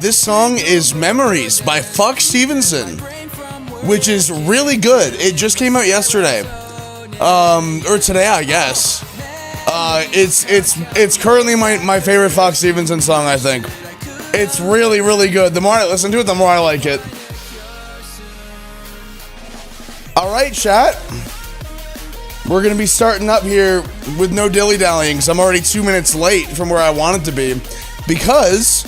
This song is Memories by Fuck Stevenson, which is really good. It just came out yesterday. Or today, I guess. It's currently my favorite Fox Stevenson song, I think. It's really, really good. The more I listen to it, the more I like it. Alright, chat. We're gonna be starting up here with no dilly-dallying, because I'm already 2 minutes late from where I wanted to be. Because...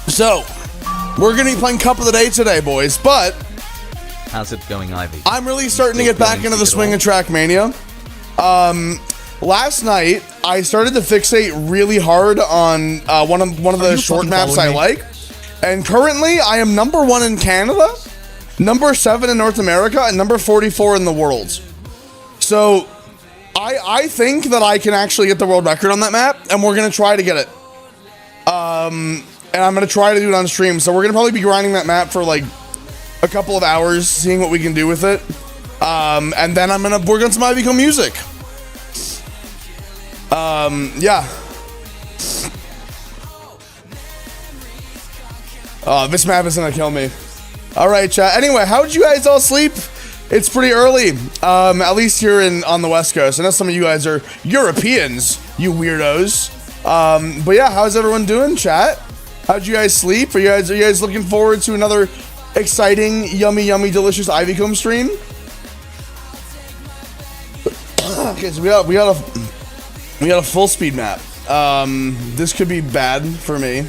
so, we're gonna be playing Cup of the Day today, boys, but... How's it going, Ivy? I'm really starting to get back into the swing of Trackmania. Last night, I started to fixate really hard on one of the short maps I like. And currently, I am number 1 in Canada, number 7 in North America, and number 44 in the world. So, I think that I can actually get the world record on that map, and we're going to try to get it. And I'm going to try to do it on stream. So, we're going to probably be grinding that map for like a couple of hours, seeing what we can do with it. And then I'm going to work on some Ivycomb music. Yeah. Oh, this map is gonna kill me. Alright, chat. Anyway, how'd you guys all sleep? It's pretty early. At least here on the West Coast. I know some of you guys are Europeans, you weirdos. But yeah, how's everyone doing, chat? How'd you guys sleep? Are you guys looking forward to another exciting, yummy, delicious Ivycomb stream? Okay, so we got a full speed map. This could be bad for me.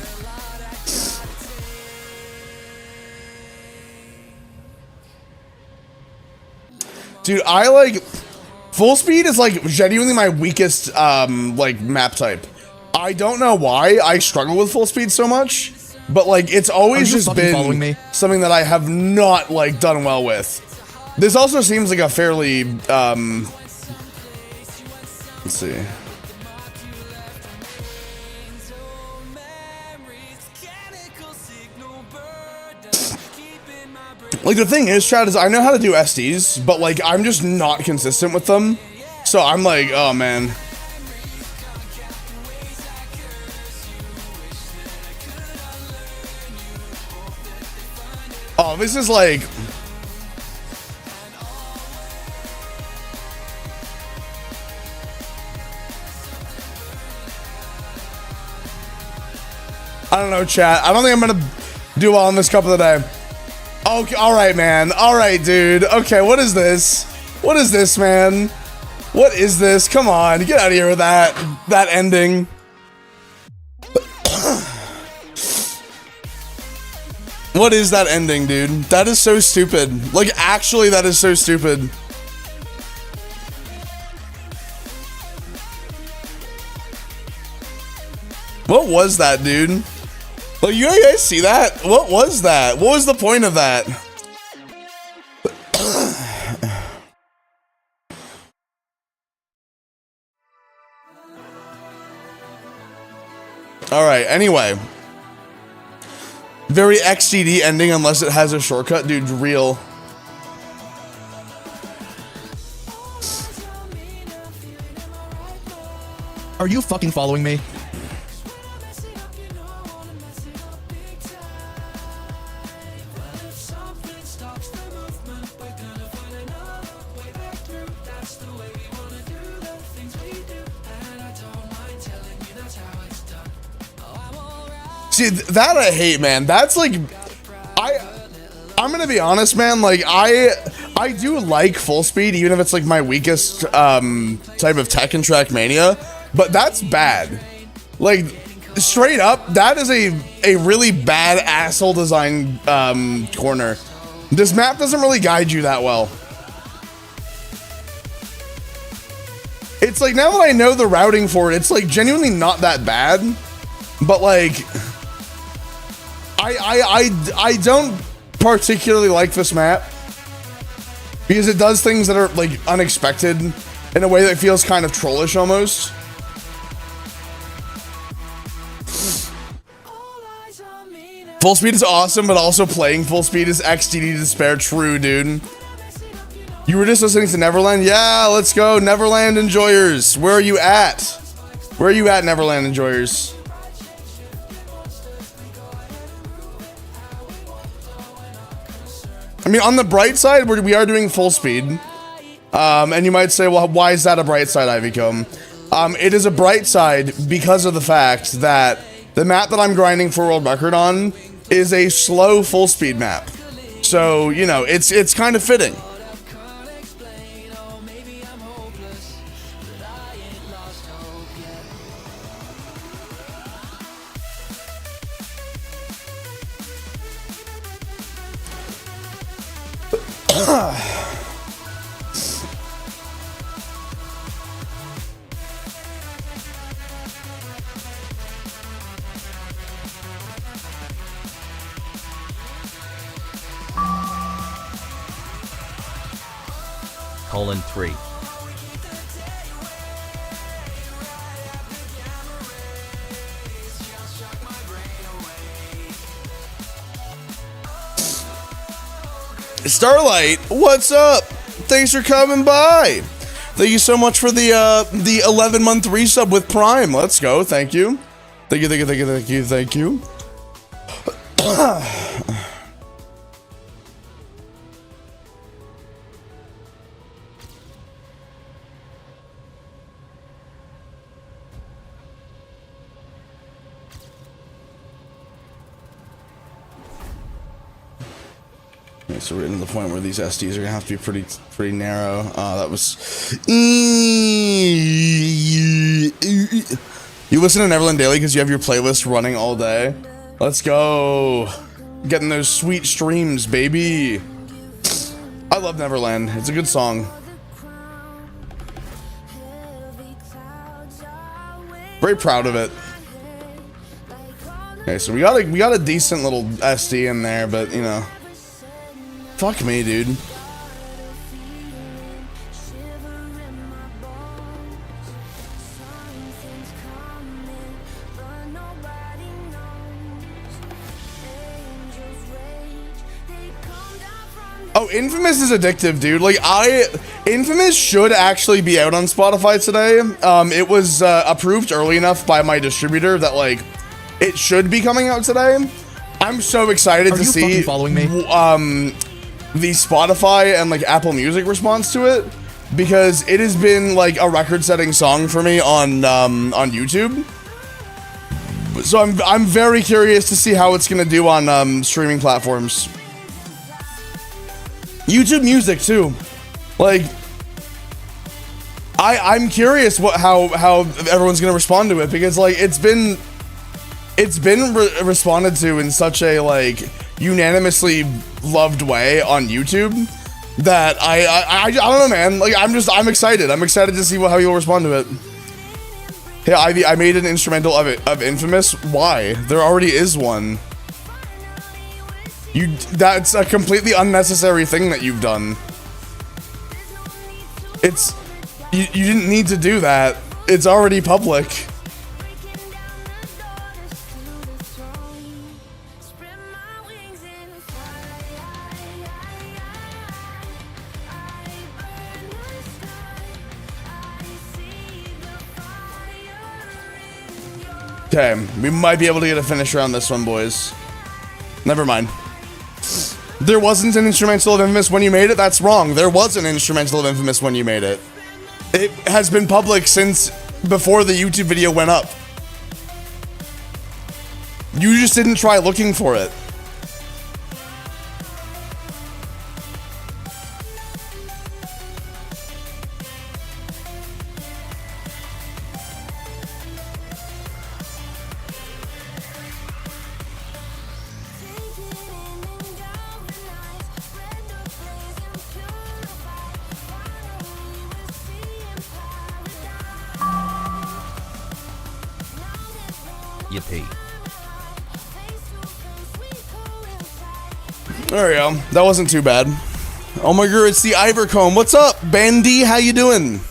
Dude, I like full speed is like genuinely my weakest like map type. I don't know why I struggle with full speed so much, but like it's always just been something that I have not like done well with. This also seems like a fairly let's see. Like, the thing is, chat, is I know how to do SDs, but, like, I'm just not consistent with them. So I'm like, oh, man. Oh, this is, like... I don't know, chat. I don't think I'm gonna do well in this Cup of the Day. Okay, alright, man. Alright, dude. Okay, what is this? What is this, man? What is this? Come on, get out of here with that ending. What is that ending, dude? That is so stupid. Like, actually, that is so stupid. What was that, dude? Like, you guys see that? What was that? What was the point of that? Alright, anyway. Very XCD ending unless it has a shortcut, dude, real. Are you fucking following me? See, that I hate, man. That's like, I'm gonna be honest, man. Like, I do like full speed, even if it's like my weakest type of tech in Trackmania. But that's bad. Like, straight up, that is a really bad asshole design corner. This map doesn't really guide you that well. It's like, now that I know the routing for it, it's like genuinely not that bad. But like, I don't particularly like this map because it does things that are like unexpected in a way that feels kind of trollish almost. Full speed is awesome, but also playing full speed is XDD despair. True, dude. You were just listening to Neverland? Yeah, let's go, Neverland enjoyers. Where are you at? Where are you at, Neverland enjoyers? mean, on the bright side, we are doing full speed. And you might say, well, why is that a bright side, Ivycomb? It is a bright side because of the fact that the map that I'm grinding for world record on is a slow full speed map. So, you know, it's kind of fitting. Colon 3. Starlight, what's up? Thanks for coming by. Thank you so much for the 11-month resub with Prime. Let's go. Thank you. Thank you, thank you, thank you, thank you, thank you. Okay, so we're getting to the point where these SDs are gonna have to be pretty narrow. That was. You listen to Neverland Daily because you have your playlist running all day. Let's go, getting those sweet streams, baby. I love Neverland. It's a good song. Very proud of it. Okay, so we got a decent little SD in there, but you know. Fuck me, dude. Oh, Infamous is addictive, dude. Like, Infamous should actually be out on Spotify today. It was approved early enough by my distributor that, like, it should be coming out today. I'm so excited to see following me? The Spotify and like Apple Music response to it, because it has been like a record-setting song for me on YouTube. So I'm very curious to see how it's gonna do on streaming platforms. YouTube Music too. Like, I'm curious how everyone's gonna respond to it, because like it's been responded to in such a like unanimously loved way on YouTube that I don't know, man. Like I'm excited. I'm excited to see how you'll respond to it. Hey Ivy, I made an instrumental of Infamous. Why? There already is one. That's a completely unnecessary thing that you've done. You didn't need to do that. It's already public. Okay, we might be able to get a finish around this one, boys. Never mind. There wasn't an instrumental of Infamous when you made it? That's wrong. There was an instrumental of Infamous when you made it. It has been public since before the YouTube video went up. You just didn't try looking for it. Yippee. There we go. That wasn't too bad. Oh my god, it's the Ivycomb. What's up, Bandy? How you doing?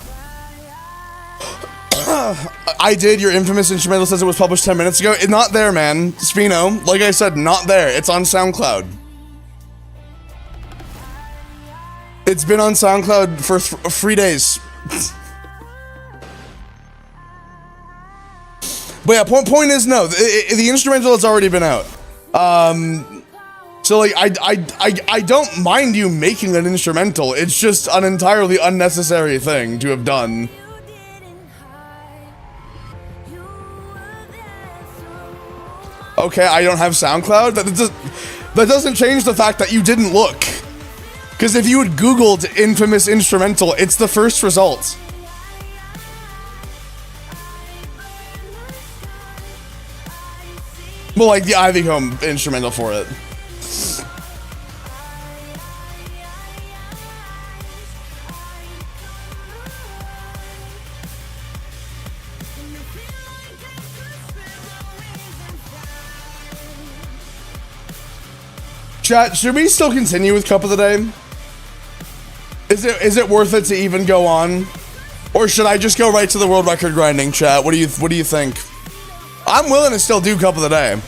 I did. Your Infamous instrumental says it was published 10 minutes ago. It's not there, man. Spino, like I said, not there. It's on SoundCloud. It's been on SoundCloud for 3 days. But yeah, point is no. The instrumental has already been out. So like I don't mind you making an instrumental. It's just an entirely unnecessary thing to have done. Okay, I don't have SoundCloud. That doesn't change the fact that you didn't look. Because if you had Googled infamous instrumental, it's the first result. Well, like the Ivycomb instrumental for it. Chat, should we still continue with Cup of the Day? Is it worth it to even go on? Or should I just go right to the world record grinding, chat? What do you think? I'm willing to still do Cup of the Day.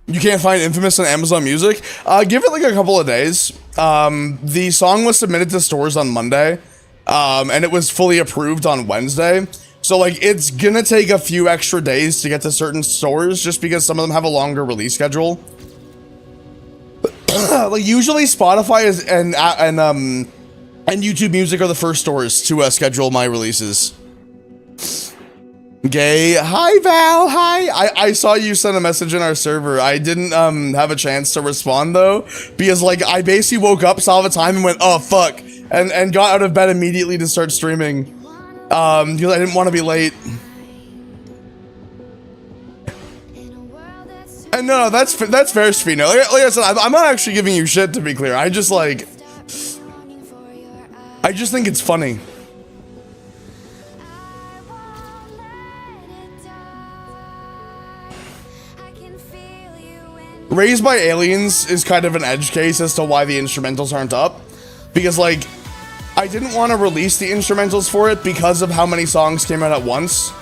You can't find Infamous on Amazon Music? Give it like a couple of days. The song was submitted to stores on Monday, and it was fully approved on Wednesday. So like it's gonna take a few extra days to get to certain stores just because some of them have a longer release schedule. Like usually Spotify is and YouTube Music are the first stores to schedule my releases. Gay. Hi, Val. Hi. I saw you send a message in our server. I didn't have a chance to respond though, because like I basically woke up, saw the time, and went, oh fuck, and got out of bed immediately to start streaming, because I didn't want to be late. And no, that's fair, Sfino. Like I said, I'm not actually giving you shit, to be clear. I just think it's funny. Raised by Aliens is kind of an edge case as to why the instrumentals aren't up, because like I didn't want to release the instrumentals for it because of how many songs came out at once.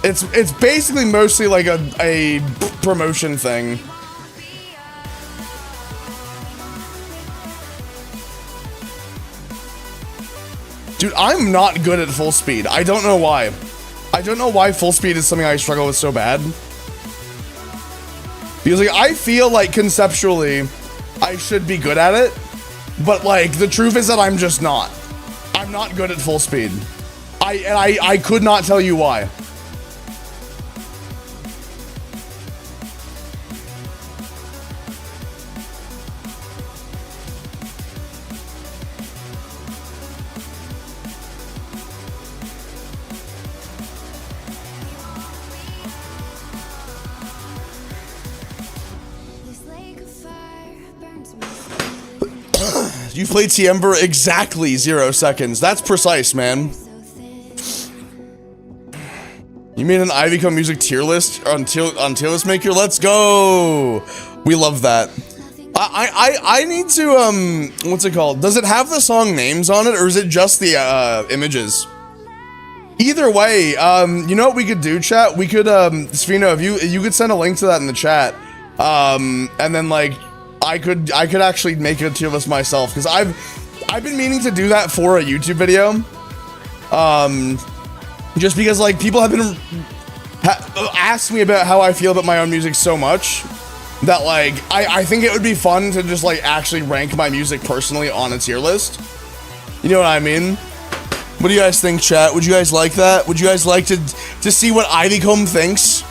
It's basically mostly like a promotion thing. Dude, I'm not good at full speed. I don't know why. I don't know why full speed is something I struggle with so bad. Because like I feel like conceptually I should be good at it, but like the truth is that I'm just not. I'm not good at full speed. I could not tell you why. You played Tiember exactly 0 seconds. That's precise, man. You made an Ivycomb music tier list on tier list maker? Let's go. We love that. I need to what's it called? Does it have the song names on it, or is it just the images? Either way, you know what we could do, chat? We could Sfino, if you could send a link to that in the chat, and then like I could actually make a tier list myself, because I've been meaning to do that for a YouTube video, just because like people have been asked me about how I feel about my own music so much that like I think it would be fun to just like actually rank my music personally on a tier list. You know what I mean? What do you guys think, chat? Would you guys like that? Would you guys like to see what Ivycomb thinks?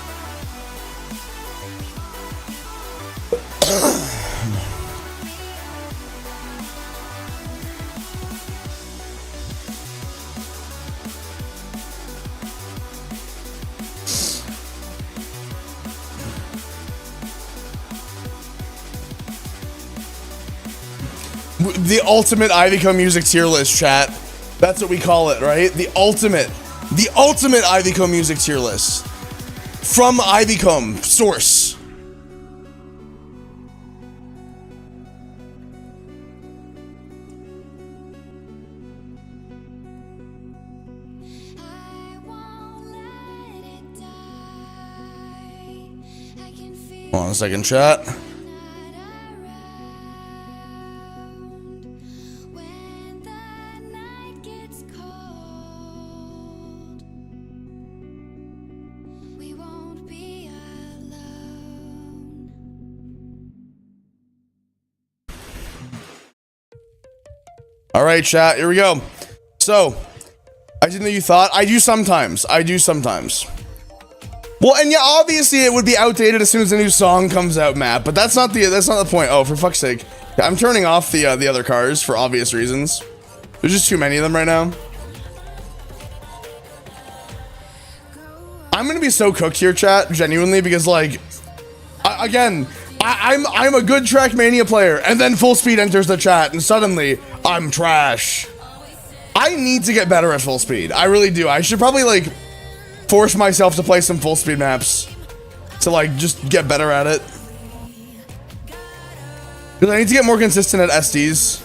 The ultimate Ivycomb music tier list, chat. That's what we call it, right? The ultimate Ivycomb music tier list. From Ivycomb, source. Hold on a second, chat. All right, chat, here we go. So, I didn't know you thought. I do sometimes. Well, and yeah, obviously it would be outdated as soon as a new song comes out, Matt. But that's not the point. Oh, for fuck's sake, I'm turning off the other cars for obvious reasons. There's just too many of them right now. I'm gonna be so cooked here, chat, genuinely, because like, I'm a good Trackmania player, and then Full Speed enters the chat, and suddenly I'm trash. I need to get better at Full Speed. I really do. I should probably like force myself to play some Full Speed maps to like just get better at it. Because I need to get more consistent at SDs.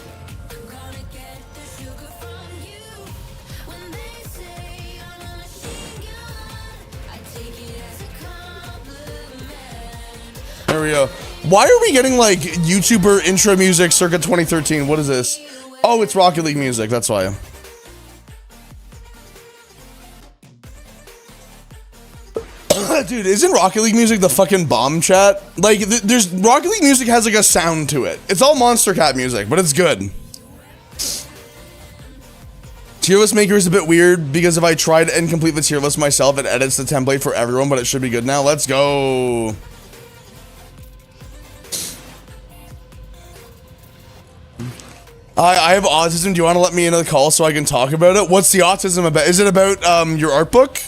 There we go. Why are we getting like YouTuber intro music circa 2013? What is this? Oh, it's Rocket League music. That's why. Dude, isn't Rocket League music the fucking bomb, chat? Like, there's Rocket League music has like a sound to it. It's all Monster Cat music, but it's good. Tier list maker is a bit weird because if I tried and complete the tier list myself, it edits the template for everyone, but it should be good now. Let's go. I have autism. Do you want to let me into the call so I can talk about it? What's the autism about? Is it about your art book?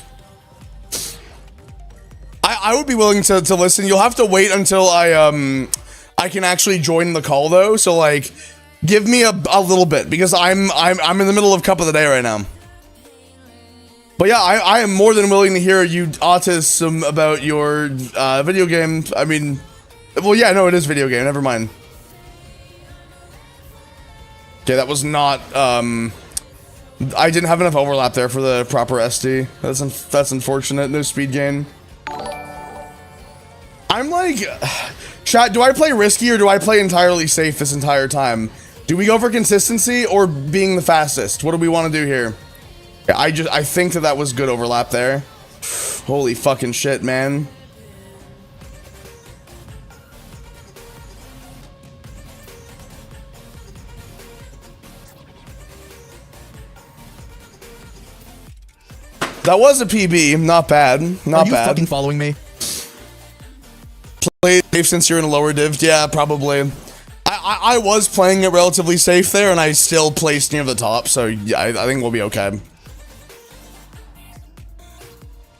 I would be willing to listen. You'll have to wait until I can actually join the call though. So like, give me a little bit because I'm in the middle of cup of the day right now. But yeah, I am more than willing to hear you autism about your video game. I mean, well, yeah, no, it is video game. Never mind. Okay, that was not, I didn't have enough overlap there for the proper SD. That's unfortunate. No speed gain. I'm like, chat, do I play risky or do I play entirely safe this entire time? Do we go for consistency or being the fastest? What do we want to do here? Yeah, I think that was good overlap there. Holy fucking shit, man. That was a PB, not bad, not bad. Are you fucking following me? Played safe since you're in a lower div? Yeah, probably. I was playing it relatively safe there, and I still placed near the top, so yeah, I think we'll be okay.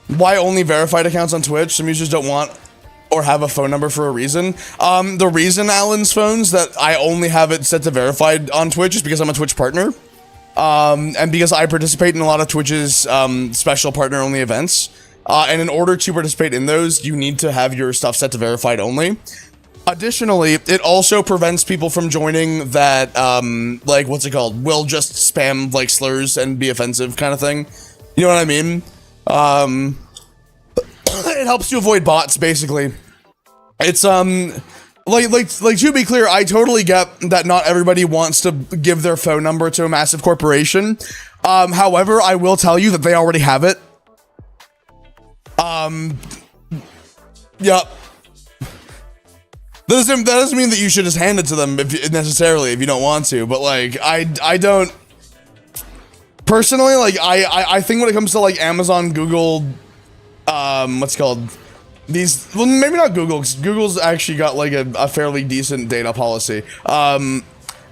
Why only verified accounts on Twitch? Some users don't want or have a phone number for a reason. The reason Alan's phones that I only have it set to verified on Twitch is because I'm a Twitch partner. And because I participate in a lot of Twitch's special partner-only events, and in order to participate in those, you need to have your stuff set to verified only. Additionally, it also prevents people from joining that, like, what's it called? Will just spam, like, slurs and be offensive kind of thing. You know what I mean? It helps you avoid bots, basically. It's, like to be clear, I totally get that not everybody wants to give their phone number to a massive corporation. However, I will tell you that they already have it. Yeah. That doesn't mean that you should just hand it to them necessarily if you don't want to, but like, I don't personally, like, I think when it comes to like Amazon, Google, what's it called? These, well, maybe not Google, because Google's actually got like a fairly decent data policy. But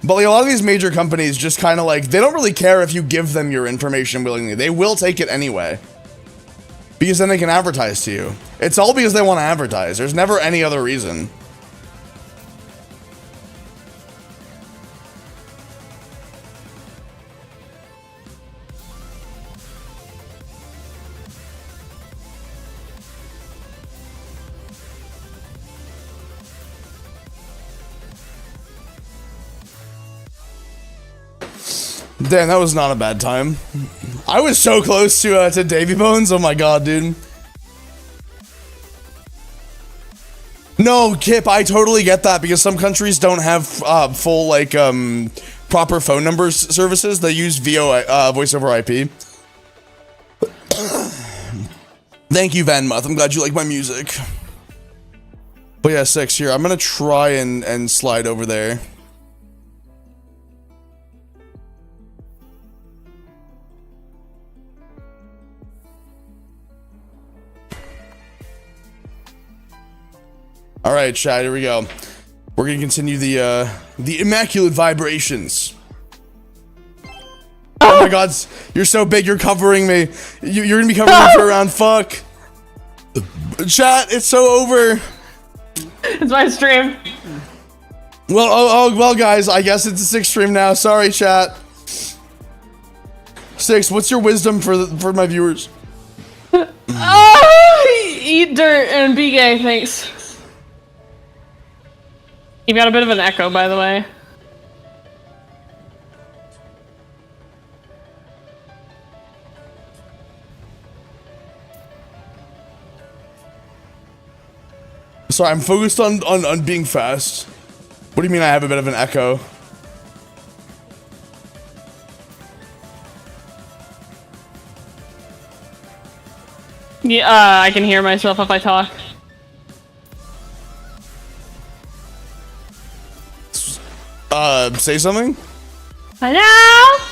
like a lot of these major companies just kind of like, they don't really care if you give them your information willingly. They will take it anyway. Because then they can advertise to you. It's all because they want to advertise. There's never any other reason. Damn, that was not a bad time. I was so close to Davy Bones. Oh my god, dude. No, Kip, I totally get that because some countries don't have full like proper phone numbers services. They use voice over IP. Thank you, Van Muth. I'm glad you like my music. But yeah, 6 here. I'm gonna try and slide over there. All right, chat. Here we go. We're gonna continue the immaculate vibrations. Oh my God, you're so big. You're covering me. You're gonna be covering me for around. Fuck. Chat, it's so over. It's my stream. Well, well, guys. I guess it's a 6 stream now. Sorry, chat. 6. What's your wisdom for my viewers? Eat dirt and be gay. Thanks. You've got a bit of an echo, by the way. Sorry, I'm focused on being fast. What do you mean I have a bit of an echo? Yeah, I can hear myself if I talk. Say something? Hello?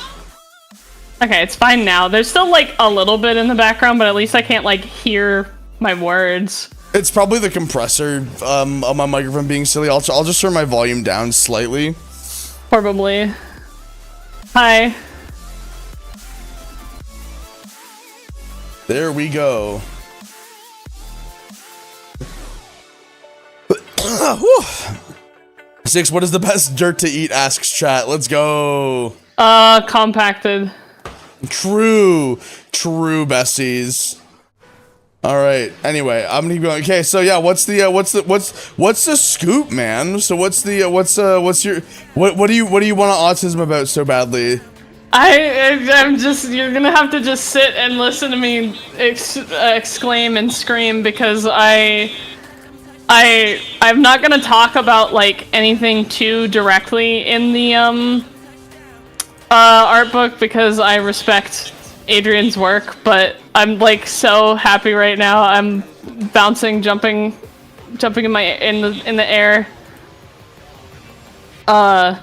Okay, it's fine now. There's still like a little bit in the background, but at least I can't like hear my words. It's probably the compressor on my microphone being silly. I'll just turn my volume down slightly. Probably. Hi. There we go. 6, what is the best dirt to eat? Asks chat. Let's go. Compacted. True, besties. All right. Anyway, I'm gonna keep going. Okay, so yeah, what's the scoop, man? So what do you want autism about so badly? I'm just, you're gonna have to just sit and listen to me exclaim and scream because I'm not gonna talk about like anything too directly in the art book because I respect Adrian's work, but I'm like so happy right now. I'm bouncing, jumping in the air. Cause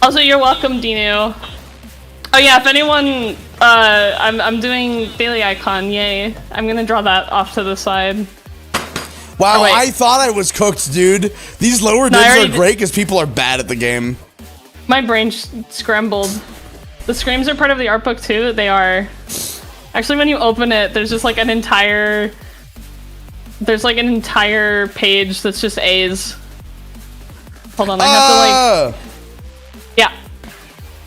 Also, you're welcome, Dino. Oh yeah, if anyone, I'm doing Daily Icon, yay. I'm gonna draw that off to the side. Wow, oh, I thought I was cooked, dude. These lower divs are great because people are bad at the game. My brain scrambled. The screams are part of the art book too. They are. Actually, when you open it, there's just like an entire. There's like an entire page that's just A's. Hold on, I have to like. Yeah.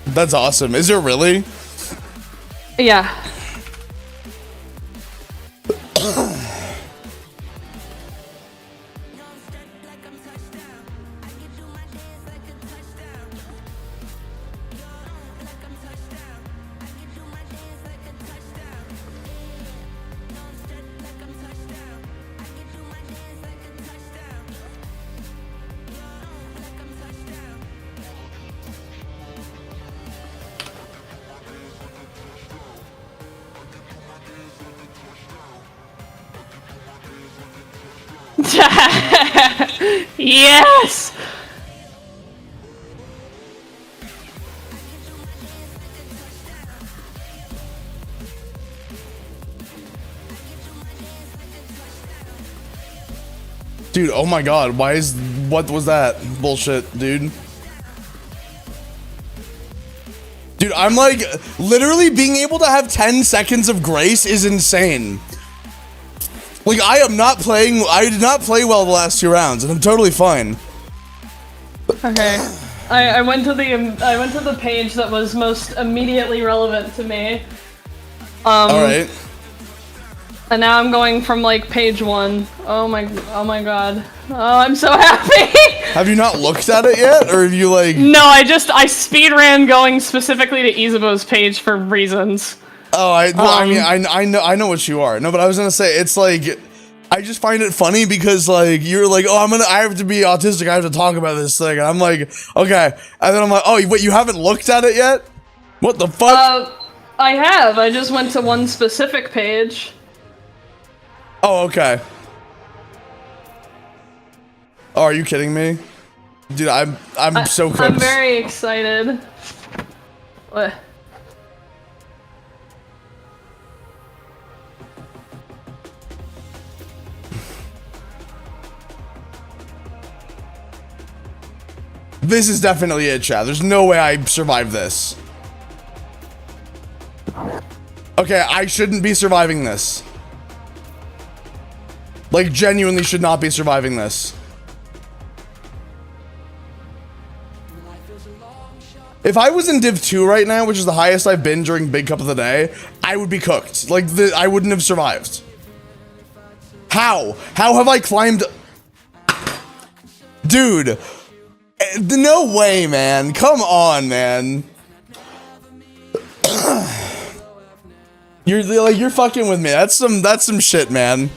That's awesome. Is it really? Yeah. Yes! Dude, oh my god, what was that bullshit, dude? Dude, I'm like, literally being able to have 10 seconds of grace is insane. Like, I did not play well the last 2 rounds, and I'm totally fine. Okay. I went to the page that was most immediately relevant to me. Alright. And now I'm going from like page 1. Oh my god. Oh, I'm so happy! Have you not looked at it yet? Or have you like... No, I speed ran going specifically to Isabeau's page for reasons. Oh, I know what you are. No, but I was gonna say it's like I just find it funny because like you're like, oh, I have to be autistic. I have to talk about this thing. And I'm like, okay, and then I'm like, oh, wait, you haven't looked at it yet? What the fuck? I have. I just went to one specific page. Oh, okay. Oh, are you kidding me? Dude, I'm so close. I'm very excited. What? This is definitely it, chat. There's no way I survive this. Okay, I shouldn't be surviving this. Like, genuinely should not be surviving this. If I was in Div 2 right now, which is the highest I've been during Big Cup of the Day, I would be cooked. Like, I wouldn't have survived. How? How have I climbed? Dude. No way, man. Come on, man. You're fucking with me. That's some shit, man.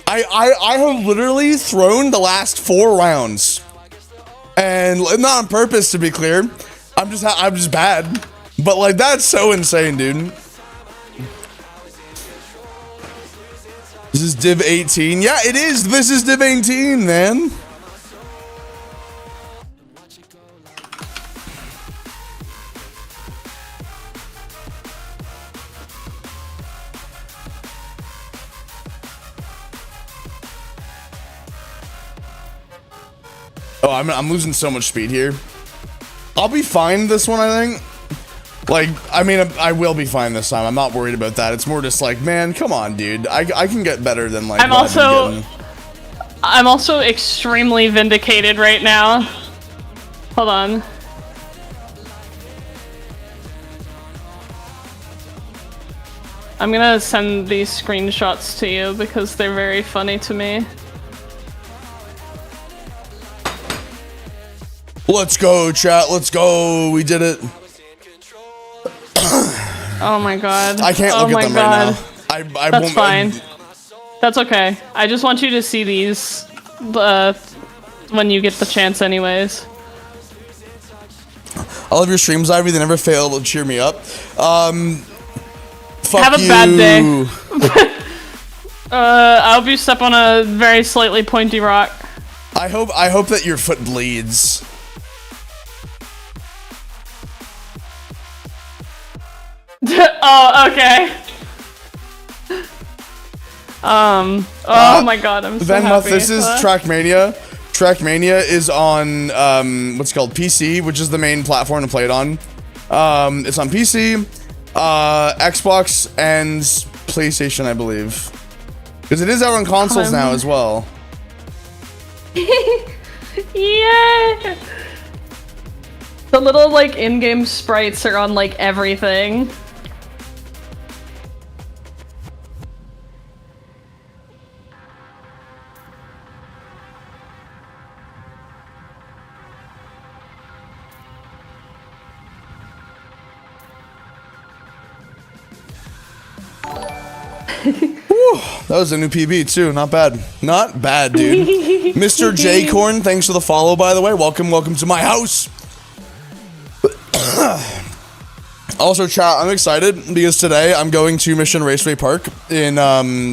I have literally thrown the last 4 rounds. And not on purpose, to be clear. I'm just bad. But like that's so insane, dude. This is Div 18. Yeah, it is. This is Div 18, man. Oh, I'm losing so much speed here. I'll be fine this one, I think. Like, I mean, I will be fine this time. I'm not worried about that. It's more just like, man, come on, dude. I can get better than like. I'm also extremely vindicated right now. Hold on. I'm gonna send these screenshots to you because they're very funny to me. Let's go, chat. Let's go. We did it. Oh my god. I can't look at them right now. I That's won't. fine. That's okay. I just want you to see these when you get the chance anyways. I love your streams, Ivy. They never fail to cheer me up. Fuck Have a bad day. I hope you step on a very slightly pointy rock. I hope that your foot bleeds. Oh, okay. Oh my god, I'm so happy. This is Trackmania. Trackmania is on what's called PC, which is the main platform to play it on. It's on PC, Xbox, and PlayStation, I believe. Because it is out on consoles now as well. Yeah. The little like in-game sprites are on like everything. That was a new PB too. Not bad. Not bad, dude. Mr. J Corn, thanks for the follow, by the way. Welcome to my house. Also, chat, I'm excited because today I'm going to Mission Raceway Park in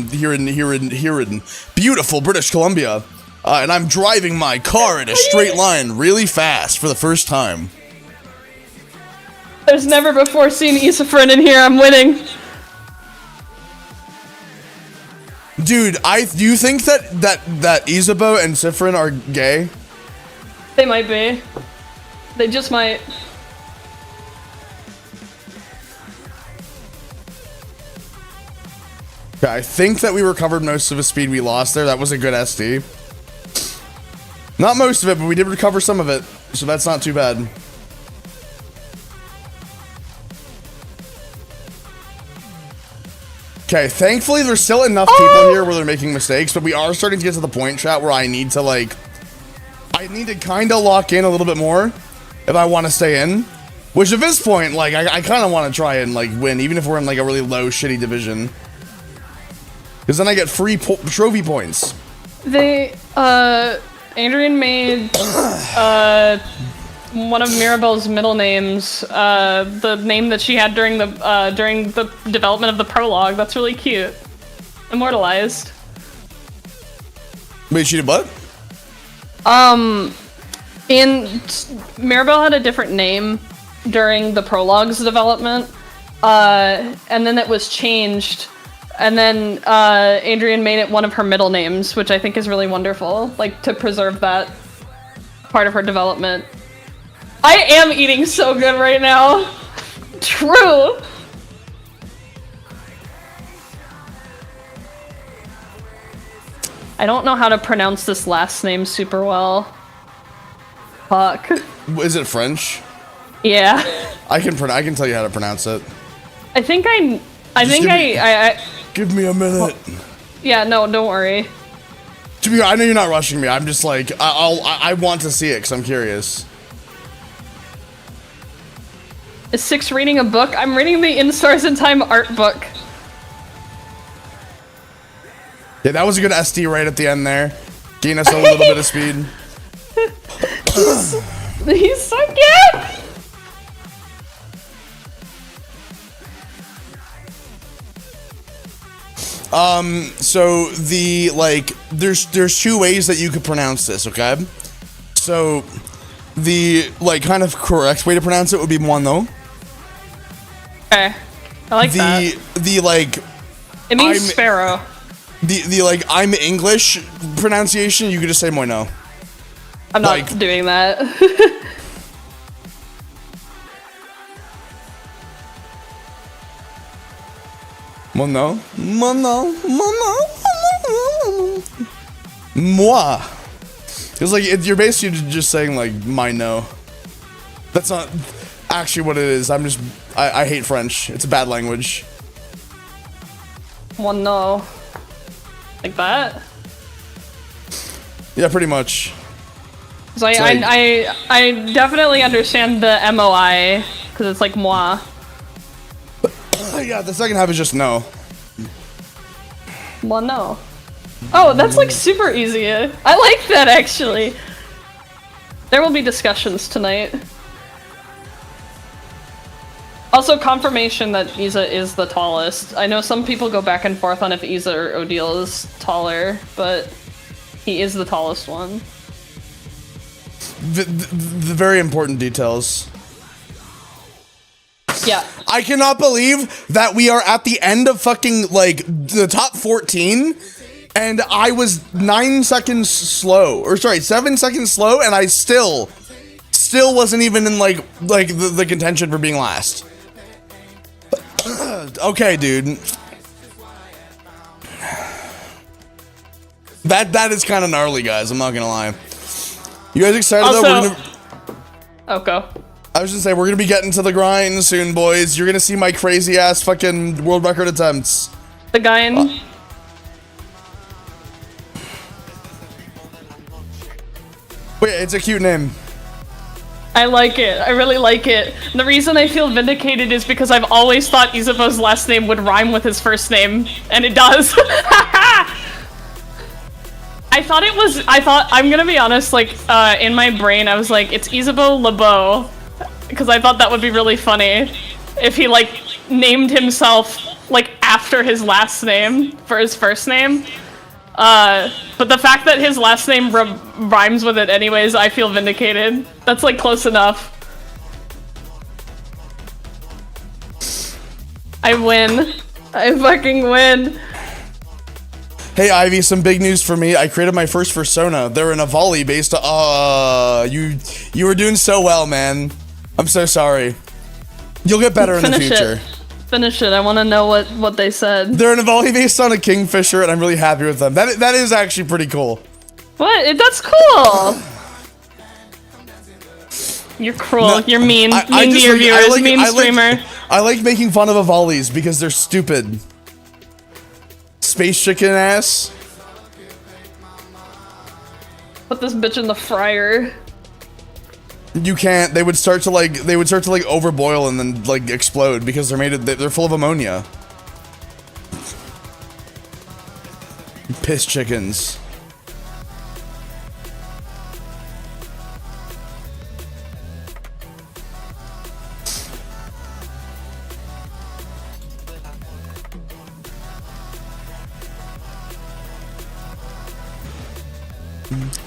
here in beautiful British Columbia, and I'm driving my car in a straight line really fast for the first time. There's never before seen Isafrin in here. I'm winning. Dude, do you think that Isabeau and Sifrin are gay? They might be. They just might. Okay, I think that we recovered most of the speed we lost there. That was a good SD. Not most of it, but we did recover some of it, so that's not too bad. Okay, thankfully there's still enough people here where they're making mistakes, but we are starting to get to the point, chat, where I need to like, I need to kind of lock in a little bit more if I want to stay in. Which at this point, like, I kind of want to try and like win, even if we're in like a really low, shitty division. Because then I get free trophy points. They, Adrian made, one of Mirabelle's middle names, the name that she had during the development of the prologue. That's really cute. Immortalized. Wait, she did what? Mirabelle had a different name during the prologue's development, and then it was changed, and then Adrian made it one of her middle names, which I think is really wonderful, like, to preserve that part of her development. I am eating so good right now. True. I don't know how to pronounce this last name super well. Fuck. Is it French? Yeah. I can tell you how to pronounce it. I think I Give me a minute. yeah, no, don't worry. To be, I know you're not rushing me. I'm just like, I want to see it because I'm curious. Is 6 reading a book? I'm reading the In Stars in Time art book. Yeah, that was a good SD right at the end there. Gain us a little bit of speed. He's so cute! So the, like, there's 2 ways that you could pronounce this, okay? So the, like, kind of correct way to pronounce it would be moineau. Okay. I like that. The like, It means sparrow. The like, I'm English pronunciation, you could just say moineau. I'm not like, doing that. Moineau. Moi. It's like, you're basically just saying, like, my no. That's not actually what it is. I hate French. It's a bad language. One no. Like that? Yeah, pretty much. So I definitely understand the MOI, because it's like moi. Yeah, the second half is just no. Well, no. Oh, that's like super easy. I like that, actually. There will be discussions tonight. Also, confirmation that Isa is the tallest. I know some people go back and forth on if Isa or Odile is taller, but he is the tallest one. The very important details. Yeah. I cannot believe that we are at the end of fucking, like, the top 14, and I was 9 seconds slow, or sorry, 7 seconds slow, and I still wasn't even in, like the contention for being last. Okay, dude. That is kind of gnarly, guys, I'm not gonna lie. You guys excited Also, though? We're gonna... Oh, go. I was gonna say, we're gonna be getting to the grind soon, boys. You're gonna see my crazy ass fucking world record attempts. The guy in... Wait, it's a cute name. I like it. I really like it. The reason I feel vindicated is because I've always thought Isabeau's last name would rhyme with his first name, and it does. I'm gonna be honest, like, in my brain, I was like, it's Isabeau Lebeau, because I thought that would be really funny if he, like, named himself, like, after his last name for his first name. But the fact that his last name rhymes with it anyways, I feel vindicated. That's, like, close enough. I win. I fucking win. Hey Ivy, some big news for me. I created my first persona. They're in a volley based on... you were doing so well, man. I'm so sorry. You'll get better in the future. Finish it. I want to know what they said. They're in a volley based on a kingfisher, and I'm really happy with them. That is actually pretty cool. What? That's cool. You're cruel. No, You're mean. I Mean to just your like- viewers. Mean streamer. I like making fun of a volleys because they're stupid. Space chicken ass. Put this bitch in the fryer. You can't. They would start to like overboil and then like explode because they're full of ammonia. Piss chickens.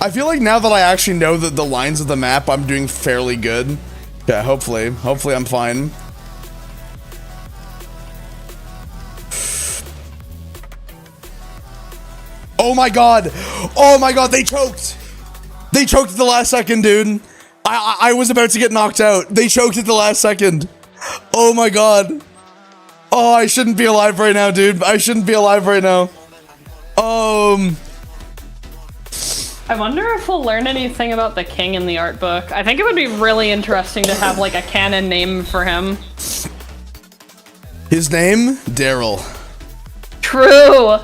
I feel like now that I actually know that the lines of the map, I'm doing fairly good. Yeah, hopefully I'm fine. Oh my god, they choked. They choked at the last second, dude. I was about to get knocked out. They choked at the last second. Oh my god. Oh, I shouldn't be alive right now, dude. I shouldn't be alive right now. I wonder if we'll learn anything about the king in the art book. I think it would be really interesting to have like a canon name for him. His name? Daryl. True.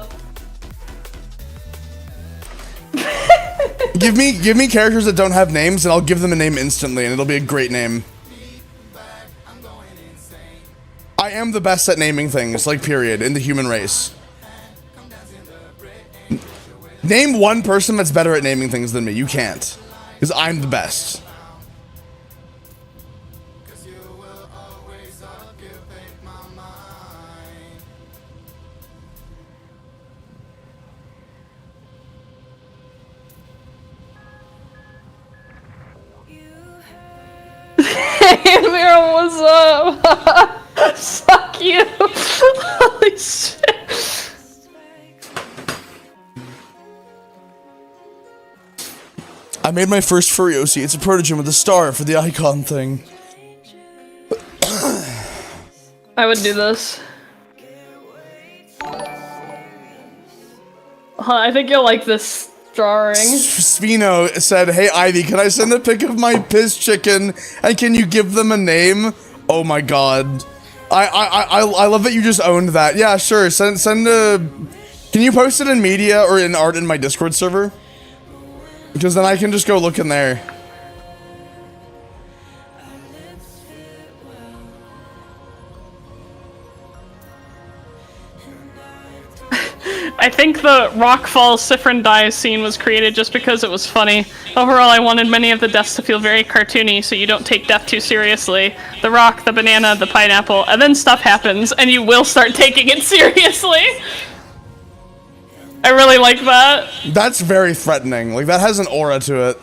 Give me characters that don't have names and I'll give them a name instantly and it'll be a great name. I am the best at naming things, like period, in the human race. Name one person that's better at naming things than me. You can't. Because I'm the best. Hey, Mira, what's up? Fuck you. Holy shit. I made my first Furiosi. It's a protogen with a star for the icon thing. I would do this. I think you'll like this drawing. Svino said, "Hey Ivy, can I send a pic of my piss chicken and can you give them a name?" Oh my god. I love that you just owned that. Yeah, sure. Send a. Can you post it in media or in art in my Discord server? Because then I can just go look in there. I think the Rockfall Siffrin Dies scene was created just because it was funny. Overall, I wanted many of the deaths to feel very cartoony, so you don't take death too seriously. The rock, the banana, the pineapple, and then stuff happens, and you will start taking it seriously. I really like that. That's very threatening. Like, that has an aura to it.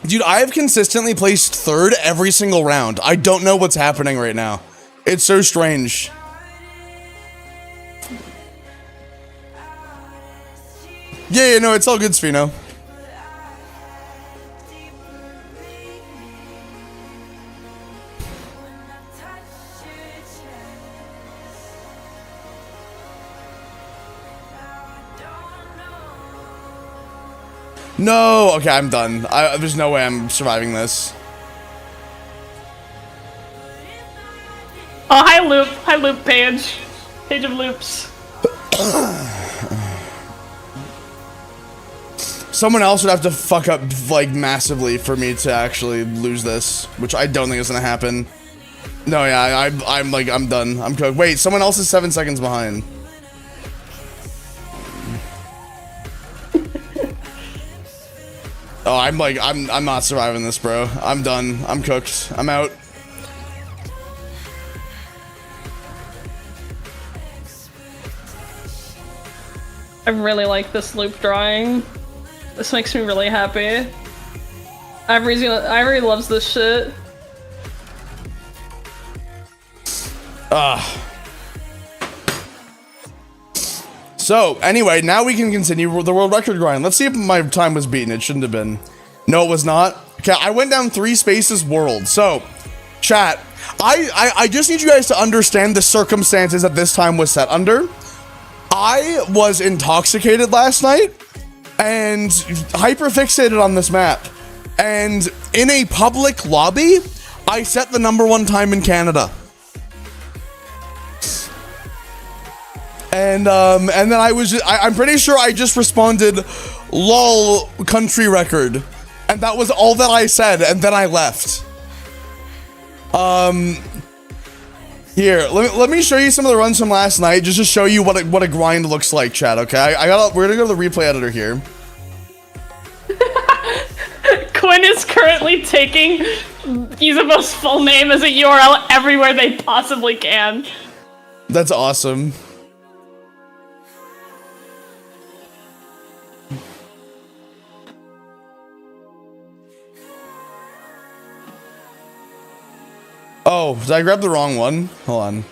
Dude, I have consistently placed third every single round. I don't know what's happening right now. It's so strange. Yeah, no, it's all good, Svino. No! Okay, I'm done. There's no way I'm surviving this. Oh, hi Loop. Hi Loop Page. Page of Loops. Someone else would have to fuck up, like, massively for me to actually lose this, which I don't think is gonna happen. No, yeah, I'm done. I'm cooked. Wait, someone else is 7 seconds behind. Oh, I'm not surviving this, bro. I'm done. I'm cooked. I'm out. I really like this loop drawing. This makes me really happy. Ivory loves this shit. So, anyway, now we can continue the world record grind. Let's see if my time was beaten. It shouldn't have been. No, it was not. Okay, I went down 3 spaces world. So, chat, I just need you guys to understand the circumstances that this time was set under. I was intoxicated last night and hyperfixated on this map. And in a public lobby, I set the #1 time in Canada. And then I'm pretty sure I just responded, lol, country record. And that was all that I said, and then I left. Here, let me show you some of the runs from last night, just to show you what a grind looks like, chat. Okay, we're gonna go to the replay editor here. Quinn is currently taking Isabeau's full name as a URL everywhere they possibly can. That's awesome. Oh, did I grab the wrong one? Hold on.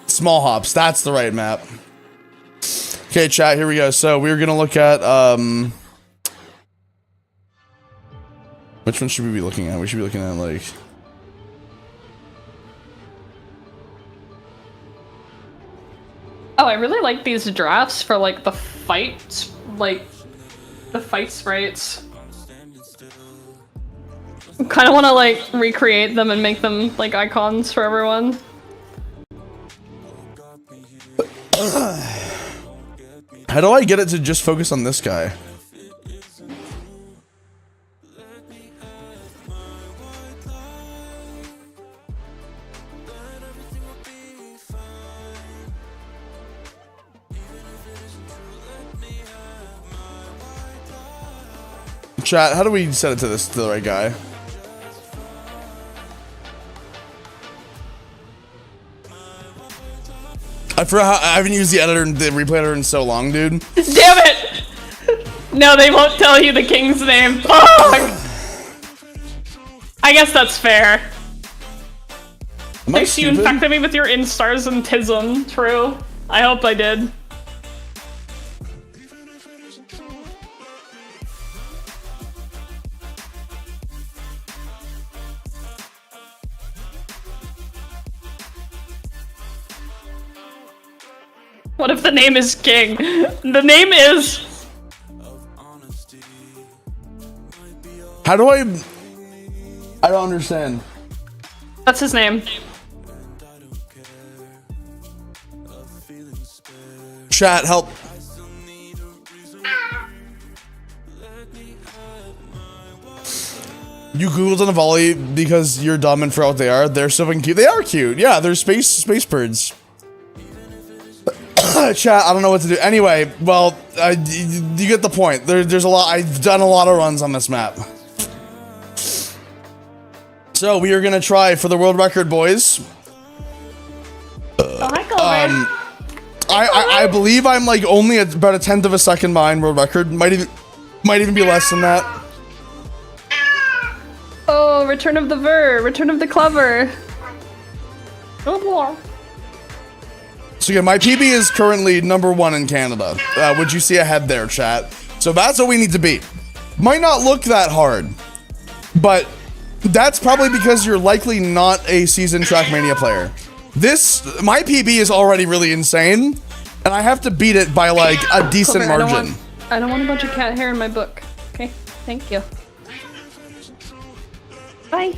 Small hops, that's the right map. Okay, chat, here we go. So we're gonna look at which one should we be looking at? We should be looking at like Oh, I really like these drafts for like the fights, like the fight sprites. Kind of want to like recreate them and make them like icons for everyone. How do I get it to just focus on this guy? Chat, how do we set it to the right guy? I forgot how I haven't used the replay editor in so long, dude. Damn it! No, they won't tell you the king's name. Fuck! I guess that's fair. Am I You stupid? infected me with your instars and tism. True. I hope I did. What if the name is King? The name is... How do I don't understand. That's his name. Chat, help. You googled on a volley because you're dumb and forgot what they are. They're so fucking cute. They are cute. Yeah, they're space birds. Chat, I don't know what to do. Anyway, well, you get the point. There's a lot. I've done a lot of runs on this map. So we are gonna try for the world record, boys. Oh, hi, Clover. I believe I'm like only at about a 1/10 of a second behind world record. Might even be less than that. Oh, return of the return of the clever. Oh boy. So yeah, my PB is currently #1 in Canada. Would you see a head there, chat? So that's what we need to beat. Might not look that hard, but that's probably because you're likely not a seasoned Trackmania player. My PB is already really insane, and I have to beat it by like a decent Clover, margin. I don't want a bunch of cat hair in my book. Okay, thank you. Bye.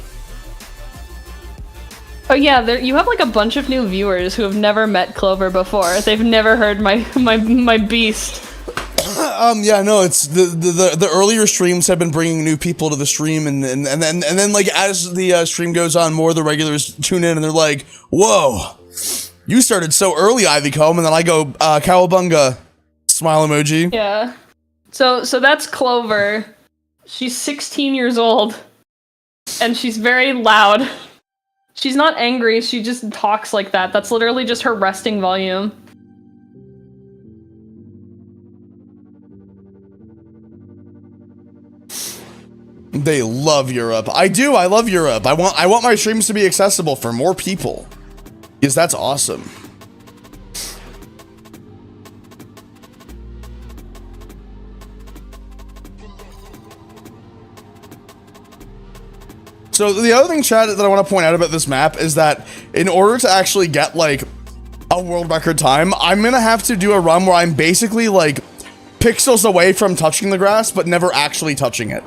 Oh yeah, you have like a bunch of new viewers who have never met Clover before. They've never heard my beast. Yeah, no, it's the earlier streams have been bringing new people to the stream, and then like as the stream goes on, more of the regulars tune in and they're like, "Whoa, you started so early, Ivycomb," and then I go, "Cowabunga," smile emoji. Yeah. So that's Clover. She's 16 years old, and she's very loud. She's not angry, she just talks like that. That's literally just her resting volume. They love Europe. I do, I love Europe. I want my streams to be accessible for more people. Because that's awesome. So the other thing, chat, that I want to point out about this map is that in order to actually get like a world record time, I'm gonna have to do a run where I'm basically like pixels away from touching the grass, but never actually touching it.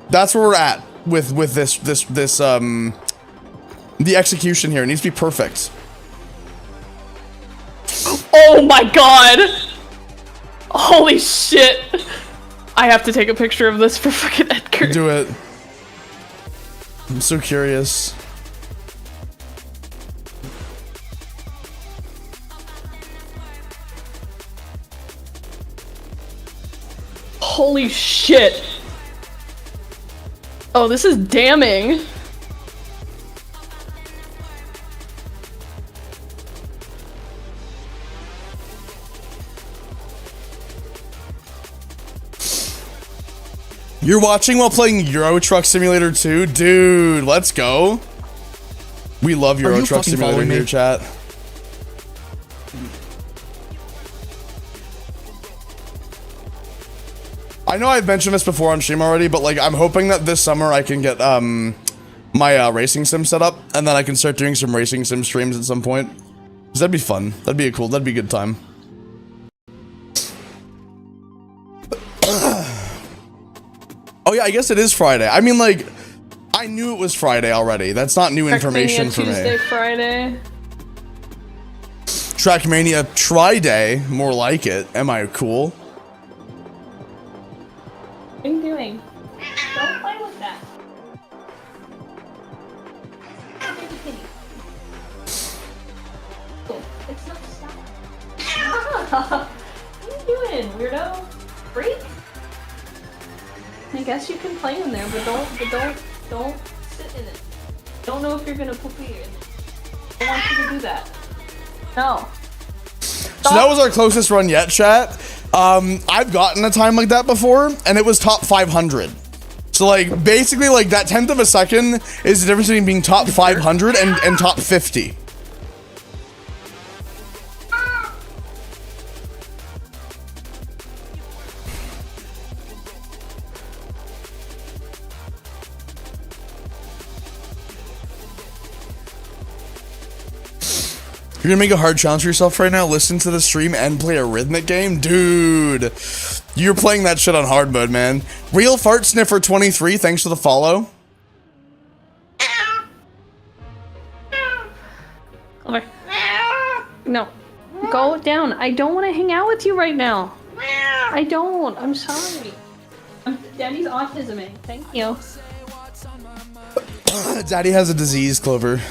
That's where we're at with this the execution here. It needs to be perfect. Oh my god! Holy shit! I have to take a picture of this for fucking Edgar. Do it. I'm so curious. Holy shit. Oh, this is damning. You're watching while playing Euro Truck Simulator 2? Dude, let's go. We love Euro Truck Simulator here, chat. I know I've mentioned this before on stream already, but like I'm hoping that this summer I can get my racing sim set up, and then I can start doing some racing sim streams at some point. 'Cause that'd be fun. That'd be that'd be a good time. Oh yeah, I guess it is Friday. I mean, like, I knew it was Friday already. That's not new information for me. Tuesday, Friday. Trackmania Tri-Day, more like it. Am I cool? What are you doing? Don't play with that. It's not stop. What are you doing, weirdo? Freak? I guess you can play in there, but don't sit in it. Don't know if you're gonna poopy in it. I don't want you to do that. No. So that was our closest run yet, chat. I've gotten a time like that before, and it was top 500. So like, basically like that 10th of a second is the difference between being top 500 and top 50. You're gonna make a hard challenge for yourself right now? Listen to the stream and play a rhythmic game? Dude, you're playing that shit on hard mode, man. Real Fart Sniffer 23, thanks for the follow. Over. No. Go down. I don't want to hang out with you right now. I don't. I'm sorry. Daddy's autisming. Thank you. Daddy has a disease, Clover.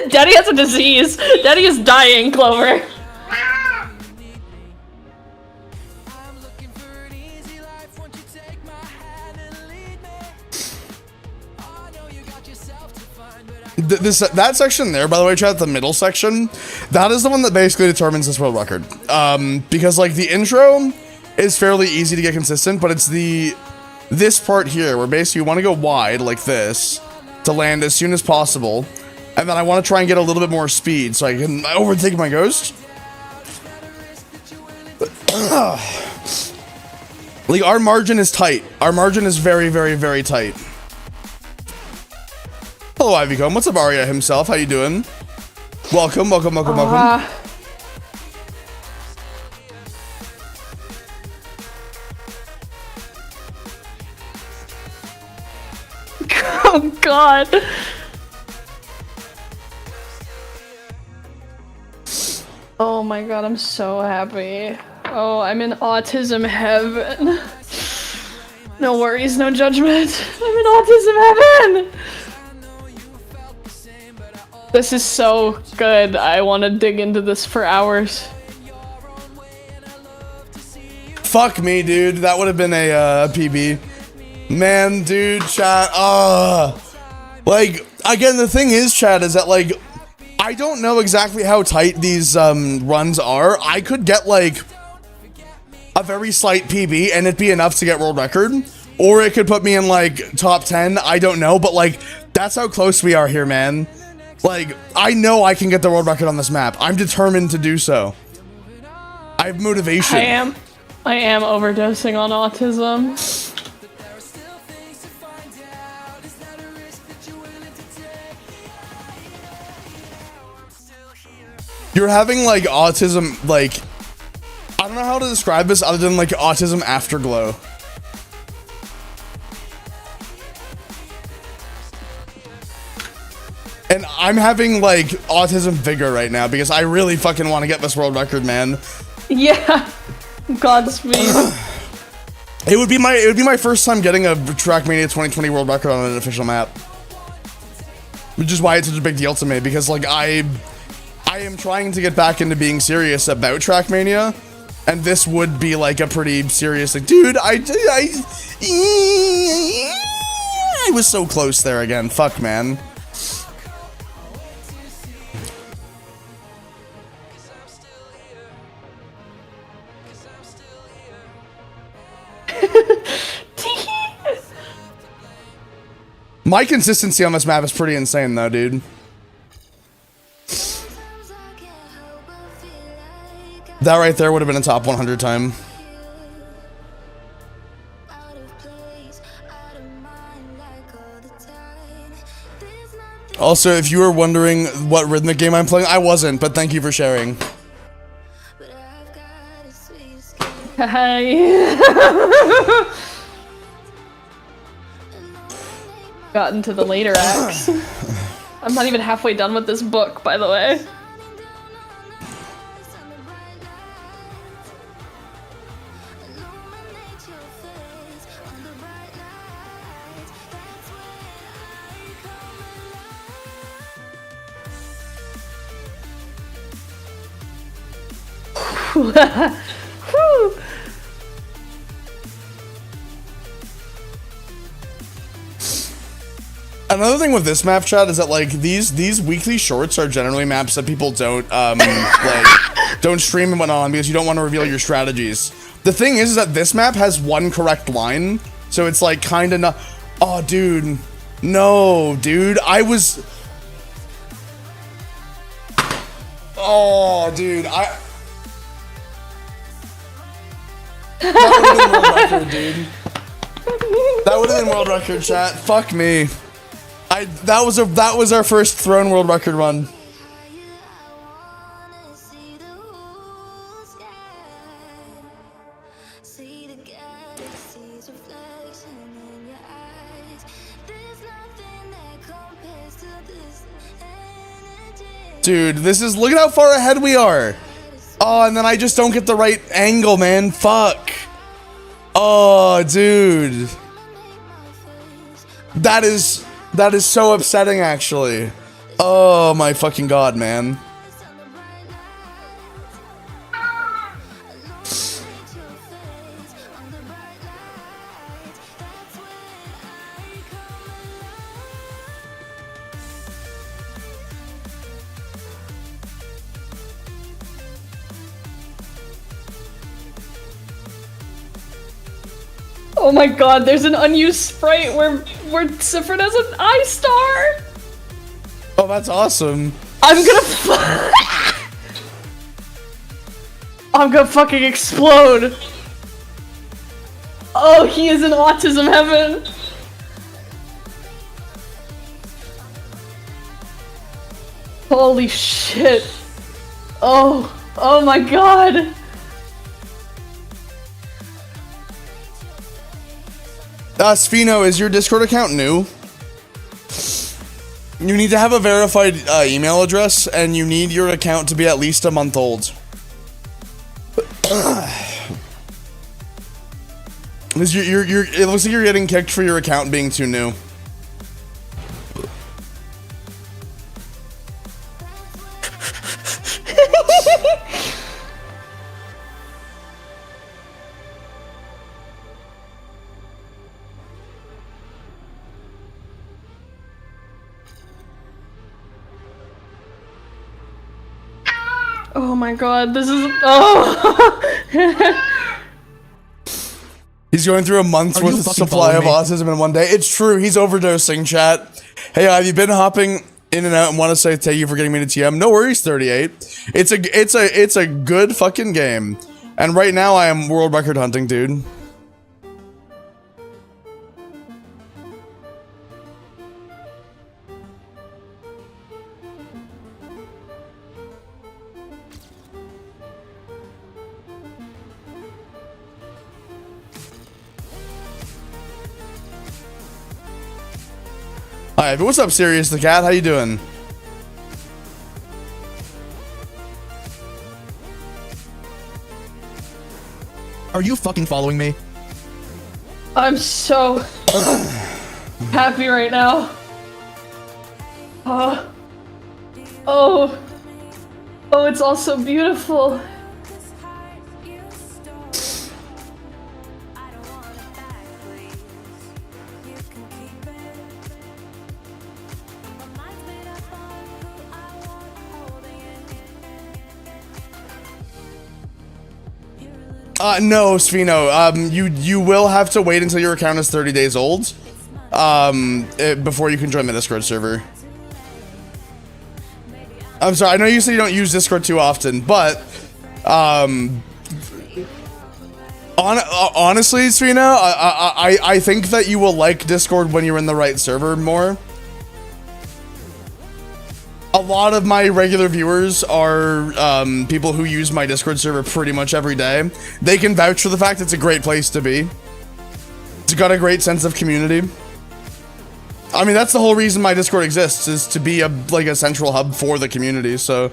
Daddy has a disease. Daddy is dying, Clover. That section there, by the way, chat, the middle section, that is the one that basically determines this world record. Because like the intro is fairly easy to get consistent, but it's this part here where basically you want to go wide like this to land as soon as possible. And then I want to try and get a little bit more speed so I can overtake my ghost. Like, our margin is tight. Our margin is very, very, very tight. Hello, Ivycomb. What's up, Arya himself? How you doing? Welcome, welcome, welcome, welcome. Oh, God. Oh my God, I'm so happy. Oh, I'm in autism heaven. No worries, no judgment. I'm in autism heaven. This is so good. I want to dig into this for hours. Fuck me, dude. That would have been a PB. Man, dude, chat. Like, again, the thing is, chat, is that, like, I don't know exactly how tight these runs are. I could get, like, a very slight PB and it'd be enough to get world record. Or it could put me in, like, top 10. I don't know. But, like, that's how close we are here, man. Like, I know I can get the world record on this map. I'm determined to do so. I have motivation. I am overdosing on autism. You're having, like, autism, like, I don't know how to describe this other than, like, autism afterglow. And I'm having, like, autism vigor right now because I really fucking want to get this world record, man. Yeah. Godspeed. It would be my first time getting a Trackmania 2020 world record on an official map. Which is why it's such a big deal to me, because like I am trying to get back into being serious about Trackmania, and this would be like a pretty serious like, dude, I was so close there again. Fuck, man. My consistency on this map is pretty insane though, dude. That right there would have been a top 100 time. Also, if you were wondering what rhythmic game I'm playing, I wasn't, but thank you for sharing. Hi. Gotten to the later acts. I'm not even halfway done with this book, by the way. Whew. Another thing with this map, chat, is that like these weekly shorts are generally maps that people don't like don't stream and whatnot on because you don't want to reveal your strategies. The thing is that this map has one correct line, so it's like kind of not. Oh, dude, no, dude, I was. Oh, dude, That would have been world record, dude. That would have been world record, chat. Fuck me. That was our first Throne world record run. Dude, look at how far ahead we are. Oh, and then I just don't get the right angle, man. Fuck. Oh, dude. That is so upsetting, actually. Oh my fucking god, man. Oh my god, there's an unused sprite where Sifrin has an eye star! Oh, that's awesome. I'm gonna fucking explode! Oh, he is in autism heaven! Holy shit! Oh my god! Spheno, is your Discord account new? You need to have a verified email address, and you need your account to be at least a month old. Because it looks like you're getting kicked for your account being too new. Oh my god, this is He's going through a month's worth of supply of autism in one day. It's true, he's overdosing, chat. Hey, have you been hopping in and out and want to say thank you for getting me to TM? No worries, 38. It's a good fucking game. And right now I am world record hunting, dude. Alright, but what's up, Sirius the Cat? How you doing? Are you fucking following me? I'm so happy right now. Oh, oh, oh, it's all so beautiful. No, Sphino. You will have to wait until your account is 30 days old, before you can join the Discord server. I'm sorry. I know you said you don't use Discord too often, but honestly, Sphino, I think that you will like Discord when you're in the right server more. A lot of my regular viewers are people who use my Discord server pretty much every day. They can vouch for the fact it's a great place to be. It's got a great sense of community. I mean, that's the whole reason my Discord exists, is to be like a central hub for the community. So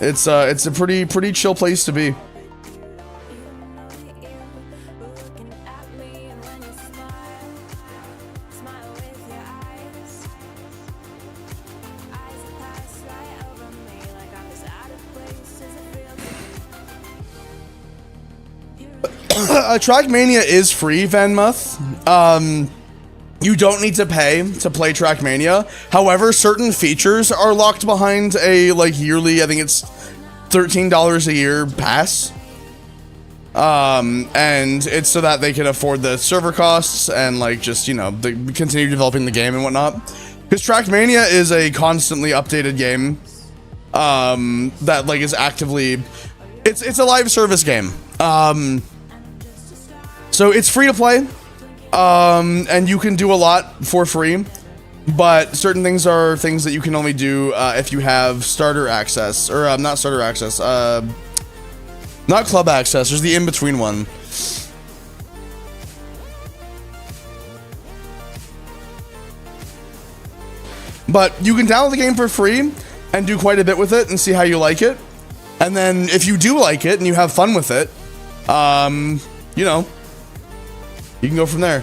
it's a pretty chill place to be. Trackmania is free, Vanmuth. You don't need to pay to play Trackmania. However, certain features are locked behind a yearly, I think it's $13 a year pass. And it's so that they can afford the server costs and continue developing the game and whatnot. Because Trackmania is a constantly updated game that is actively, it's a live service game. So it's free to play, and you can do a lot for free, but certain things are things that you can only do if you have starter access, or not starter access, not club access. There's the in-between one. But you can download the game for free and do quite a bit with it and see how you like it. And then if you do like it and you have fun with it, you can go from there.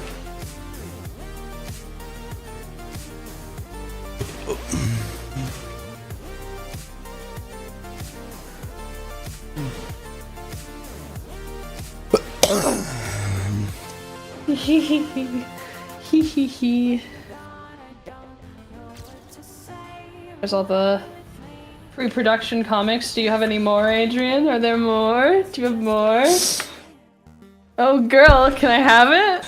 There's all the pre-production comics. Do you have any more, Adrian? Are there more? Do you have more? Oh, girl, can I have it?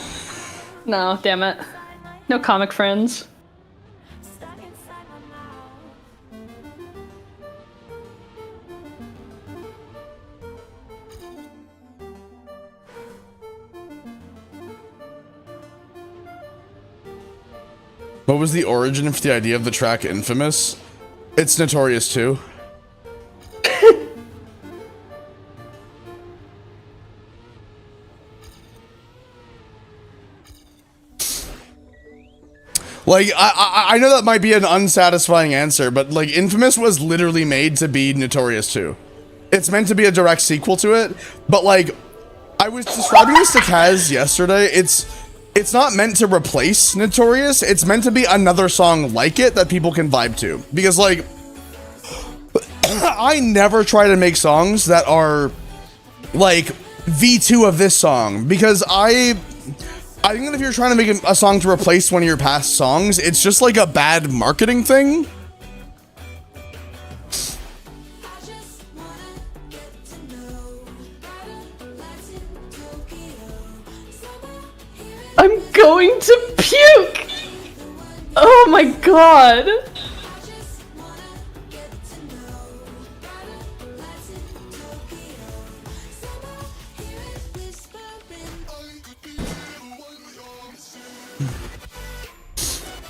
No, damn it. No comic friends. What was the origin of the idea of the track Infamous? It's Notorious too. I know that might be an unsatisfying answer, but Infamous was literally made to be Notorious 2. It's meant to be a direct sequel to it, but I was describing this to Kaz yesterday. It's not meant to replace Notorious. It's meant to be another song like it that people can vibe to. Because I never try to make songs that are V2 of this song, because I think that if you're trying to make a song to replace one of your past songs, it's just a bad marketing thing. I'm going to puke! Oh my god!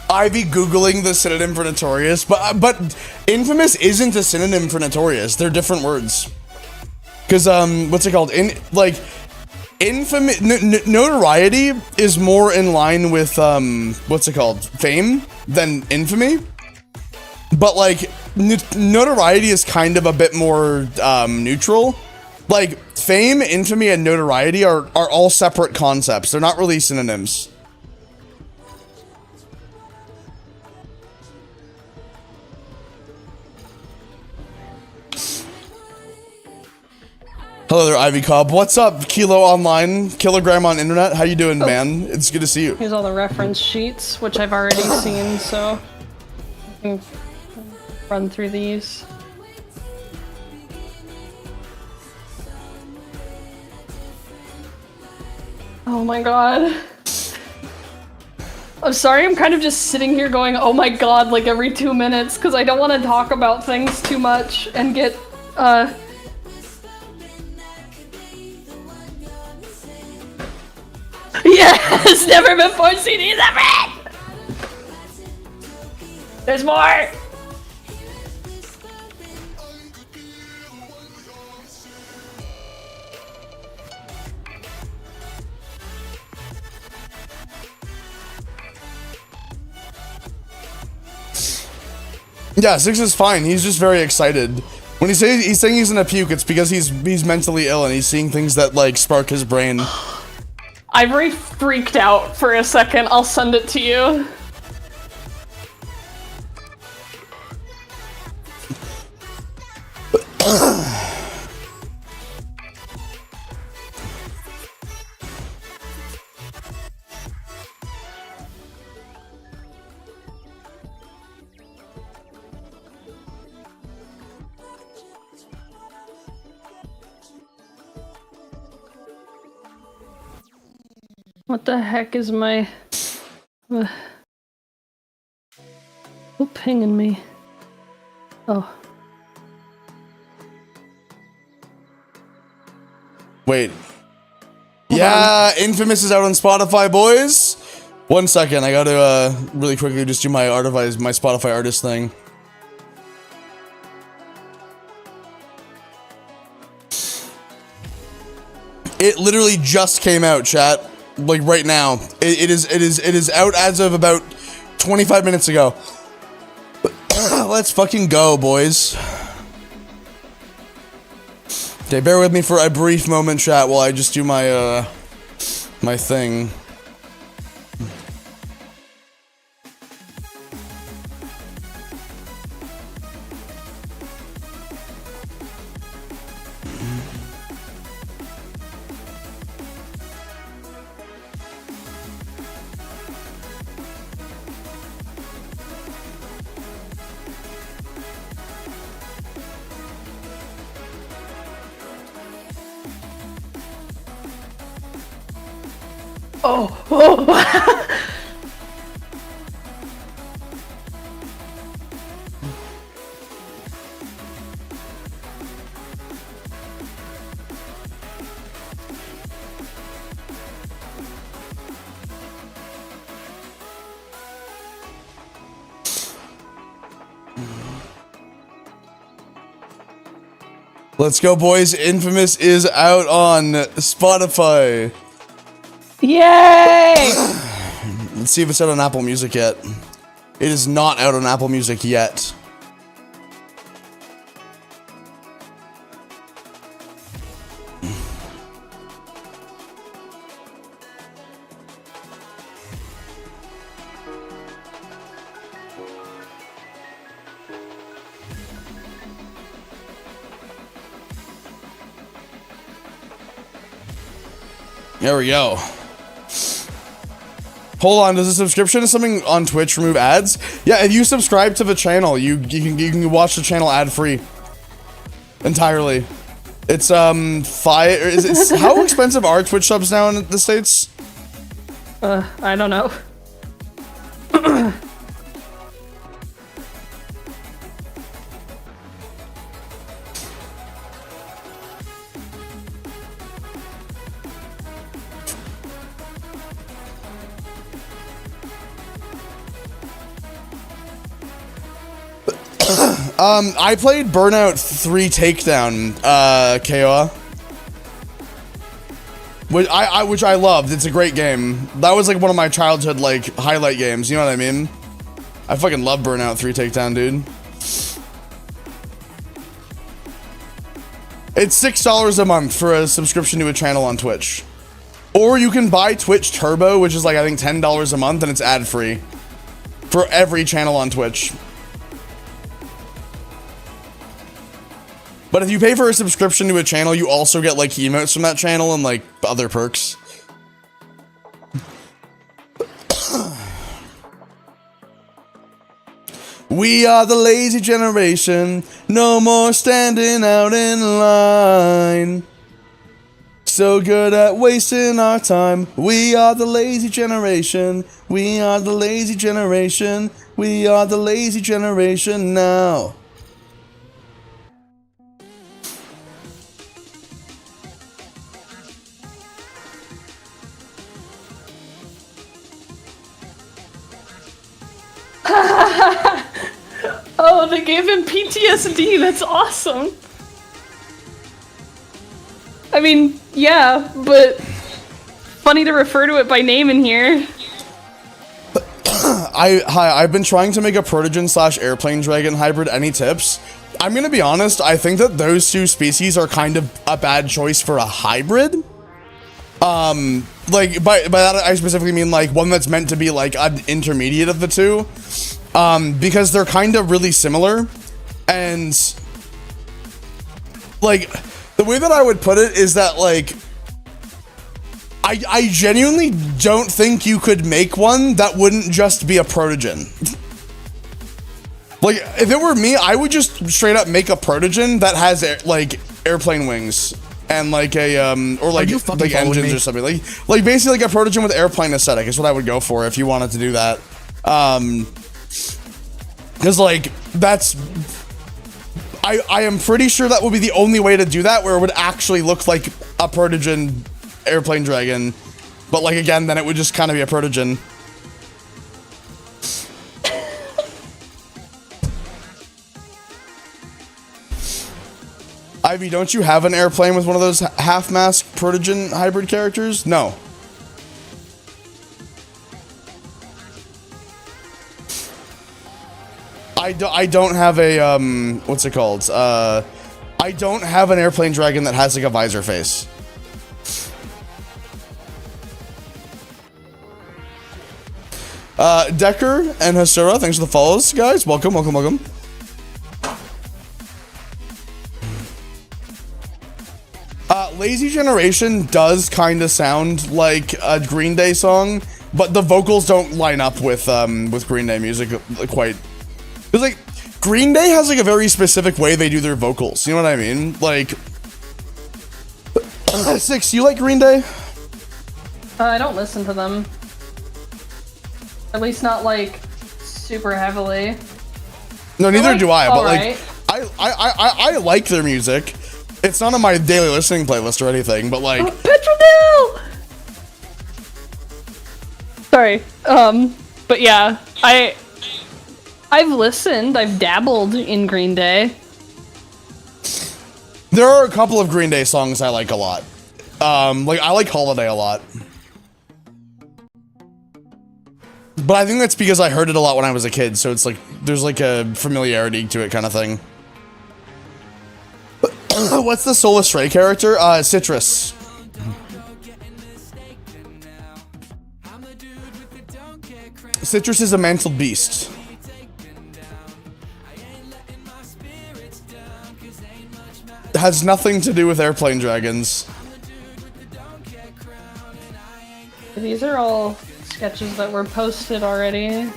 Ivy googling the synonym for Notorious, but Infamous isn't a synonym for Notorious. They're different words. Because what's it called? Notoriety is more in line with what's it called? Fame than infamy. But notoriety is kind of a bit more neutral. Like, fame, infamy, and notoriety are all separate concepts. They're not really synonyms. Hello there, Ivycomb. What's up, Kilo Online, Kilogram on Internet? How you doing, man? It's good to see you. Here's all the reference sheets, which I've already seen, so I can run through these. Oh my god. I'm sorry, I'm kind of just sitting here going, oh my god, like every 2 minutes, because I don't want to talk about things too much and get, Yes! Never before CDs ever! There's more! Yeah, Six is fine. He's just very excited. When he's saying he's gonna puke, it's because he's mentally ill and he's seeing things that like spark his brain. Ivory freaked out for a second. I'll send it to you. What the heck is my... Who pinging me? Oh. Wait. Yeah, Infamous is out on Spotify, boys. 1 second, I gotta really quickly just do my Spotify artist thing. It literally just came out, chat. Like right now. It is out as of about 25 minutes ago. Let's fucking go, boys. Okay, bear with me for a brief moment, chat, while I just do my my thing. Oh. Let's go, boys. Infamous is out on Spotify. Yay! Let's see if it's out on Apple Music yet. It is not out on Apple Music yet. There we go. Hold on, does a subscription to something on Twitch remove ads? Yeah, if you subscribe to the channel, you can watch the channel ad free. Entirely. It's how expensive are Twitch subs now in the States? I don't know. I played Burnout 3 Takedown, KO. Which I loved. It's a great game. That was like one of my childhood like highlight games, you know what I mean? I fucking love Burnout 3 Takedown, dude. It's $6 a month for a subscription to a channel on Twitch. Or you can buy Twitch Turbo, which is like, I think $10 a month, and it's ad-free for every channel on Twitch. But if you pay for a subscription to a channel, you also get like emotes from that channel and like other perks. We are the lazy generation, no more standing out in line. So good at wasting our time. We are the lazy generation. We are the lazy generation. We are the lazy generation now. Oh, they gave him PTSD. That's awesome. I mean, yeah, but funny to refer to it by name in here. I've been trying to make a protogen / airplane dragon hybrid. Any tips? I'm gonna be honest, I think that those two species are kind of a bad choice for a hybrid. Like, by that I specifically mean like one that's meant to be like an intermediate of the two. Because they're kind of really similar. And like, the way that I would put it is that like, I genuinely don't think you could make one that wouldn't just be a protogen. Like, if it were me, I would just straight up make a protogen that has like airplane wings and like a or like engines or something. Like basically like a protogen with airplane aesthetic is what I would go for if you wanted to do that. Because like that's I am pretty sure that would be the only way to do that, where it would actually look like a protogen airplane dragon, but like again, then it would just kind of be a protogen. Ivy, don't you have an airplane with one of those half-mask protogen hybrid characters? No. I don't have a, what's it called? I don't have an airplane dragon that has like a visor face. Decker and Hasura, thanks for the follows, guys. Welcome, welcome, welcome. Lazy Generation does kind of sound like a Green Day song, but the vocals don't line up with Green Day music quite. Because like Green Day has like a very specific way they do their vocals. You know what I mean? Like, Six, you like Green Day? I don't listen to them. At least not like super heavily. No, neither like, do I. But right. like, I like their music. It's not on my daily listening playlist or anything, but like Petronil! Sorry. But yeah, I've listened, I've dabbled in Green Day. There are a couple of Green Day songs I like a lot. Like I like Holiday a lot. But I think that's because I heard it a lot when I was a kid, so it's like there's like a familiarity to it kind of thing. What's the Soul Stray character? Citrus. Citrus is a mantled beast. It has nothing to do with airplane dragons. These are all sketches that were posted already.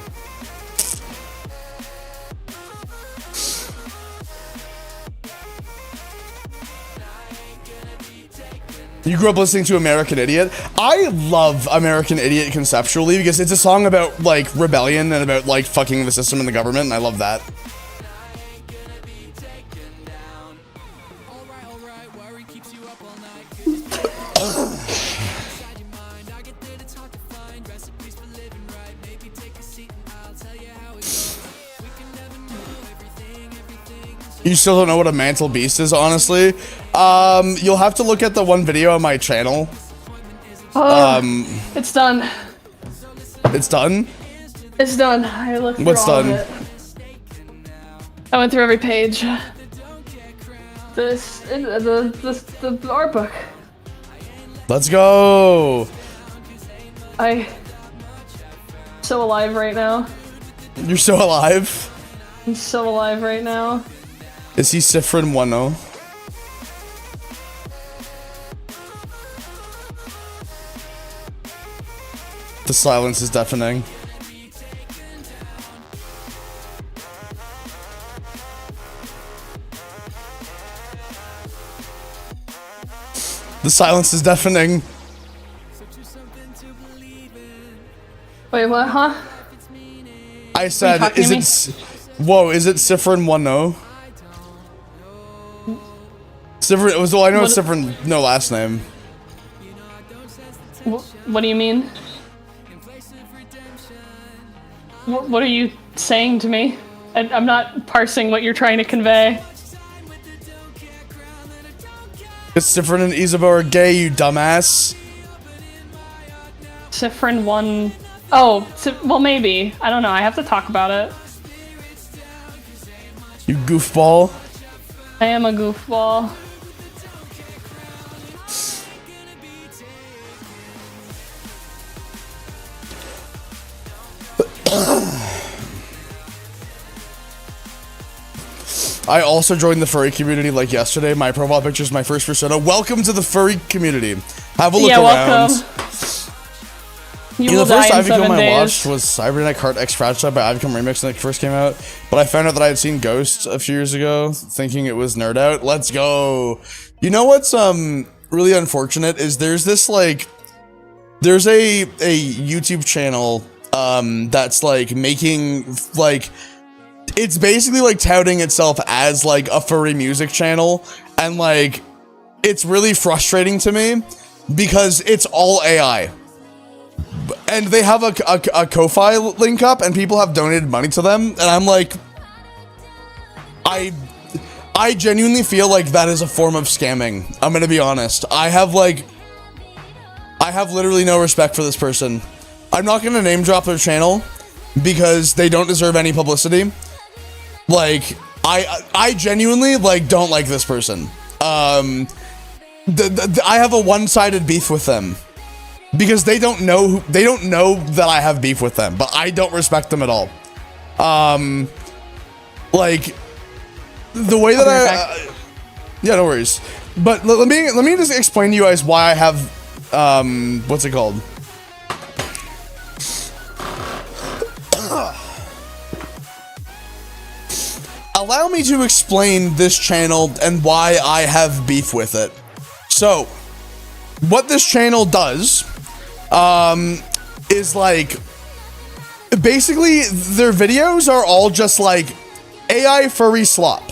You grew up listening to American Idiot. I love American Idiot conceptually because it's a song about like rebellion and about like fucking the system and the government, and I love that. You still don't know what a mantle beast is, honestly? You'll have to look at the one video on my channel. It's done. It's done? It's done. I looked through What's all done? of it. I went through every page. The art book. Let's go. I'm so alive right now. You're so alive. I'm so alive right now. Is he Sifrin 1-0? The silence is deafening. The silence is deafening. Wait, what, huh? I said, talking is to it... Whoa, is it Sifrin 1-0? Sifrin... Well, I know it's Sifrin... No last name. What do you mean? What are you saying to me? I'm not parsing what you're trying to convey. It's Sifrin and Isabeau are gay, you dumbass. Sifrin 1... Oh, well maybe. I don't know, I have to talk about it. You goofball. I am a goofball. I also joined the furry community like yesterday. My profile picture is my first persona. Welcome to the furry community. Have a look around. Welcome. You will the first die in 7 Ivycomb I days. watched was Cybernetic Heart X Fragile by Ivycomb Remix when it first came out. But I found out that I had seen Ghost a few years ago, thinking it was Nerd Out. Let's go. You know what's really unfortunate is there's this like there's a YouTube channel that's like making like it's basically like touting itself as like a furry music channel, and like it's really frustrating to me because it's all AI. And they have a Ko-Fi link up, and people have donated money to them, and I'm like, I genuinely feel like that is a form of scamming. I'm gonna be honest. I have literally no respect for this person. I'm not gonna name drop their channel because they don't deserve any publicity. Like, I genuinely like don't like this person. I have a one-sided beef with them. Because they don't know that I have beef with them, but I don't respect them at all. Like the way that yeah, no worries. But let me just explain to you guys why I have what's it called? Allow me to explain this channel and why I have beef with it. So, what this channel does is like basically their videos are all just like AI furry slop.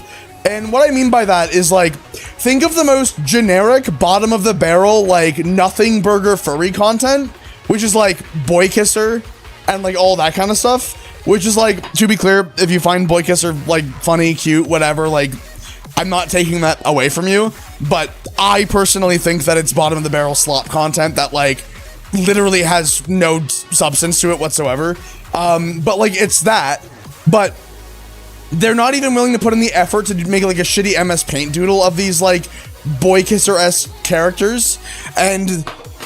And what I mean by that is like think of the most generic bottom of the barrel like nothing burger furry content, which is like boy kisser and like all that kind of stuff, which is like, to be clear, if you find boy kisser like funny, cute, whatever, like I'm not taking that away from you, but I personally think that it's bottom of the barrel slop content that like literally has no substance to it whatsoever. But like it's that, but they're not even willing to put in the effort to make like a shitty MS Paint doodle of these like boy kisser-esque characters, and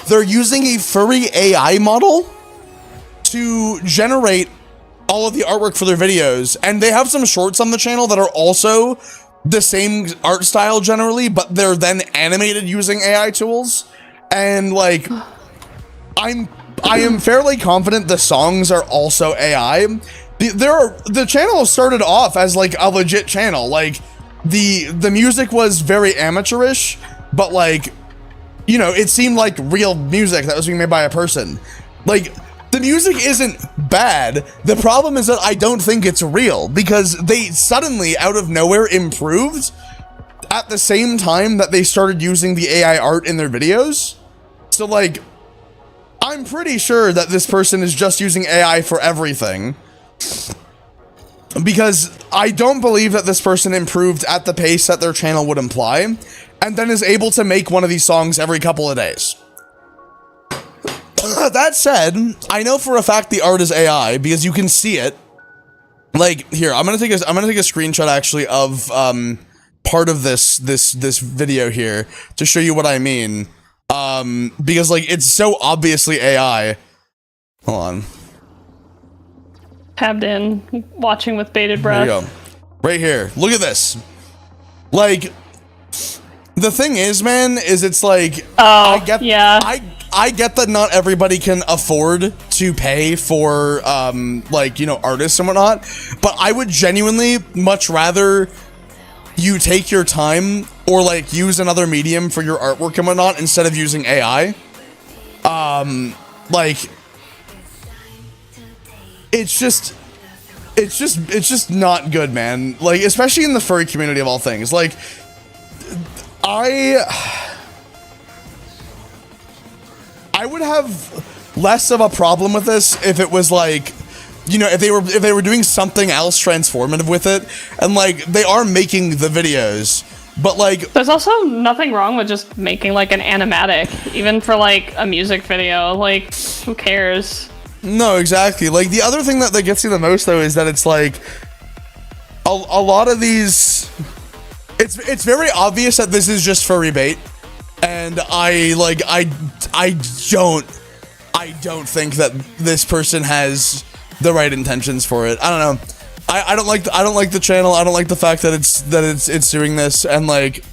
they're using a furry AI model to generate all of the artwork for their videos, and they have some shorts on the channel that are also the same art style generally, but they're then animated using AI tools. And like I am fairly confident the songs are also AI. The channel started off as like a legit channel. Like the music was very amateurish, but like, you know, it seemed like real music that was being made by a person. Like the music isn't bad. The problem is that I don't think it's real, because they suddenly out of nowhere improved at the same time that they started using the AI art in their videos. So like, I'm pretty sure that this person is just using AI for everything, because I don't believe that this person improved at the pace that their channel would imply, and then is able to make one of these songs every couple of days. That said, I know for a fact the art is AI because you can see it. Like here, I'm gonna take a screenshot actually of part of this video here to show you what I mean. Because like it's so obviously AI. Hold on. Tabbed in, watching with bated There you breath. go. Right here. Look at this. Like, the thing is, man, is it's like Oh, I get yeah. I get that not everybody can afford to pay for like, you know, artists and whatnot, but I would genuinely much rather you take your time or like use another medium for your artwork and whatnot instead of using AI. Like it's just not good, man. Like, especially in the furry community of all things. Like, I would have less of a problem with this if it was like, you know, if they were doing something else transformative with it, and like they are making the videos, but like There's also nothing wrong with just making like an animatic, even for like a music video. Like, who cares? no, exactly. Like the other thing that gets you the most though is that it's like a lot of these. It's very obvious that this is just furry bait, and I don't think that this person has the right intentions for it. I don't know. I don't like the channel. I don't like the fact that it's doing this, and like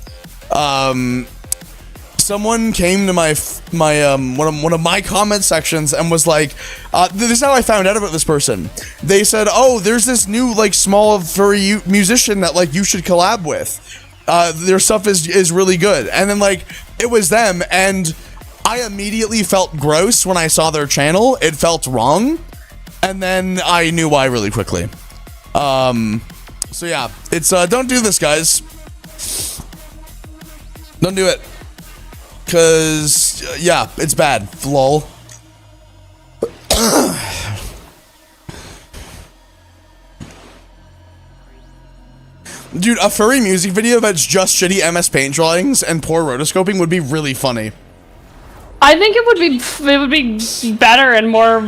someone came to my one of my comment sections and was like, this is how I found out about this person. They said, oh, there's this new like small furry musician that like you should collab with. Their stuff is really good. And then like it was them, and I immediately felt gross when I saw their channel. It felt wrong, and then I knew why really quickly. So yeah, it's don't do this, guys. Don't do it. Cause yeah, it's bad. Lol. Dude, a furry music video that's just shitty MS Paint drawings and poor rotoscoping would be really funny. I think it would be better and more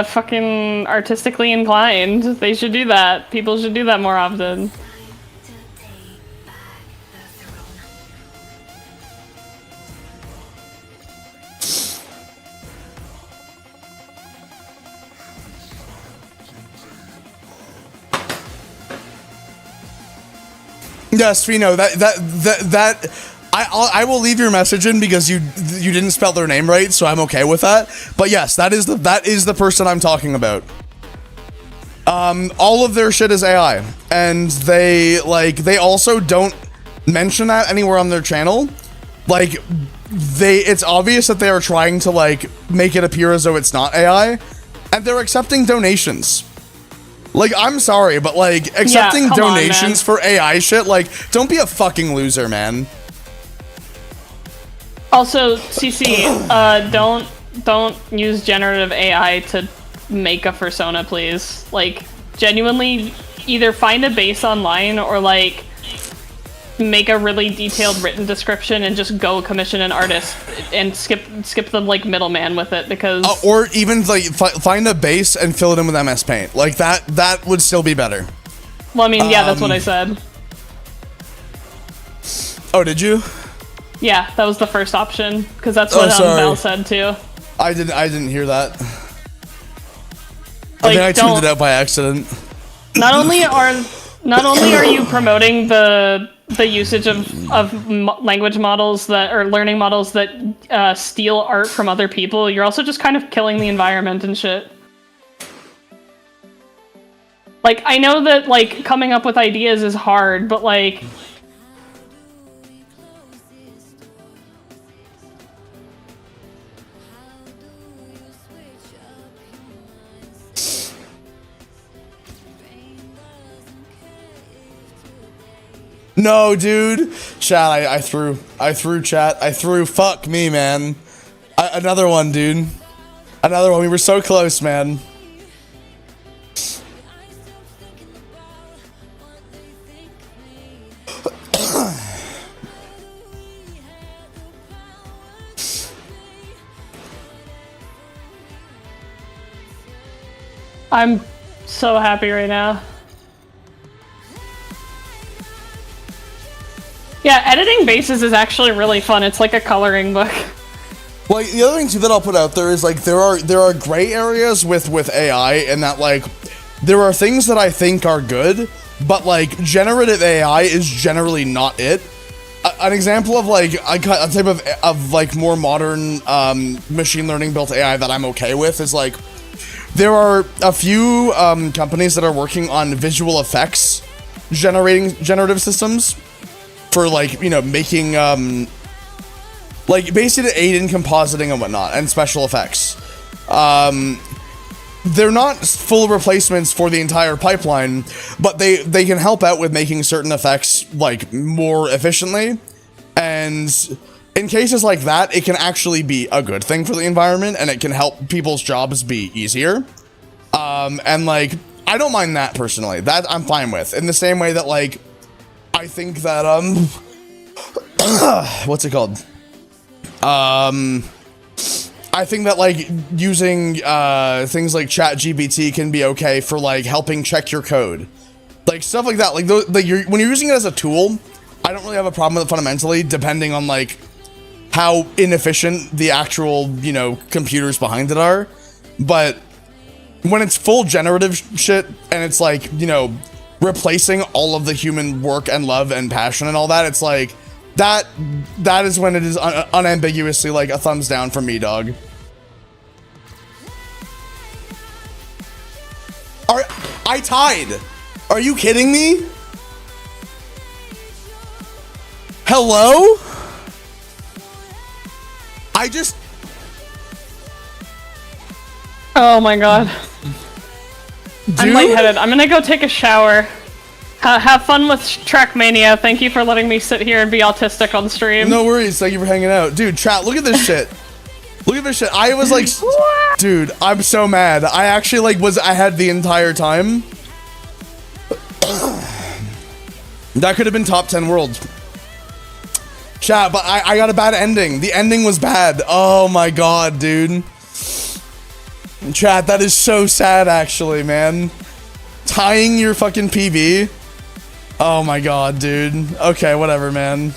fucking artistically inclined. They should do that. People should do that more often. Yes, Fino, I will leave your message in because you didn't spell their name right, so I'm okay with that. But yes, that is the person I'm talking about. All of their shit is AI, and they also don't mention that anywhere on their channel. Like it's obvious that they are trying to like make it appear as though it's not AI, and they're accepting donations. Like, I'm sorry, but like accepting donations for AI shit, like, don't be a fucking loser, man. Also, CC, don't use generative AI to make a persona, please. Like, genuinely, either find a base online or like make a really detailed written description and just go commission an artist and skip the like middleman with it, because or even like find a base and fill it in with MS Paint. Like that would still be better. Well, I mean, yeah, that's what I said. Oh, did you? Yeah, that was the first option, because that's what Val said too. I didn't hear that. Like, I think I tuned it out by accident. Not only are you promoting the usage of language models that, or learning models that steal art from other people, you're also just kind of killing the environment and shit. Like, I know that like coming up with ideas is hard, but like, No, dude. Chat, I threw chat. I threw. Fuck me, man. Another one, dude. Another one. We were so close, man. I'm so happy right now. Yeah, editing bases is actually really fun. It's like a coloring book. Like, the other thing too that I'll put out there is like there are gray areas with AI, and that like there are things that I think are good, but like generative AI is generally not it. An example of like a type of like more modern machine learning built AI that I'm okay with is like there are a few companies that are working on visual effects generative systems for like, you know, making like basically to aid in compositing and whatnot and special effects. They're not full replacements for the entire pipeline, but they can help out with making certain effects like more efficiently. And in cases like that, it can actually be a good thing for the environment, and it can help people's jobs be easier. And like, I don't mind that personally. That I'm fine with. In the same way that like, I think that what's it called? I think that like using things like ChatGPT can be okay for like helping check your code, like stuff like that. Like when you're using it as a tool, I don't really have a problem with it fundamentally, depending on like how inefficient the actual, you know, computers behind it are. But when it's full generative shit and it's like, you know, replacing all of the human work and love and passion and all that, it's like that is when it is unambiguously like a thumbs down from me, dog. I tied. Are you kidding me? Hello? I just... Oh my god. Dude? I'm lightheaded. I'm gonna go take a shower. Have fun with Trackmania. Thank you for letting me sit here and be autistic on stream. No worries. Thank you for hanging out. Dude, chat, look at this shit. Look at this shit. I was like... Dude, I'm so mad. I actually like was ahead the entire time. That could have been top 10 world. Chat, but I got a bad ending. The ending was bad. Oh my god, dude. Chat, that is so sad actually, man. Tying your fucking PB. Oh my god, dude. Okay, whatever, man.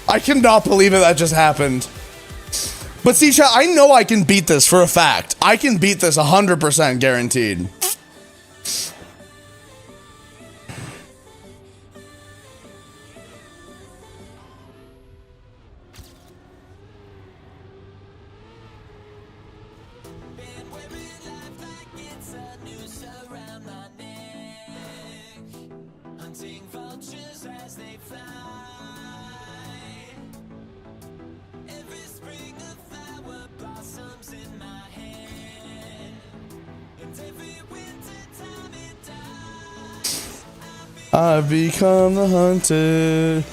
I cannot believe that just happened. But see, chat, I know I can beat this for a fact. I can beat this 100% guaranteed. I've become the hunted.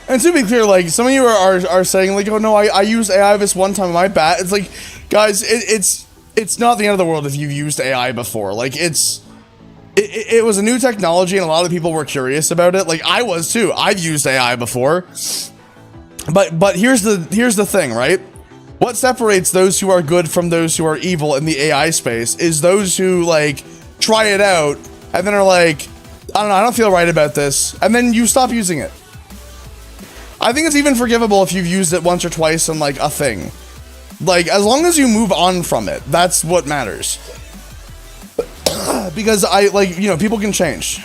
And to be clear, like, some of you are saying, like, oh no, I used AI this one time, my bad. It's like, guys, it's not the end of the world if you've used AI before. Like, it was a new technology and a lot of people were curious about it. Like, I was too. I've used AI before. But here's the thing, right? What separates those who are good from those who are evil in the AI space is those who, like, try it out and then are like, I don't know, I don't feel right about this. And then you stop using it. I think it's even forgivable if you've used it once or twice on, like, a thing. Like, as long as you move on from it, that's what matters. Because you know, people can change.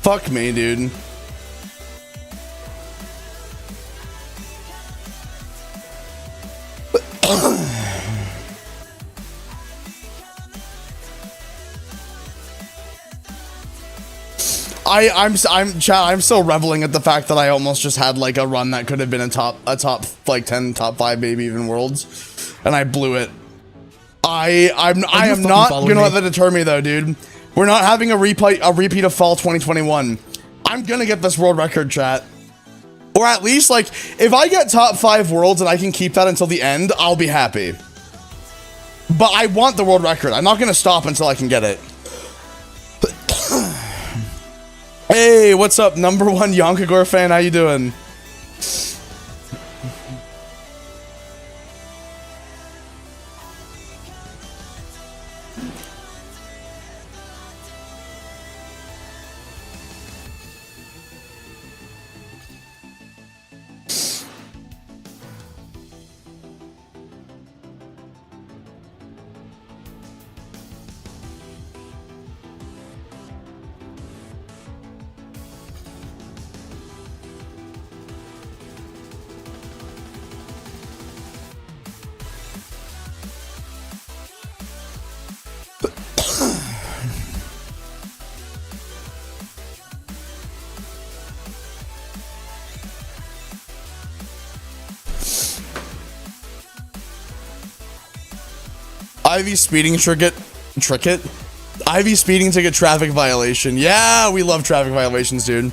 Fuck me, dude. I'm still reveling at the fact that I almost just had like a run that could have been a top like 10, top 5, maybe even worlds, and I blew it. I am not gonna let that deter me though, dude. We're not having a repeat of fall 2021. I'm gonna get this world record, chat. Or at least, like, if I get top 5 worlds and I can keep that until the end, I'll be happy. But I want the world record. I'm not gonna stop until I can get it. Hey, what's up, #1 Yonkagore fan? How you doing? Ivy speeding tricket. Ivy speeding ticket traffic violation. Yeah, we love traffic violations, dude.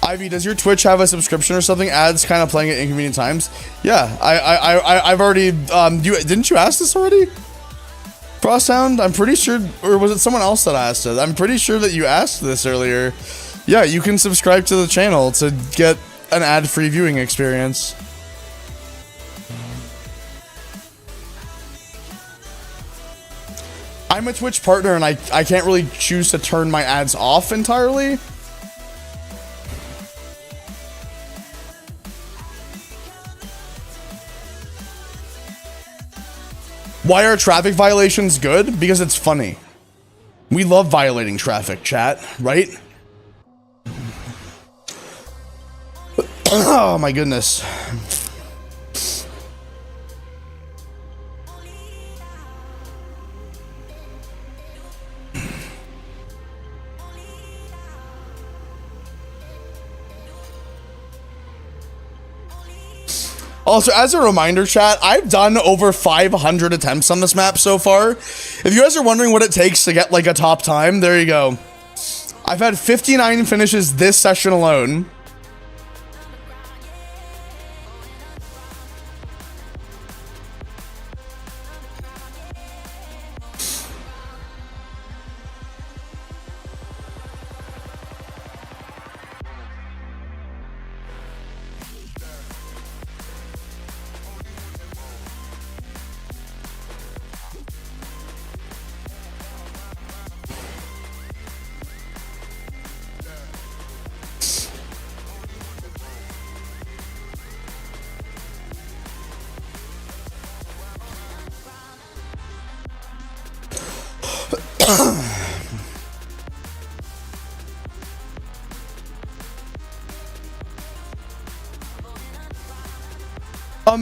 Ivy, does your Twitch have a subscription or something? Ads kind of playing at inconvenient times. Yeah, I've already. Didn't you ask this already? Frosthound, I'm pretty sure, or was it someone else that asked it? I'm pretty sure that you asked this earlier. Yeah, you can subscribe to the channel to get an ad-free viewing experience. I'm a Twitch partner and I can't really choose to turn my ads off entirely. Why are traffic violations good? Because it's funny. We love violating traffic, chat, right? Oh my goodness. Also, as a reminder, chat, I've done over 500 attempts on this map so far. If you guys are wondering what it takes to get like a top time, there you go. I've had 59 finishes this session alone.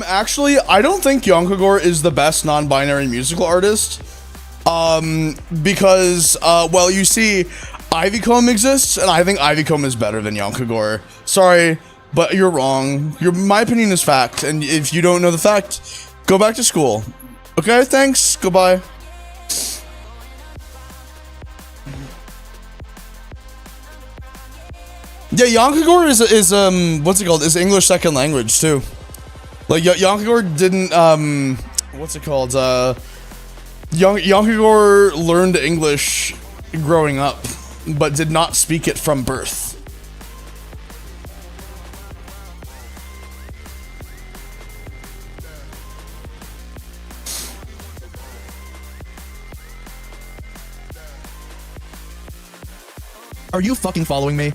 Actually, I don't think Yonkagore is the best non-binary musical artist. Because, well, you see, Ivycomb exists, and I think Ivycomb is better than Yonkagore. Sorry, but you're wrong. My opinion is fact, and if you don't know the fact, go back to school. Okay, thanks, goodbye. Yeah, Yonkagore is what's it called? Is English second language too. Like Yonkagore didn't what's it called? Yonkagore learned English growing up, but did not speak it from birth. Are you fucking following me?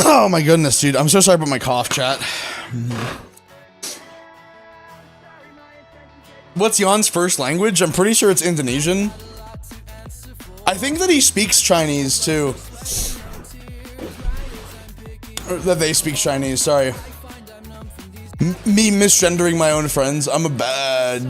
Oh my goodness, dude. I'm so sorry about my cough, chat. What's Jan's first language? I'm pretty sure it's Indonesian. I think that he speaks Chinese too. Or that they speak Chinese, sorry. Me misgendering my own friends. I'm a bad.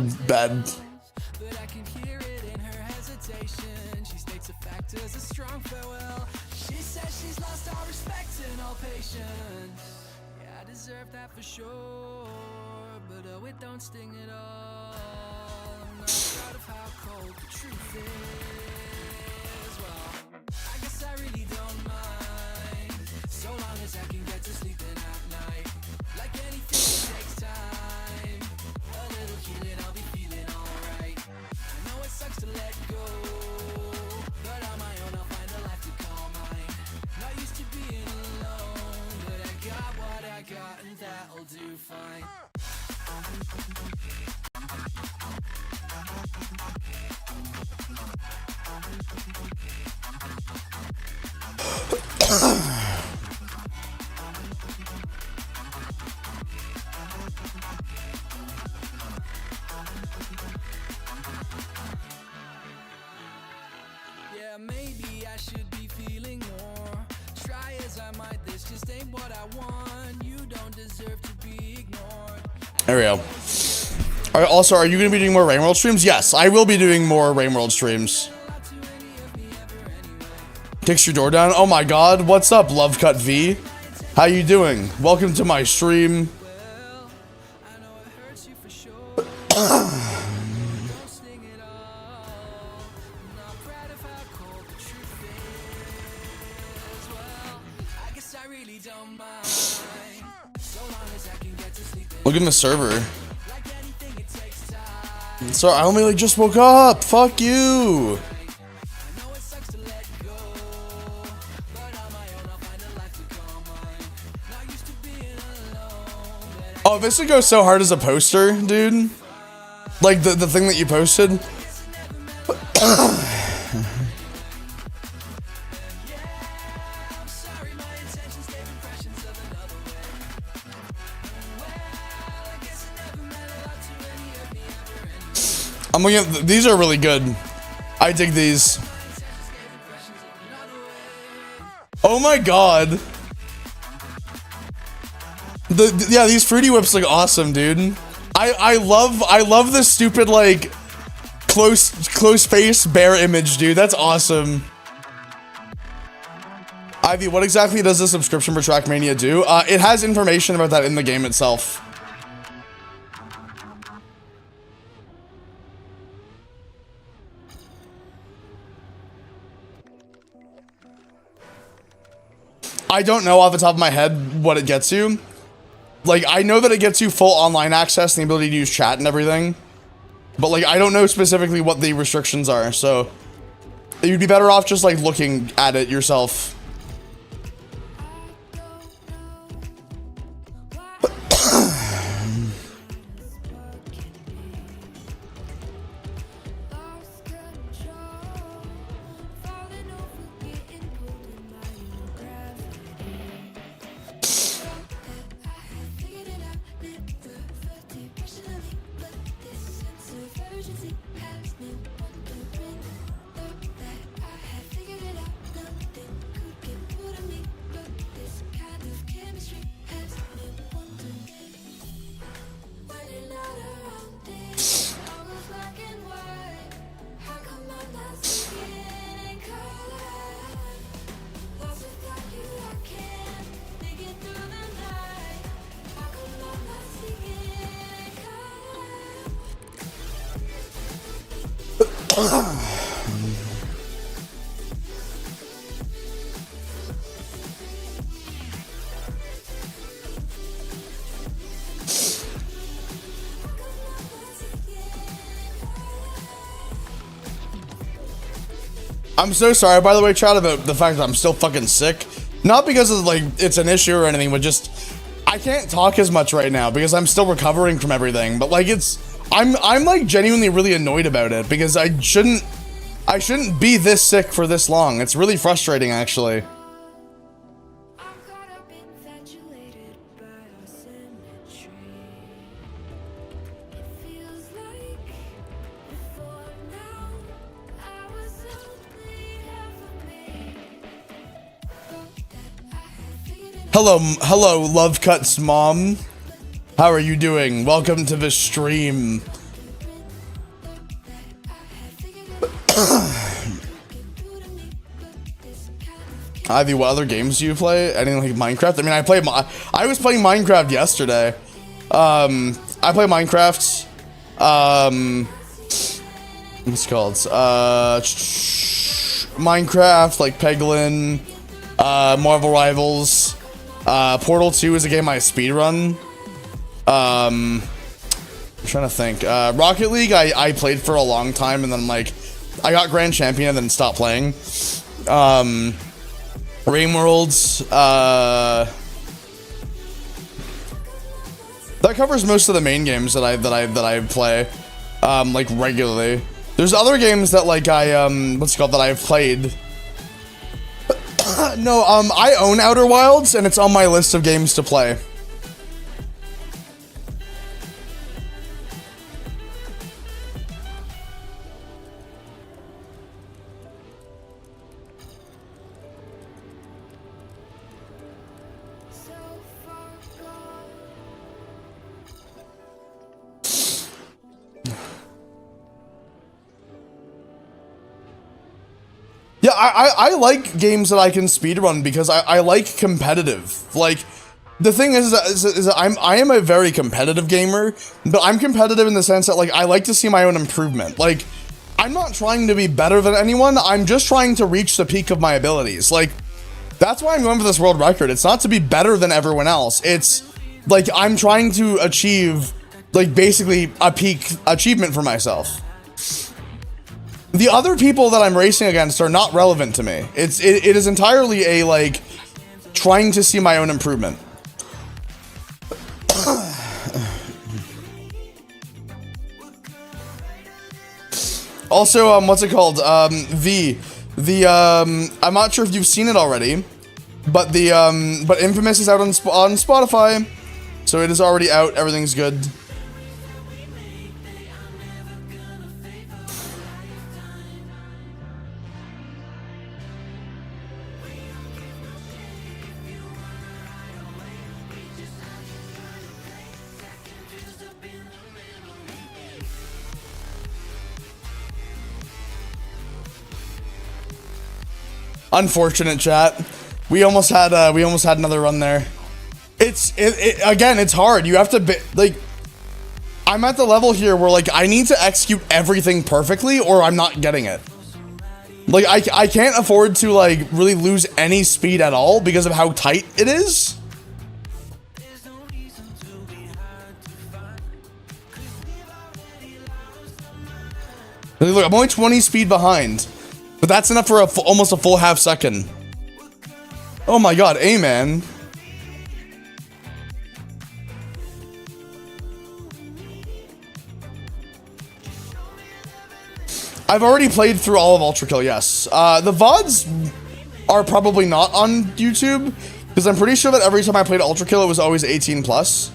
There we go. Also, are you going to be doing more Rain World streams? Yes, I will be doing more Rain World streams. Kicks your door down. Oh my god, what's up, Love Cut V? How you doing? Welcome to my stream. Look at the server. So I only just woke up. Fuck you. Oh, this would go so hard as a poster, dude. Like the thing that you posted. I'm looking at these are really good. I dig these. Oh my god. Yeah, these fruity whips look awesome, dude. I love this stupid like close face bear image, dude. That's awesome. Ivy, what exactly does the subscription for Trackmania do? It has information about that in the game itself. I don't know off the top of my head what it gets you. Like, I know that it gets you full online access and the ability to use chat and everything. But, like, I don't know specifically what the restrictions are, so... You'd be better off just, like, looking at it yourself. I'm so sorry, by the way, chat, about the fact that I'm still fucking sick. Not because of, like, it's an issue or anything, but just... I can't talk as much right now because I'm still recovering from everything. But, like, it's... I'm like, genuinely really annoyed about it because I shouldn't be this sick for this long. It's really frustrating, actually. Hello, Love Cuts mom. How are you doing? Welcome to the stream. Ivy, what other games do you play? Anything like Minecraft? I mean, I was playing Minecraft yesterday. I play Minecraft. What's it called? Minecraft, like Peglin, Marvel Rivals. Portal 2 is a game I speedrun. I'm trying to think. Rocket League, I played for a long time, and then like I got Grand Champion and then stopped playing. Rain Worlds, that covers most of the main games that I play, like regularly. There's other games that like what's it called, that I've played. No, I own Outer Wilds, and it's on my list of games to play. Yeah, I like games that I can speedrun because I like competitive. Like, the thing is that I am a very competitive gamer, but I'm competitive in the sense that like I like to see my own improvement. Like, I'm not trying to be better than anyone, I'm just trying to reach the peak of my abilities. Like, that's why I'm going for this world record. It's not to be better than everyone else. It's like I'm trying to achieve like basically a peak achievement for myself. The other people that I'm racing against are not relevant to me. It is entirely a like trying to see my own improvement. Also, what's it called? I'm not sure if you've seen it already, but but Infamous is out on Spotify, so it is already out. Everything's good. Unfortunate, chat. We almost had another run there. Again, it's hard. You have to be like, I'm at the level here where like I need to execute everything perfectly or I'm not getting it. Like I can't afford to like really lose any speed at all because of how tight it is. Look, I'm only 20 speed behind. But that's enough for almost a full half second. Oh my god, amen. I've already played through all of Ultra Kill, yes. The VODs are probably not on YouTube, because I'm pretty sure that every time I played Ultra Kill, it was always 18 plus.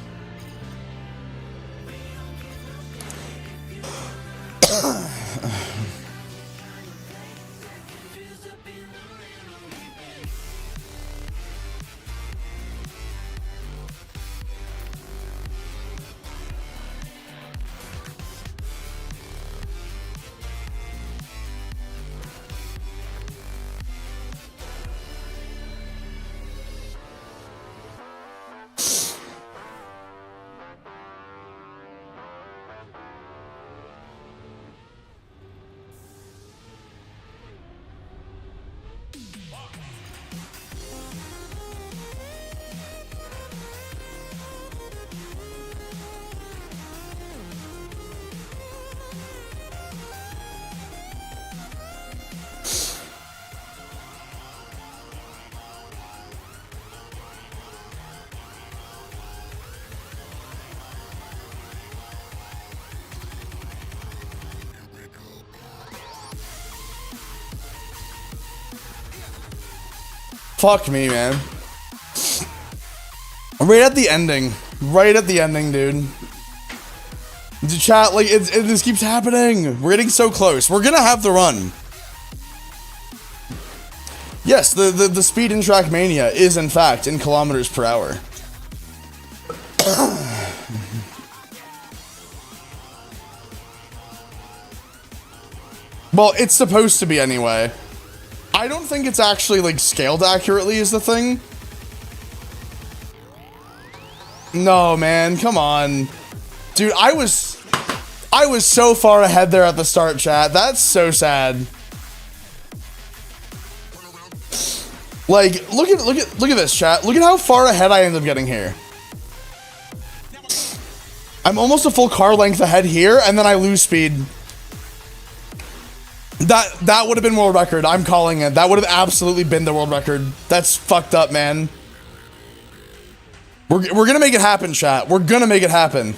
Fuck me, man. Right at the ending. Right at the ending, dude. The chat, like, this keeps happening. We're getting so close. We're gonna have the run. Yes, the speed in Trackmania is in fact in kilometers per hour. Well, it's supposed to be anyway. I don't think it's actually like scaled accurately is the thing. No, man, come on. Dude, I was so far ahead there at the start, chat. That's so sad. Like, look at this, chat. Look at how far ahead I end up getting here. I'm almost a full car length ahead here, and then I lose speed. That would have been world record. I'm calling it. That would have absolutely been the world record. That's fucked up, man. We're gonna make it happen, chat. We're gonna make it happen.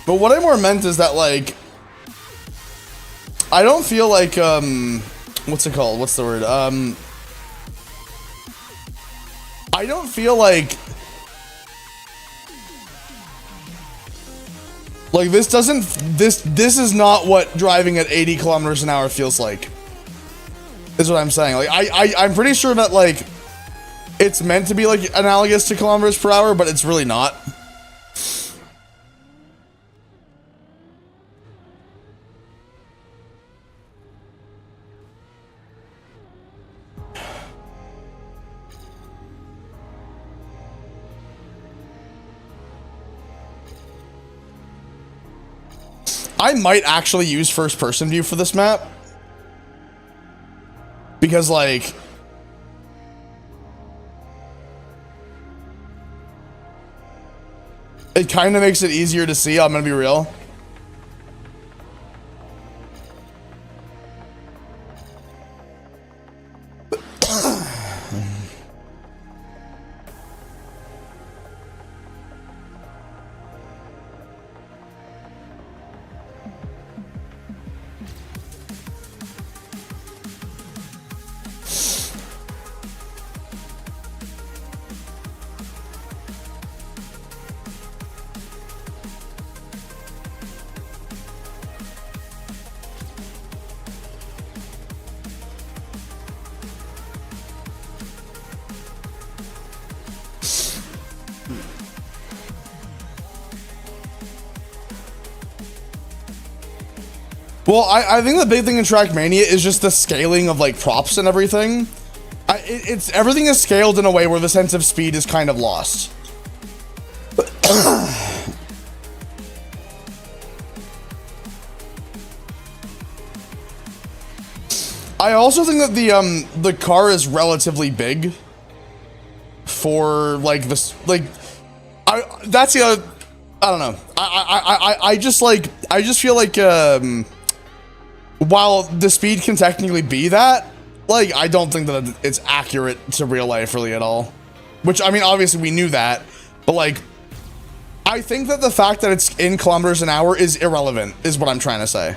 But what I more meant is that, like, I don't feel like, what's it called? What's the word? I don't feel like this is not what driving at 80 kilometers an hour feels like. Is what I'm saying. Like, I'm pretty sure that, like, it's meant to be, like, analogous to kilometers per hour, but it's really not. I might actually use first person view for this map. Because, like, it kind of makes it easier to see, I'm gonna be real. Well, I think the big thing in Trackmania is just the scaling of, like, props and everything. It's everything is scaled in a way where the sense of speed is kind of lost. I also think that the car is relatively big for, like, this, like, that's the other, I don't know. I just feel like, while the speed can technically be that, like, I don't think that it's accurate to real life really at all. Which, I mean, obviously we knew that, but, like, I think that the fact that it's in kilometers an hour is irrelevant, is what I'm trying to say.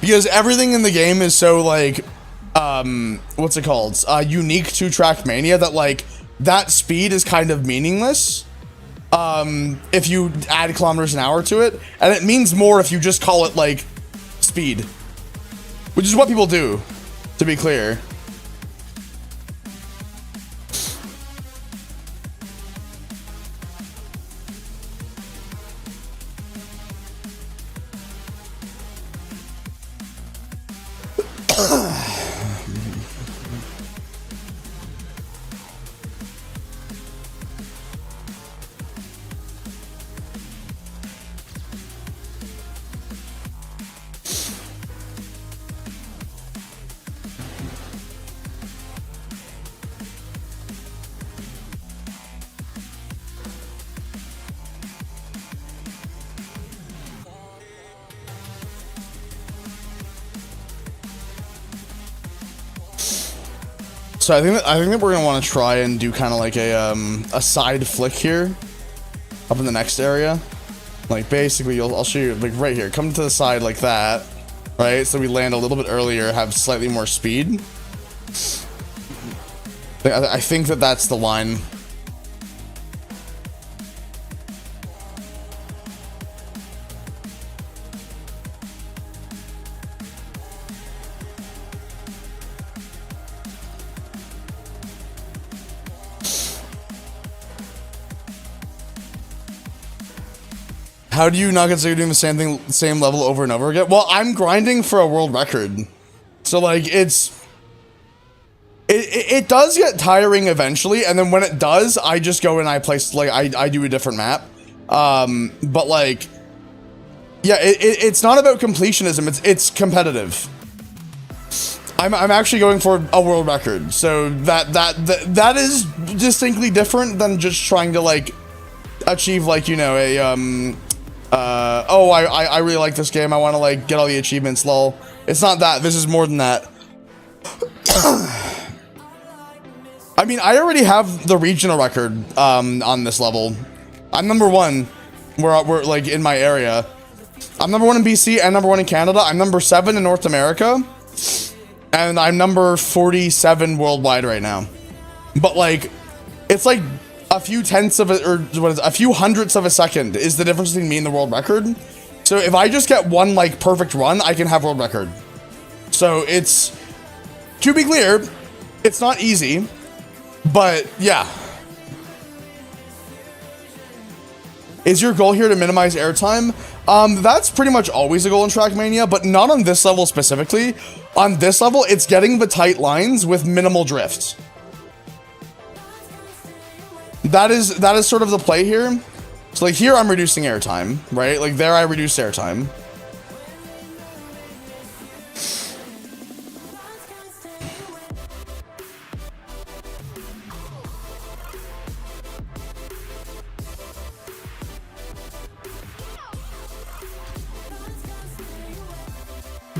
Because everything in the game is so, like, what's it called? Unique to Trackmania that, like, that speed is kind of meaningless. If you add kilometers an hour to it, and it means more if you just call it, like, speed, which is what people do, to be clear. So I think that we're gonna want to try and do kind of like a side flick here, up in the next area. Like basically, I'll show you like right here. Come to the side like that, right? So we land a little bit earlier, have slightly more speed. I think that that's the line. How do you not consider doing the same level over and over again? Well, I'm grinding for a world record. So like it does get tiring eventually, and then when it does, I just go and I place like I do a different map. But like yeah, it's not about completionism, it's competitive. I'm actually going for a world record. So that is distinctly different than just trying to like achieve like, you know, a oh, I really like this game, I want to like get all the achievements, lol. It's not that. This is more than that. I mean, I already have the regional record on this level. I'm number 1. We're like in my area. I'm number 1 in BC and number 1 in Canada. I'm number 7 in North America, and I'm number 47 worldwide right now. But like, it's like a few tenths of it, or what is it, a few hundredths of a second is the difference between me and the world record. So if I just get one like perfect run, I can have world record. So it's, to be clear, it's not easy, but yeah. Is your goal here to minimize airtime? That's pretty much always a goal in Trackmania, but not on this level specifically. On this level, it's getting the tight lines with minimal drift. That is sort of the play here. So like here I'm reducing airtime, right? Like there I reduce airtime.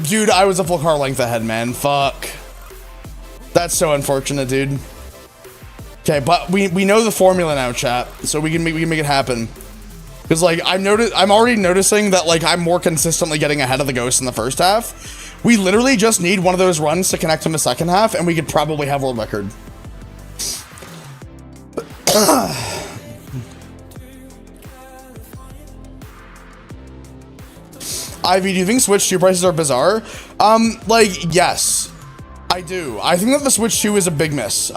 Dude, I was a full car length ahead, man. Fuck. That's so unfortunate, dude. Okay, but we know the formula now, chat, so we can make it happen. Because like I'm already noticing that like I'm more consistently getting ahead of the ghost in the first half. We literally just need one of those runs to connect in the second half, and we could probably have world record. Ivy, do you think Switch 2 prices are bizarre? Like, yes, I do. I think that the Switch 2 is a big miss.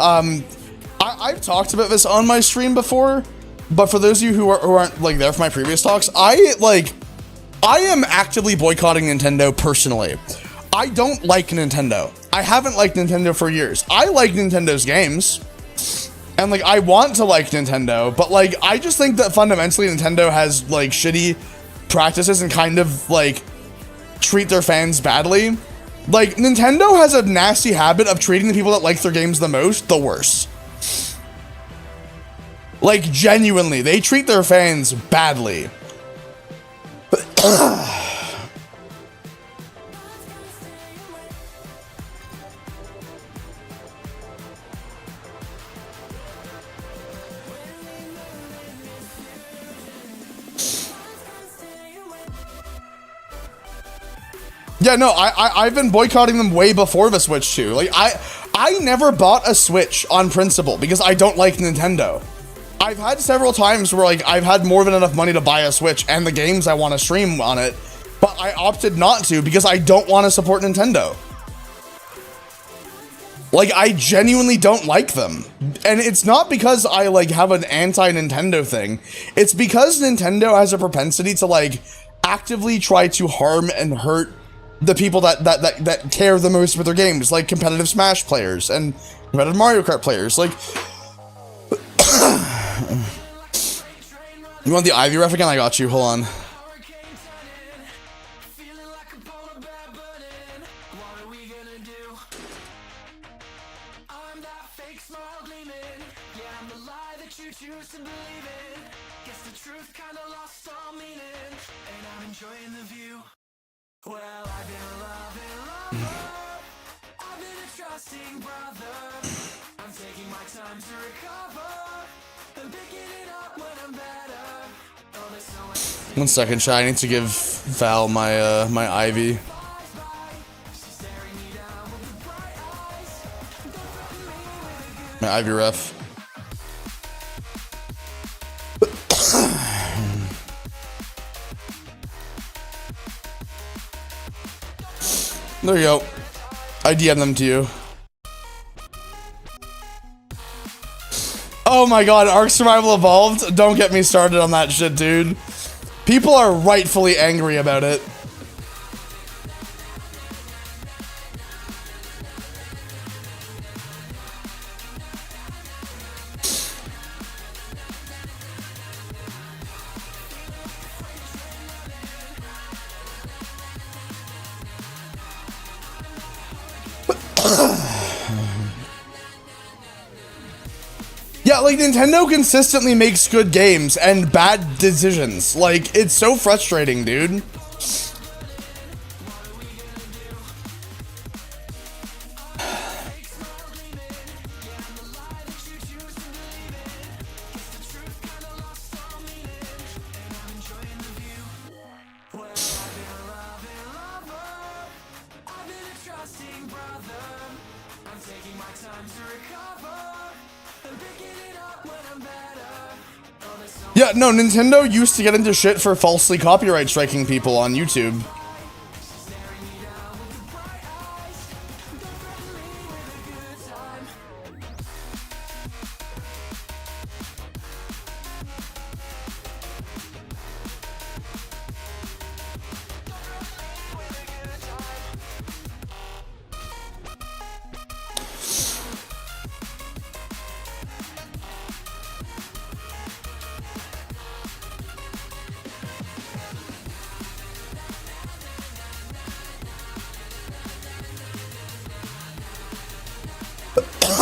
I've talked about this on my stream before, but for those of you who aren't like there for my previous talks, I am actively boycotting Nintendo personally. I don't like Nintendo. I haven't liked Nintendo for years. I like Nintendo's games, and like I want to like Nintendo, but like I just think that fundamentally Nintendo has like shitty practices and kind of like treat their fans badly. Like Nintendo has a nasty habit of treating the people that like their games the most the worst. Like, genuinely, they treat their fans badly. Yeah, no, I've been boycotting them way before the Switch 2. Like, I never bought a Switch on principle because I don't like Nintendo. I've had several times where like I've had more than enough money to buy a Switch and the games I want to stream on it, but I opted not to because I don't want to support Nintendo. Like, I genuinely don't like them. And it's not because I like have an anti-Nintendo thing. It's because Nintendo has a propensity to like actively try to harm and hurt the people that care the most with their games, like competitive Smash players and competitive Mario Kart players. Like, you want the Ivy ref again? I got you. Hold on. 1 second, chat. I need to give Val my my Ivy. My Ivy ref. There you go. I DM them to you. Oh my god, Ark Survival Evolved? Don't get me started on that shit, dude. People are rightfully angry about it. Yeah, like, Nintendo consistently makes good games and bad decisions. Like, it's so frustrating, dude. Yeah, no, Nintendo used to get into shit for falsely copyright striking people on YouTube.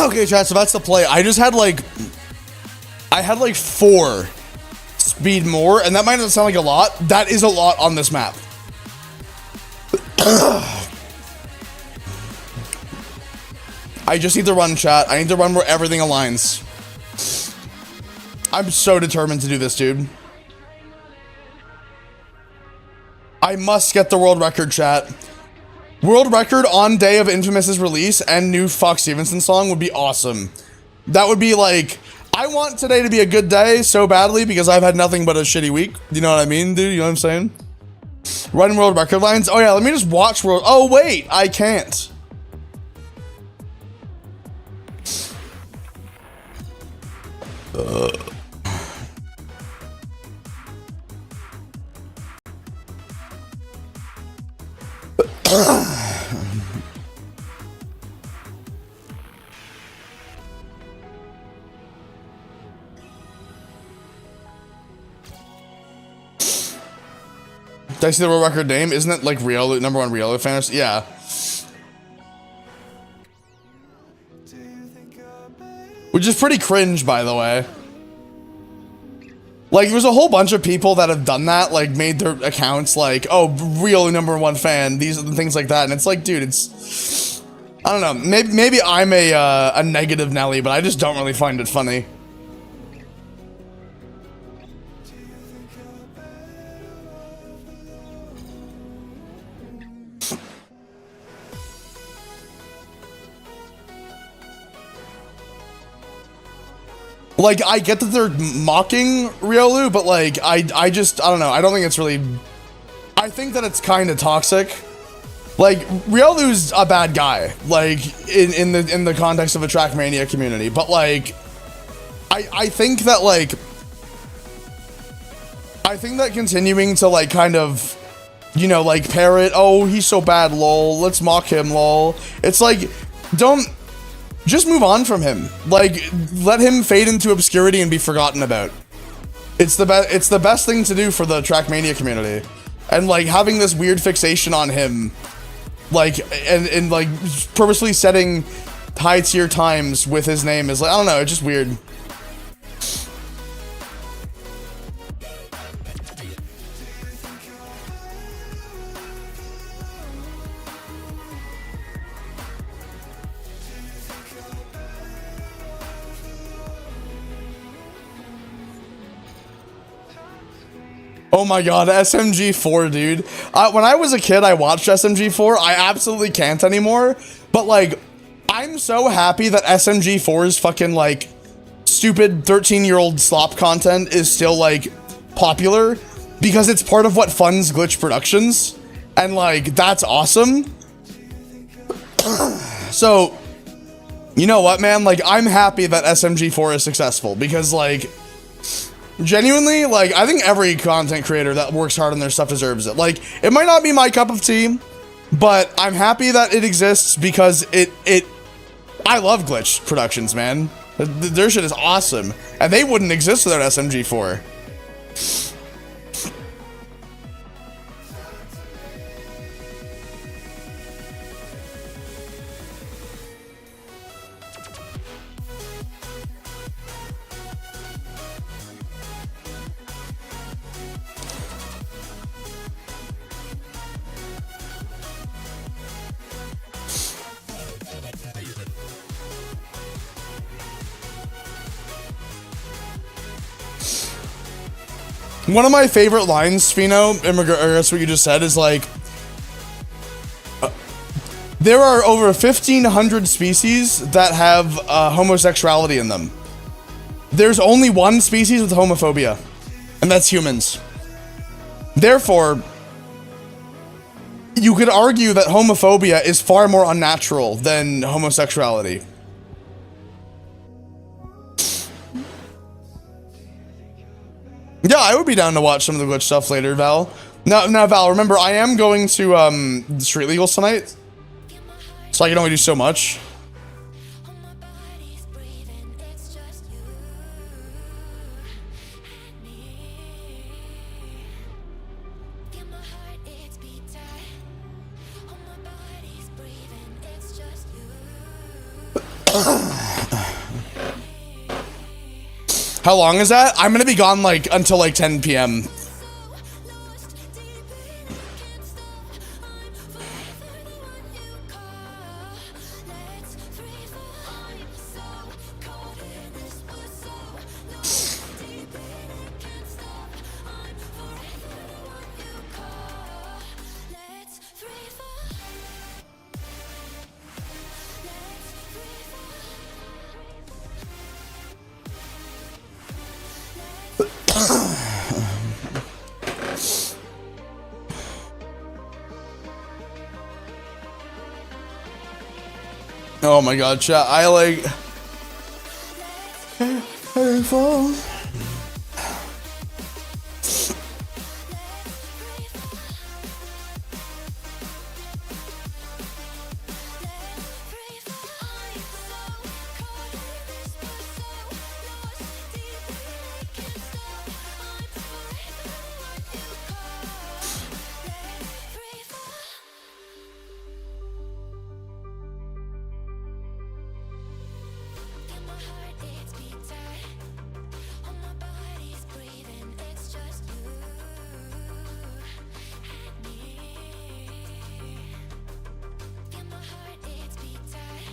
Okay, chat, so that's the play. I had like 4 speed more, and that might not sound like a lot. That is a lot on this map. I just need to run, chat. I need to run where everything aligns. I'm so determined to do this, dude. I must get the world record, chat. World record on day of Infamous's release and new Fox Stevenson song would be awesome. That would be like, I want today to be a good day so badly because I've had nothing but a shitty week. You know what I mean, dude? You know what I'm saying? Run world record lines. Oh yeah, let me just watch world. Oh wait, I can't. Did I see the world record name? Isn't it like Rio, #1 Rio fantasy? Yeah. Which is pretty cringe, by the way. Like, there's a whole bunch of people that have done that, like, made their accounts like, oh, Rio #1 fan, these are the things like that, and it's like, dude, it's, I don't know, maybe I'm a negative Nelly, but I just don't really find it funny. Like, I get that they're mocking Riolu, but like, I don't know. I don't think it's really, I think that it's kind of toxic. Like, Riolu's a bad guy, like, in the context of a Trackmania community, but like, I think that like, I think that continuing to like kind of, you know, like parrot, oh, he's so bad, lol, let's mock him, lol. It's like, don't, just move on from him. Like, let him fade into obscurity and be forgotten about. It's the best thing to do for the Trackmania community. And like having this weird fixation on him, like, and like purposely setting high tier times with his name is like, I don't know, it's just weird. Oh my god, SMG4, dude. When I was a kid, I watched SMG4. I absolutely can't anymore. But, like, I'm so happy that SMG4's fucking, like, stupid 13-year-old slop content is still, like, popular. Because it's part of what funds Glitch Productions. And, like, that's awesome. So, you know what, man? Like, I'm happy that SMG4 is successful. Because, like... genuinely, like, I think every content creator that works hard on their stuff deserves it. Like, it might not be my cup of tea, but I'm happy that it exists because I love Glitch Productions, man. Their shit is awesome, and they wouldn't exist without SMG4. One of my favorite lines, Fino, in regards to what you just said, is like, there are over 1,500 species that have homosexuality in them. There's only one species with homophobia, and that's humans. Therefore, you could argue that homophobia is far more unnatural than homosexuality. Yeah, I would be down to watch some of the Glitch stuff later, Val. Now, Val, remember, I am going to Street Legals tonight, so I can only do so much. How long is that? I'm gonna be gone like until like 10 p.m. Oh my god, chat, I like...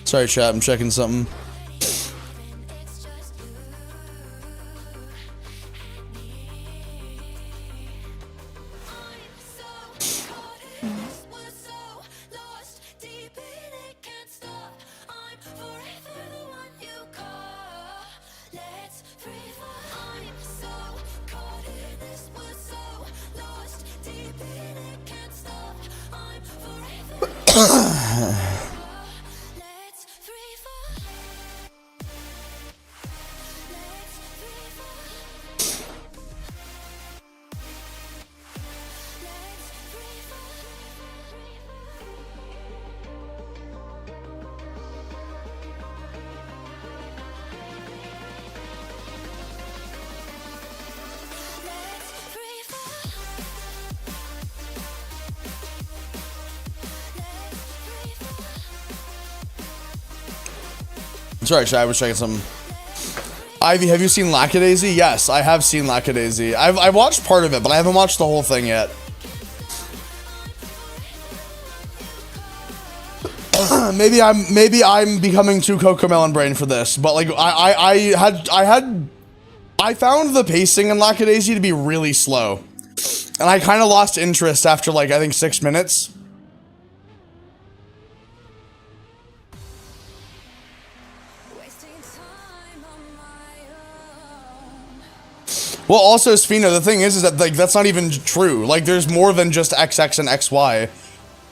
Sorry, chat, I'm checking something. Sorry, chat, I was checking something. Ivy, have you seen Lackadaisy? Yes, I have seen Lackadaisy. I've watched part of it, but I haven't watched the whole thing yet. maybe I'm becoming too Cocomelon brain for this, but like I found the pacing in Lackadaisy to be really slow. And I kind of lost interest after, like, I think 6 minutes. Well, also, Sphino, the thing is that, like, that's not even true. Like, there's more than just XX and XY.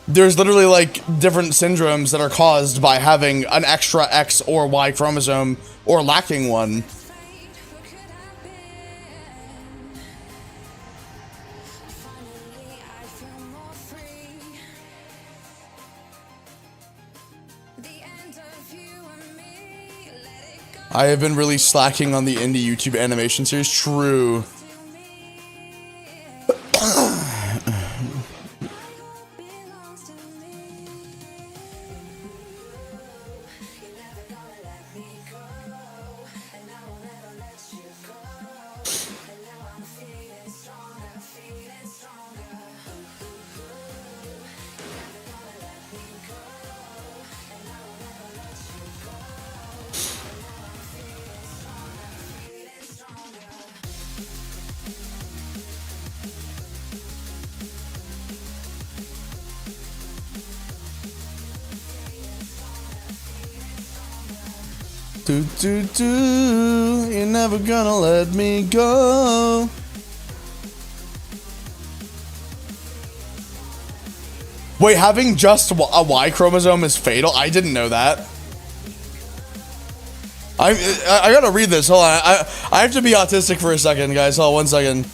There's literally, like, different syndromes that are caused by having an extra X or Y chromosome or lacking one. I have been really slacking on the indie YouTube animation series. True. Do, do, do, you're never gonna let me go. Wait, having just a Y chromosome is fatal? I didn't know that. I gotta read this. Hold on. I have to be autistic for a second, guys. Hold on 1 second.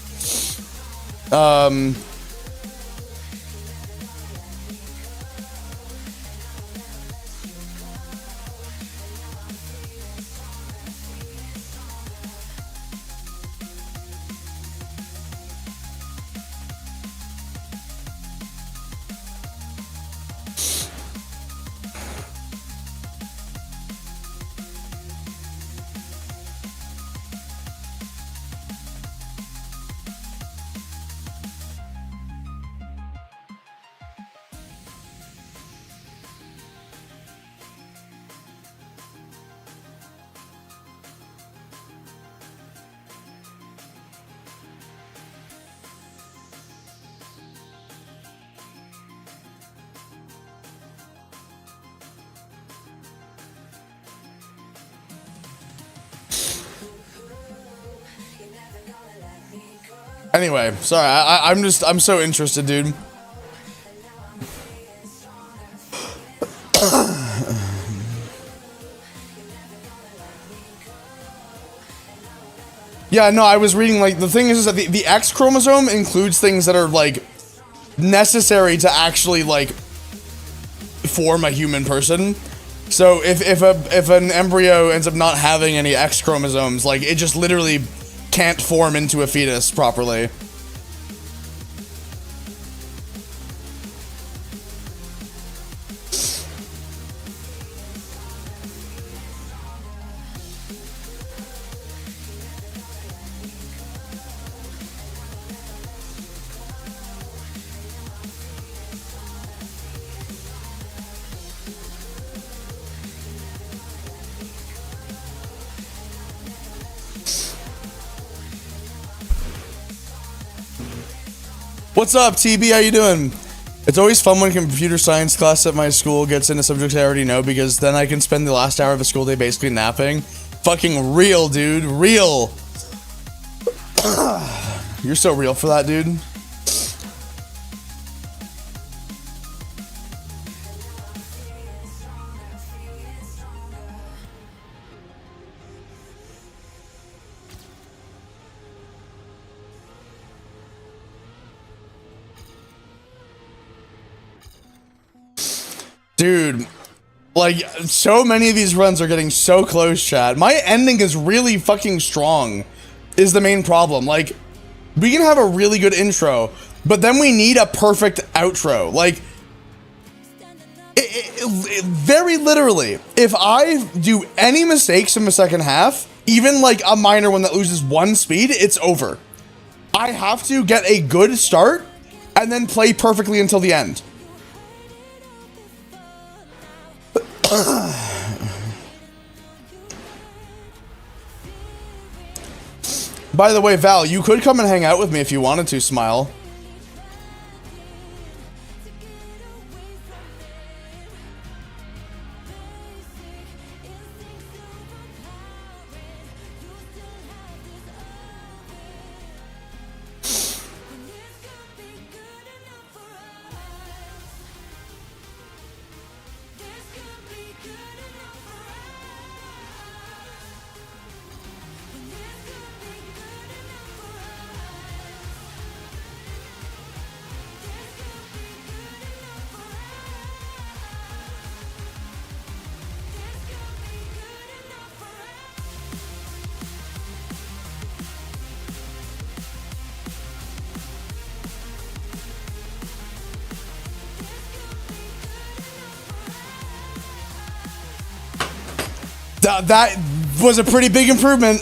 Anyway, sorry, I'm so interested, dude. Yeah, no, I was reading, like, the thing is that the X chromosome includes things that are, like, necessary to actually, like, form a human person. So if an embryo ends up not having any X chromosomes, like, it just literally can't form into a fetus properly. What's up, TB? How you doing? It's always fun when computer science class at my school gets into subjects I already know, because then I can spend the last hour of the school day basically napping. Fucking real, dude. Real. You're so real for that, dude. Dude, like, so many of these runs are getting so close, chat. My ending is really fucking strong, is the main problem. Like, we can have a really good intro, but then we need a perfect outro. Like, very literally, if I do any mistakes in the second half, even like a minor one that loses 1 speed, it's over. I have to get a good start and then play perfectly until the end. By the way, Val, you could come and hang out with me if you wanted to, Smile. That was a pretty big improvement.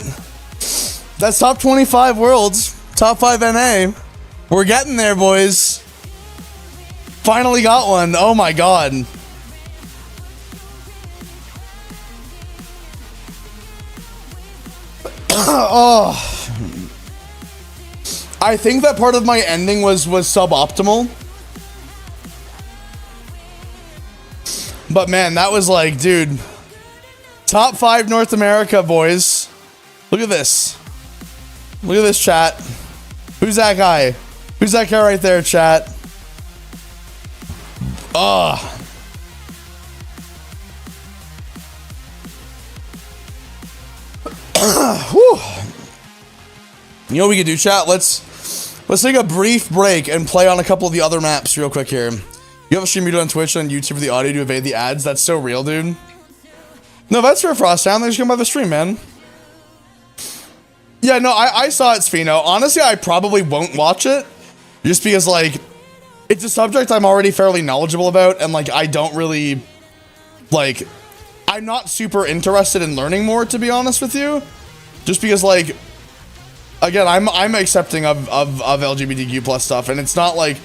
That's top 25 worlds, top 5 NA. We're getting there, boys. Finally got one. Oh my god. Oh. I think that part of my ending was suboptimal. But man, that was like, dude. Top 5 North America, boys. Look at this. Look at this, chat. Who's that guy? Who's that guy right there, chat? Ugh. Whew. You know what we could do, chat? Let's take a brief break and play on a couple of the other maps real quick here. You have a stream muted on Twitch and YouTube for the audio to evade the ads. That's so real, dude. No, that's for Frosttown. They just come by the stream, man. Yeah, no, I saw it, Spheno. Honestly, I probably won't watch it. Just because, like, it's a subject I'm already fairly knowledgeable about. And, like, I don't really, like, I'm not super interested in learning more, to be honest with you. Just because, like, again, I'm accepting of LGBTQ plus stuff. And it's not, like,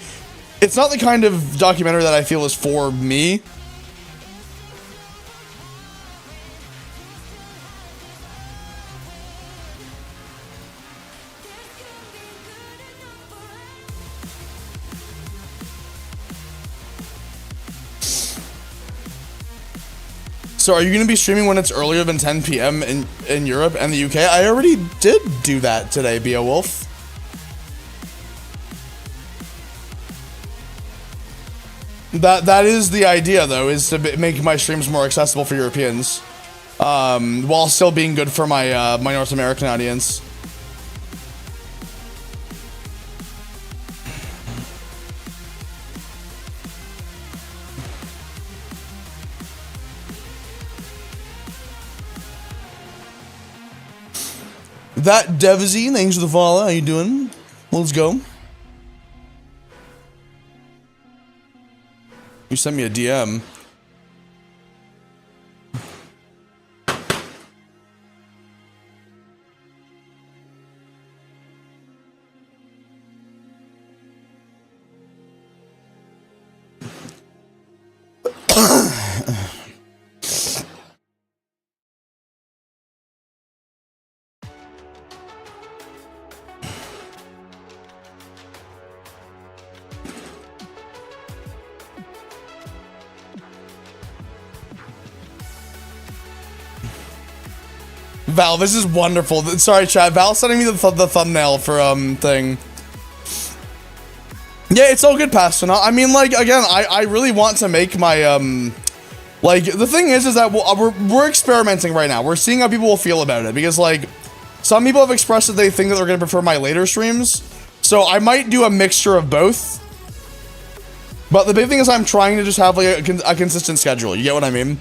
it's not the kind of documentary that I feel is for me. So are you going to be streaming when it's earlier than 10 p.m. in Europe and the UK? I already did do that today, Beowulf. That is the idea, though, is to make my streams more accessible for Europeans, while still being good for my my North American audience. That Devzy, thanks for the follow. How you doing? Let's go. You sent me a DM. Val, this is wonderful. Sorry, chat. Val sending me the thumbnail for thing. Yeah, it's all good, Pastor. I mean, like, again, I really want to make my like, the thing is that we're experimenting right now. We're seeing how people will feel about it, because, like, some people have expressed that they think that they're gonna prefer my later streams, so I might do a mixture of both. But the big thing is I'm trying to just have, like, a consistent schedule. You get what I mean?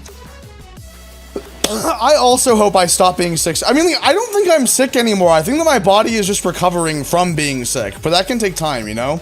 I also hope I stop being sick. I mean, like, I don't think I'm sick anymore. I think that my body is just recovering from being sick, but that can take time, you know?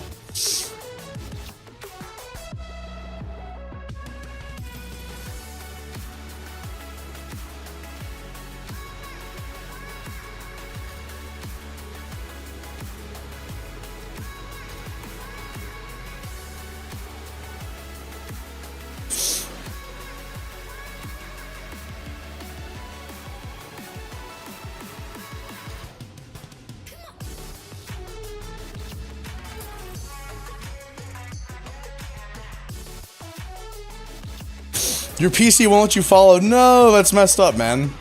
Your PC won't let you follow? No, that's messed up, man.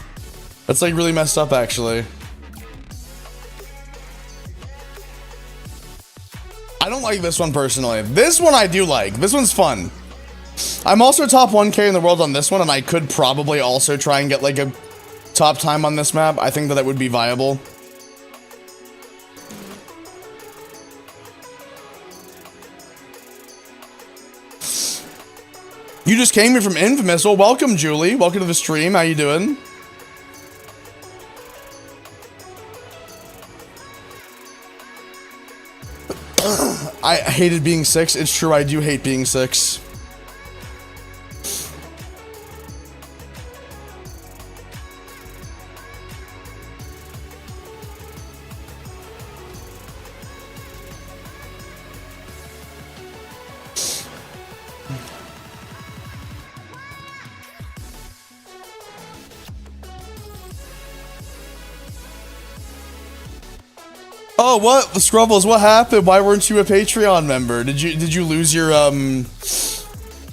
That's, like, really messed up, actually. I don't like this one, personally. This one I do like. This one's fun. I'm also top 1K in the world on this one, and I could probably also try and get, like, a top time on this map. I think that would be viable. You just came here from Infamous. Well, welcome, Julie. Welcome to the stream. How you doing? I hated being 6. It's true, I do hate being 6. Oh, what? The Scrubbles, what happened? Why weren't you a Patreon member? Did you lose your,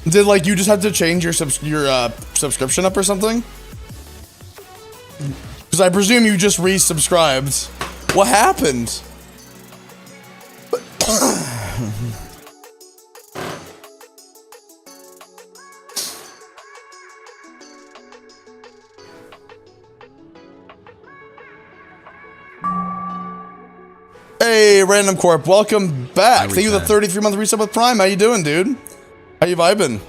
did, like, you just have to change your subscription up or something? Because I presume you just resubscribed. What happened? Hey, Random Corp, welcome back. Thank you for the 33-month resub with Prime. How you doing, dude? How you vibing?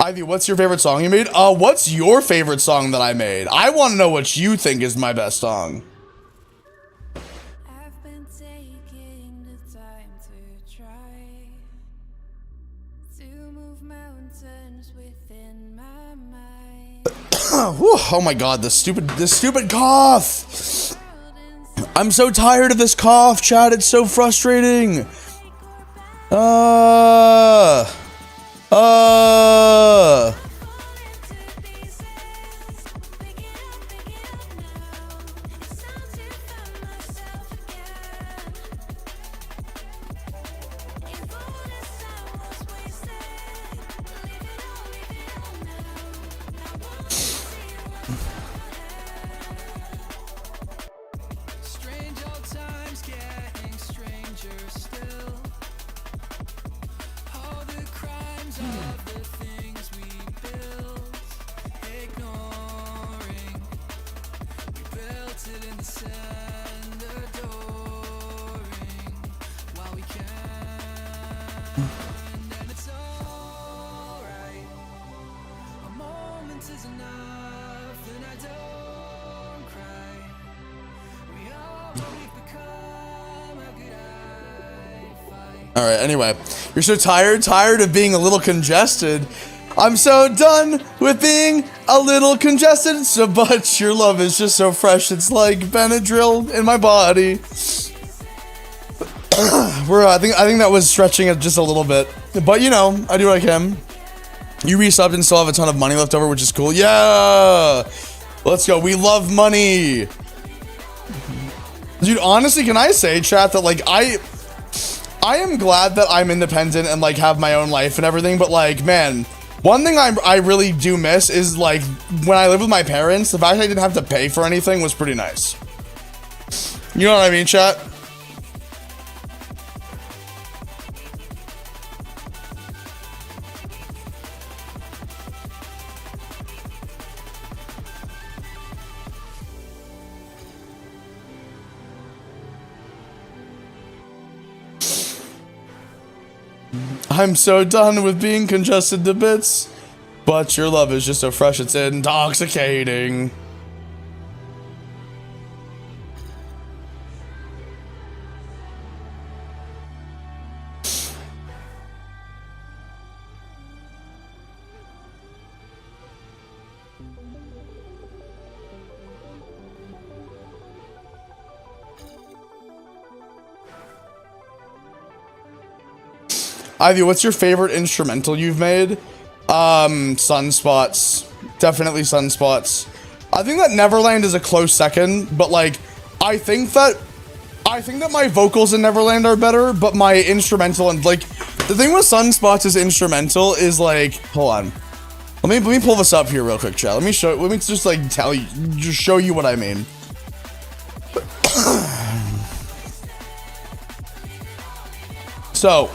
Ivy, what's your favorite song you made? What's your favorite song that I made? I want to know what you think is my best song. I've been taking the time to try to move mountains within my mind. Oh my god, this stupid cough. I'm so tired of this cough, chat. It's so frustrating. Alright, anyway. You're so tired of being a little congested. I'm so done with being a little congested, so but your love is just so fresh, it's like Benadryl in my body. I think that was stretching it just a little bit. But you know, I do what I can. You resubbed and still have a ton of money left over, which is cool. Yeah! Let's go. We love money. Dude, honestly, can I say, chat, that like I am glad that I'm independent and like have my own life and everything, but like, man, one thing I really do miss is like when I lived with my parents, the fact I didn't have to pay for anything was pretty nice. You know what I mean, chat? I'm so done with being congested to bits, but your love is just so fresh, it's intoxicating. Ivy, what's your favorite instrumental you've made? Sunspots. Definitely Sunspots. I think that Neverland is a close second, but like, I think that my vocals in Neverland are better, but my instrumental and like, the thing with Sunspots is instrumental is like, hold on. Let me pull this up here real quick, chat. Let me just like just show you what I mean. So,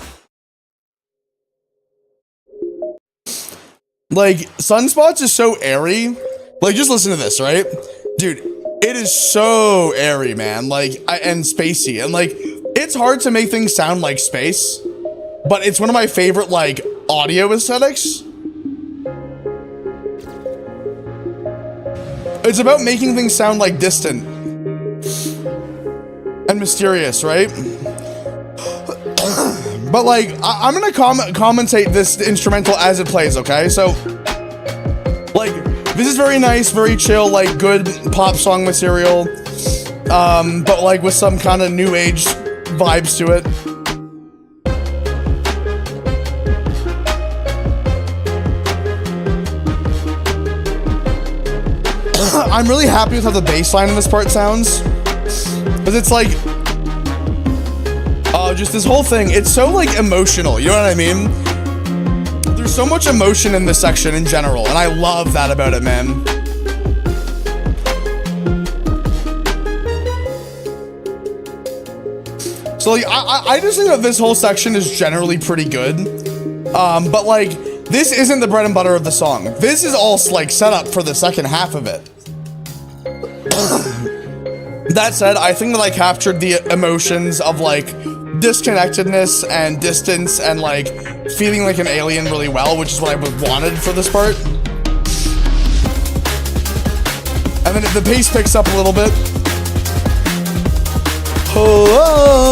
like, Sunspots is so airy. Like, just listen to this, right? Dude, it is so airy, man. Like, and spacey. And, like, it's hard to make things sound like space. But it's one of my favorite, like, audio aesthetics. It's about making things sound, like, distant. And mysterious, right? But like, I'm gonna commentate this instrumental as it plays, okay? So, like, this is very nice, very chill, like, good pop song material. But like with some kind of new age vibes to it. I'm really happy with how the bass line in this part sounds. Because it's like, just this whole thing, it's so like emotional, you know what I mean? There's so much emotion in this section in general, and I love that about it, man. So like, I just think that this whole section is generally pretty good. But like, this isn't the bread and butter of the song. This is all like set up for the second half of it. That said, I think that I captured the emotions of like disconnectedness and distance and like feeling like an alien really well, which is what I wanted for this part. And then the pace picks up a little bit. Oh, oh,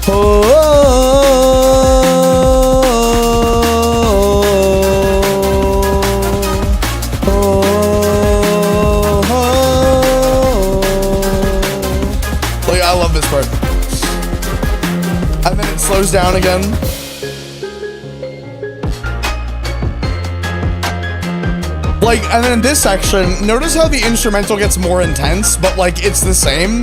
oh, oh, oh. Like, I love this part. And then it slows down again. Like, and then in this section, notice how the instrumental gets more intense, but like, it's the same.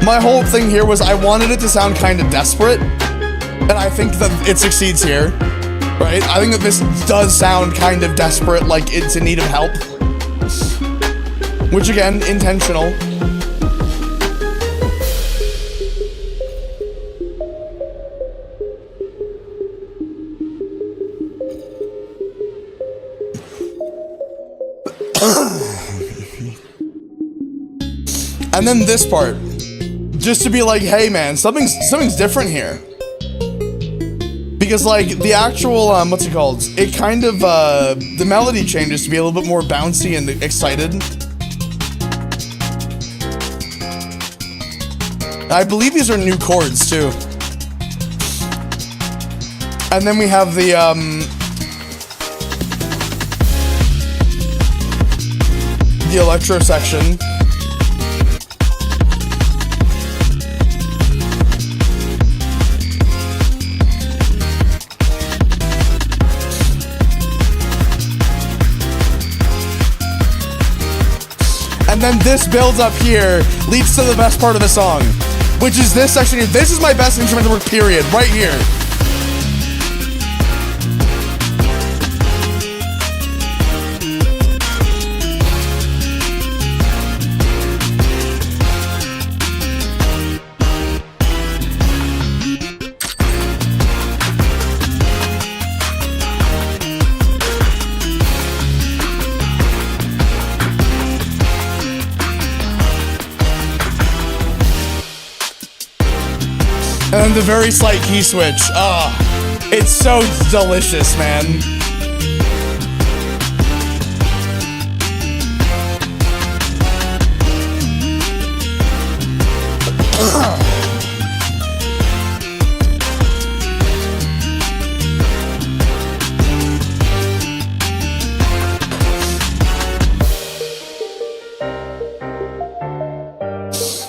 My whole thing here was I wanted it to sound kind of desperate, and I think that it succeeds here, right? I think that this does sound kind of desperate, like it's in need of help. Which again, intentional. And then this part, just to be like, hey man, something's different here. Because like the actual, what's it called? It kind of, the melody changes to be a little bit more bouncy and excited. I believe these are new chords too. And then we have the, electro section. And then this builds up here, leads to the best part of the song, which is this section here. This is my best instrumental work, period, right here. And then the very slight key switch. It's so delicious, man.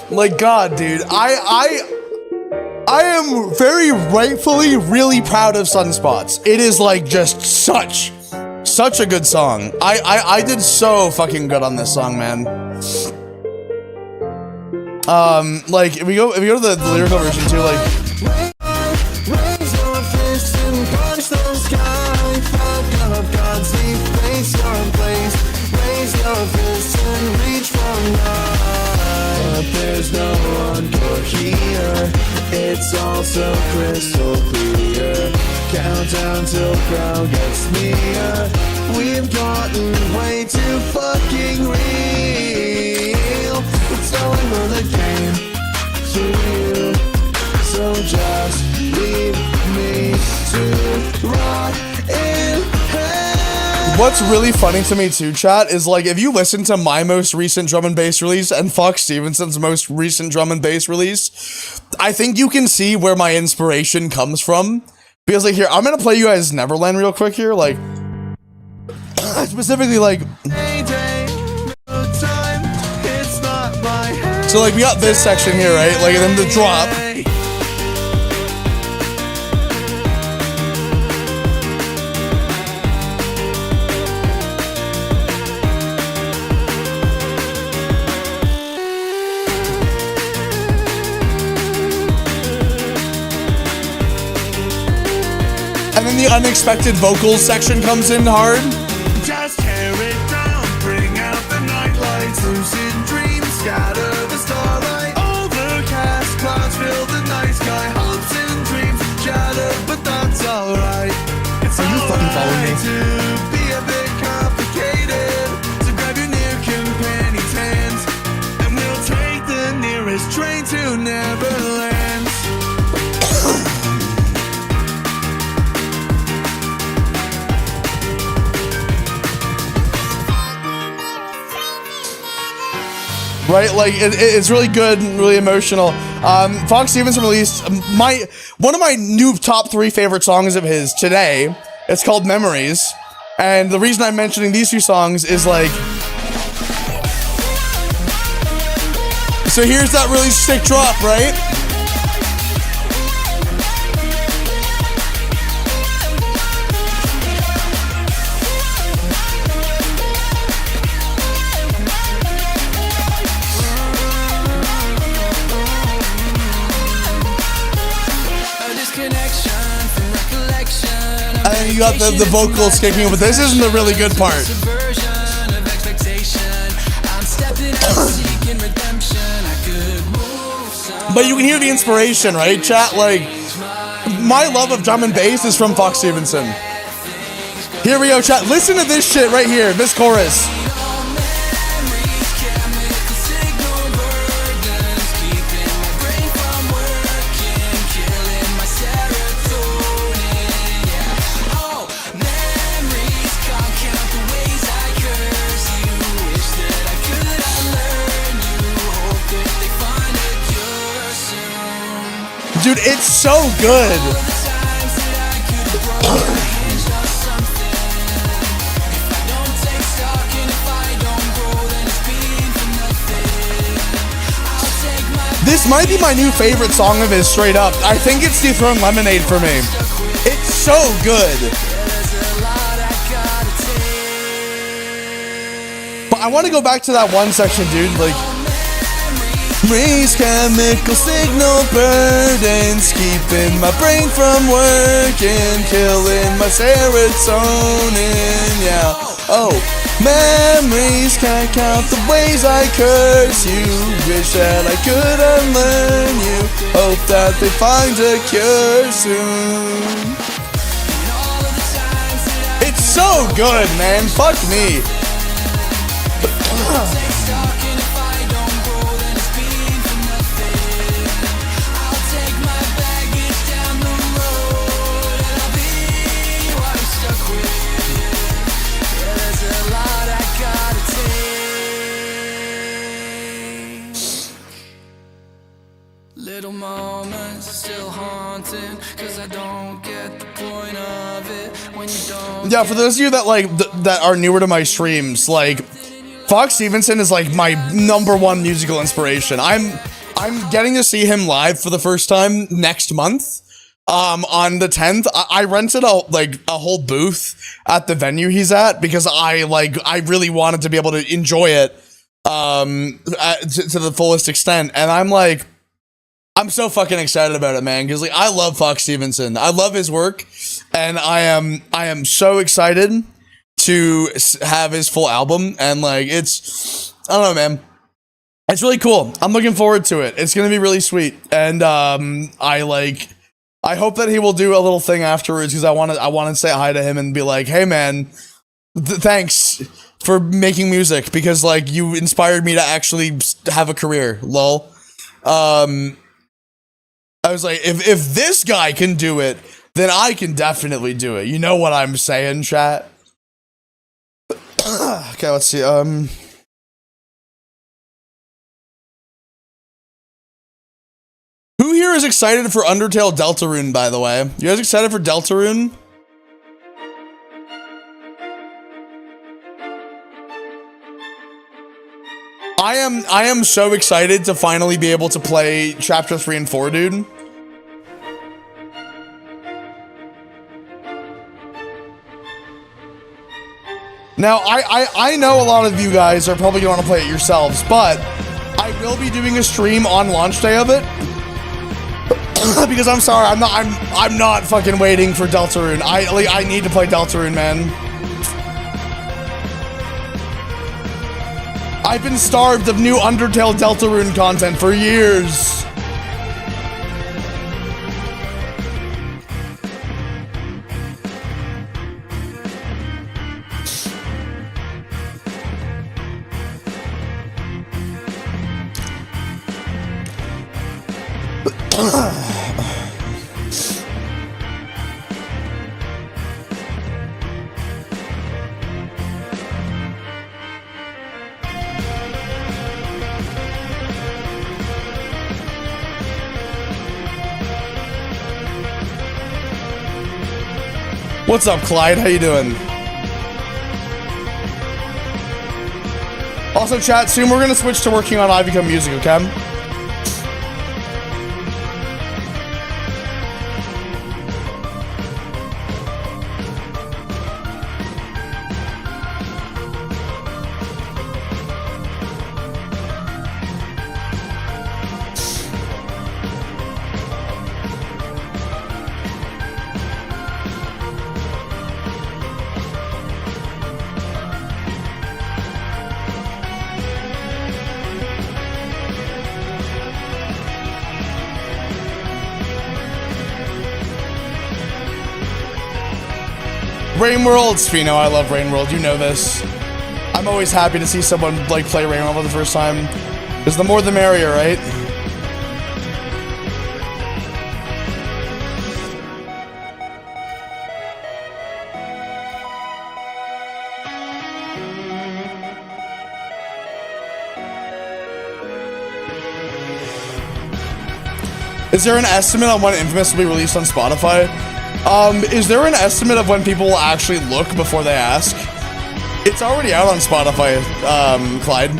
Like, God, dude, I am very rightfully really proud of Sunspots. It is like just such a good song. I did so fucking good on this song, man. Like if we go to the lyrical version too, like raise your fist and punch the sky, fuck up God's face your place. Raise your fist and reach from high. But there's no encore here. It's also crystal clear. Countdown till crowd gets near. We've gotten way too fucking real. It's over the game to you. So just leave me to rot in hell. What's really funny to me too, chat, is like if you listen to my most recent drum and bass release and Fox Stevenson's most recent drum and bass release, I think you can see where my inspiration comes from. Because like here, I'm gonna play you guys Neverland real quick here, like specifically like so like we got this section here, right? Like and then the drop. when the unexpected vocals section comes in hard. Just tear it down, bring out the nightlights, lucid dreams, scatter the starlight. Overcast clouds fill the night sky, hopes and dreams shatter, but that's alright. It's Are you fucking following me? to be a bit complicated, so grab your near companion's hands, and we'll take the nearest train to Neverland. Right, like it's really good and really emotional. Fox Stevenson released one of my new top 3 favorite songs of his today. It's called Memories, and the reason I'm mentioning these 2 songs is like, so here's that really sick drop, right? And then you got the vocals kicking in, but this isn't the really good part. But you can hear the inspiration, right, chat? Like, my love of drum and bass is from Fox Stevenson. Here we go, chat. Listen to this shit right here, this chorus. Dude, it's so good. This might be my new favorite song of his, straight up. I think it's Dethroned Lemonade for me. It's so good. But I want to go back to that one section, dude. Like, raise chemical signal burdens, keeping my brain from working, killing my serotonin, yeah. Oh, memories can't count the ways I curse you. Wish that I could unlearn you. Hope that they find a cure soon. It's so good, man. Fuck me. Little moments still haunting, cause I don't get the point of it when you don't. Yeah, for those of you that like that are newer to my streams, like Fox Stevenson is like my #1 musical inspiration. I'm getting to see him live for the first time next month. On the 10th, I rented a whole booth at the venue he's at because I really wanted to be able to enjoy it to the fullest extent, and I'm so fucking excited about it, man, because like I love Fox Stevenson. I love his work, and I am so excited to have his full album, and like it's, I don't know, man. It's really cool. I'm looking forward to it. It's gonna be really sweet, and I hope that he will do a little thing afterwards because I want to say hi to him and be like, hey man, thanks for making music because like you inspired me to actually have a career. Lol. I was like, if this guy can do it, then I can definitely do it. You know what I'm saying, chat? Okay, let's see. Who here is excited for Undertale Deltarune, by the way? You guys excited for Deltarune? I am so excited to finally be able to play Chapter 3 and 4, dude. Now, I know a lot of you guys are probably going to want to play it yourselves, but I will be doing a stream on launch day of it. Because I'm sorry, I'm not fucking waiting for Deltarune. I need to play Deltarune, man. I've been starved of new Undertale Deltarune content for years. What's up, Clyde? How you doing? Also, chat, soon we're gonna switch to working on Ivycomb music, okay? Rain World, Spino, I love Rain World, you know this. I'm always happy to see someone like play Rain World for the first time. Because the more the merrier, right? Is there an estimate on when Infamous will be released on Spotify? Is there an estimate of when people will actually look before they ask? It's already out on Spotify, Clyde.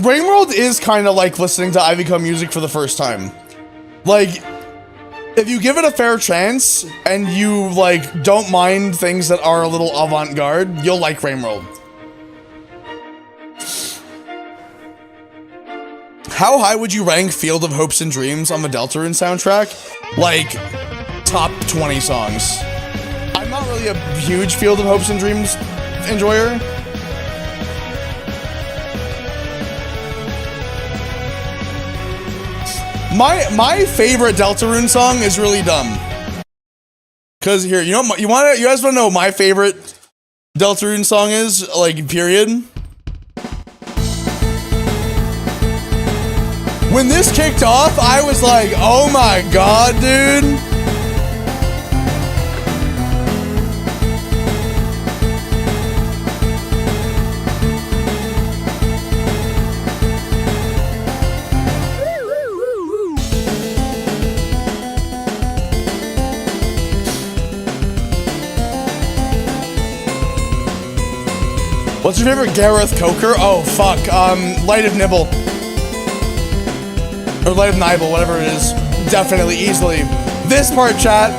Rain World is kind of like listening to Ivycomb music for the first time. Like, if you give it a fair chance and you like don't mind things that are a little avant-garde, you'll like Rain World. How high would you rank Field of Hopes and Dreams on the Deltarune soundtrack? Like, top 20 songs. I'm not really a huge Field of Hopes and Dreams enjoyer. My favorite Deltarune song is really dumb. Cause here, you know, you guys want to know what my favorite Deltarune song is? Like, period. When this kicked off, I was like, oh my god, dude. What's your favorite Gareth Coker? Oh, fuck. Light of Nibble. Or Light of Nibble, whatever it is. Definitely, easily. This part, chat.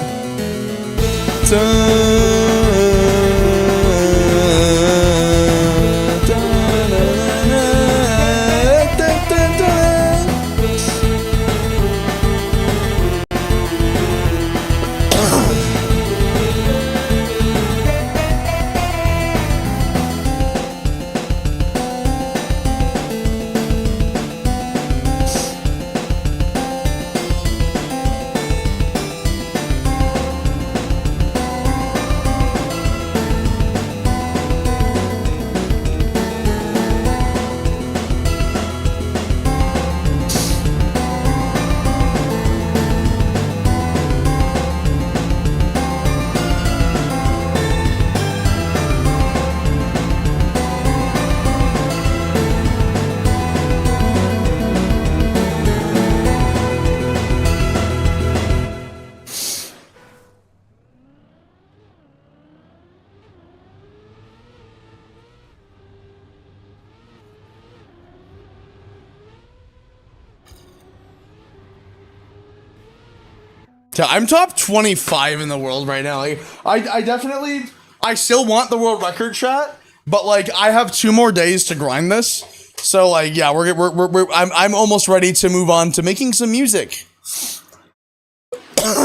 Yeah, I'm top 25 in the world right now. Like, I definitely, I still want the world record, chat, but like, I have 2 more days to grind this. So like, yeah, I'm almost ready to move on to making some music.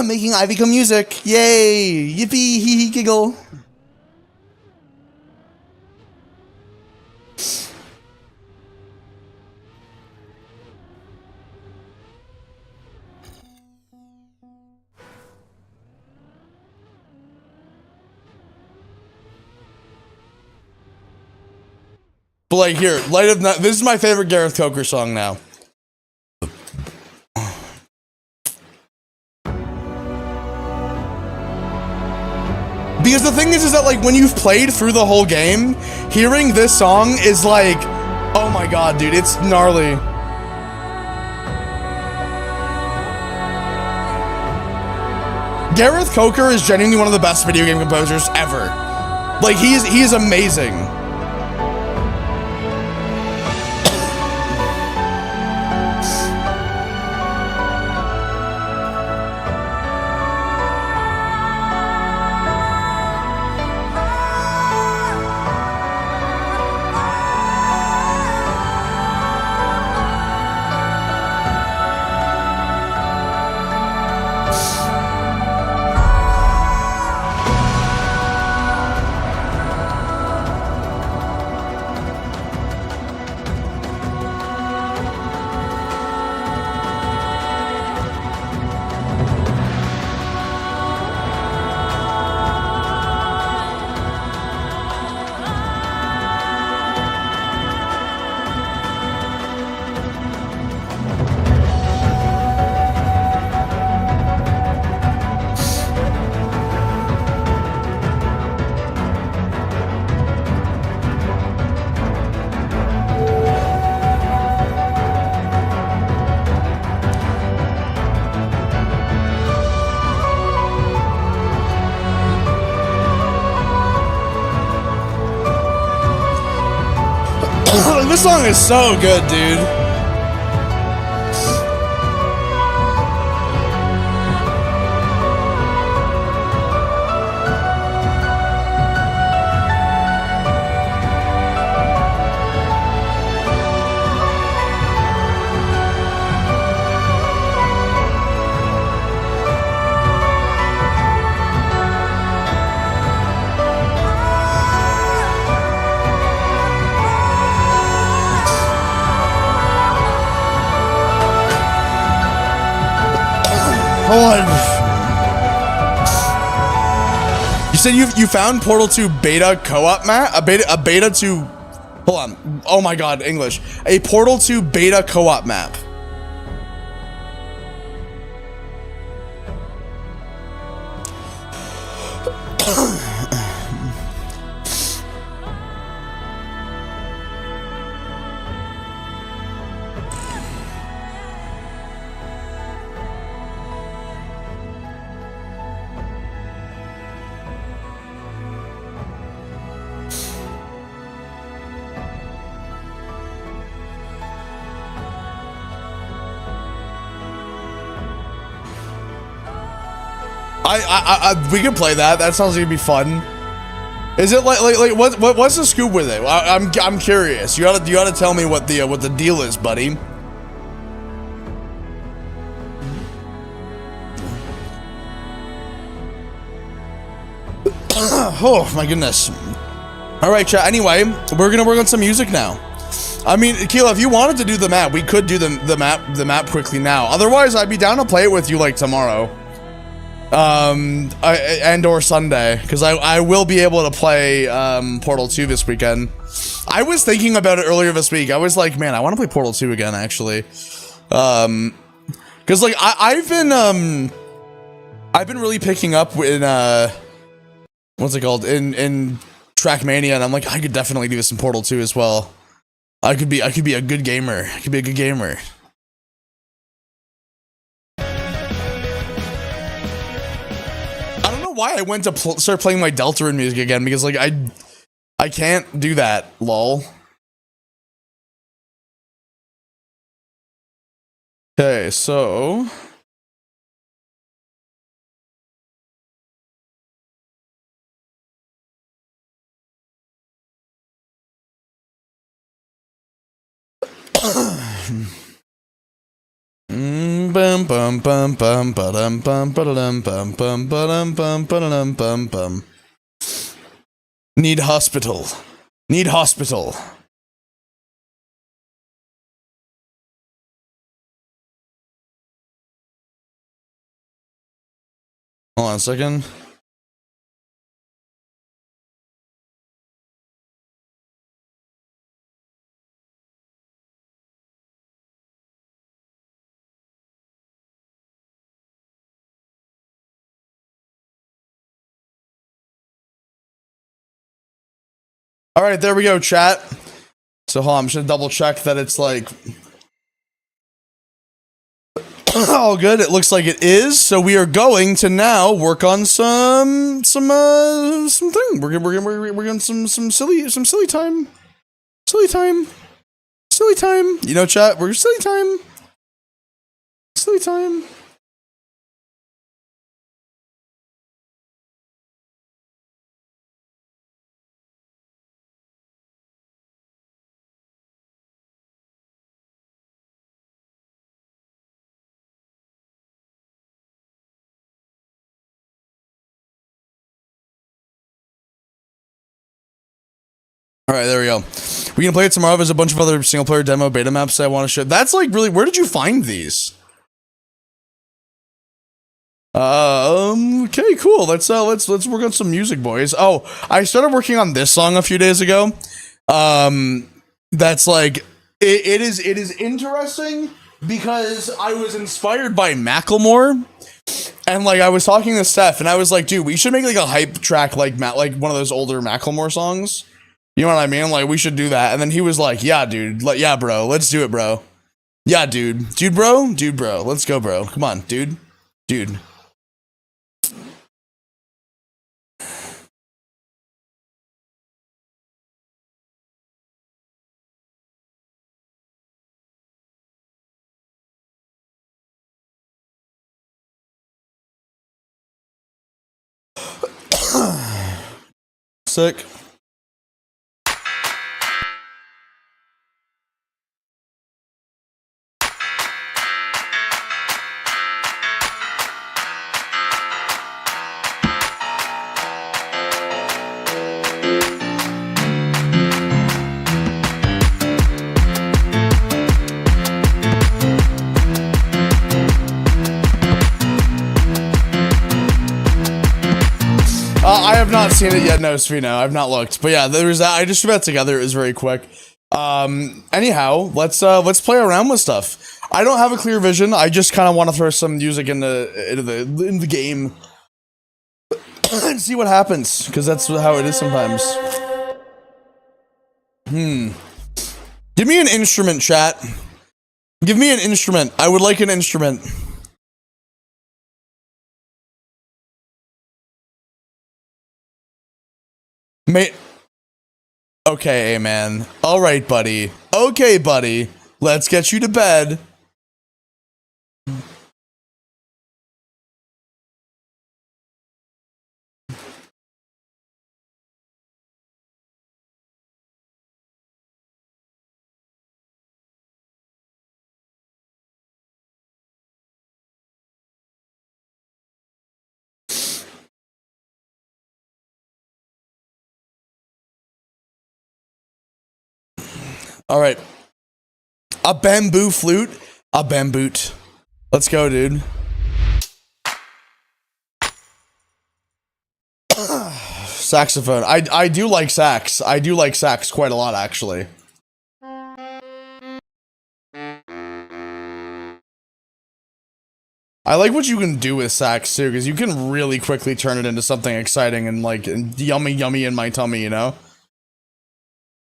Making Ivycomb music. Yay! Yippee! Hee hee giggle. But like, here, Light of Night. This is my favorite Gareth Coker song now. Because the thing is that like when you've played through the whole game, hearing this song is like, oh my god, dude, it's gnarly. Gareth Coker is genuinely one of the best video game composers ever. Like he is amazing. This song is so good, dude. Hold on. You said you found Portal 2 beta co-op map? A beta 2. Hold on. Oh my god, English. A Portal 2 beta co-op map. We could play that. That sounds like it'd be fun. Is it like what's the scoop with it? I'm curious. You gotta tell me what the deal is, buddy. Oh my goodness. All right, chat. Anyway, we're gonna work on some music now. I mean, Keela, if you wanted to do the map, we could do the map quickly now. Otherwise, I'd be down to play it with you like tomorrow. And or Sunday, because I will be able to play Portal 2 this weekend. I was thinking about it earlier this week. I was like, man, I want to play Portal 2 again, actually. Because like I've been really picking up in what's it called in Trackmania, and I'm like, I could definitely do this in Portal 2 as well. I could be a good gamer. I could be a good gamer. Why I went to start playing my Deltarune music again, because like I can't do that, lol. Okay, so Bum bum bum bum ba-dum bum ba-dum bum bum ba-dum bum ba-dum bum bum. Need hospital. Need hospital. Hold on a second. All right, there we go, chat. So hold on, I'm just gonna double check that it's like all good. It looks like it is. So we are going to now work on some thing. We're going some silly time. Silly time. Silly time. You know, chat, we're silly time. Silly time. All right, there we go. We can play it tomorrow. There's a bunch of other single player demo beta maps I want to show. That's like really, where did you find these? Okay, cool. Let's work on some music, boys. Oh, I started working on this song a few days ago. That's like it is interesting because I was inspired by Macklemore. And like I was talking to Steph and I was like, dude, we should make like a hype track like one of those older Macklemore songs. You know what I mean? Like we should do that. And then he was like, yeah, dude. Yeah, bro. Let's do it, bro. Yeah, dude. Dude, bro. Let's go, bro. Come on, dude. Sick. I have not seen it yet, no, Svino. I've not looked. But yeah, there was that. I just threw that together. It was very quick. Anyhow, let's play around with stuff. I don't have a clear vision. I just kind of want to throw some music in the game and see what happens, because that's how it is sometimes. Give me an instrument, chat. Give me an instrument. I would like an instrument. Okay, man. All right, buddy. Okay, buddy. Let's get you to bed. All right. A bamboo flute. A bamboot. Let's go, dude. Saxophone. I do like sax. I do like sax quite a lot, actually. I like what you can do with sax, too, because you can really quickly turn it into something exciting and, like, yummy in my tummy, you know?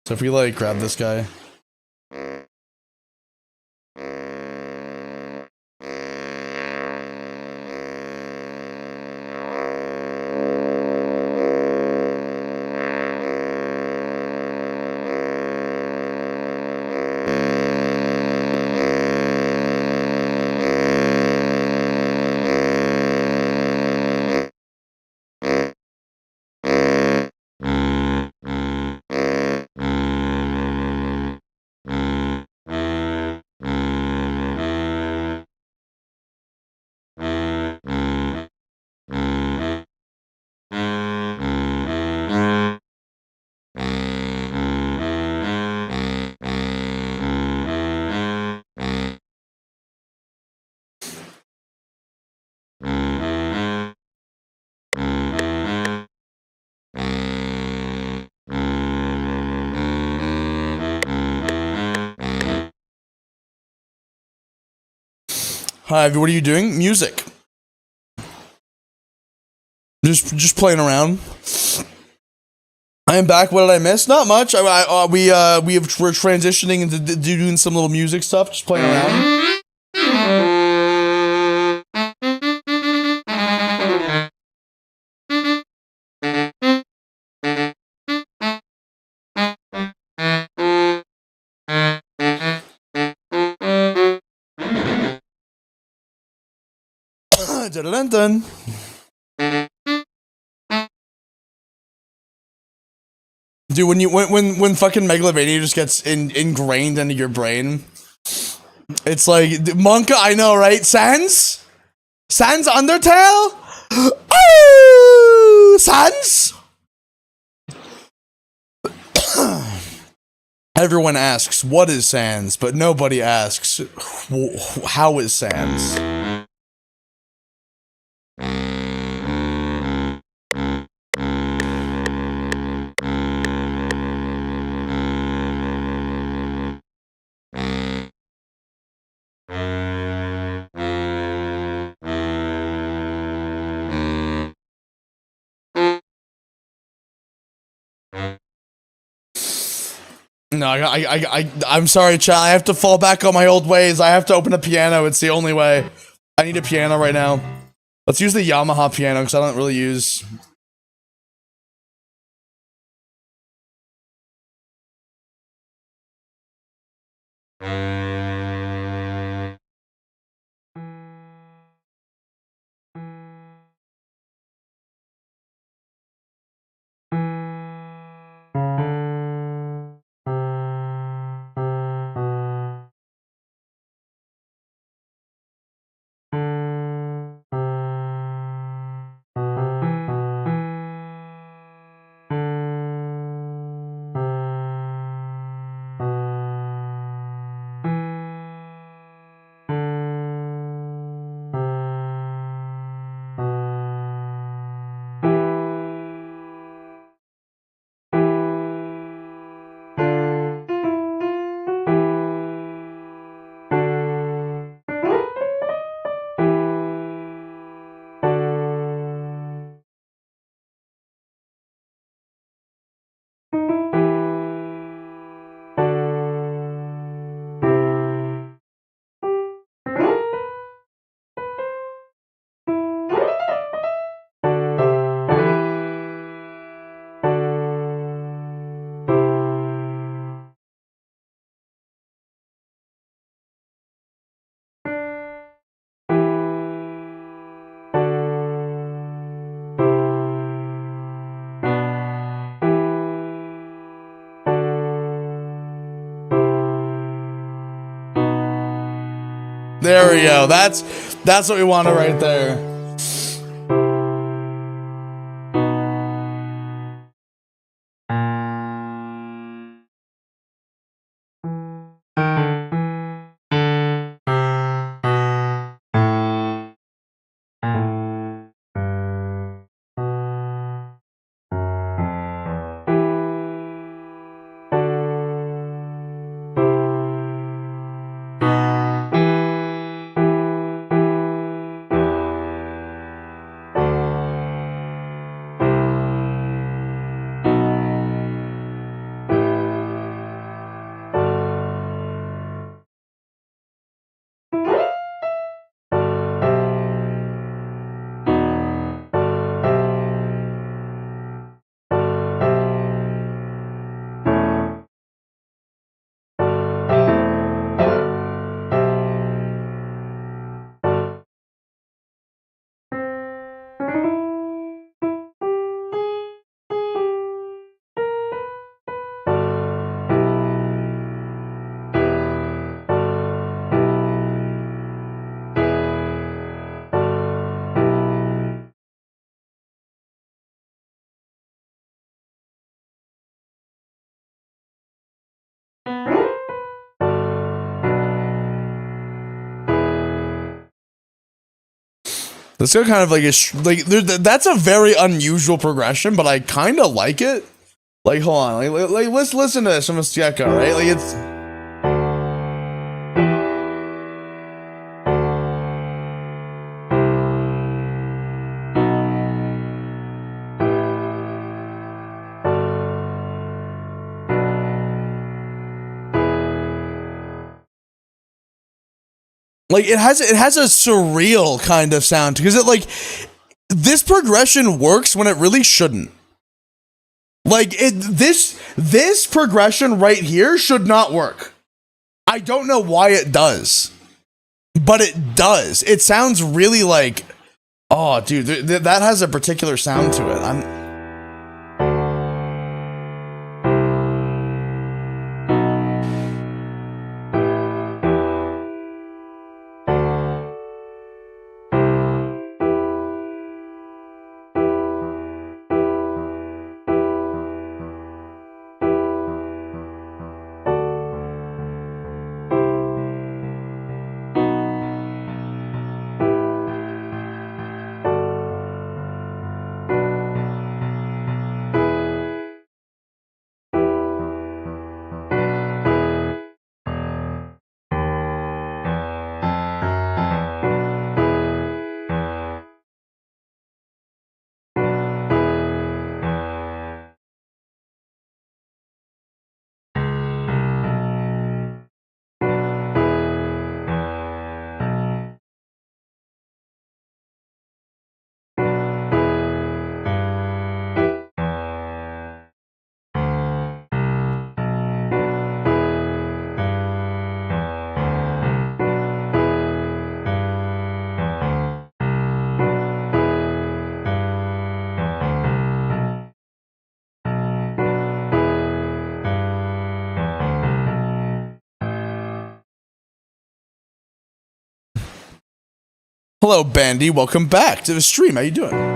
So if we, like, grab this guy... Hi, Ivy, what are you doing? Music. Just playing around. I am back. What did I miss? Not much. We're transitioning into doing some little music stuff. Just playing around. Dun-dun-dun. Dude, when fucking Megalovania just gets ingrained into your brain, it's like Monka. I know, right? Sans Undertale. Oh, Sans. Everyone asks, "What is Sans?" But nobody asks, "How is Sans?" No, I'm sorry, chat. I have to fall back on my old ways. I have to open a piano. It's the only way. I need a piano right now. Let's use the Yamaha piano because I don't really use. There we go. That's what we wanted right there. Let's go kind of like that's a very unusual progression, but I kind of like it. Like, hold on, like let's listen to this from a Gecko, right? Like it's. Like it has a surreal kind of sound because it like this progression works when it really shouldn't. Like this progression right here should not work. I don't know why it does, but it does. It sounds really like, oh, dude, that has a particular sound to it. Hello, Bandy. Welcome back to the stream. How you doing?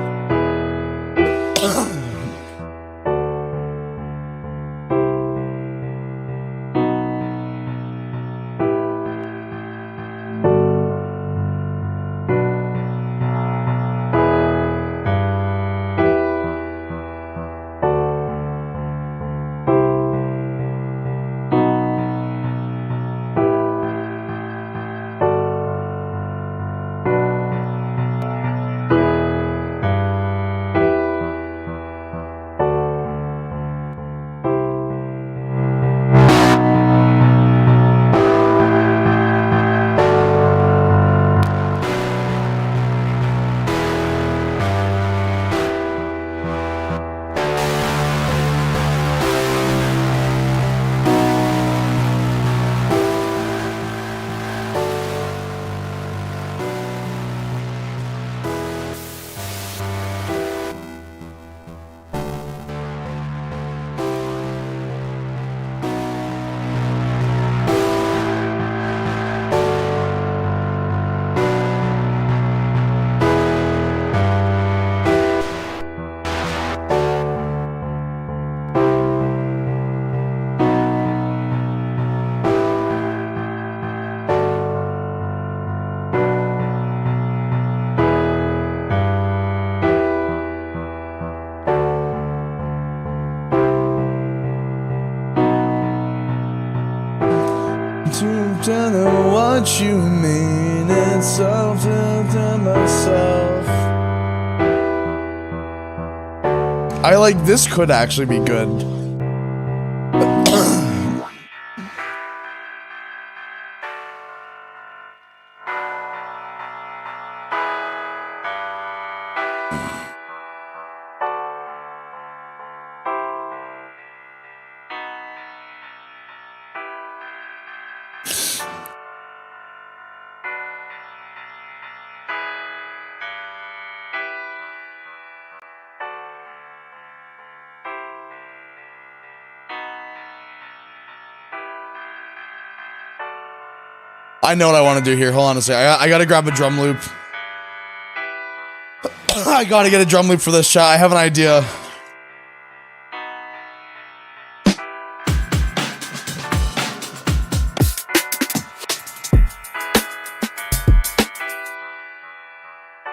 Don't know what you mean. It's all to myself. I like this could actually be good. I know what I want to do here. Hold on a second. I gotta grab a drum loop. I gotta get a drum loop for this chat. I have an idea.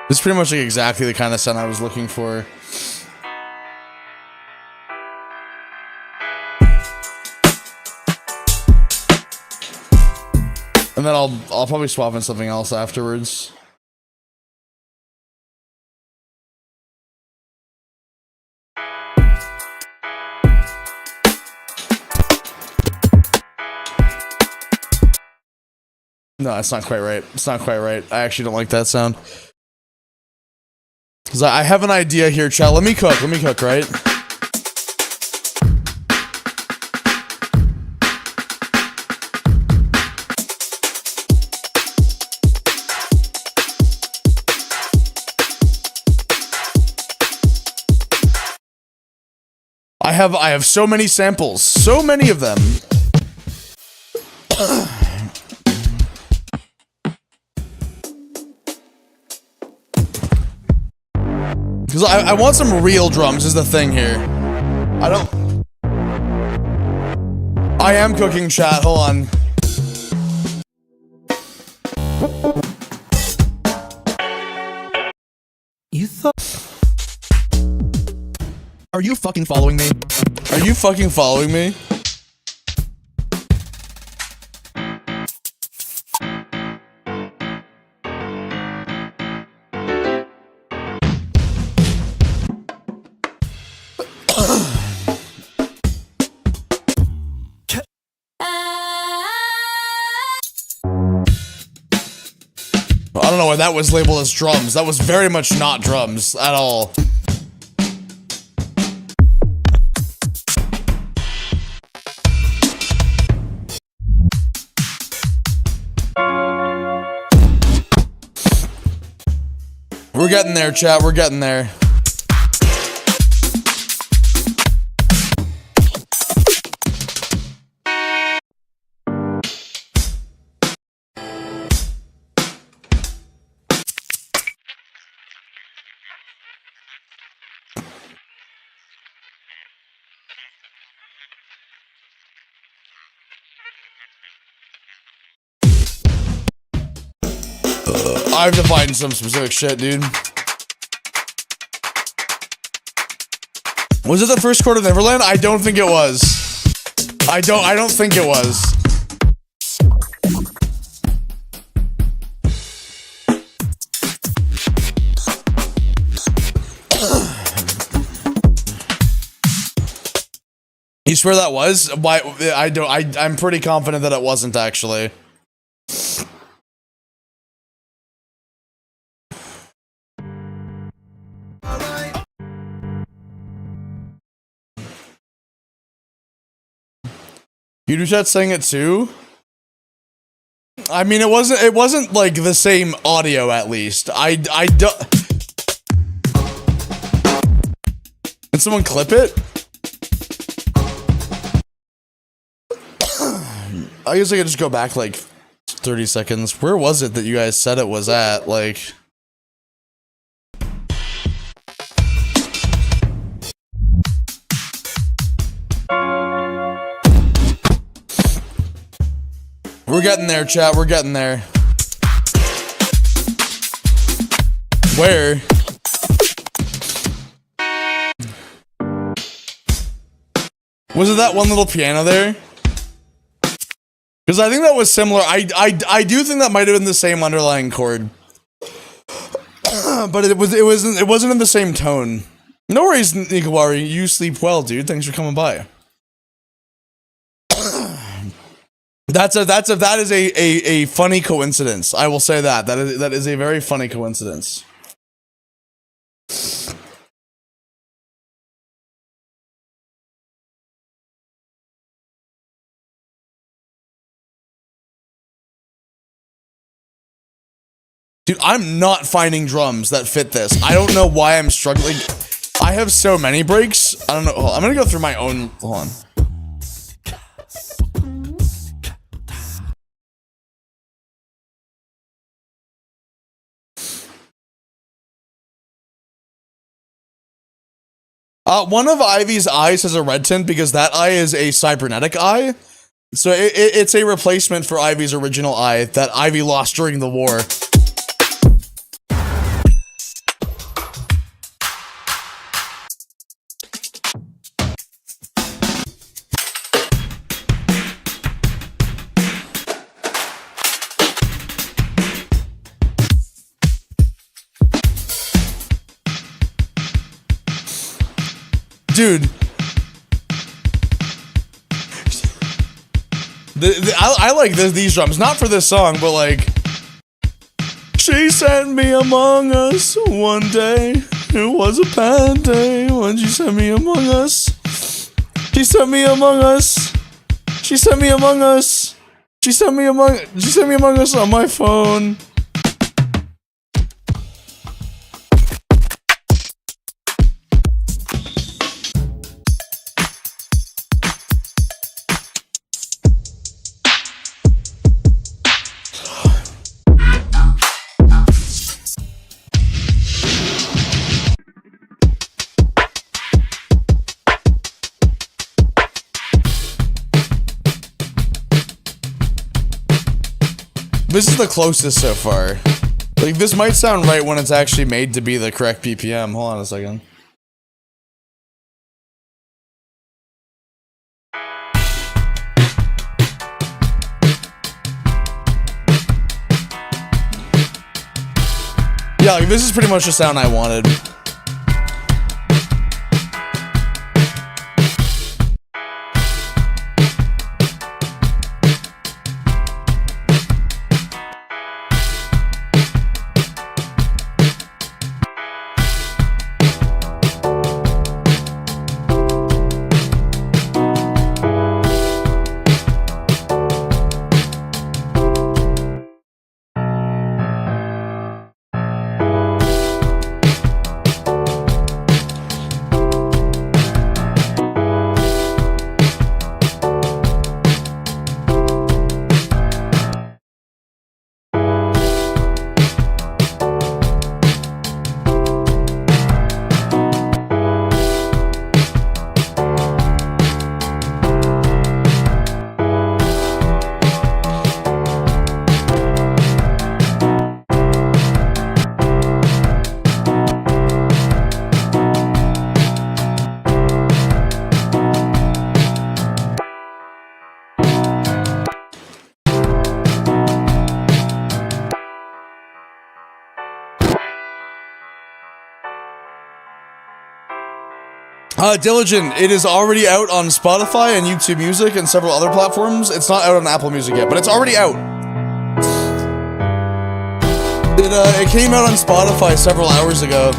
This is pretty much like exactly the kind of sound I was looking for. And then I'll probably swap in something else afterwards. No, it's not quite right. It's not quite right. I actually don't like that sound. Because I have an idea here, chat. Let me cook, right? I have so many samples. So many of them. Because I want some real drums is the thing here. I am cooking, chat. Hold on. You thought... Are you fucking following me? Are you fucking following me? I don't know why that was labeled as drums. That was very much not drums at all. We're getting there, chat. We're getting there. I have to find some specific shit, dude. Was it the first chord of Neverland? I don't think it was. I don't think it was. You swear that was? Why? I'm pretty confident that it wasn't actually. You do chat saying it too? I mean, it wasn't like the same audio at least. I don't. Can someone clip it? I guess I could just go back like 30 seconds. Where was it that you guys said it was at? Like. We're getting there, chat. We're getting there. Where? Was it that one little piano there? Because I think that was similar. I do think that might have been the same underlying chord, but it wasn't in the same tone. No worries, Nikawari. You sleep well, dude. Thanks for coming by. That is a funny coincidence. I will say that. That is a very funny coincidence. Dude, I'm not finding drums that fit this. I don't know why I'm struggling. I have so many breaks. I don't know. I'm gonna go through my own. Hold on. One of Ivy's eyes has a red tint because that eye is a cybernetic eye. So it's a replacement for Ivy's original eye that Ivy lost during the war. Dude. I like these drums, not for this song, but like. She sent me Among Us one day. It was a bad day when she sent me Among Us. She sent me Among Us. She sent me Among Us. She sent me Among Us on my phone. This is the closest so far. Like, this might sound right when it's actually made to be the correct BPM. Hold on a second. Yeah, like, this is pretty much the sound I wanted. Diligent, it is already out on Spotify and YouTube Music and several other platforms. It's not out on Apple Music yet, but it's already out. It came out on Spotify several hours ago.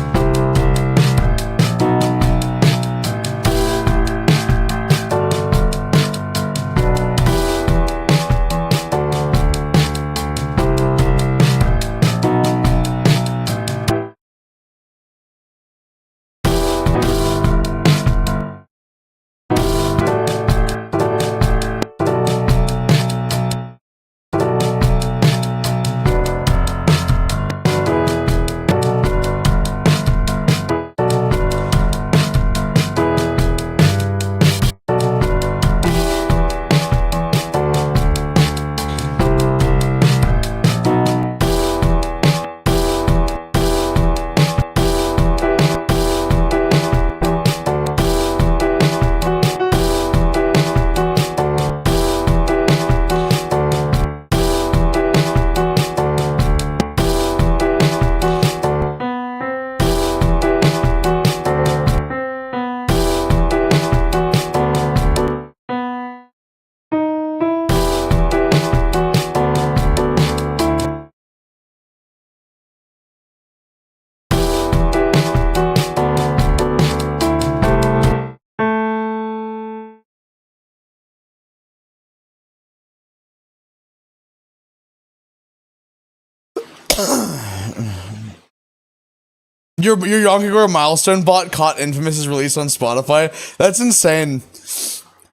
Your Yonkagura milestone bot caught Infamous's release on Spotify. That's insane.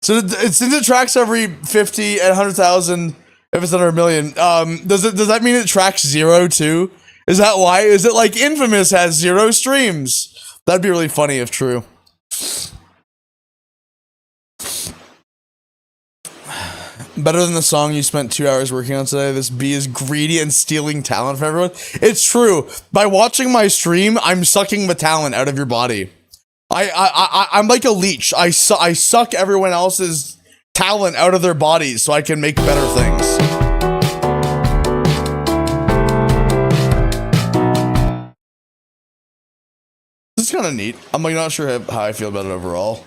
So since it tracks every 50 and 100,000, if it's under a million, does that mean it tracks 0 too? Is that why? Is it like Infamous has 0 streams? That'd be really funny if true. Better than the song you spent 2 hours working on today. This bee is greedy and stealing talent from everyone. It's true. By watching my stream, I'm sucking the talent out of your body. I'm like a leech. I suck everyone else's talent out of their bodies so I can make better things. This is kind of neat. I'm like not sure how I feel about it overall.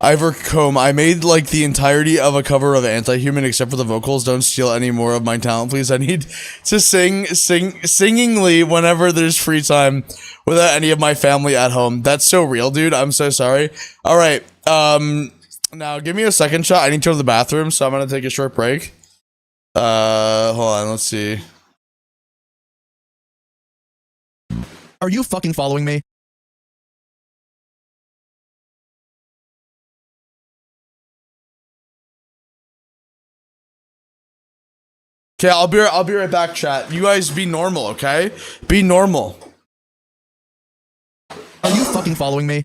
Ivycomb, I made like the entirety of a cover of Anti-Human except for the vocals. Don't steal any more of my talent, please. I need to sing singingly whenever there's free time without any of my family at home. That's so real, dude. I'm so sorry. All right. Now give me a second shot. I need to go to the bathroom, so I'm gonna take a short break. Hold on. Let's see. Are you fucking following me? Okay, I'll be right back, chat. You guys be normal, okay? Be normal. Are you fucking following me?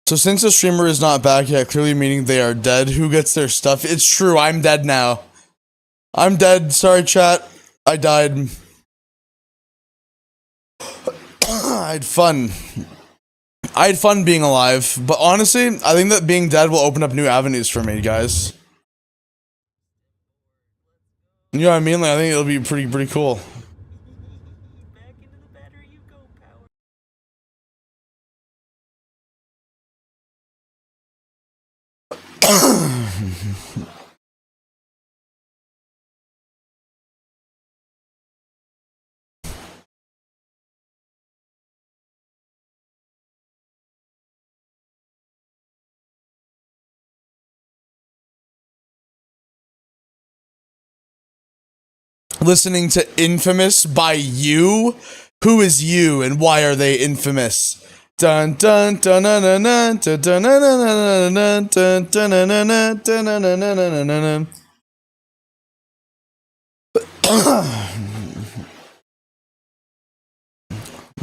So since the streamer is not back yet, clearly meaning they are dead, who gets their stuff? It's true, I'm dead now. I'm dead. Sorry, chat. I died. I had fun. I had fun being alive, but honestly, I think that being dead will open up new avenues for me, guys. You know what I mean? Like, I think it'll be pretty cool. Listening to Infamous by you? Who is you and why are they infamous? Dun dun dun dun dun dun dun dun dun dun dun dun dun dun.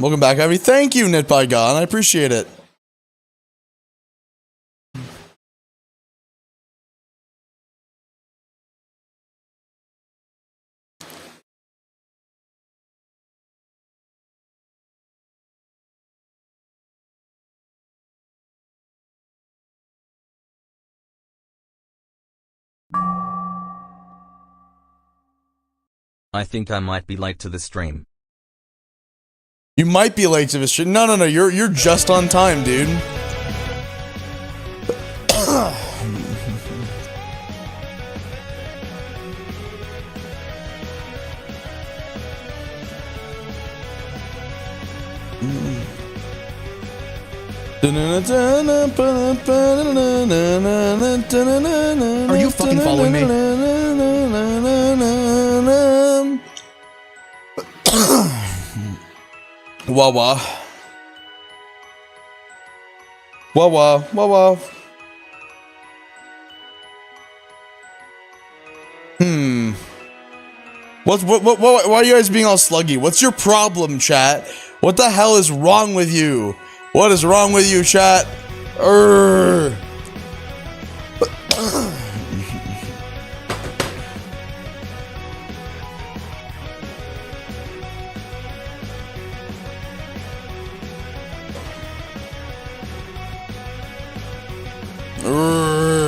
Welcome back, Ivy. Thank you, Knit by God. I appreciate it. I think I might be late to the stream. You might be late to the stream. No, you're just on time, dude. Are you fucking following me? Wah wah. Wah wah. Wah wah. What, why are you guys being all sluggy? What's your problem, chat? What the hell is wrong with you? What is wrong with you, chat?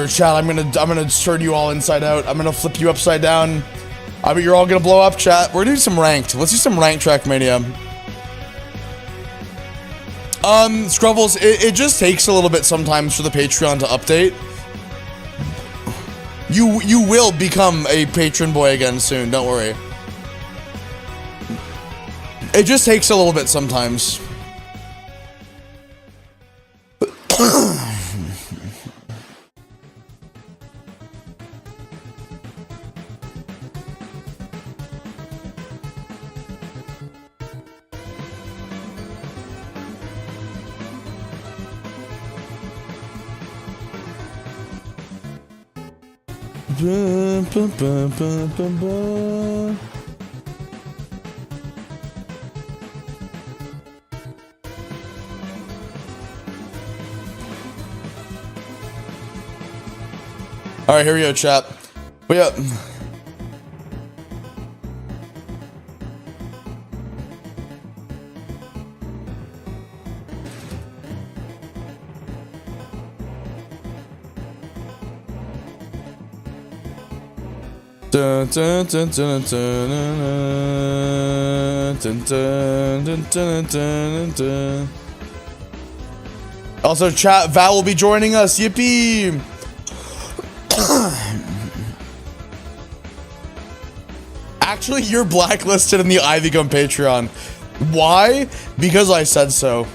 Chat, I'm gonna turn you all inside out. I'm gonna flip you upside down. I mean, you're all gonna blow up, chat. We're gonna do some ranked. Let's do some ranked Trackmania. Scrubbles, it just takes a little bit sometimes for the Patreon to update. You will become a patron boy again soon, don't worry. It just takes a little bit sometimes. All right, here we go, chat. Wait up. Dun, dun, dun, dun, dun, dun, dun, dun, dun, dun, dun. Also, chat, Val will be joining us. Yippee! Actually, you're blacklisted in the Ivycomb Patreon. Why? Because I said so.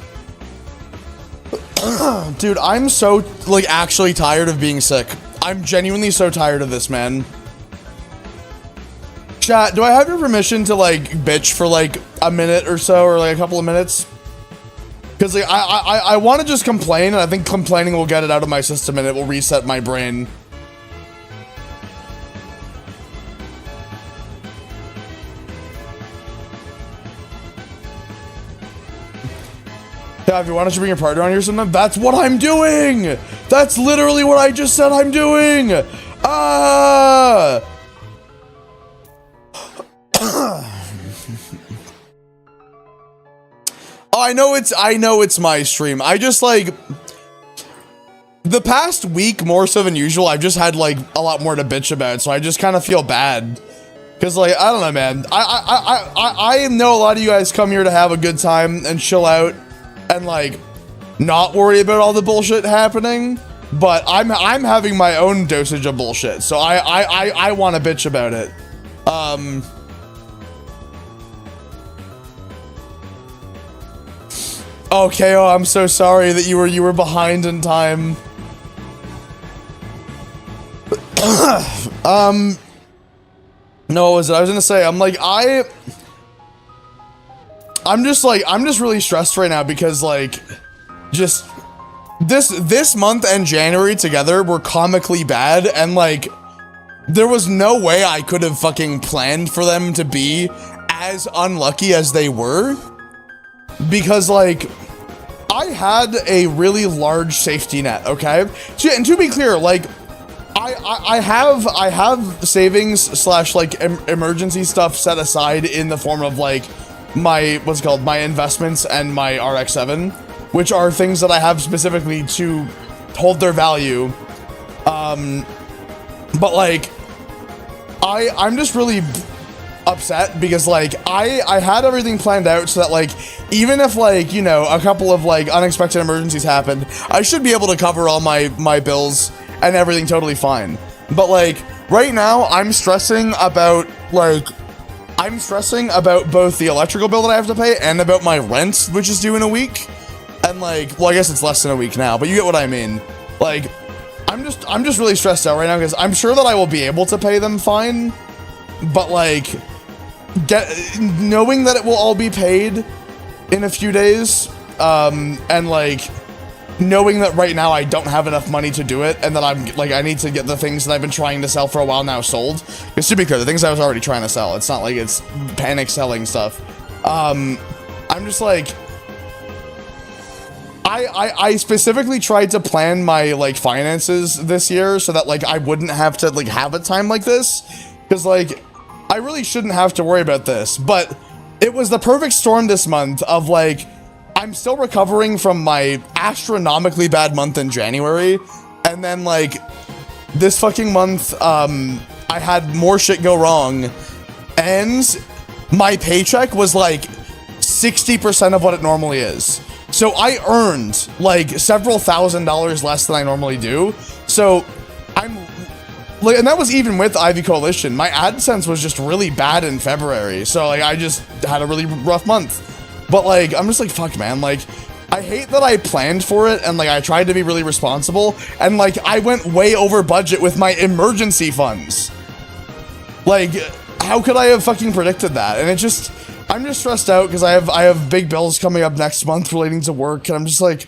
Dude, I'm so, like, actually tired of being sick. I'm genuinely so tired of this, man. Chat, do I have your permission to, like, bitch for, like, a minute or so, or, like, a couple of minutes? Because like, I want to just complain, and I think complaining will get it out of my system, and it will reset my brain. Yeah, if you want to bring your partner on here sometime, that's what I'm doing! That's literally what I just said I'm doing! Ah! I know it's my stream. I just like the past week more so than usual. I've just had like a lot more to bitch about, so I just kind of feel bad because like I don't know, man. I know a lot of you guys come here to have a good time and chill out and like not worry about all the bullshit happening. But I'm having my own dosage of bullshit, so I want to bitch about it. Okay, oh, I'm so sorry that you were behind in time. No, what was it? I was gonna say, I'm just really stressed right now because like, just this month and January together were comically bad, and like, there was no way I could have fucking planned for them to be as unlucky as they were. Because like, I had a really large safety net, okay? And to be clear, like, I have savings slash like emergency stuff set aside in the form of like my my investments and my RX-7, which are things that I have specifically to hold their value. But like, I'm just really upset because like I had everything planned out so that like even if like, you know, a couple of like unexpected emergencies happened, I should be able to cover all my bills and everything totally fine. But like right now I'm stressing about both the electrical bill that I have to pay and about my rent, which is due in a week. And like, well, I guess it's less than a week now, but you get what I mean. Like, I'm just really stressed out right now because I'm sure that I will be able to pay them fine, but like knowing that it will all be paid in a few days, and like knowing that right now I don't have enough money to do it, and that I'm like, I need to get the things that I've been trying to sell for a while now sold. Because to be clear, the things I was already trying to sell, it's not like it's panic selling stuff. I'm just like, I specifically tried to plan my like finances this year so that like I wouldn't have to like have a time like this, because like I really shouldn't have to worry about this, but it was the perfect storm this month of like, I'm still recovering from my astronomically bad month in January, and then like this fucking month I had more shit go wrong, and my paycheck was like 60% of what it normally is. So I earned like several $1,000s less than I normally do. So I'm like, and that was even with Ivy Coalition. My AdSense was just really bad in February. So like, I just had a really rough month. But like, I'm just like, fuck, man. Like, I hate that I planned for it and like I tried to be really responsible, and like I went way over budget with my emergency funds. Like, how could I have fucking predicted that? And it just, I'm just stressed out because I have big bills coming up next month relating to work, and I'm just like,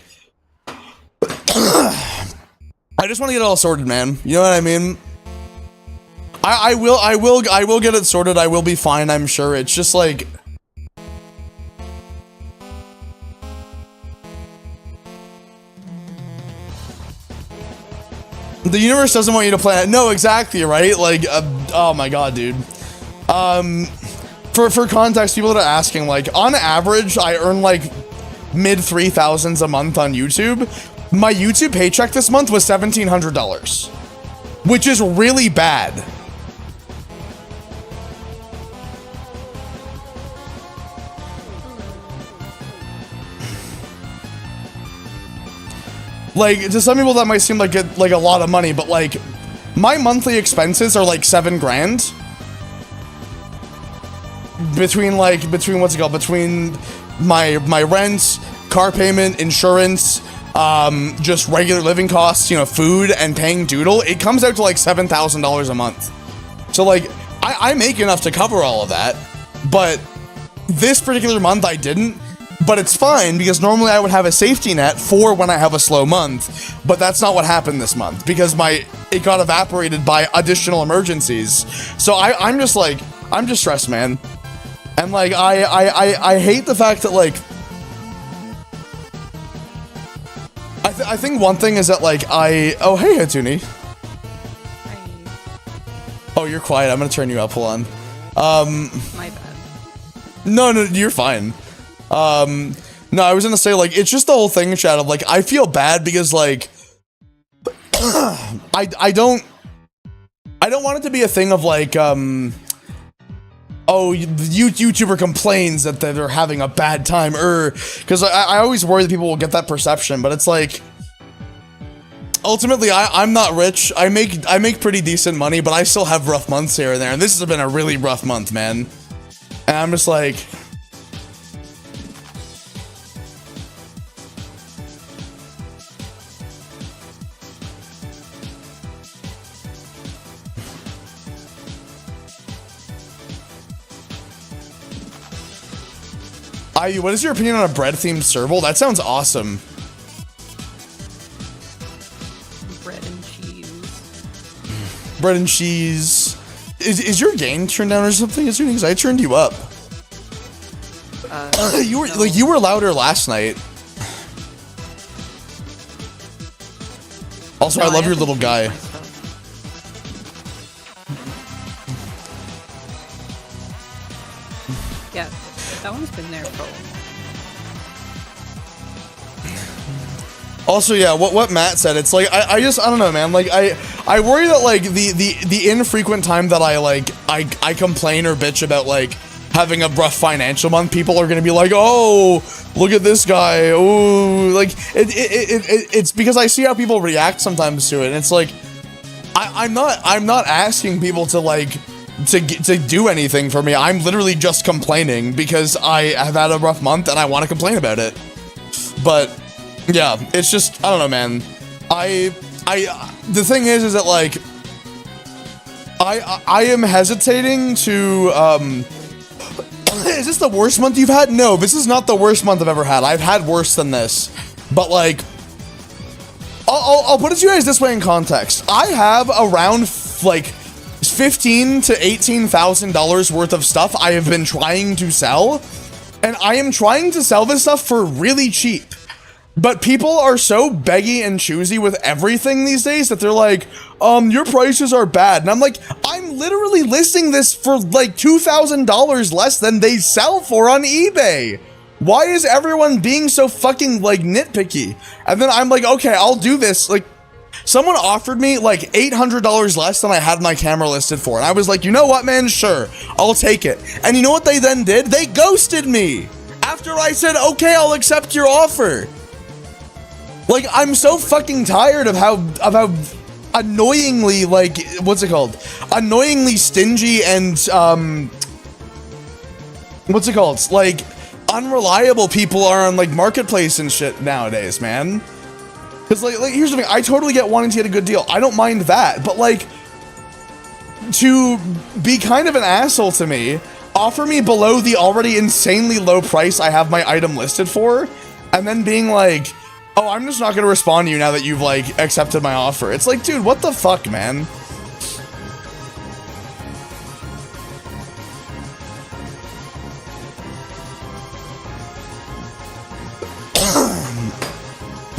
I just want to get it all sorted, man. You know what I mean? I will get it sorted. I will be fine, I'm sure. It's just like, the universe doesn't want you to plan it. No, exactly, right? Like, oh my god, dude. For context, people that are asking, like, on average, I earn like mid 3,000s a month on YouTube. My YouTube paycheck this month was $1,700, which is really bad. Like, to some people that might seem like a lot of money, but like, my monthly expenses are like $7 grand. Between what's it called? Between my rent, car payment, insurance, just regular living costs, you know, food, and paying Doodle, it comes out to like $7,000 a month. So like, I make enough to cover all of that, but this particular month I didn't, But it's fine because normally I would have a safety net for when I have a slow month, but that's not what happened this month because it got evaporated by additional emergencies. So I'm just stressed, man. And like I hate the fact that like I think one thing is that like oh hey Hatuni. Oh, you're quiet. I'm gonna turn you up. Hold on. My bad. No, you're fine. No, I was gonna say like it's just the whole thing, Chad, of like I feel bad because like I don't want it to be a thing of like oh the YouTuber complains that they're having a bad time because I always worry that people will get that perception, but it's like ultimately I'm not rich. I make pretty decent money, but I still have rough months here and there, and this has been a really rough month, man. And I'm just like what is your opinion on a bread-themed serval? That sounds awesome. Bread and cheese. Bread and cheese. Is your gain turned down or something? Because I turned you up. You were louder last night. Also, no, I love your little guy. Yeah, that one's been there for a while. Also, yeah, what Matt said, it's like I don't know, man. Like I worry that like the infrequent time that I complain or bitch about like having a rough financial month, people are gonna be like, oh, look at this guy. Oh, like it's because I see how people react sometimes to it, and it's like I'm not asking people to like to do anything for me. I'm literally just complaining because I have had a rough month and I want to complain about it. But yeah, it's just I don't know, man. The thing is that like I am hesitating to is this the worst month you've had? No, this is not the worst month I've ever had. I've had worse than this. But like I'll put it to you guys this way in context. I have around like $15,000 to $18,000 worth of stuff I have been trying to sell, and I am trying to sell this stuff for really cheap. But people are so beggy and choosy with everything these days that they're like, your prices are bad. And I'm like, I'm literally listing this for like $2,000 less than they sell for on eBay. Why is everyone being so fucking like nitpicky? And then I'm like, okay, I'll do this. Like, someone offered me like $800 less than I had my camera listed for. And I was like, you know what, man? Sure, I'll take it. And you know what they then did? They ghosted me after I said, okay, I'll accept your offer. Like, I'm so fucking tired of how annoyingly, like, what's it called? Annoyingly stingy and, what's it called? Like, unreliable people are on, like, Marketplace and shit nowadays, man. Because, like, here's the thing. I totally get wanting to get a good deal. I don't mind that. But, like, to be kind of an asshole to me, offer me below the already insanely low price I have my item listed for, and then being like, oh, I'm just not going to respond to you now that you've, like, accepted my offer. It's like, dude, what the fuck, man?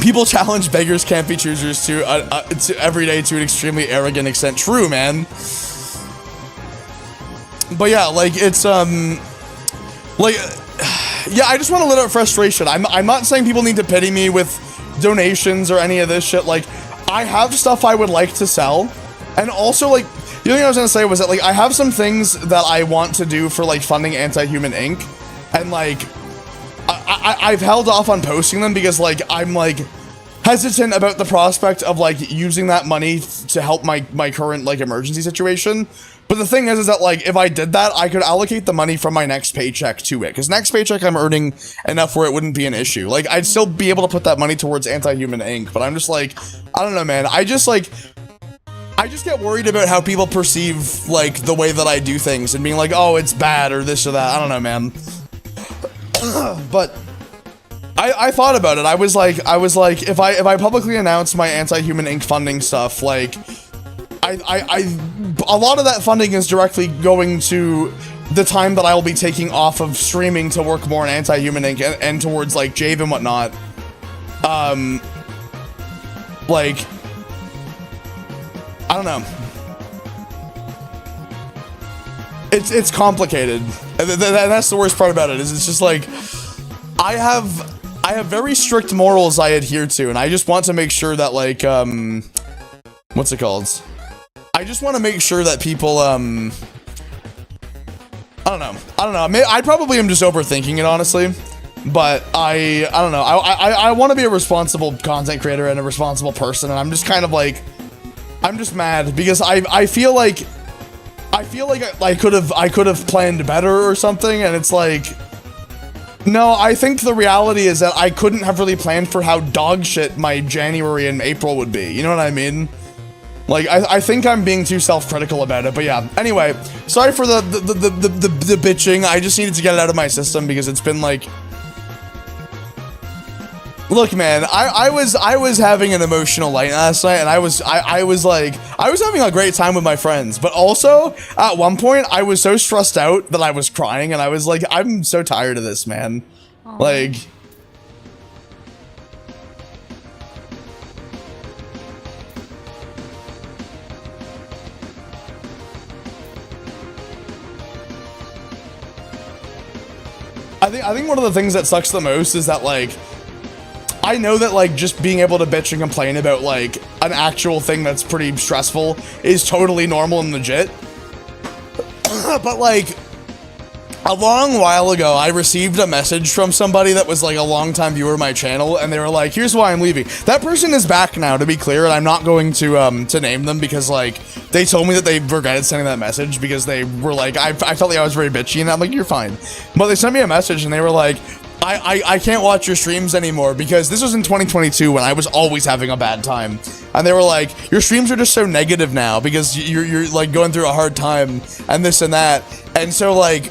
People challenge beggars can't be choosers to every day to an extremely arrogant extent. True, man. But yeah, like, it's, like... Yeah, I just want to let out frustration. I'm not saying people need to pity me with donations or any of this shit. Like, I have stuff I would like to sell. And also, like, the other thing I was going to say was that, like, I have some things that I want to do for, like, funding Anti-Human Inc. And, like, I've held off on posting them because, like, I'm, like, hesitant about the prospect of, like, using that money to help my current, like, emergency situation. But the thing is that, like, if I did that, I could allocate the money from my next paycheck to it. Because next paycheck, I'm earning enough where it wouldn't be an issue. Like, I'd still be able to put that money towards Anti-Human Inc. But I'm just like, I don't know, man. I just get worried about how people perceive, like, the way that I do things. And being like, oh, it's bad or this or that. I don't know, man. But I thought about it. I was like, if I publicly announce my Anti-Human Inc. funding stuff, like, a lot of that funding is directly going to the time that I will be taking off of streaming to work more on Anti-Human Inc. and towards like Jave and whatnot. Like, I don't know. It's complicated. That's the worst part about it. Is it's just like I have very strict morals I adhere to, and I just want to make sure that like what's it called? I just want to make sure that people I don't know. I probably am just overthinking it, honestly. But I don't know. I want to be a responsible content creator and a responsible person, and I'm just kind of like, I'm just mad because I feel like I could have planned better or something, and it's like, no, I think the reality is that I couldn't have really planned for how dog shit my January and April would be. You know what I mean? Like, I think I'm being too self-critical about it, but yeah. Anyway, sorry for the bitching. I just needed to get it out of my system because it's been like, look, man, I was having an emotional night last night, and I was having a great time with my friends, but also at one point I was so stressed out that I was crying, and I was like, I'm so tired of this, man. Aww. Like, I think one of the things that sucks the most is that, like, I know that, like, just being able to bitch and complain about, like, an actual thing that's pretty stressful is totally normal and legit. But, like, a long while ago, I received a message from somebody that was, like, a longtime viewer of my channel, and they were like, here's why I'm leaving. That person is back now, to be clear, and I'm not going to name them because, like, they told me that they regretted sending that message because they were like, I felt like I was very bitchy, and I'm like, you're fine. But they sent me a message, and they were like, I can't watch your streams anymore because this was in 2022 when I was always having a bad time. And they were like, your streams are just so negative now because you're like going through a hard time and this and that. And so, like,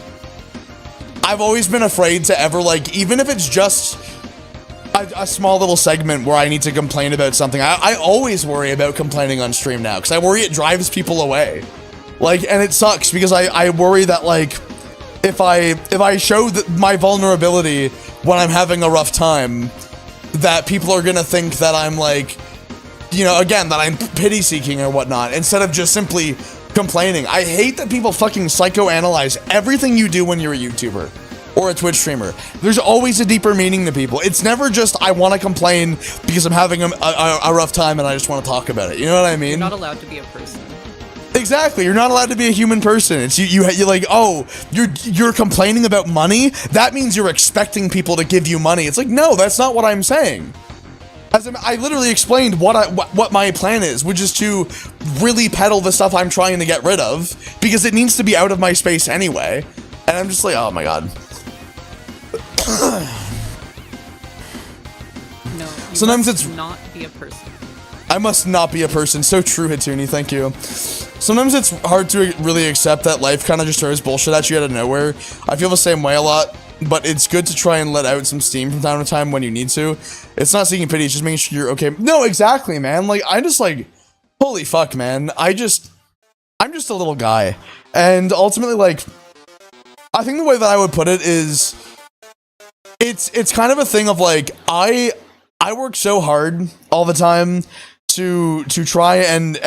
I've always been afraid to ever, like, even if it's just a small little segment where I need to complain about something, I always worry about complaining on stream now because I worry it drives people away. Like, and it sucks because I worry that, like, if I show my vulnerability when I'm having a rough time, that people are gonna think that I'm, like, you know, again, that I'm pity seeking or whatnot instead of just simply complaining. I hate that people fucking psychoanalyze everything you do when you're a YouTuber or a Twitch streamer. There's always a deeper meaning to people. It's never just, I want to complain because I'm having a rough time and I just want to talk about it. You know what I mean? You're not allowed to be a person. Exactly. You're not allowed to be a human person. It's you're like, oh, you're complaining about money? That means you're expecting people to give you money. It's like, no, that's not what I'm saying. I literally explained what my plan is, which is to really peddle the stuff I'm trying to get rid of because it needs to be out of my space anyway. And I'm just like, oh my god. No, sometimes it's not be a person. I must not be a person. So true, Hatuni. Thank you. Sometimes it's hard to really accept that life kind of just throws bullshit at you out of nowhere. I feel the same way a lot, but it's good to try and let out some steam from time to time when you need to. It's not seeking pity, it's just making sure you're okay. No, exactly, man. Like, I just, like, holy fuck, man. I'm just a little guy. And ultimately, like, I think the way that I would put it is, it's kind of a thing of, like, I work so hard all the time to try and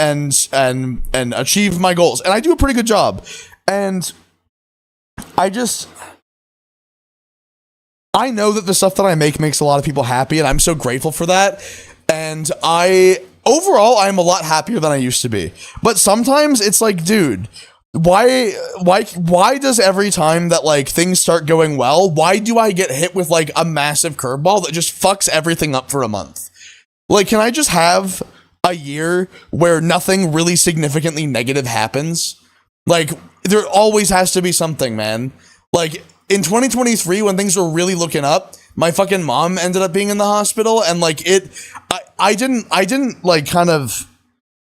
achieve my goals, and I do a pretty good job. And I know that the stuff that I make makes a lot of people happy, and I'm so grateful for that. And overall, I'm a lot happier than I used to be. But sometimes it's like, dude, why does every time that, like, things start going well, why do I get hit with, like, a massive curveball that just fucks everything up for a month? Like, can I just have a year where nothing really significantly negative happens? Like, there always has to be something, man. Like, in 2023, when things were really looking up, my fucking mom ended up being in the hospital, and, like, I didn't like, kind of,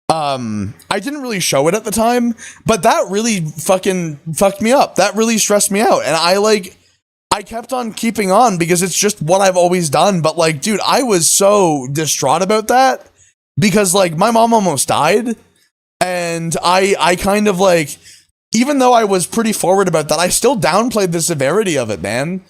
I didn't really show it at the time, but that really fucking fucked me up. That really stressed me out, and I I kept on keeping on because it's just what I've always done. But like, dude, I was so distraught about that because like my mom almost died, and I kind of like, even though I was pretty forward about that, I still downplayed the severity of it, man.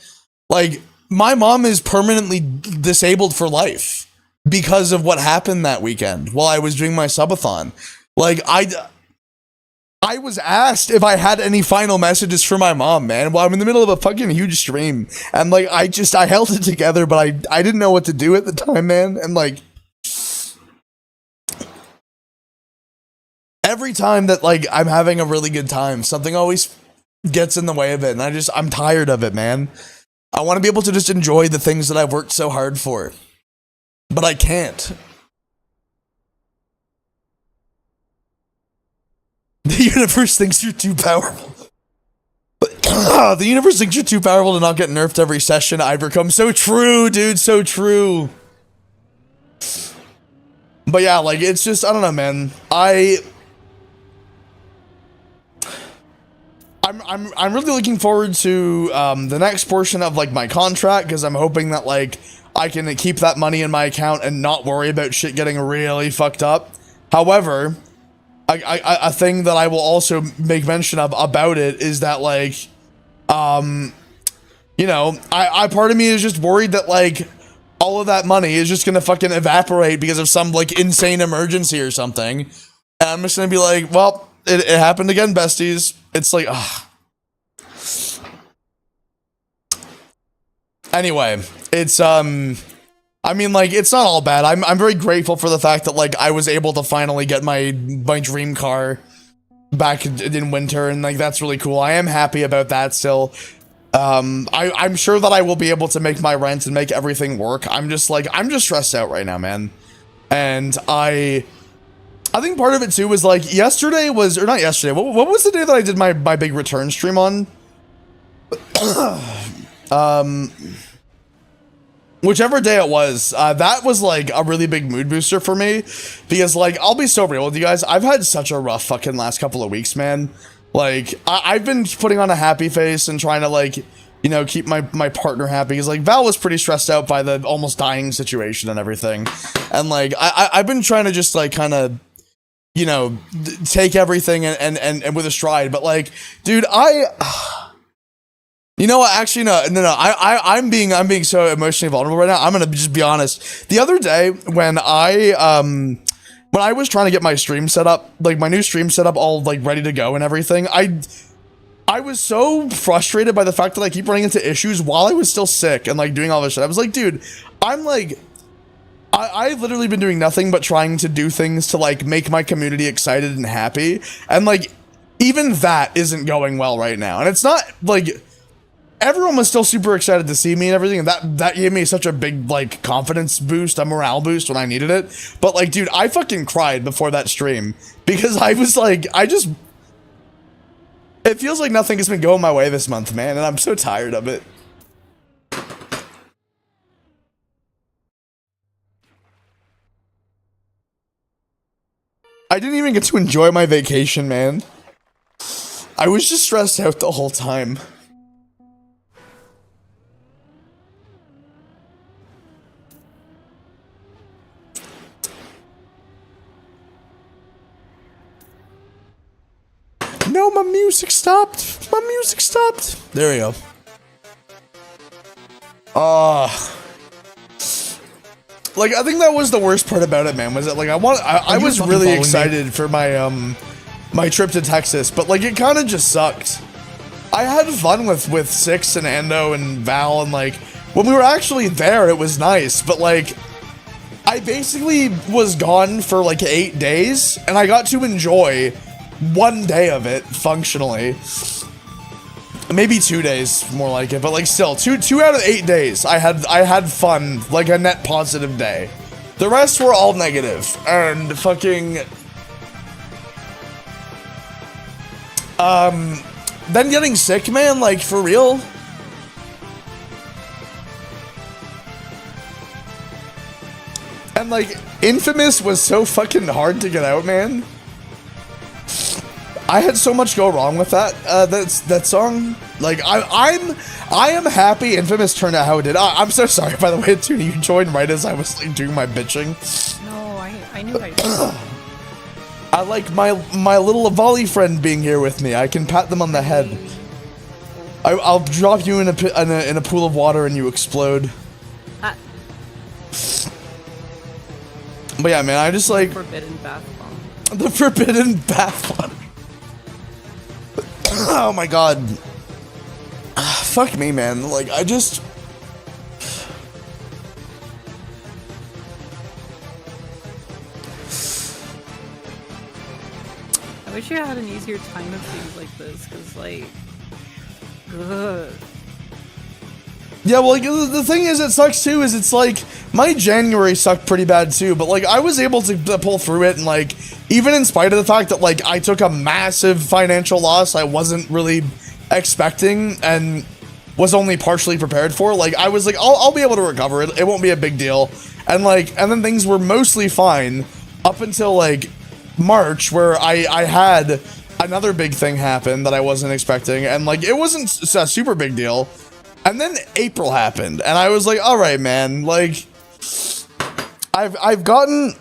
Like, my mom is permanently disabled for life because of what happened that weekend while I was doing my subathon. Like, I was asked if I had any final messages for my mom, man, while I'm in the middle of a fucking huge stream. And like, I held it together, but I didn't know what to do at the time, man. And like, every time that like I'm having a really good time, something always gets in the way of it. And I'm tired of it, man. I want to be able to just enjoy the things that I've worked so hard for, but I can't. The universe thinks you're too powerful. The universe thinks you're too powerful to not get nerfed every session. Ivycomb. So true, dude. So true. But yeah, like, it's just, I don't know, man. I'm really looking forward to the next portion of like my contract, because I'm hoping that like I can keep that money in my account and not worry about shit getting really fucked up. However, a thing that I will also make mention of about it is that like, you know, I part of me is just worried that like all of that money is just gonna fucking evaporate because of some like insane emergency or something. And I'm just gonna be like, well, it happened again, besties. It's like, anyway, it's, I mean, like, it's not all bad. I'm very grateful for the fact that, like, I was able to finally get my dream car back in winter, and, like, that's really cool. I am happy about that still. I'm sure that I will be able to make my rent and make everything work. I'm just stressed out right now, man. And I think part of it too was like yesterday was, or not yesterday, what was the day that I did my big return stream on? Whichever day it was, that was like a really big mood booster for me, because like, I'll be so real with you guys, I've had such a rough fucking last couple of weeks, man. Like, I've been putting on a happy face and trying to like, you know, keep my partner happy, because like Val was pretty stressed out by the almost dying situation and everything. And like, I've been trying to just like kind of, you know, take everything and with a stride. But like, dude, you know what? Actually, no. I'm being so emotionally vulnerable right now. I'm gonna just be honest. The other day when I was trying to get my stream set up, like my new stream set up, all like ready to go and everything, I was so frustrated by the fact that I keep running into issues while I was still sick and like doing all this shit. I was like, dude, I'm like, I've literally been doing nothing but trying to do things to like make my community excited and happy, and like even that isn't going well right now. And it's not like everyone was still super excited to see me and everything, and that gave me such a big like confidence boost, a morale boost when I needed it. But like, dude, I fucking cried before that stream because I was like, it feels like nothing has been going my way this month, man, and I'm so tired of it. I didn't even get to enjoy my vacation, man. I was just stressed out the whole time. No, my music stopped. My music stopped. There we go. Like, I think that was the worst part about it, man, was that, like, I was really excited for my, my trip to Texas, but, like, it kind of just sucked. I had fun with Six and Ando and Val, and, like, when we were actually there, it was nice, but, like, I basically was gone for, like, 8 days, and I got to enjoy 1 day of it, functionally. Maybe 2 days, more like it, but like still, two out of 8 days, I had fun, like a net positive day. The rest were all negative, and fucking, then getting sick, man, like for real. And like, Infamous was so fucking hard to get out, man. I had so much go wrong with that song. Like I am happy Infamous turned out how it did. I'm so sorry, by the way, Tuna. You joined right as I was like, doing my bitching. No, I knew I did. I like my little volley friend being here with me. I can pat them on the head. I'll drop you in a pool of water and you explode. But yeah, man, I just like Forbidden bath bomb. the forbidden bath water. Oh my god. Fuck me, man. Like, I just... I wish you had an easier time of things like this, because, like... Ugh. Yeah, well, like, the thing is, it sucks too, is it's like, my January sucked pretty bad too, but like, I was able to pull through it, and like, even in spite of the fact that like, I took a massive financial loss I wasn't really expecting, and was only partially prepared for, like, I was like, I'll be able to recover it, it won't be a big deal, and like, and then things were mostly fine, up until like, March, where I had another big thing happen that I wasn't expecting, and like, it wasn't a super big deal. And then April happened, and I was like, all right, man, like, I've gotten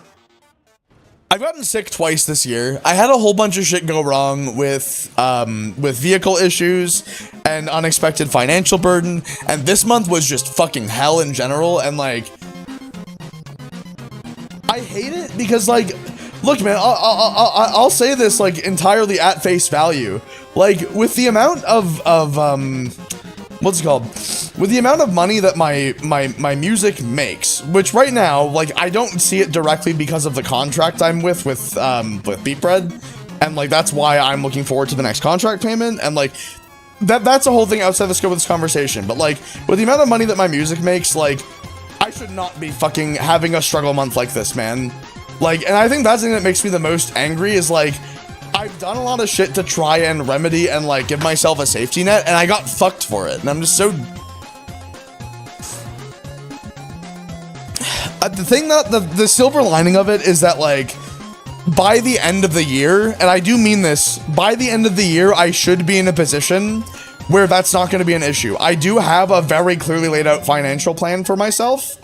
sick twice this year. I had a whole bunch of shit go wrong with vehicle issues and unexpected financial burden, and this month was just fucking hell in general, and like, I hate it because like, look, man, I'll say this like entirely at face value, like with the amount of what's it called? With the amount of money that my music makes, which right now, like, I don't see it directly because of the contract I'm with Beatbread, and like that's why I'm looking forward to the next contract payment, and like that's a whole thing outside the scope of this conversation. But like with the amount of money that my music makes, like I should not be fucking having a struggle month like this, man. Like, and I think that's the thing that makes me the most angry is like, I've done a lot of shit to try and remedy and like give myself a safety net, and I got fucked for it, and I'm just so... the thing that, the silver lining of it is that like, by the end of the year, and I do mean this, by the end of the year, I should be in a position where that's not going to be an issue. I do have a very clearly laid out financial plan for myself,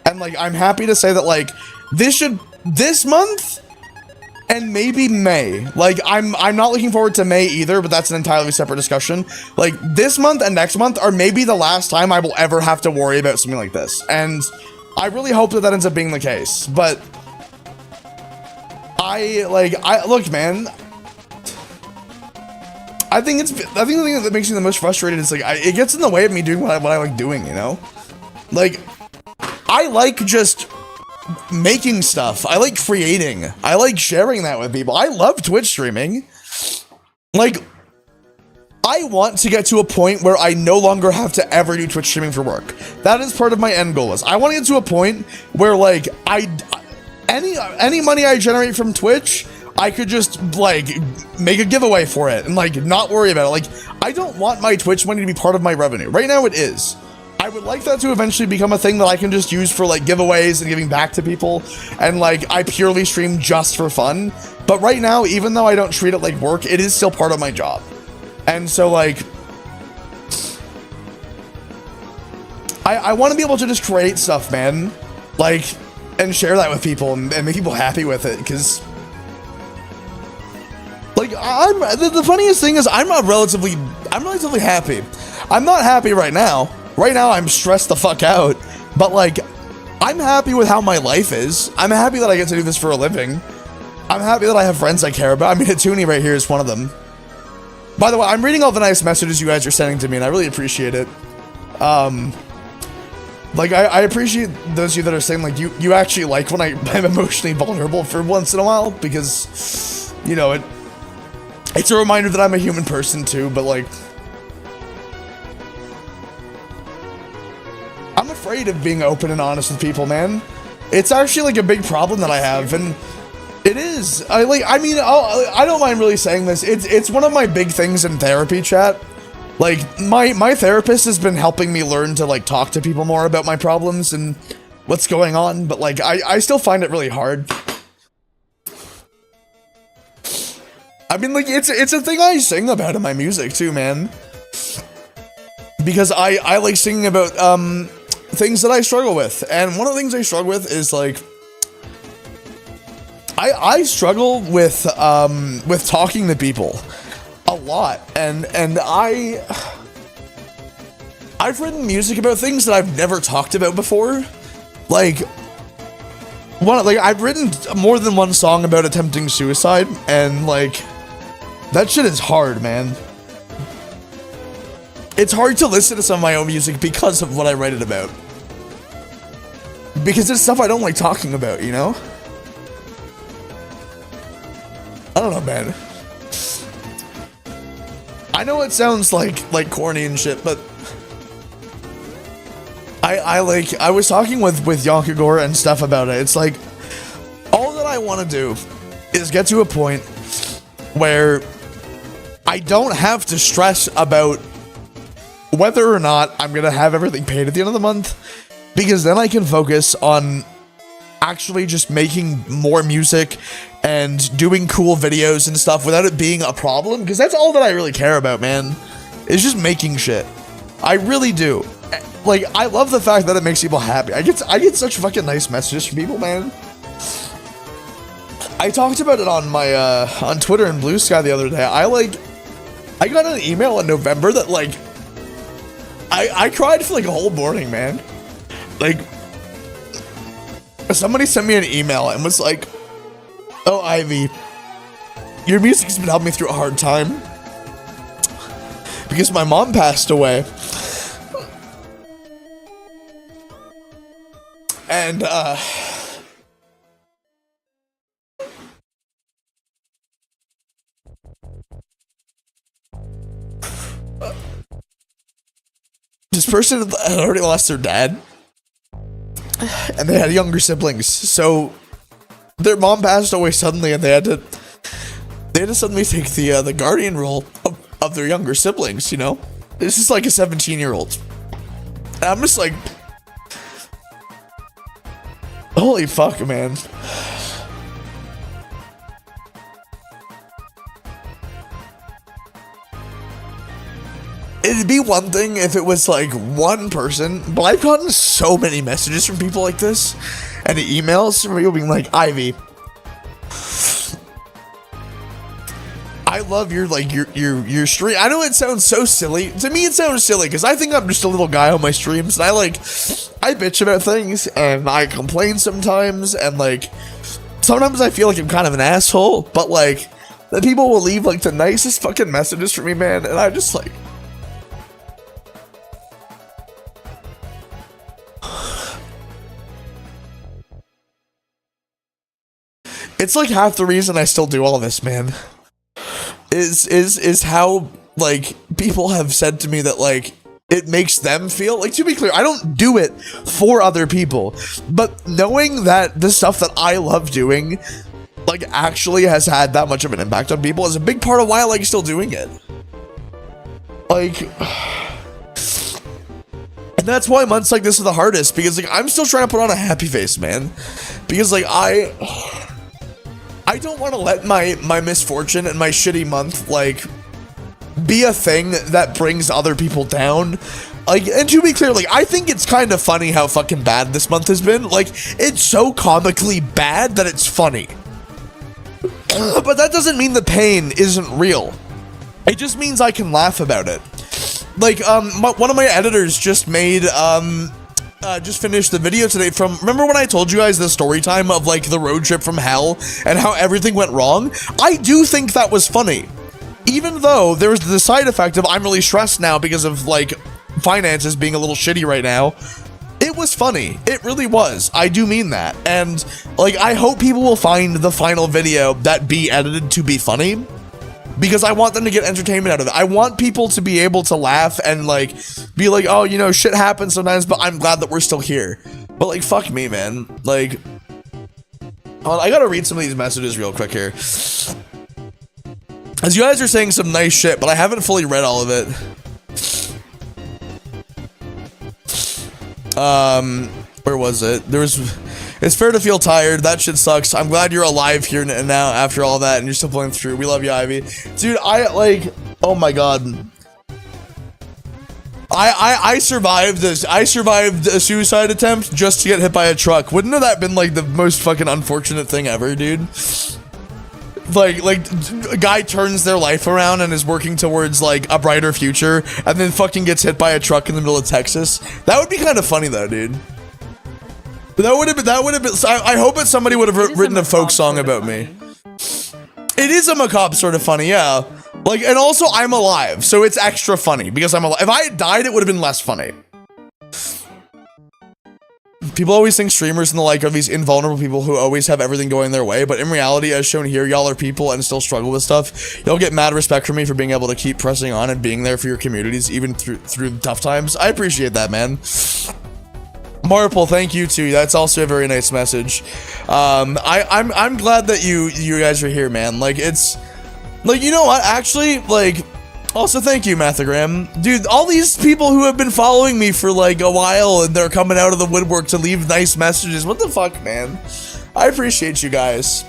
and like, I'm happy to say that like, this month, and maybe May. Like, I'm not looking forward to May either, but that's an entirely separate discussion. Like, this month and next month are maybe the last time I will ever have to worry about something like this. And I really hope that ends up being the case. But look, man, I think the thing that makes me the most frustrated is like, it gets in the way of me doing what I like doing, you know? Like, I like just making stuff. I like creating. I like sharing that with people. I love Twitch streaming. Like, I want to get to a point where I no longer have to ever do Twitch streaming for work. That is part of my end goal. Is I want to get to a point where like any money I generate from Twitch, I could just like make a giveaway for it and like not worry about it. Like, I don't want my Twitch money to be part of my revenue. Right now it is. I would like that to eventually become a thing that I can just use for like giveaways and giving back to people, and like I purely stream just for fun. But right now, even though I don't treat it like work, it is still part of my job. And so like, I want to be able to just create stuff, man, like, and share that with people and make people happy with it, because like, the funniest thing is I'm relatively happy. I'm not happy right now. Right now, I'm stressed the fuck out, but like, I'm happy with how my life is. I'm happy that I get to do this for a living. I'm happy that I have friends I care about. I mean, Hatuni right here is one of them. By the way, I'm reading all the nice messages you guys are sending to me, and I really appreciate it. Like, I appreciate those of you that are saying, like, you actually like when I'm emotionally vulnerable for once in a while, because, you know, it's a reminder that I'm a human person too, but like, I'm afraid of being open and honest with people, man. It's actually like a big problem that I have, and it is. I don't mind really saying this. It's one of my big things in therapy, chat. Like, my therapist has been helping me learn to like talk to people more about my problems and what's going on, but like I still find it really hard. I mean, like, it's a thing I sing about in my music too, man. because I like singing about things that I struggle with, and one of the things I struggle with is like I struggle with talking to people a lot, and I've written music about things that I've never talked about before, like I've written more than one song about attempting suicide, and like that shit is hard, man. It's hard to listen to some of my own music because of what I write it about. Because it's stuff I don't like talking about, you know? I don't know, man. I know it sounds like corny and shit, but I was talking with Yonkagor and stuff about it. It's like, all that I want to do is get to a point where I don't have to stress about whether or not I'm gonna have everything paid at the end of the month, because then I can focus on actually just making more music and doing cool videos and stuff without it being a problem, because that's all that I really care about, man, is just making shit. I really do. Like, I love the fact that it makes people happy. I get such fucking nice messages from people, man. I talked about it on my on Twitter and Blue Sky the other day. I got an email in November that like I cried for like a whole morning, man. Like, somebody sent me an email and was like, "Oh, Ivy, your music's been helping me through a hard time because my mom passed away." And this person had already lost their dad, and they had younger siblings, so their mom passed away suddenly, and they had to suddenly take the guardian role of their younger siblings, you know? This is like a 17-year-old. And I'm just like, holy fuck, man. It'd be one thing if it was like one person, but I've gotten so many messages from people like this, and emails from people being like, "Ivy, I love your stream." I know it sounds so silly. To me, it sounds silly because I think I'm just a little guy on my streams, and I bitch about things and I complain sometimes, and like sometimes I feel like I'm kind of an asshole, but like the people will leave like the nicest fucking messages for me, man, and I just like, it's like half the reason I still do all this, man, is how like people have said to me that like it makes them feel like, to be clear, I don't do it for other people, but knowing that the stuff that I love doing like actually has had that much of an impact on people is a big part of why I like still doing it. Like, and that's why months like this are the hardest, because like I'm still trying to put on a happy face, man, because like I don't want to let my misfortune and my shitty month like be a thing that brings other people down. Like, and to be clear, like I think it's kind of funny how fucking bad this month has been. Like, it's so comically bad that it's funny. But that doesn't mean the pain isn't real. It just means I can laugh about it. Like, one of my editors just made just finished the video today from, remember when I told you guys the story time of like the road trip from hell and how everything went wrong? I do think that was funny, even though there was the side effect of I'm really stressed now because of like finances being a little shitty right now. It was funny. It really was. I do mean that. And like, I hope people will find the final video that be edited to be funny, because I want them to get entertainment out of it. I want people to be able to laugh and like be like, oh, you know, shit happens sometimes, but I'm glad that we're still here. But like, fuck me, man. Like, I gotta read some of these messages real quick here, as you guys are saying some nice shit, but I haven't fully read all of it. Where was it? It's fair to feel tired. That shit sucks. I'm glad you're alive here now after all that, and you're still pulling through. We love you, Ivy. Dude, I like, oh my god. I survived this. I survived a suicide attempt just to get hit by a truck. Wouldn't have that been like the most fucking unfortunate thing ever, dude? Like a guy turns their life around and is working towards like a brighter future, and then fucking gets hit by a truck in the middle of Texas. That would be kind of funny though, dude. That would have been. I hope that somebody would have written a folk song about me. It is a macabre sort of funny, yeah. Like, and also I'm alive, so it's extra funny because I'm alive. If I had died, it would have been less funny. People always think streamers and the like are these invulnerable people who always have everything going their way, but in reality, as shown here, y'all are people and still struggle with stuff. Y'all get mad respect from me for being able to keep pressing on and being there for your communities, even through tough times. I appreciate that, man. Marple, thank you too. That's also a very nice message. I'm glad that you guys are here, man. Like, it's like, you know what? Actually, like, also thank you, Mathagram. Dude, all these people who have been following me for like a while and they're coming out of the woodwork to leave nice messages. What the fuck, man? I appreciate you guys.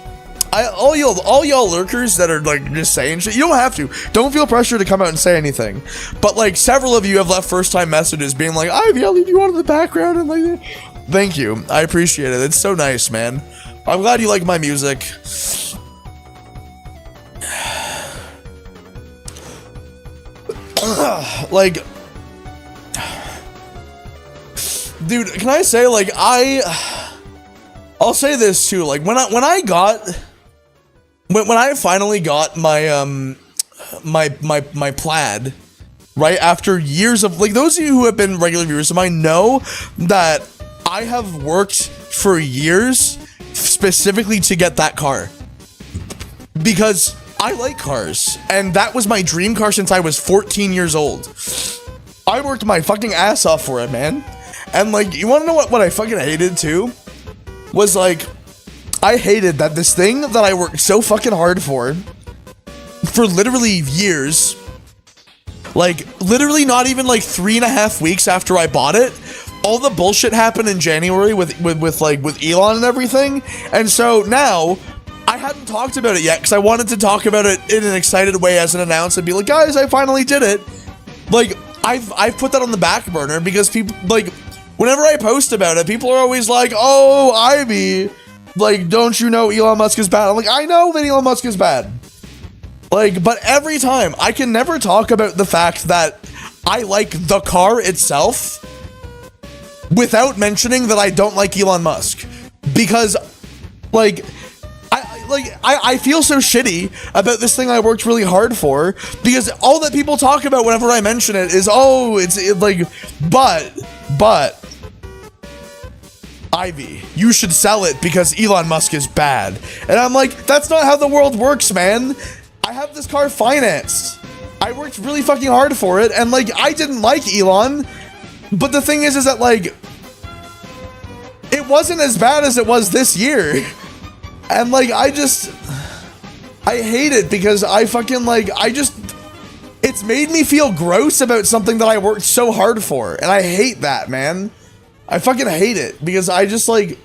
All y'all lurkers that are like just saying shit, you don't have to. Don't feel pressure to come out and say anything. But like several of you have left first time messages being like, Ivy, I'll leave you on in the background and like, thank you. I appreciate it. It's so nice, man. I'm glad you like my music. Like, dude, can I say like I'll say this too. Like when I finally got my my plaid, right after years of, like, those of you who have been regular viewers of mine know that I have worked for years specifically to get that car because I like cars, and that was my dream car since I was 14 years old. I worked my fucking ass off for it, man. And like, you want to know what I fucking hated too? Was like, I hated that this thing that I worked so fucking hard for literally years, like literally not even like 3.5 weeks after I bought it, all the bullshit happened in January with Elon and everything. And so now I hadn't talked about it yet because I wanted to talk about it in an excited way as an announcement, be like, guys, I finally did it. Like, I've put that on the back burner because people, like, whenever I post about it, people are always like, oh, Ivy, like, don't you know Elon Musk is bad? I'm like, I know that Elon Musk is bad. Like, but every time, I can never talk about the fact that I like the car itself without mentioning that I don't like Elon Musk. Because, like, I feel so shitty about this thing I worked really hard for, because all that people talk about whenever I mention it is, oh, it's like, but Ivy, you should sell it because Elon Musk is bad. And I'm like, that's not how the world works, man. I have this car financed. I worked really fucking hard for it, and like, I didn't like Elon, but the thing is that like, it wasn't as bad as it was this year. And like, I hate it because I fucking like, it's made me feel gross about something that I worked so hard for. And I hate that, man. I fucking hate it because I just like,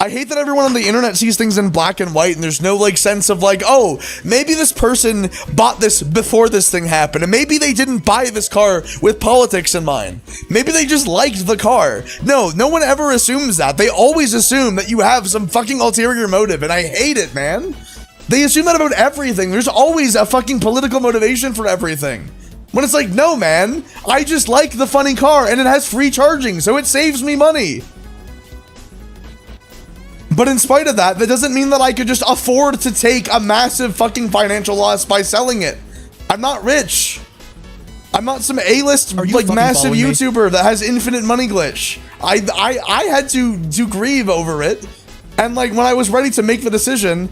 I hate that everyone on the internet sees things in black and white and there's no like sense of like, oh, maybe this person bought this before this thing happened, and maybe they didn't buy this car with politics in mind. Maybe they just liked the car. No one ever assumes that. They always assume that you have some fucking ulterior motive, and I hate it, man. They assume that about everything. There's always a fucking political motivation for everything. When it's like, no, man, I just like the funny car and it has free charging, so it saves me money. But in spite of that, that doesn't mean that I could just afford to take a massive fucking financial loss by selling it. I'm not rich. I'm not some A-list like massive YouTuber that has infinite money glitch. I had to grieve over it, and like when I was ready to make the decision,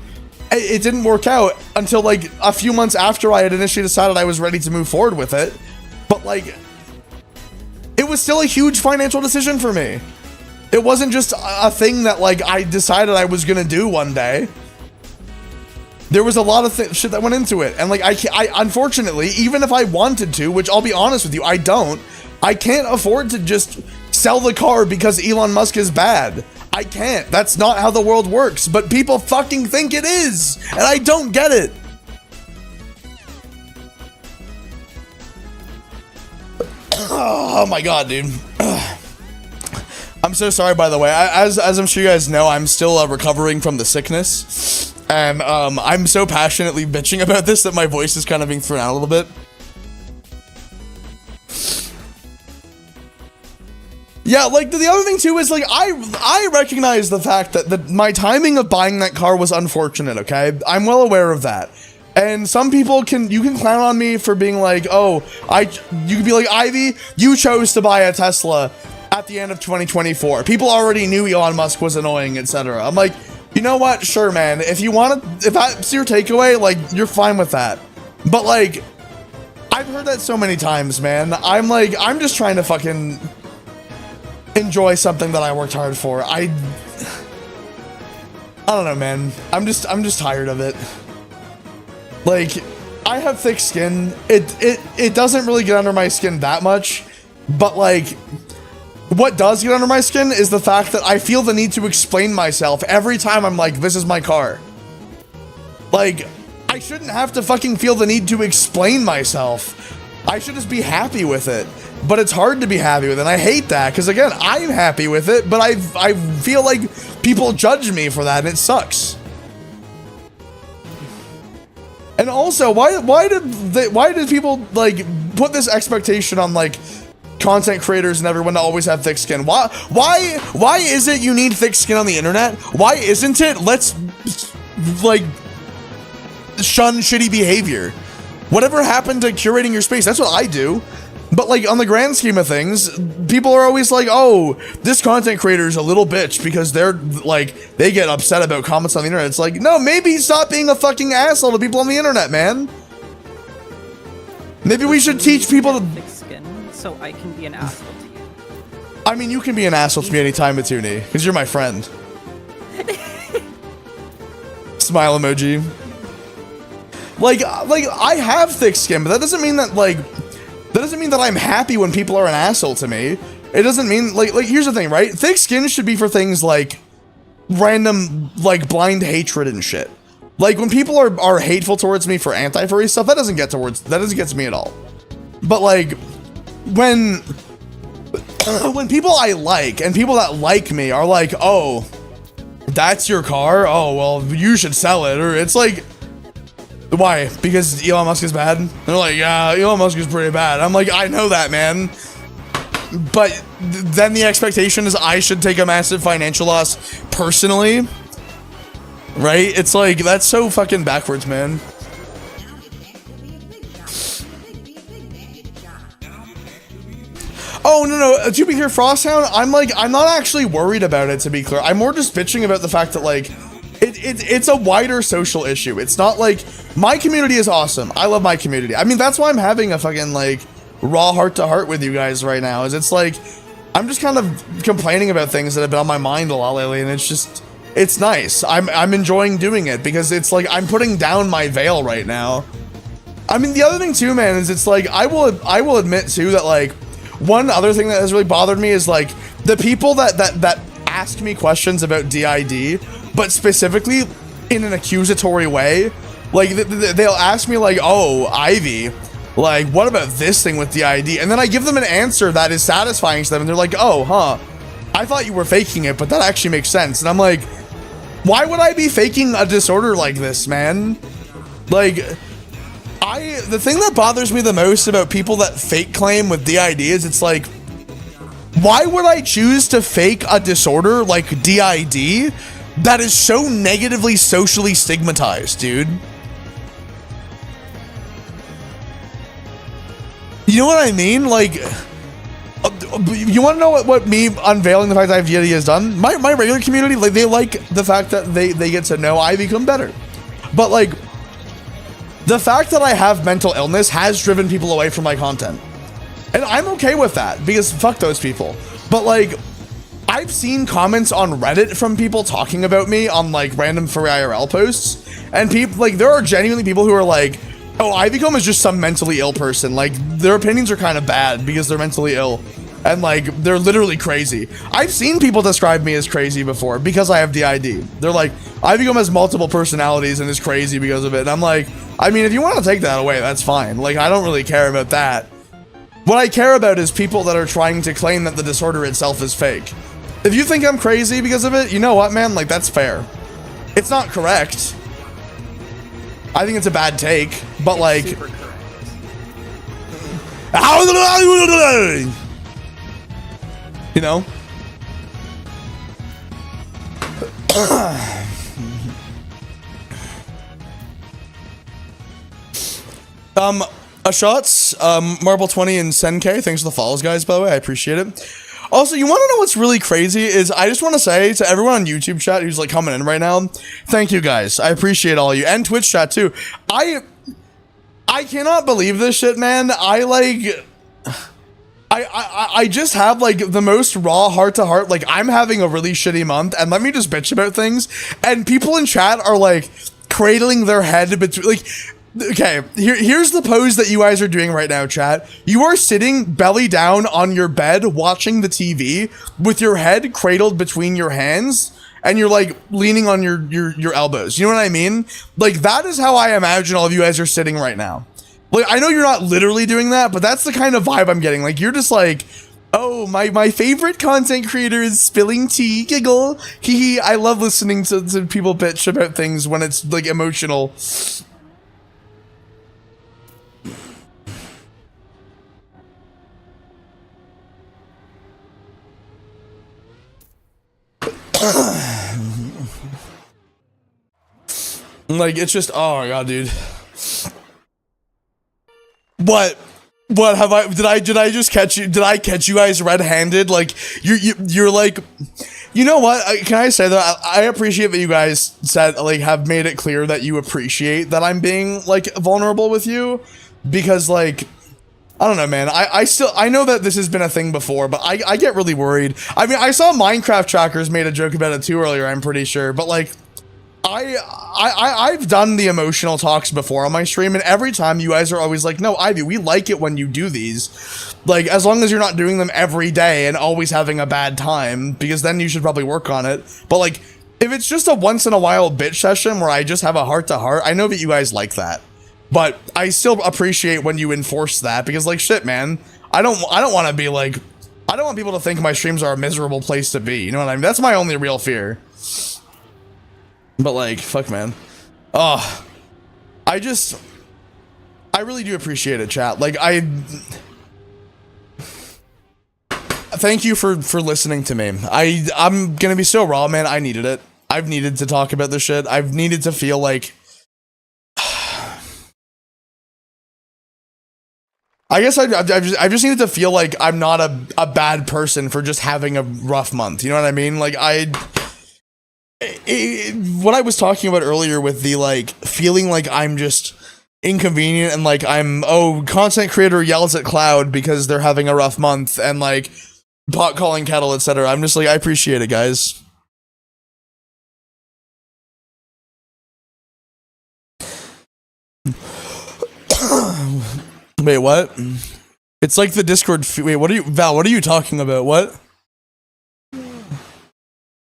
it didn't work out until like a few months after I had initially decided I was ready to move forward with it. But like, it was still a huge financial decision for me. It wasn't just a thing that like I decided I was gonna do one day. There was a lot of shit that went into it, and like I unfortunately, even if I wanted to, which I'll be honest with you, I can't afford to just sell the car because Elon Musk is bad. I can't. That's not how the world works, but people fucking think it is, and I don't get it. Oh my god, dude. I'm so sorry, by the way. As I'm sure you guys know, I'm still recovering from the sickness. And I'm so passionately bitching about this that my voice is kind of being thrown out a little bit. Yeah, like, the other thing, too, is, like, I recognize the fact that my timing of buying that car was unfortunate, okay? I'm well aware of that. And some people you can clown on me for being like, oh, you could be like, Ivy, you chose to buy a Tesla at the end of 2024. People already knew Elon Musk was annoying, etc. I'm like, you know what? Sure, man. If that's your takeaway, like, you're fine with that. But, like, I've heard that so many times, man. I'm just trying to fucking enjoy something that I worked hard for. I don't know, man. I'm just tired of it. Like, I have thick skin. It doesn't really get under my skin that much, but like, what does get under my skin is the fact that I feel the need to explain myself every time I'm like, this is my car. Like, I shouldn't have to fucking feel the need to explain myself. I should just be happy with it. But it's hard to be happy with it, and I hate that, because again, I'm happy with it, but I feel like people judge me for that, and it sucks. And also, why did people like put this expectation on like content creators and everyone to always have thick skin? Why is it you need thick skin on the internet? Why isn't it let's like shun shitty behavior? Whatever happened to curating your space? That's what I do. But like on the grand scheme of things, people are always like, oh, this content creator is a little bitch because they're like, they get upset about comments on the internet. It's like, no, maybe stop being a fucking asshole to people on the internet, man. Maybe we should teach people to thick skin so I can be an asshole to you. I mean, you can be an asshole to me anytime, Matuni, because you're my friend. Smile emoji. Like I have thick skin, but that doesn't mean that I'm happy when people are an asshole to me. It doesn't mean like here's the thing, right? Thick skin should be for things like random like blind hatred and shit. Like when people are hateful towards me for anti-furry stuff, that doesn't get to me at all. But like when people I like and people that like me are like, oh, that's your car? Oh, well, you should sell it. Or it's like, why? Because Elon Musk is bad? They're like, yeah, Elon Musk is pretty bad. I'm like, I know that, man. But then the expectation is I should take a massive financial loss personally. Right? It's like, that's so fucking backwards, man. Oh, no, to be clear, Frosthound, I'm not actually worried about it, to be clear. I'm more just bitching about the fact that, like, it's a wider social issue. It's not like, my community is awesome. I love my community. I mean, that's why I'm having a fucking, like, raw heart-to-heart with you guys right now, is it's like, I'm just kind of complaining about things that have been on my mind a lot lately, and it's just, it's nice. I'm enjoying doing it, because it's like, I'm putting down my veil right now. I mean, the other thing, too, man, is it's like, I will admit, too, that, like, one other thing that has really bothered me is like the people that ask me questions about DID, but specifically in an accusatory way. Like they'll ask me like, oh, Ivy, like what about this thing with DID? And then I give them an answer that is satisfying to them, and they're like, oh, huh, I thought you were faking it, but that actually makes sense. And I'm like, why would I be faking a disorder like this, man? Like, the thing that bothers me the most about people that fake claim with DID is it's like, why would I choose to fake a disorder like DID that is so negatively socially stigmatized, dude? You know what I mean? Like, you want to know what me unveiling the fact that I have DID has done? My regular community, like, they like the fact that they get to know Ivycomb better. But like, the fact that I have mental illness has driven people away from my content. And I'm okay with that, because fuck those people. But like, I've seen comments on Reddit from people talking about me on like random furry IRL posts. And people, like, there are genuinely people who are like, oh, Ivycomb is just some mentally ill person. Like, their opinions are kind of bad because they're mentally ill. And like, they're literally crazy. I've seen people describe me as crazy before because I have DID. They're like, Ivycomb has multiple personalities and is crazy because of it. And I'm like, I mean, if you want to take that away, that's fine. Like, I don't really care about that. What I care about is people that are trying to claim that the disorder itself is fake. If you think I'm crazy because of it, you know what, man? Like, that's fair. It's not correct. I think it's a bad take, but like... Super correct. You know? Shots, Marble 20 and Senk, thanks for the follows, guys, by the way, I appreciate it. Also, you want to know what's really crazy is I just want to say to everyone on YouTube chat who's like coming in right now, thank you guys, I appreciate all of you, and Twitch chat too. I cannot believe this shit, man. I just have like the most raw heart to heart, like I'm having a really shitty month, and let me just bitch about things, and people in chat are like cradling their head between, like, okay, here's the pose that you guys are doing right now, chat. You are sitting belly down on your bed watching the TV with your head cradled between your hands, and you're like leaning on your elbows. You know what I mean? Like, that is how I imagine all of you guys are sitting right now. Like, I know you're not literally doing that, but that's the kind of vibe I'm getting. Like, you're just like, oh, my favorite content creator is spilling tea, giggle, hee hee. I love listening to people bitch about things when it's like emotional. Like, it's just, oh my god, dude. What have I, did I just catch you, did I catch you guys red-handed? Like, you're like, you know what, can I say that I appreciate that you guys said, like, have made it clear that you appreciate that I'm being, like, vulnerable with you, because, like, I don't know, man. I know that this has been a thing before, but I get really worried. I mean, I saw Minecraft Trackers made a joke about it too earlier, I'm pretty sure, but like, I've done the emotional talks before on my stream, and every time you guys are always like, no, Ivy, we like it when you do these. Like, as long as you're not doing them every day and always having a bad time, because then you should probably work on it. But like, if it's just a once in a while bitch session where I just have a heart to heart, I know that you guys like that. But I still appreciate when you enforce that, because like, shit, man, I don't want to be like, I don't want people to think my streams are a miserable place to be. You know what I mean? That's my only real fear. But like, fuck, man. Oh, I really do appreciate it, chat. Like, thank you for listening to me. I'm gonna be so raw, man. I needed it. I've needed to talk about this shit. I've needed to feel like, I guess I just needed to feel like I'm not a bad person for just having a rough month. You know what I mean? Like, what I was talking about earlier with the, like, feeling like I'm just inconvenient and like I'm, oh, content creator yells at Cloud because they're having a rough month and like pot calling kettle, etc. I'm just like, I appreciate it, guys. Wait, what? It's like the Discord. Wait, what are you, Val? What are you talking about? What?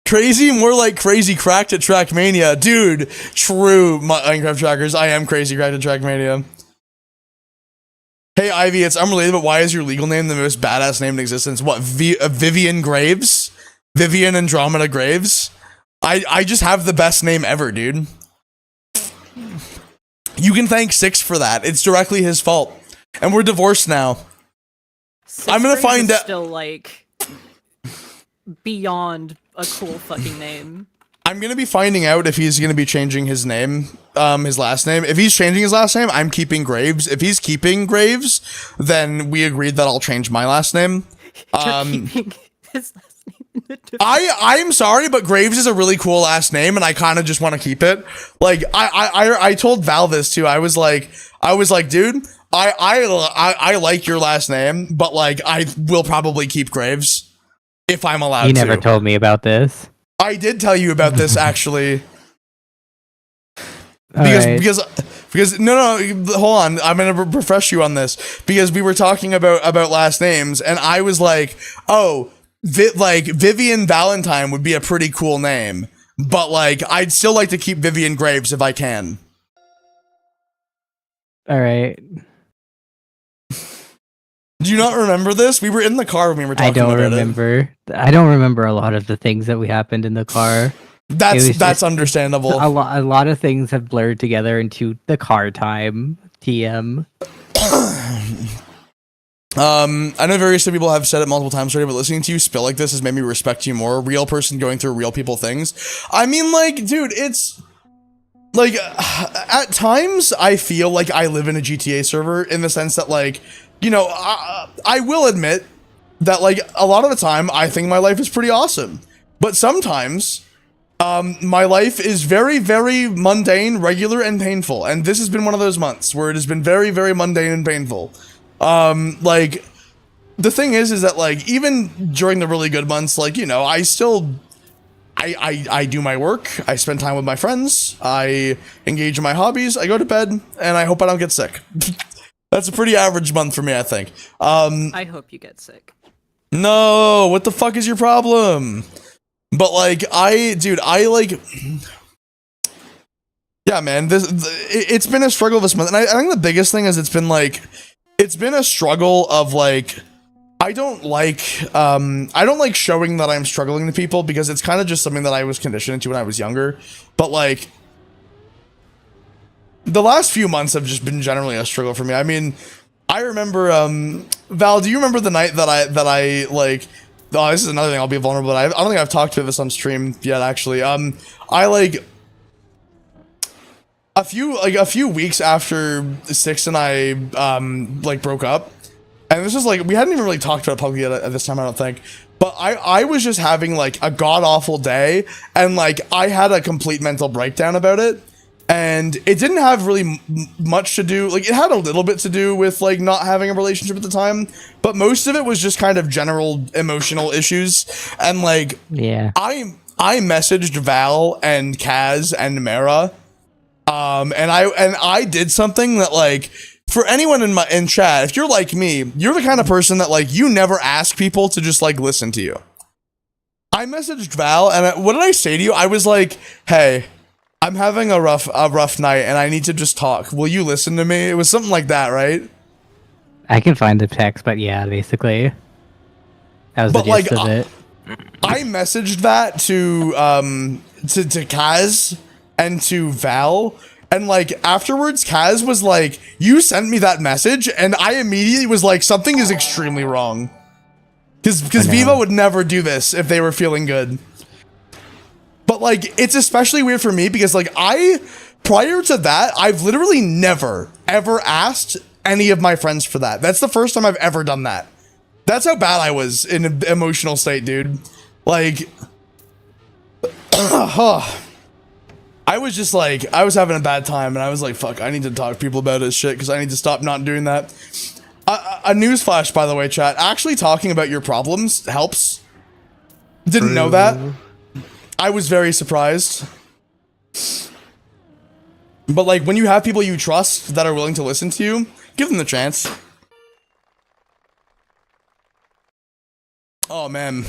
Crazy, more like crazy cracked at Trackmania, dude. True, Minecraft Trackers. I am crazy cracked at Trackmania. Hey, Ivy, it's unrelated, but why is your legal name the most badass name in existence? What? Vivian Graves? Vivian Andromeda Graves? I just have the best name ever, dude. You can thank Six for that. It's directly his fault. And we're divorced now. I'm gonna find out. Still like beyond a cool fucking name. I'm gonna be finding out if he's gonna be changing his name, his last name. If he's changing his last name, I'm keeping Graves. If he's keeping Graves, then we agreed that I'll change my last name. You're keeping his last name in the I'm sorry, but Graves is a really cool last name, and I kind of just want to keep it. Like, I told Val this too. I was like, dude, I like your last name, but like, I will probably keep Graves if I'm allowed to. You never told me about this. I did tell you about this, actually. Because no, hold on, I'm gonna refresh you on this, because we were talking about last names, and I was like, oh, like Vivian Valentine would be a pretty cool name, but like I'd still like to keep Vivian Graves if I can. All right. Do you not remember this? We were in the car when we were talking I don't about remember. I don't remember a lot of the things that we happened in the car. it. It was That's just- understandable. A lot of things have blurred together into the car time. TM. I know various people have said it multiple times already, but listening to you spill like this has made me respect you more. A real person going through real people things. I mean, like, dude, it's like at times I feel like I live in a GTA server in the sense that, like, you know, I will admit that, like, a lot of the time I think my life is pretty awesome, but sometimes my life is very, very mundane, regular, and painful. And this has been one of those months where it has been very, very mundane and painful. Like, the thing is that, like, even during the really good months, like, you know, I still, I do my work, I spend time with my friends, I engage in my hobbies, I go to bed, and I hope I don't get sick. That's a pretty average month for me, I think. I hope you get sick. No, what the fuck is your problem? But, like, yeah, man, it's been a struggle this month, and I think the biggest thing is it's been a struggle of, like, I don't like showing that I'm struggling to people, because it's kind of just something that I was conditioned into when I was younger. But, like, the last few months have just been generally a struggle for me. I mean, I remember, Val, do you remember the night that I like, oh, this is another thing, I'll be vulnerable, but I don't think I've talked to this on stream yet, actually. I, like, a few weeks after Six and I, like, broke up, and this was, like, we hadn't even really talked about it publicly at this time, I don't think, but I was just having, like, a god-awful day, and, like, I had a complete mental breakdown about it, and it didn't have really much to do, like, it had a little bit to do with, like, not having a relationship at the time, but most of it was just kind of general emotional issues. And, like, Yeah. I messaged Val and Kaz and Mara, and I did something that, like, for anyone in chat, if you're like me, you're the kind of person that, like, you never ask people to just, like, listen to you. I messaged Val, and what did I say to you? I was like, hey, I'm having a rough night, and I need to just talk. Will you listen to me? It was something like that, right? I can find the text, but yeah, basically. That was the gist of it. I messaged that to Kaz and to Val, and, like, afterwards Kaz was like, you sent me that message, and I immediately was like, something is extremely wrong. Because Viva would never do this if they were feeling good. But, like, it's especially weird for me because, like, prior to that, I've literally never, ever asked any of my friends for that. That's the first time I've ever done that. That's how bad I was in an emotional state, dude. Like, I was just, like, I was having a bad time, and I was like, fuck, I need to talk to people about this shit, because I need to stop not doing that. A newsflash, by the way, chat. Actually talking about your problems helps. Didn't know that. I was very surprised. But, like, when you have people you trust that are willing to listen to you, give them the chance. Oh, man.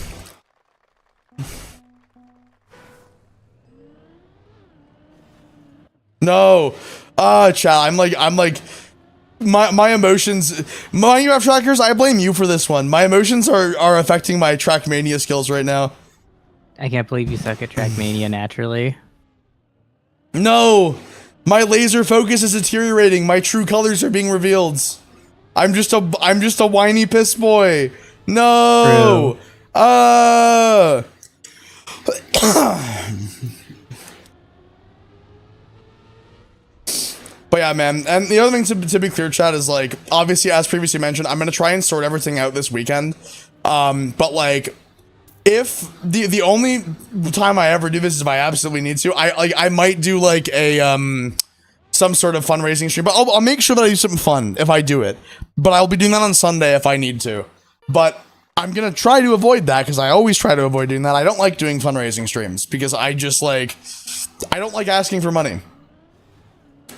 No. Chat, I'm like, my emotions, my UF trackers, I blame you for this one. My emotions are affecting my Trackmania skills right now. I can't believe you suck at Trackmania naturally. No, my laser focus is deteriorating. My true colors are being revealed. I'm just a whiny piss boy. No. But yeah, man, and the other thing to be clear, chat, is, like, obviously, as previously mentioned, I'm gonna try and sort everything out this weekend. But, like, if the only time I ever do this is if I absolutely need to, I might do, like, a some sort of fundraising stream, but I'll make sure that I do something fun if I do it. But I'll be doing that on Sunday if I need to. But I'm gonna try to avoid that, because I always try to avoid doing that. I don't like doing fundraising streams because I just, like, I don't like asking for money.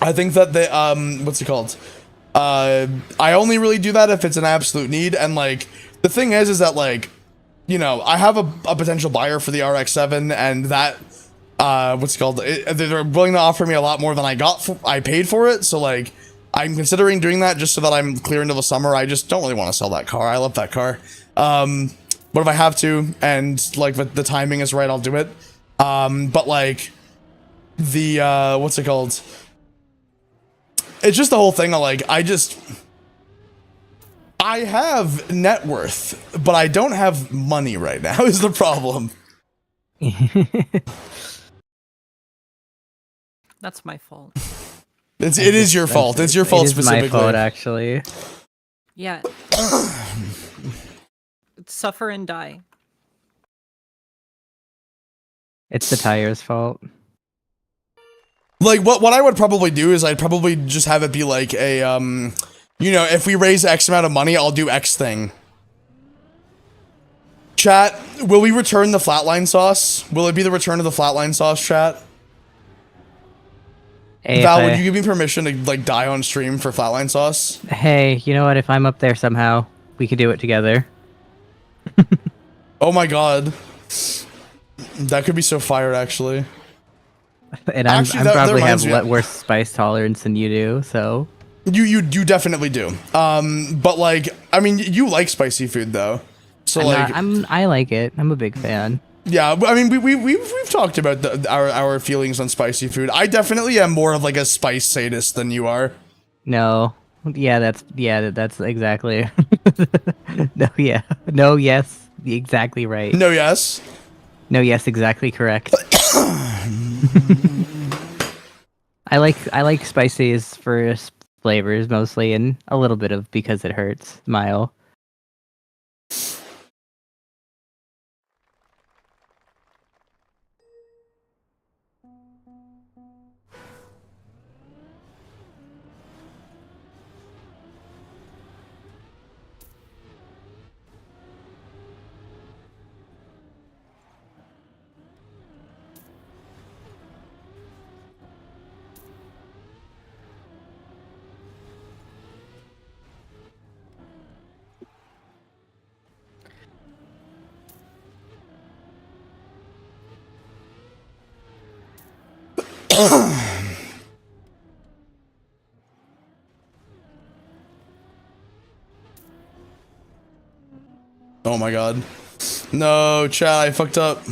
I think that the what's it called? I only really do that if it's an absolute need, and, like, the thing is that, like, you know, I have a potential buyer for the RX-7, and that what's it called? They're willing to offer me a lot more than I paid for it. So, like, I'm considering doing that just so that I'm clear into the summer. I just don't really want to sell that car. I love that car. But if I have to, and like the timing is right, I'll do it. But like the what's it called? It's just the whole thing of like I have net worth, but I don't have money right now is the problem. That's my fault. It is your fault. It's your fault specifically. It's my fault, actually. Yeah. Suffer and die. It's the tire's fault. Like what I would probably do is I'd probably just have it be like a you know, if we raise X amount of money, I'll do X thing. Chat, will we return the flatline sauce? Will it be the return of the flatline sauce, chat? Hey, Val, would you give me permission to like die on stream for flatline sauce? Hey, you know what? If I'm up there somehow, we could do it together. Oh my god. That could be so fire, actually. And Actually, I'm that probably have reminds me- worse spice tolerance than you do, so... You definitely do. But like, I mean, you like spicy food though. So I like it. I'm a big fan. Yeah, I mean, we've talked about our feelings on spicy food. I definitely am more of like a spice sadist than you are. No. Yeah, that's exactly. No, yeah. No, yes. Exactly right. No, yes. No, yes, exactly correct. I like spices for flavors mostly, and a little bit of because it hurts. Mile. Oh my god. No, chat, I fucked up.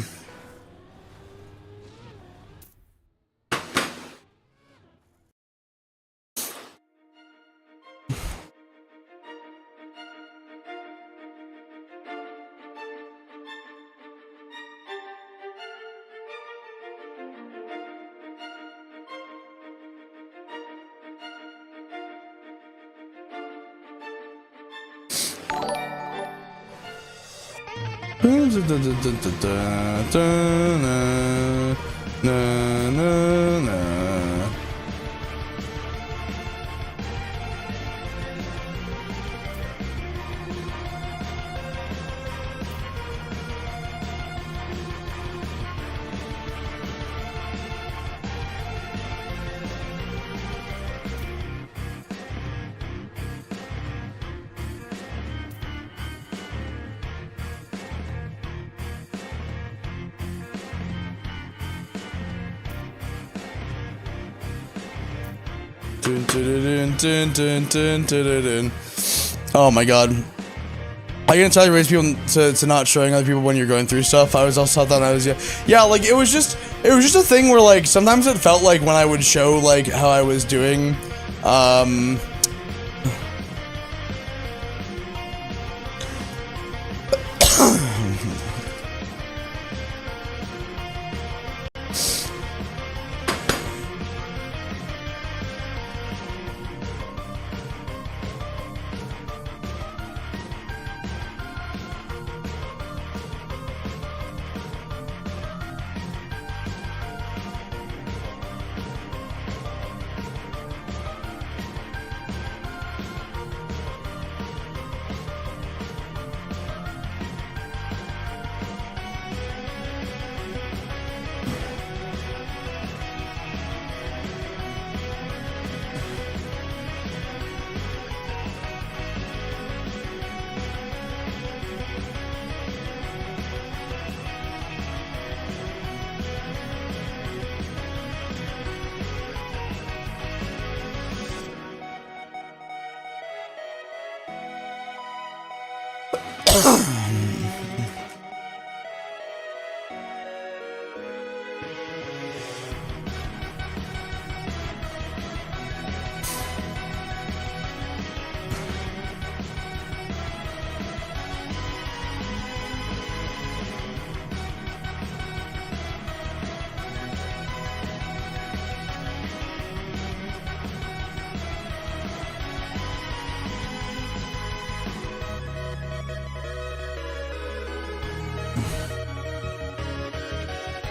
Oh my god. I can tell you raise people to not showing other people when you're going through stuff. I was also thought I was yeah, like it was just a thing where like sometimes it felt like when I would show like how I was doing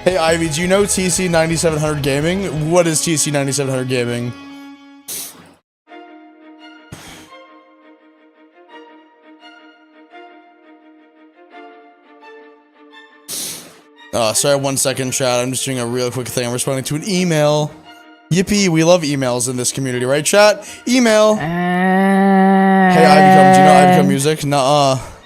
Hey Ivy, do you know TC 9700 Gaming? What is TC 9700 Gaming? Sorry, 1 second, chat. I'm just doing a real quick thing. I'm responding to an email. Yippee, we love emails in this community, right, chat? Email. Hey, Ivycomb, do you know Ivycomb music? Nuh-uh.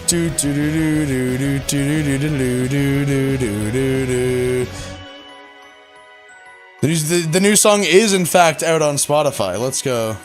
Do do do do do do do do do do do do do. The new song is in fact out on Spotify. Let's go.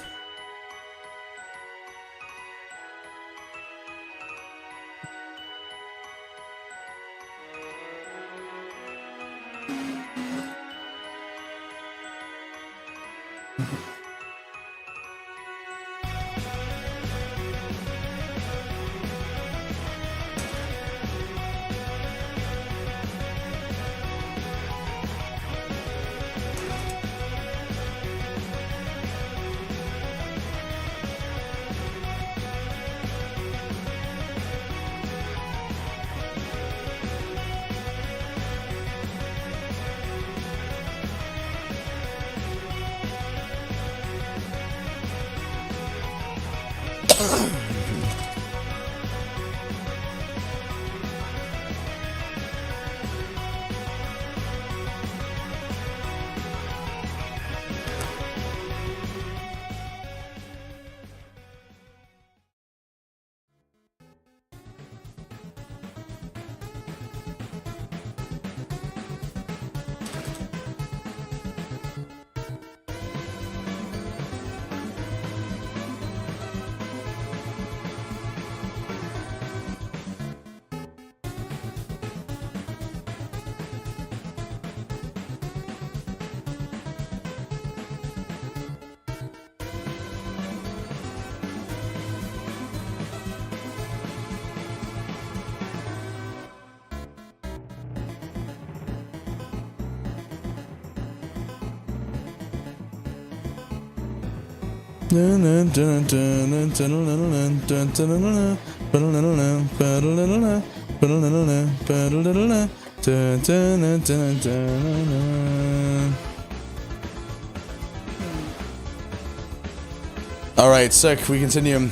Alright, sick. We continue.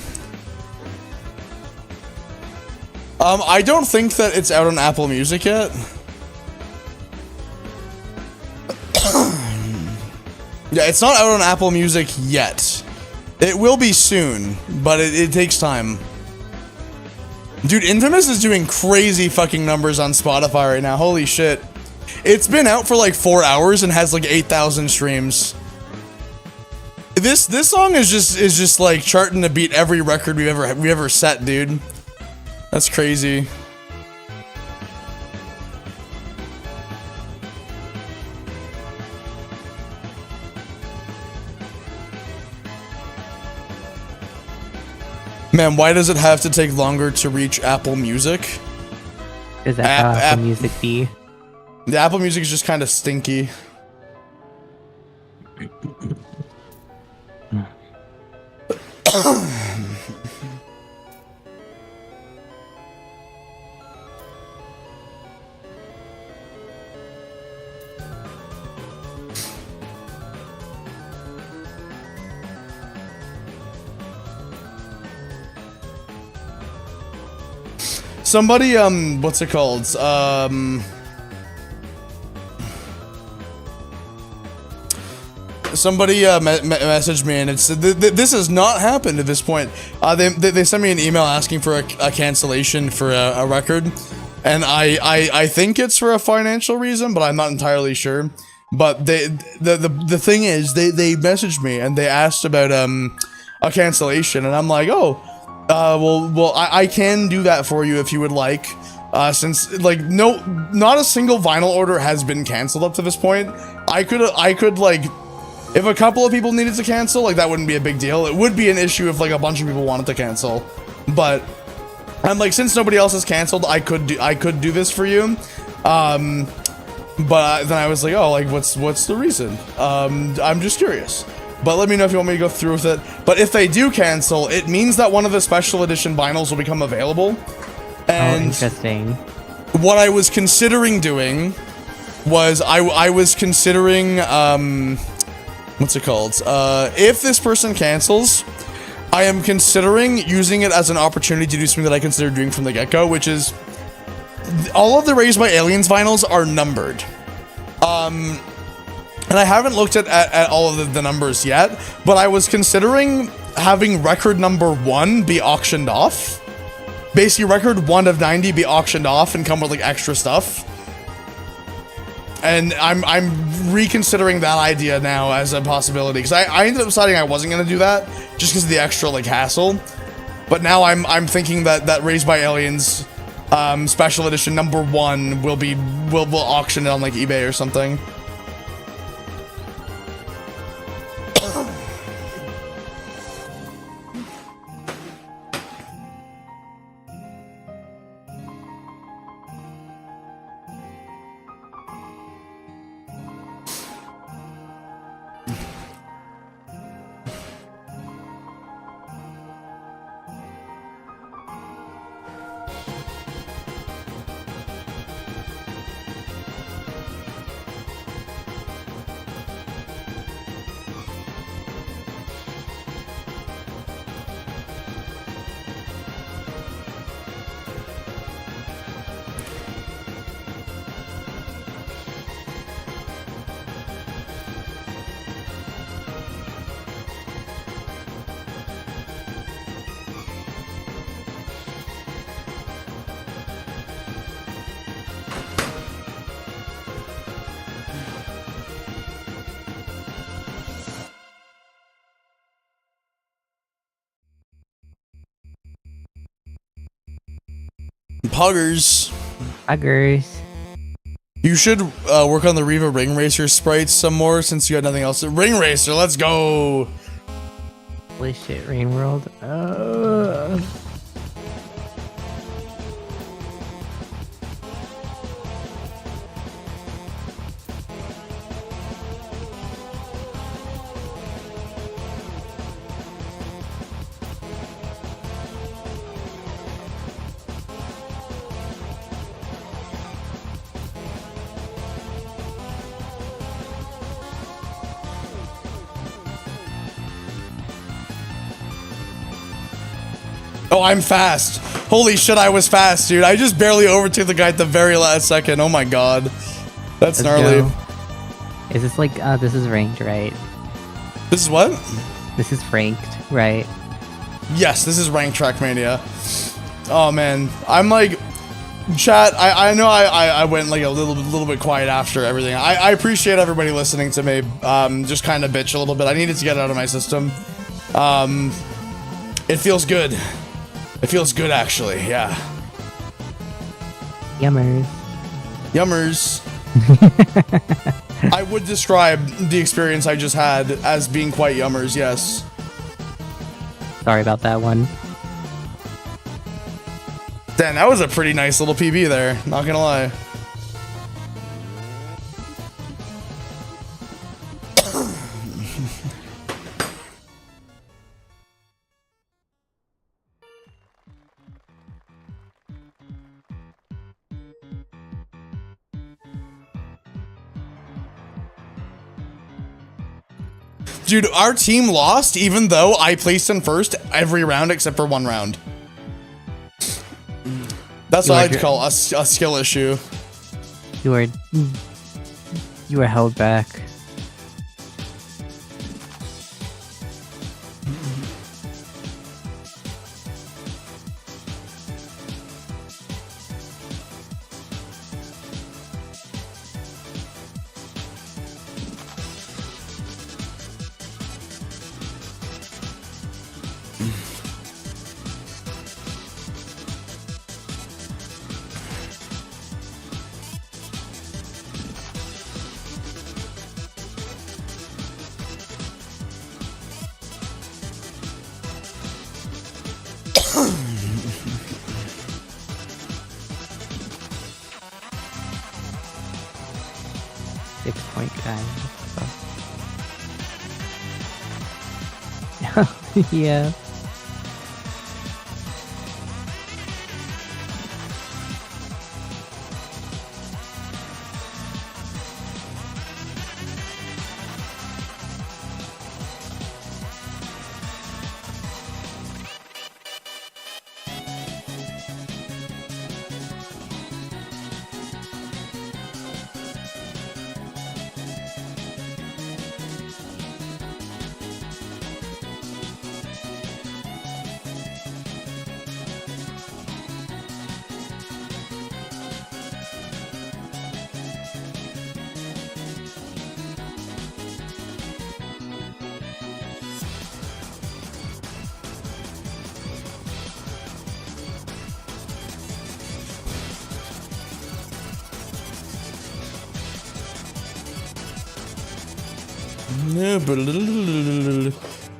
I don't think that it's out on Apple Music yet. Yeah, it's not out on Apple Music yet. It will be soon, but it takes time. Dude, Infamous is doing crazy fucking numbers on Spotify right now. Holy shit. It's been out for like 4 hours and has like 8,000 streams. This song is just like charting to beat every record we ever set, dude. That's crazy. Man, why does it have to take longer to reach Apple Music? Is that how Apple Music be? The Apple Music is just kind of stinky. Somebody, what's it called? Somebody messaged me and it's this has not happened at this point. They sent me an email asking for a cancellation for a record, and I think it's for a financial reason, but I'm not entirely sure. But the thing is, they messaged me and they asked about a cancellation, and I'm like, oh, well, I can do that for you if you would like. Since like not a single vinyl order has been canceled up to this point. I could like, if a couple of people needed to cancel, like that wouldn't be a big deal. It would be an issue if like a bunch of people wanted to cancel, but I'm like, since nobody else has canceled, I could do this for you. But then I was like, oh, like what's the reason? I'm just curious. But let me know if you want me to go through with it. But if they do cancel, it means that one of the special edition vinyls will become available. And interesting. What I was considering doing was I was considering what's it called? If this person cancels, I am considering using it as an opportunity to do something that I considered doing from the get-go, which is all of the Raised by Aliens vinyls are numbered. And I haven't looked at all of the numbers yet, but I was considering having record number 1 be auctioned off. Basically, record 1 of 90 be auctioned off and come with like extra stuff. And I'm reconsidering that idea now as a possibility, because I ended up deciding I wasn't gonna do that just because of the extra like hassle. But now I'm thinking that Raised by Aliens special edition number 1 will auction it on like eBay or something. Puggers. You should work on the Riva Ring Racer sprites some more since you got nothing else. Ring Racer, let's go. Holy shit, Rain World. Oh, I'm fast. Holy shit, I was fast, dude. I just barely overtook the guy at the very last second. Oh my god. That's gnarly. Go. Is this like, this is ranked, right? This is what? This is ranked, right? Yes, this is ranked Trackmania. Oh man. I'm like, chat, I know I went like a little bit quiet after everything. I appreciate everybody listening to me. Just kind of bitch a little bit. I needed to get it out of my system. It feels good. It feels good, actually, yeah. Yummers. Yummers. I would describe the experience I just had as being quite yummers, yes. Sorry about that one. Dan, that was a pretty nice little PB there, not gonna lie. Dude, our team lost even though I placed in first every round except for one round. That's what I like to call a skill issue. You were held back. Point guy. Yeah.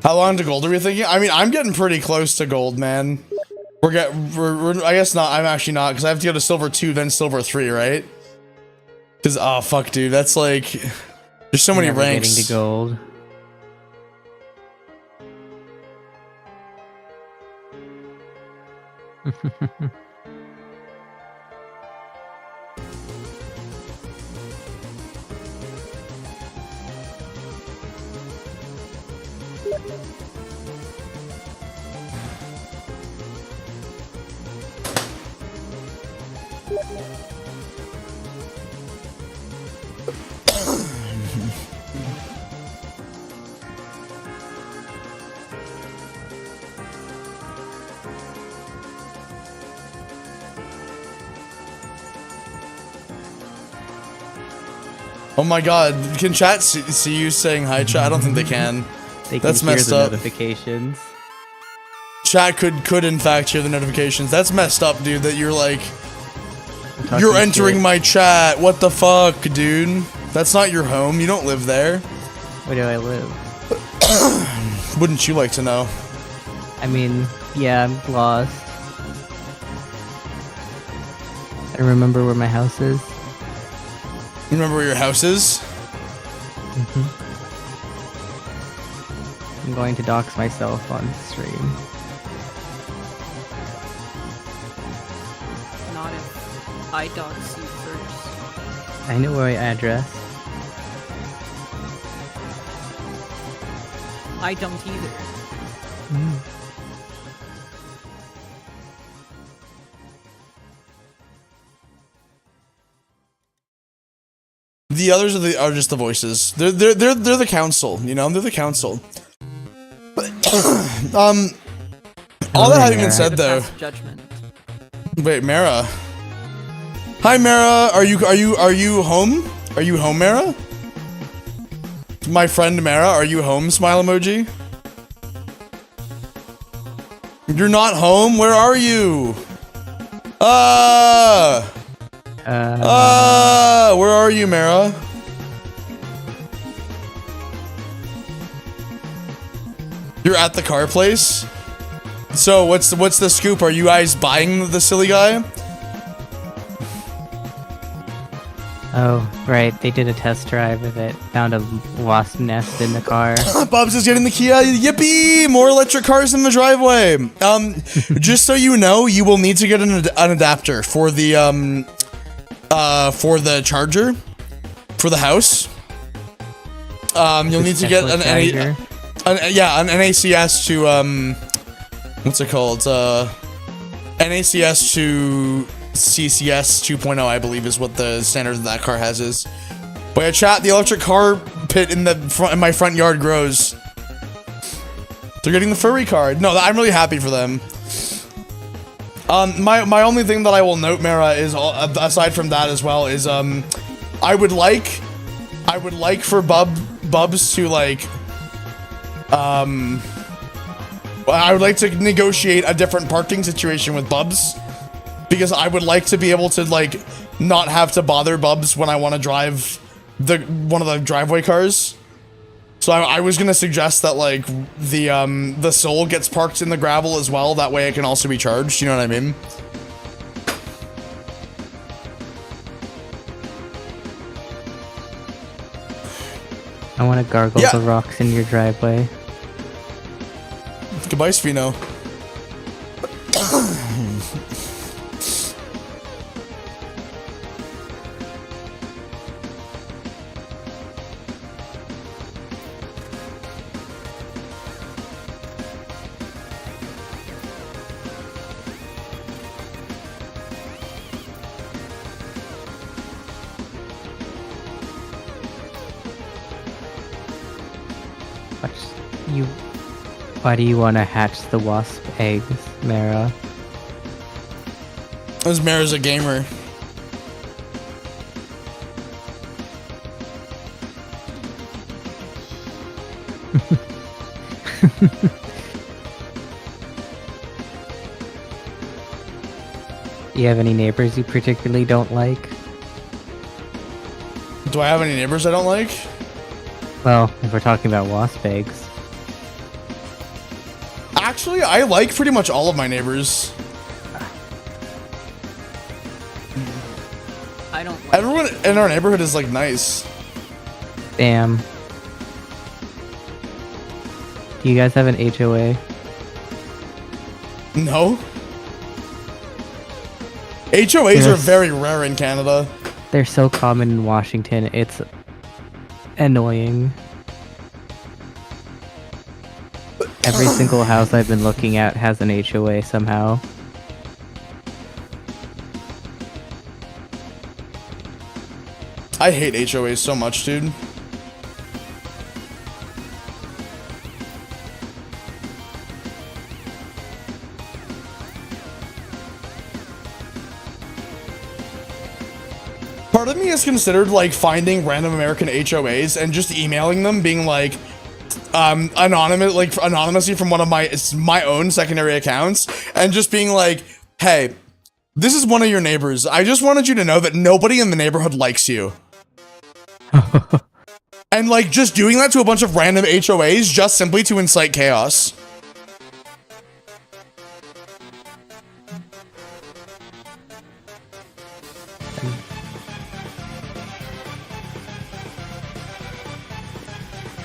How long to gold are we thinking? I mean, I'm getting pretty close to gold, man. We're I guess not. I'm actually not, because I have to go to silver 2, then silver 3, right? Because oh fuck, dude, that's like there's so many Never ranks. Getting to gold. Oh my god, can chat see you saying hi, chat? I don't think they can. They can That's hear messed the up. notifications. Chat could in fact hear the notifications. That's messed up, dude, that you're like Talking you're entering shit. my chat. What the fuck, dude? That's not your home. You don't live there. Where do I live? Wouldn't you like to know? I mean, yeah, I'm lost. I remember where my house is. You remember where your house is? I'm going to dox myself on stream. Not if I dox you first. I know my address. I don't either. The others are just the voices. They're the council, you know? They're the council. All that having been said To though. pass judgment. Wait, Mara. Hi Mara, are you home? Are you home, Mara? My friend Mara, are you home? Smile emoji. You're not home? Where are you? Where are you, Mara? You're at the car place? So what's the scoop? Are you guys buying the silly guy? Oh, right. They did a test drive of it. Found a wasp nest in the car. Bubs is getting the Kia. Yippee! More electric cars in the driveway. Just so you know, you will need to get an adapter for the charger for the house. You'll need to get an NACS to what's it called? NACS to CCS 2.0, I believe, is what the standard that car has is. But yeah, chat, the electric car pit in my front yard grows. They're getting the furry card. No, I'm really happy for them. My only thing that I will note, Mara, is aside from that as well is I would like for Bubs to like I would like to negotiate a different parking situation with Bubs, because I would like to be able to like not have to bother Bubs when I want to drive one of the driveway cars. So I was gonna suggest that like the soul gets parked in the gravel as well. That way it can also be charged. You know what I mean? I want to gargle the rocks in your driveway. Goodbye, Sphino. Why do you want to hatch the wasp eggs, Mara? Because Mara's a gamer. You have any neighbors you particularly don't like? Do I have any neighbors I don't like? Well, if we're talking about wasp eggs. Actually, I like pretty much all of my neighbors. I don't like Everyone in our neighborhood is like nice. Damn. Do you guys have an HOA? No. HOAs are very rare in Canada. They're so common in Washington, it's annoying. Every single house I've been looking at has an HOA somehow. I hate HOAs so much, dude. Part of me has considered like finding random American HOAs and just emailing them being like anonymously from one of my own secondary accounts and just being like, hey, this is one of your neighbors. I just wanted you to know that nobody in the neighborhood likes you. And like just doing that to a bunch of random HOAs just simply to incite chaos.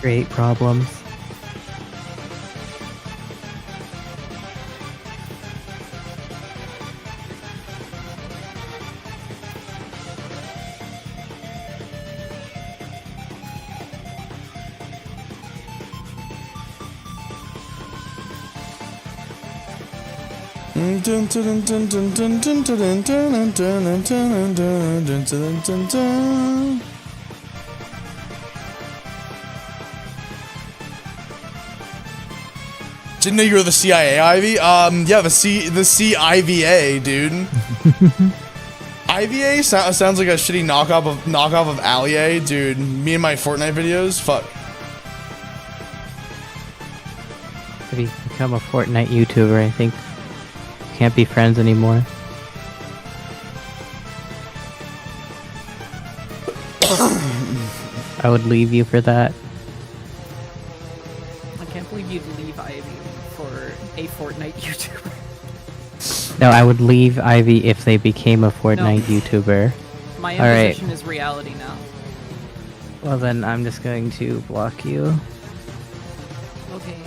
Create problems. Didn't know you were the CIA, Ivy. Yeah, the CIVA, dude. IVA sounds like a shitty knockoff of Allier, dude. Me and my Fortnite videos, fuck. If you become a Fortnite YouTuber, I think you can't be friends anymore. I would leave you for that. I can't believe you'd leave Ivy for a Fortnite YouTuber. No, I would leave Ivy if they became a Fortnite YouTuber. My Alright. imposition is reality now. Well then, I'm just going to block you. Okay.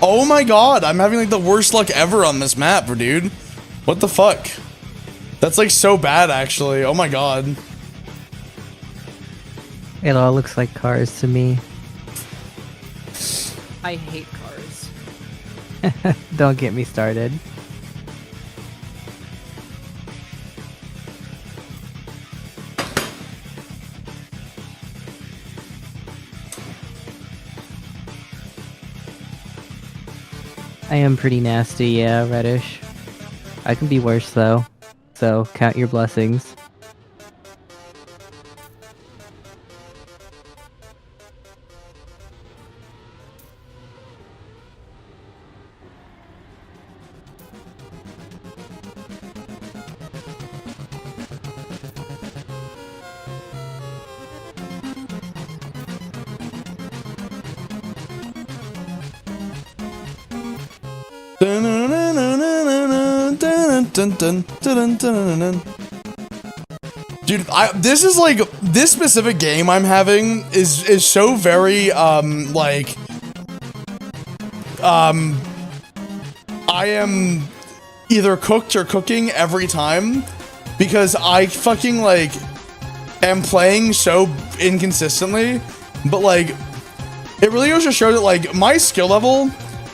Oh my god, I'm having like the worst luck ever on this map, dude. What the fuck? That's like so bad, actually. Oh my god. It all looks like cars to me. I hate cars. Don't get me started. I am pretty nasty, yeah, Reddish. I can be worse, though. So, count your blessings. Dude, this is like, this specific game I'm having is so very, like, I am either cooked or cooking every time because I fucking, like, am playing so inconsistently, but, like, it really goes to show that, like, my skill level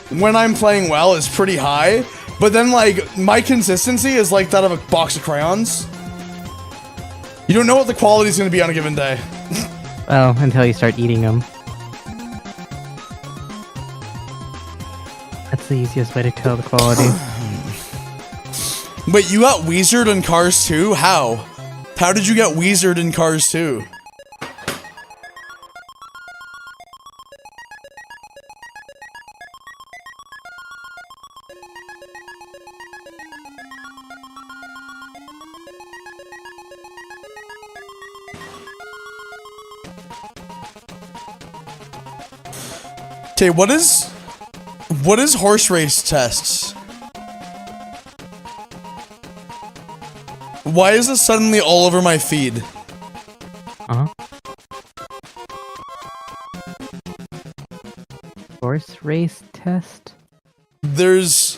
when I'm playing well is pretty high, but then, like, my consistency is like that of a box of crayons. You don't know what the quality is going to be on a given day. Well, until you start eating them. That's the easiest way to tell the quality. Wait, you got Weezered in Cars 2? How? How did you get Weezered in Cars 2? Okay, what is horse race tests? Why is this suddenly all over my feed? Horse race test? There's...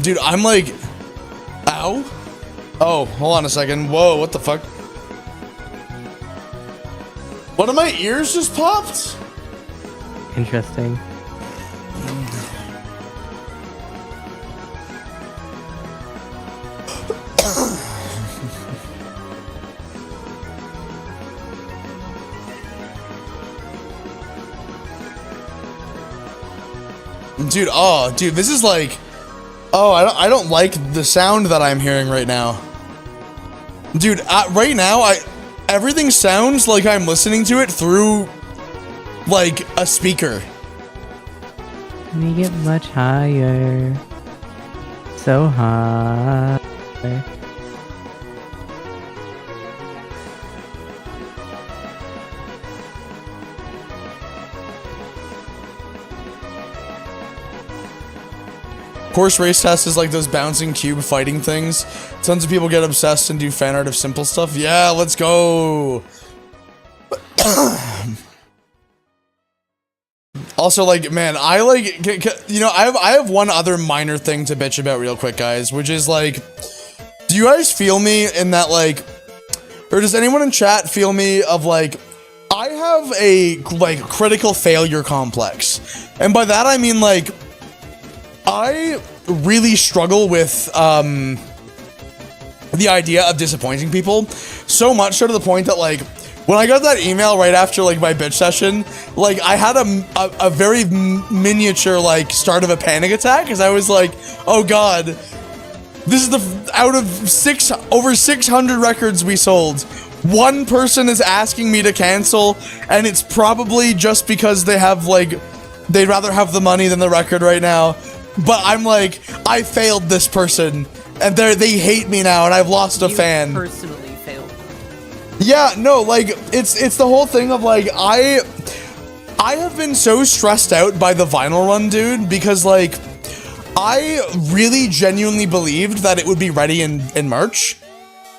Dude, I'm like... Ow? Oh, hold on a second. Whoa, what the fuck? One of my ears just popped? Interesting. Dude, oh, dude, this is like... Oh, I don't like the sound that I'm hearing right now. Dude, right now, everything sounds like I'm listening to it through, like, a speaker. We get much higher. So high. Horse race test is like those bouncing cube fighting things. Tons of people get obsessed and do fan art of simple stuff. Yeah, let's go. Also, like, man, I like, you know, I have one other minor thing to bitch about real quick, guys, which is like, do you guys feel me in that, like, or does anyone in chat feel me of like, I have a like critical failure complex, and by that I mean like, I really struggle with the idea of disappointing people, so much so to the point that, like, when I got that email right after, like, my bitch session, like, I had a very miniature, like, start of a panic attack, because I was like, oh god, this is the, out of over 600 records we sold, one person is asking me to cancel, and it's probably just because they have, like, they'd rather have the money than the record right now. But I'm like, I failed this person, and they hate me now, and I've lost a fan. Personally failed. Yeah, no, like, it's the whole thing of, like, I have been so stressed out by the vinyl run, dude, because, like, I really genuinely believed that it would be ready in March,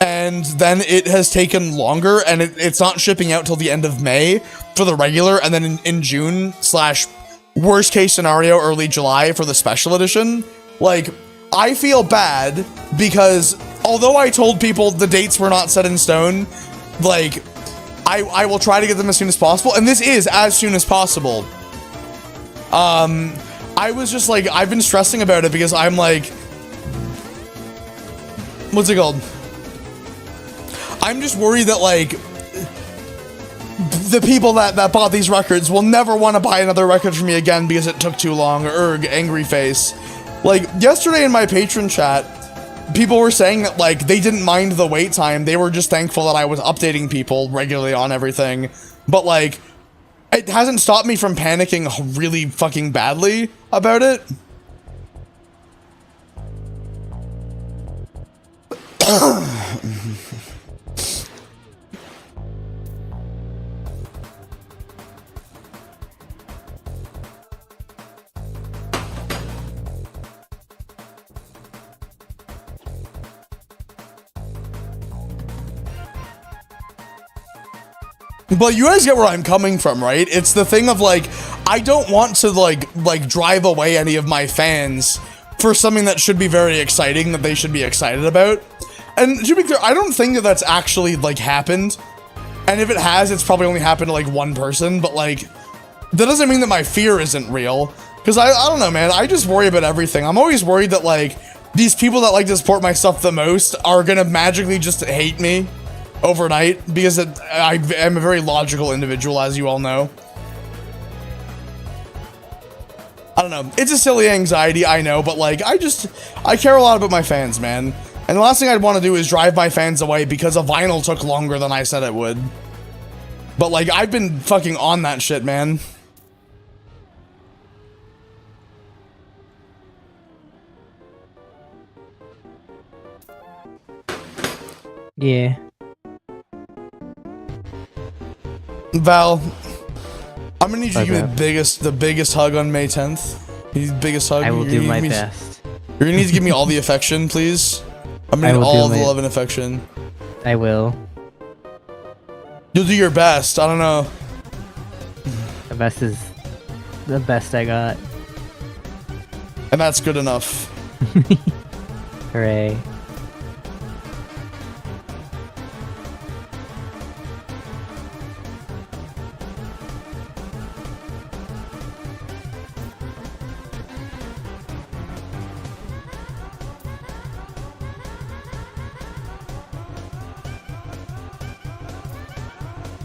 and then it has taken longer, and it's not shipping out till the end of May for the regular, and then in June / worst case scenario, early July for the special edition. Like, I feel bad because although I told people the dates were not set in stone, like, I will try to get them as soon as possible, and this is as soon as possible. I was just like, I've been stressing about it because I'm like, what's it called? I'm just worried that, like, the people that bought these records will never want to buy another record from me again because it took too long. Angry face. Like, yesterday in my patron chat, people were saying that like they didn't mind the wait time. They were just thankful that I was updating people regularly on everything. But like, it hasn't stopped me from panicking really fucking badly about it. But you guys get where I'm coming from, right? It's the thing of like, I don't want to like drive away any of my fans for something that should be very exciting, that they should be excited about. And to be clear, I don't think that that's actually like happened. And if it has, it's probably only happened to like one person, but like, that doesn't mean that my fear isn't real. Cause I don't know, man, I just worry about everything. I'm always worried that like, these people that like to support my stuff the most are gonna magically just hate me overnight, because I am a very logical individual, as you all know. I don't know. It's a silly anxiety, I know, but like, I care a lot about my fans, man. And the last thing I'd want to do is drive my fans away because a vinyl took longer than I said it would. But like, I've been fucking on that shit, man. Yeah. Val, I'm gonna need you to give me the biggest hug on May 10th. You need the biggest hug. I will do my best. You're gonna need to give me all the affection, please. I'm gonna need all the love and affection. I will. You'll do your best. I don't know. The best is the best I got. And that's good enough. Hooray.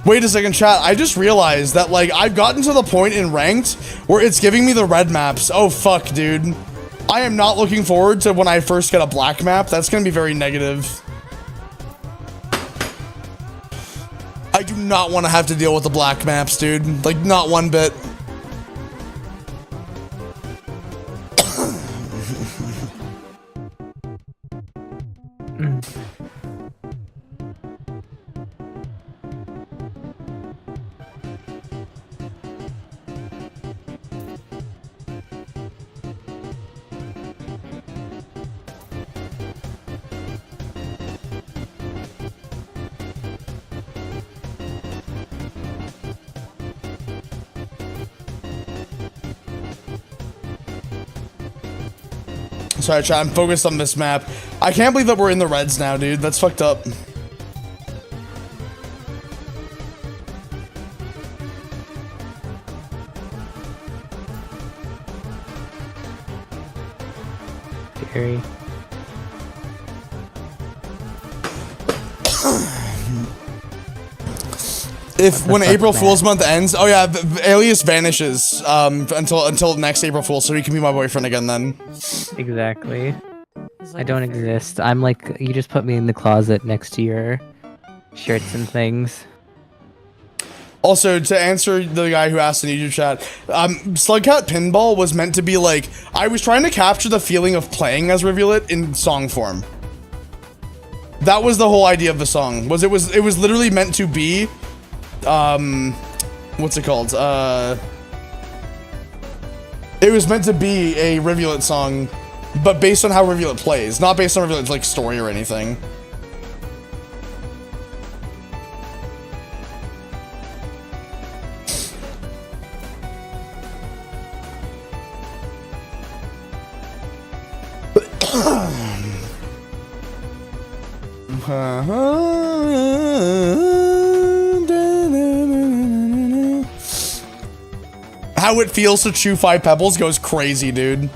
Wait a second, chat. I just realized that, like, I've gotten to the point in ranked where it's giving me the red maps. Oh, fuck, dude. I am not looking forward to when I first get a black map. That's gonna be very negative. I do not want to have to deal with the black maps, dude. Like, not one bit. Sorry, chat. I'm focused on this map. I can't believe that we're in the reds now, dude. That's fucked up. Scary. When April Fool's month ends, oh yeah, Alias vanishes until next April Fool, so he can be my boyfriend again then. Exactly. I don't exist. I'm like, you just put me in the closet next to your shirts and things. Also, to answer the guy who asked in YouTube chat, Slugcat Pinball was meant to be like, I was trying to capture the feeling of playing as Rivulet in song form. That was the whole idea of the song. It was literally meant to be, what's it called? It was meant to be a Rivulet song, but based on how Rivulet plays, not based on Rivulet's like story or anything. How it feels to chew 5 pebbles goes crazy, dude.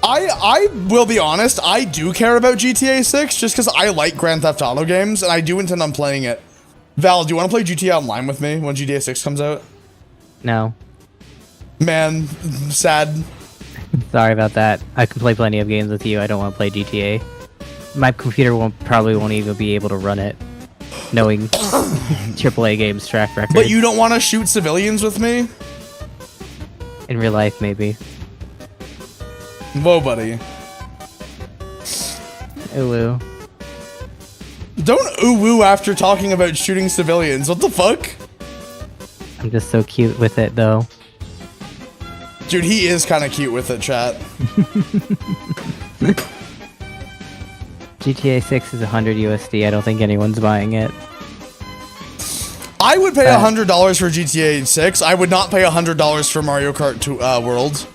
I will be honest, I do care about GTA 6 just because I like Grand Theft Auto games and I do intend on playing it. Val, do you want to play GTA Online with me when GTA 6 comes out? No. Man, sad. Sorry about that. I can play plenty of games with you. I don't want to play GTA. My computer probably won't even be able to run it, knowing AAA games track record. But you don't want to shoot civilians with me? In real life, maybe. Whoa, buddy. Ooh. Don't ooh-woo after talking about shooting civilians. What the fuck? I'm just so cute with it, though. Dude, he is kind of cute with it, chat. GTA 6 is 100 USD. I don't think anyone's buying it. I would pay $100 for GTA 6. I would not pay $100 for Mario Kart 2, World.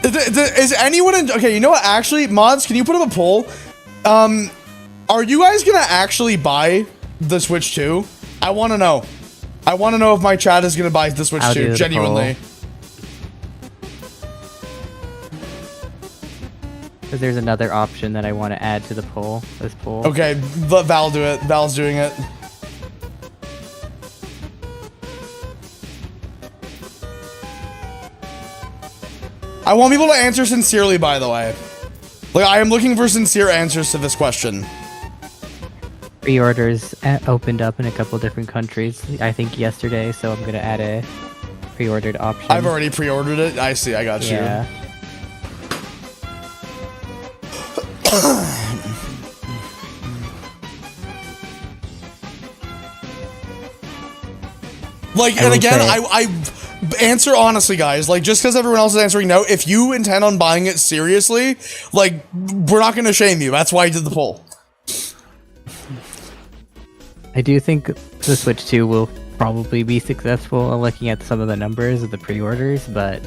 Is anyone in... Okay, you know what? Actually, mods, can you put up a poll? Are you guys gonna actually buy the Switch 2? I want to know. I want to know if my chat is gonna buy the Switch 2, genuinely. Because there's another option that I want to add to the poll. This poll. Okay, let Val do it. Val's doing it. I want people to answer sincerely, by the way. Like, I am looking for sincere answers to this question. Pre-orders opened up in a couple different countries, I think yesterday, so I'm gonna add a pre-ordered option. I've already pre-ordered it. I see, I got you. Yeah. Like, and again, I answer honestly, guys. Like, just because everyone else is answering no, if you intend on buying it seriously, like, we're not going to shame you. That's why I did the poll. I do think the Switch 2 will probably be successful looking at some of the numbers of the pre-orders, but...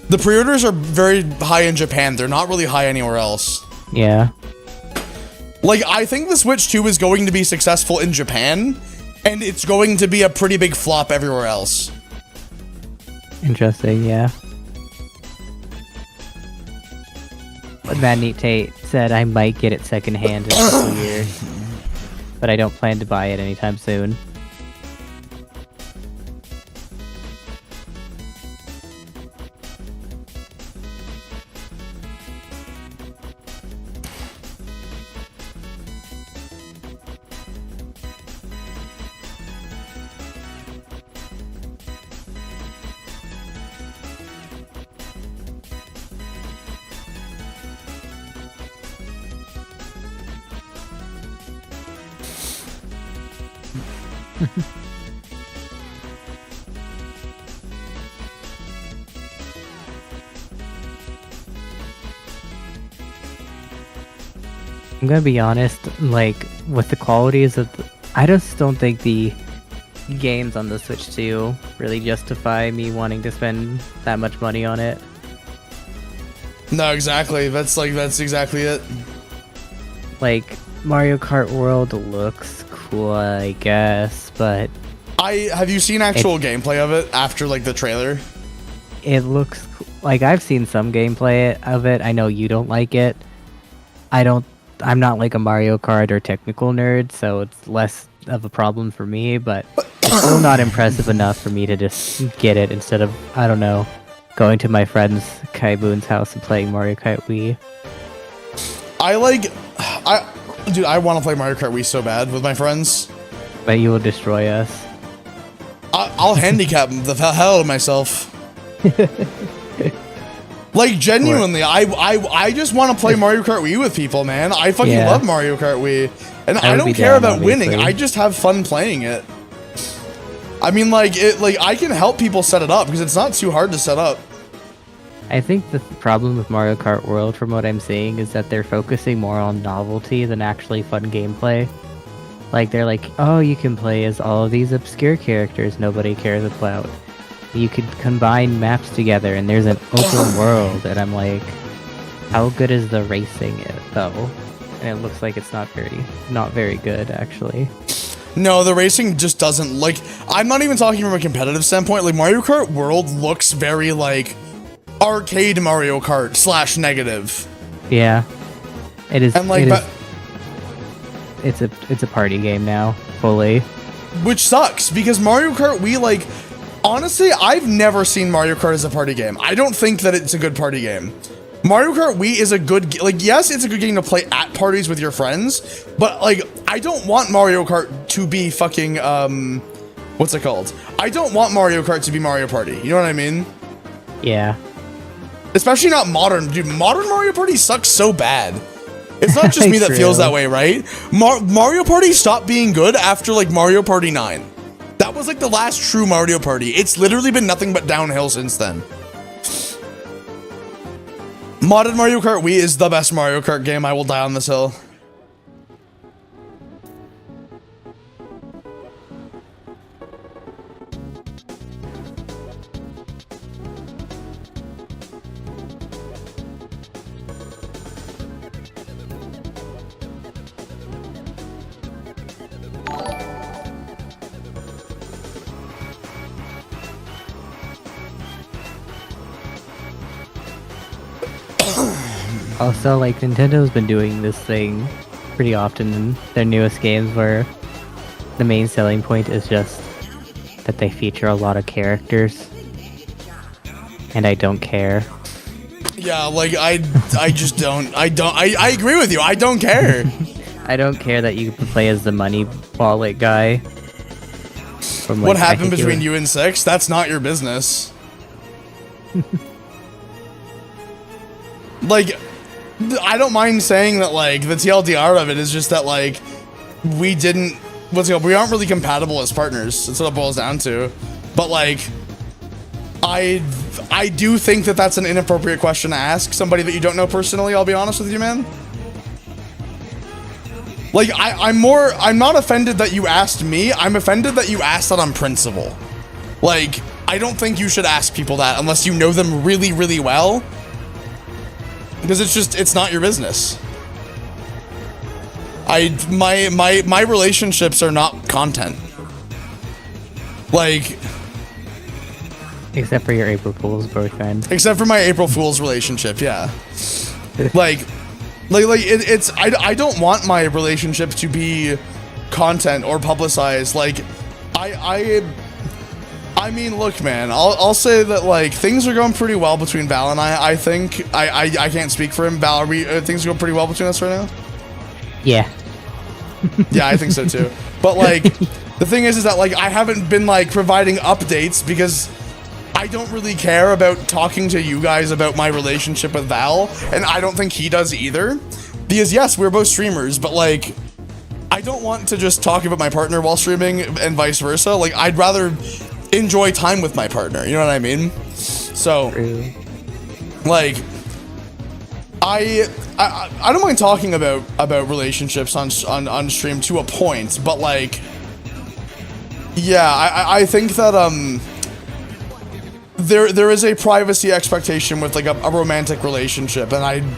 The pre-orders are very high in Japan. They're not really high anywhere else. Yeah. Like, I think the Switch 2 is going to be successful in Japan, and it's going to be a pretty big flop everywhere else. Interesting, yeah. But Mad Neat Tate said I might get it secondhand in a couple years, but I don't plan to buy it anytime soon. I'm gonna be honest, like, with the qualities of I just don't think the games on the Switch 2 really justify me wanting to spend that much money on it. No, exactly. That's exactly it. Like, Mario Kart World looks cool, I guess, but... Have you seen actual gameplay of it after, like, the trailer? It looks... Like, I've seen some gameplay of it. I know you don't like it. I'm not, like, a Mario Kart or technical nerd, so it's less of a problem for me, but it's still not impressive enough for me to just get it instead of, I don't know, going to my friend's Kai Boon's house and playing Mario Kart Wii. Dude, I want to play Mario Kart Wii so bad with my friends. But you will destroy us. I'll handicap the hell out of myself. Like, genuinely, I just want to play Mario Kart Wii with people, man. I fucking love Mario Kart Wii. And I don't care about winning. I just have fun playing it. I mean, like, I can help people set it up because it's not too hard to set up. I think the problem with Mario Kart World, from what I'm seeing, is that they're focusing more on novelty than actually fun gameplay. Like, they're like, oh, you can play as all of these obscure characters nobody cares about. You could combine maps together, and there's an open world, and I'm like, how good is the racing though? And it looks like it's not very good, actually. No, the racing just doesn't, like, I'm not even talking from a competitive standpoint. Like, Mario Kart World looks very, like, arcade Mario Kart / negative. Yeah, it is. And like, it's a party game now, fully. Which sucks because Mario Kart Wii, like, Honestly, I've never seen Mario Kart as a party game. I don't think that it's a good party game. Mario Kart Wii is a good, like, yes, it's a good game to play at parties with your friends, but, like, I don't want Mario Kart to be fucking, what's it called? I don't want Mario Kart to be Mario Party. You know what I mean? Yeah. Especially not modern. Dude, modern Mario Party sucks so bad. It's not just me that feels that way, right? Mario Party stopped being good after, like, Mario Party 9. That was, like, the last true Mario Party. It's literally been nothing but downhill since then. Modded Mario Kart Wii is the best Mario Kart game. I will die on this hill. Also, like, Nintendo's been doing this thing pretty often in their newest games where the main selling point is just that they feature a lot of characters. And I don't care. Yeah, like, I just don't. I agree with you. I don't care. I don't care that you can play as the money wallet guy. From, like, What happened between you and Six? That's not your business. Like, I don't mind saying that, like, the TLDR of it is just that, like, we aren't really compatible as partners. That's what it boils down to. But, like, I do think that that's an inappropriate question to ask somebody that you don't know personally, I'll be honest with you, man. Like, I'm not offended that you asked me. I'm offended that you asked that on principle. Like, I don't think you should ask people that unless you know them really, really well. Because it's not your business. My relationships are not content. Like, except for your April Fool's boyfriend. Except for my April Fool's relationship, yeah. I don't want my relationship to be content or publicized. Like, I mean, look, man, I'll say that, like, things are going pretty well between Val and I think. I can't speak for him. Val, things are going pretty well between us right now? Yeah. Yeah, I think so too. But, like, the thing is that, like, I haven't been, like, providing updates because I don't really care about talking to you guys about my relationship with Val, and I don't think he does either. Because, yes, we're both streamers, but, like, I don't want to just talk about my partner while streaming and vice versa. Like, I'd rather enjoy time with my partner, you know what I mean? So, like, I don't mind talking about relationships on stream to a point, but, like, yeah, I think that there is a privacy expectation with, like, a romantic relationship, and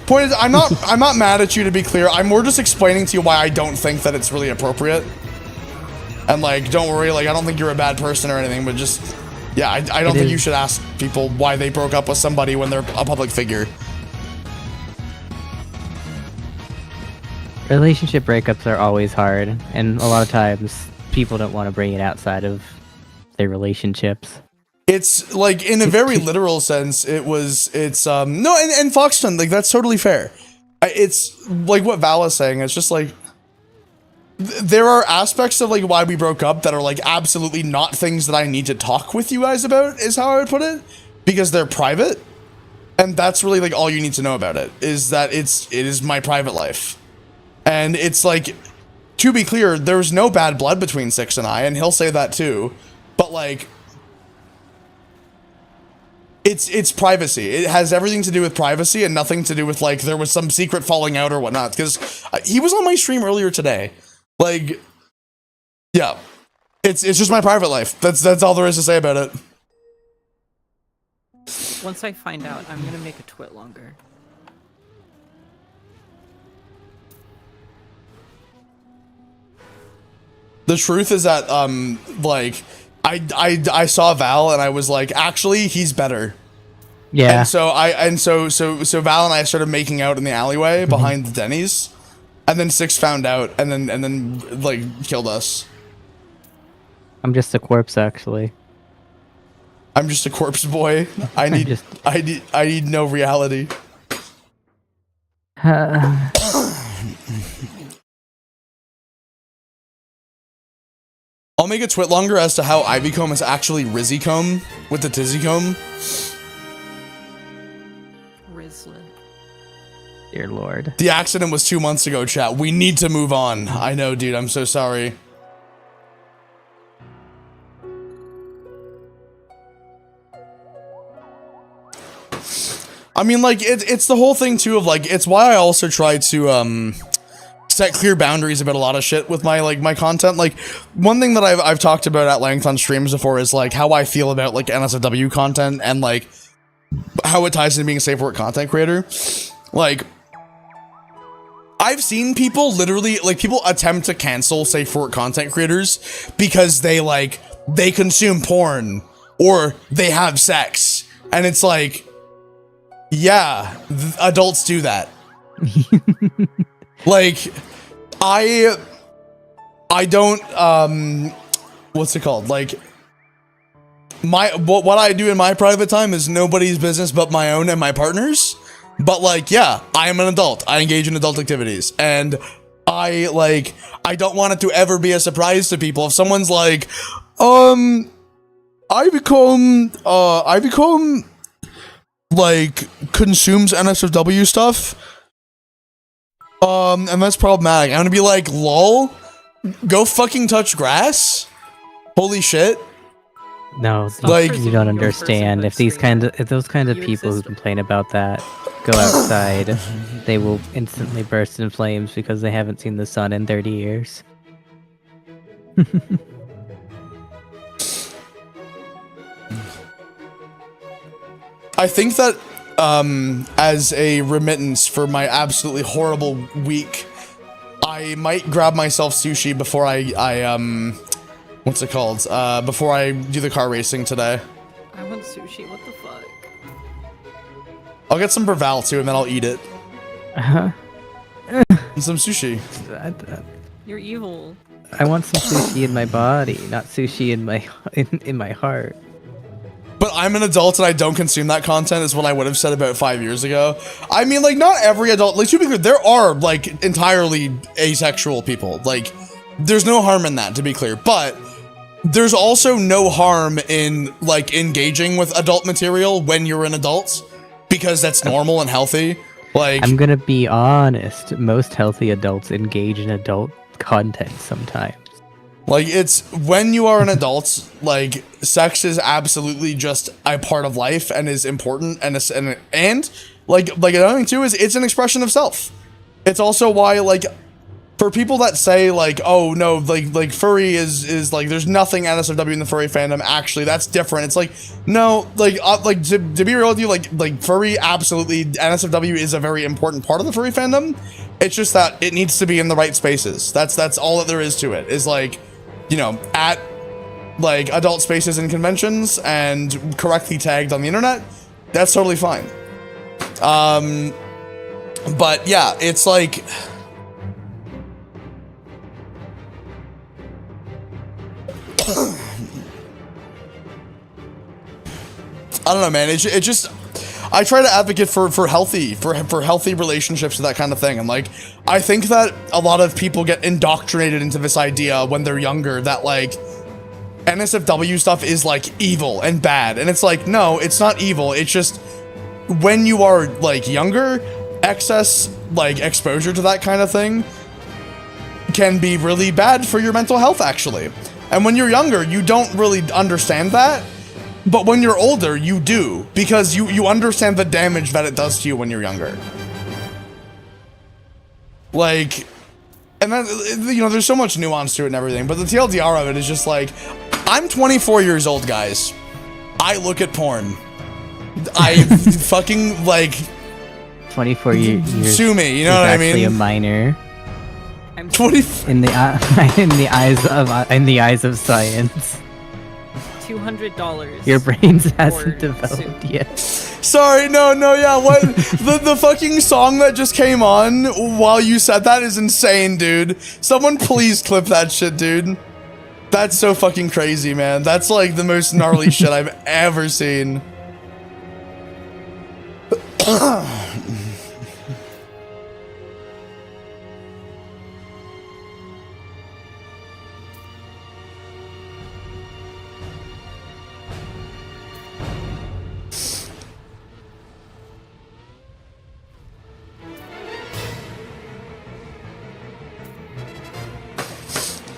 point is, I'm not mad at you, to be clear. I'm more just explaining to you why I don't think that it's really appropriate. And, like, don't worry, like, I don't think you're a bad person or anything, but just, yeah, I don't think you should ask people why they broke up with somebody when they're a public figure. Relationship breakups are always hard, and a lot of times people don't want to bring it outside of their relationships. It's, like, in a very literal sense, no, and Foxton, like, that's totally fair. It's, like, what Val is saying, it's just, like, there are aspects of, like, why we broke up that are, like, absolutely not things that I need to talk with you guys about, is how I would put it, because they're private, and that's really, like, all you need to know about it, is that it is my private life. And it's, like, to be clear, there's no bad blood between Six and I, and he'll say that too, but, like, it's privacy. It has everything to do with privacy and nothing to do with, like, there was some secret falling out or whatnot, because he was on my stream earlier today. Like, yeah, it's just my private life. That's all there is to say about it. Once I find out, I'm gonna make a twit longer. The truth is that, like, I saw Val and I was like, actually, he's better. Yeah. And so Val and I started making out in the alleyway behind the Denny's. And then Six found out and then like killed us. I'm just a corpse, actually. I'm just a corpse boy. I need no reality. I'll make a twit longer as to how Ivycomb is actually Rizzycomb with the Tizzycomb. Rislin. Dear Lord. The accident was 2 months ago, chat. We need to move on. I know, dude. I'm so sorry. I mean, like, it's the whole thing, too, of, like, it's why I also try to, set clear boundaries about a lot of shit with my content. Like, one thing that I've talked about at length on streams before is, like, how I feel about, like, NSFW content and, like, how it ties into being a safe work content creator. Like, I've seen people literally, like, people attempt to cancel safe work content creators because they consume porn or they have sex. And it's like, yeah, adults do that. Like, I don't, what's it called? Like, what I do in my private time is nobody's business but my own and my partner's. But, like, yeah, I am an adult. I engage in adult activities. And I don't want it to ever be a surprise to people if someone's like, Ivycomb, like, consumes NSFW stuff. And that's problematic. I'm gonna be like, lol, go fucking touch grass? Holy shit. No, like, you don't understand. If those kind of people who complain about that go outside, they will instantly burst in flames because they haven't seen the sun in 30 years. I think that as a remittance for my absolutely horrible week, I might grab myself sushi before I what's it called? Before I do the car racing today. I want sushi. What the fuck? I'll get some Braval too, and then I'll eat it. Uh-huh. And some sushi. You're evil. I want some sushi in my body, not sushi in my heart. But I'm an adult and I don't consume that content is what I would have said about 5 years ago. I mean, like, not every adult, like, to be clear, there are, like, entirely asexual people. Like, there's no harm in that, to be clear. But there's also no harm in, like, engaging with adult material when you're an adult, because that's normal and healthy. Like, I'm gonna be honest, most healthy adults engage in adult content sometimes. Like, it's when you are an adult, like, sex is absolutely just a part of life and is important, and like another thing too is it's an expression of self. It's also why, like, for people that say, like, oh no, like furry is like, there's nothing NSFW in the furry fandom, actually that's different. It's like, no, like to be real with you, like furry, absolutely, NSFW is a very important part of the furry fandom. It's just that it needs to be in the right spaces. That's all that there is to it, is, like, you know, at, like, adult spaces and conventions and correctly tagged on the internet. That's totally fine. But yeah, it's like, I don't know, man. It just, I try to advocate for healthy relationships and that kind of thing. And, like, I think that a lot of people get indoctrinated into this idea when they're younger that, like, NSFW stuff is, like, evil and bad. And it's like, no, it's not evil. It's just when you are, like, younger, excess, like, exposure to that kind of thing can be really bad for your mental health, actually. And when you're younger, you don't really understand that. But when you're older, you do, because you understand the damage that it does to you when you're younger. Like, and then, you know, there's so much nuance to it and everything, but the TLDR of it is just like, I'm 24 years old, guys. I look at porn. I fucking, like, 24 years. Sue me, you know what I mean? Actually a minor. I'm 20 in the eyes of science. $200. Your brains for hasn't developed soup. yet. Sorry, no, yeah, what? the fucking song that just came on while you said that is insane, dude. Someone please clip that shit, dude. That's so fucking crazy, man. That's like the most gnarly shit I've ever seen.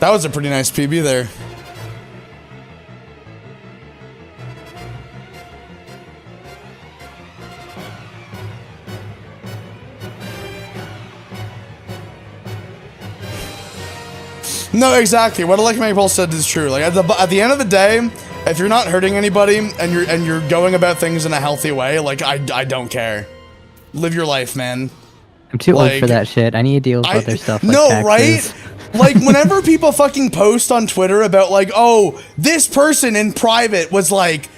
That was a pretty nice PB there. No, exactly. What Electromagnetic Pulse said is true. Like at the end of the day, if you're not hurting anybody and you're going about things in a healthy way, like I don't care. Live your life, man. I'm too old Like, for that shit. I need to deal with other stuff like no, taxes. right? Like, whenever people fucking post on Twitter about, like, oh, this person in private was like,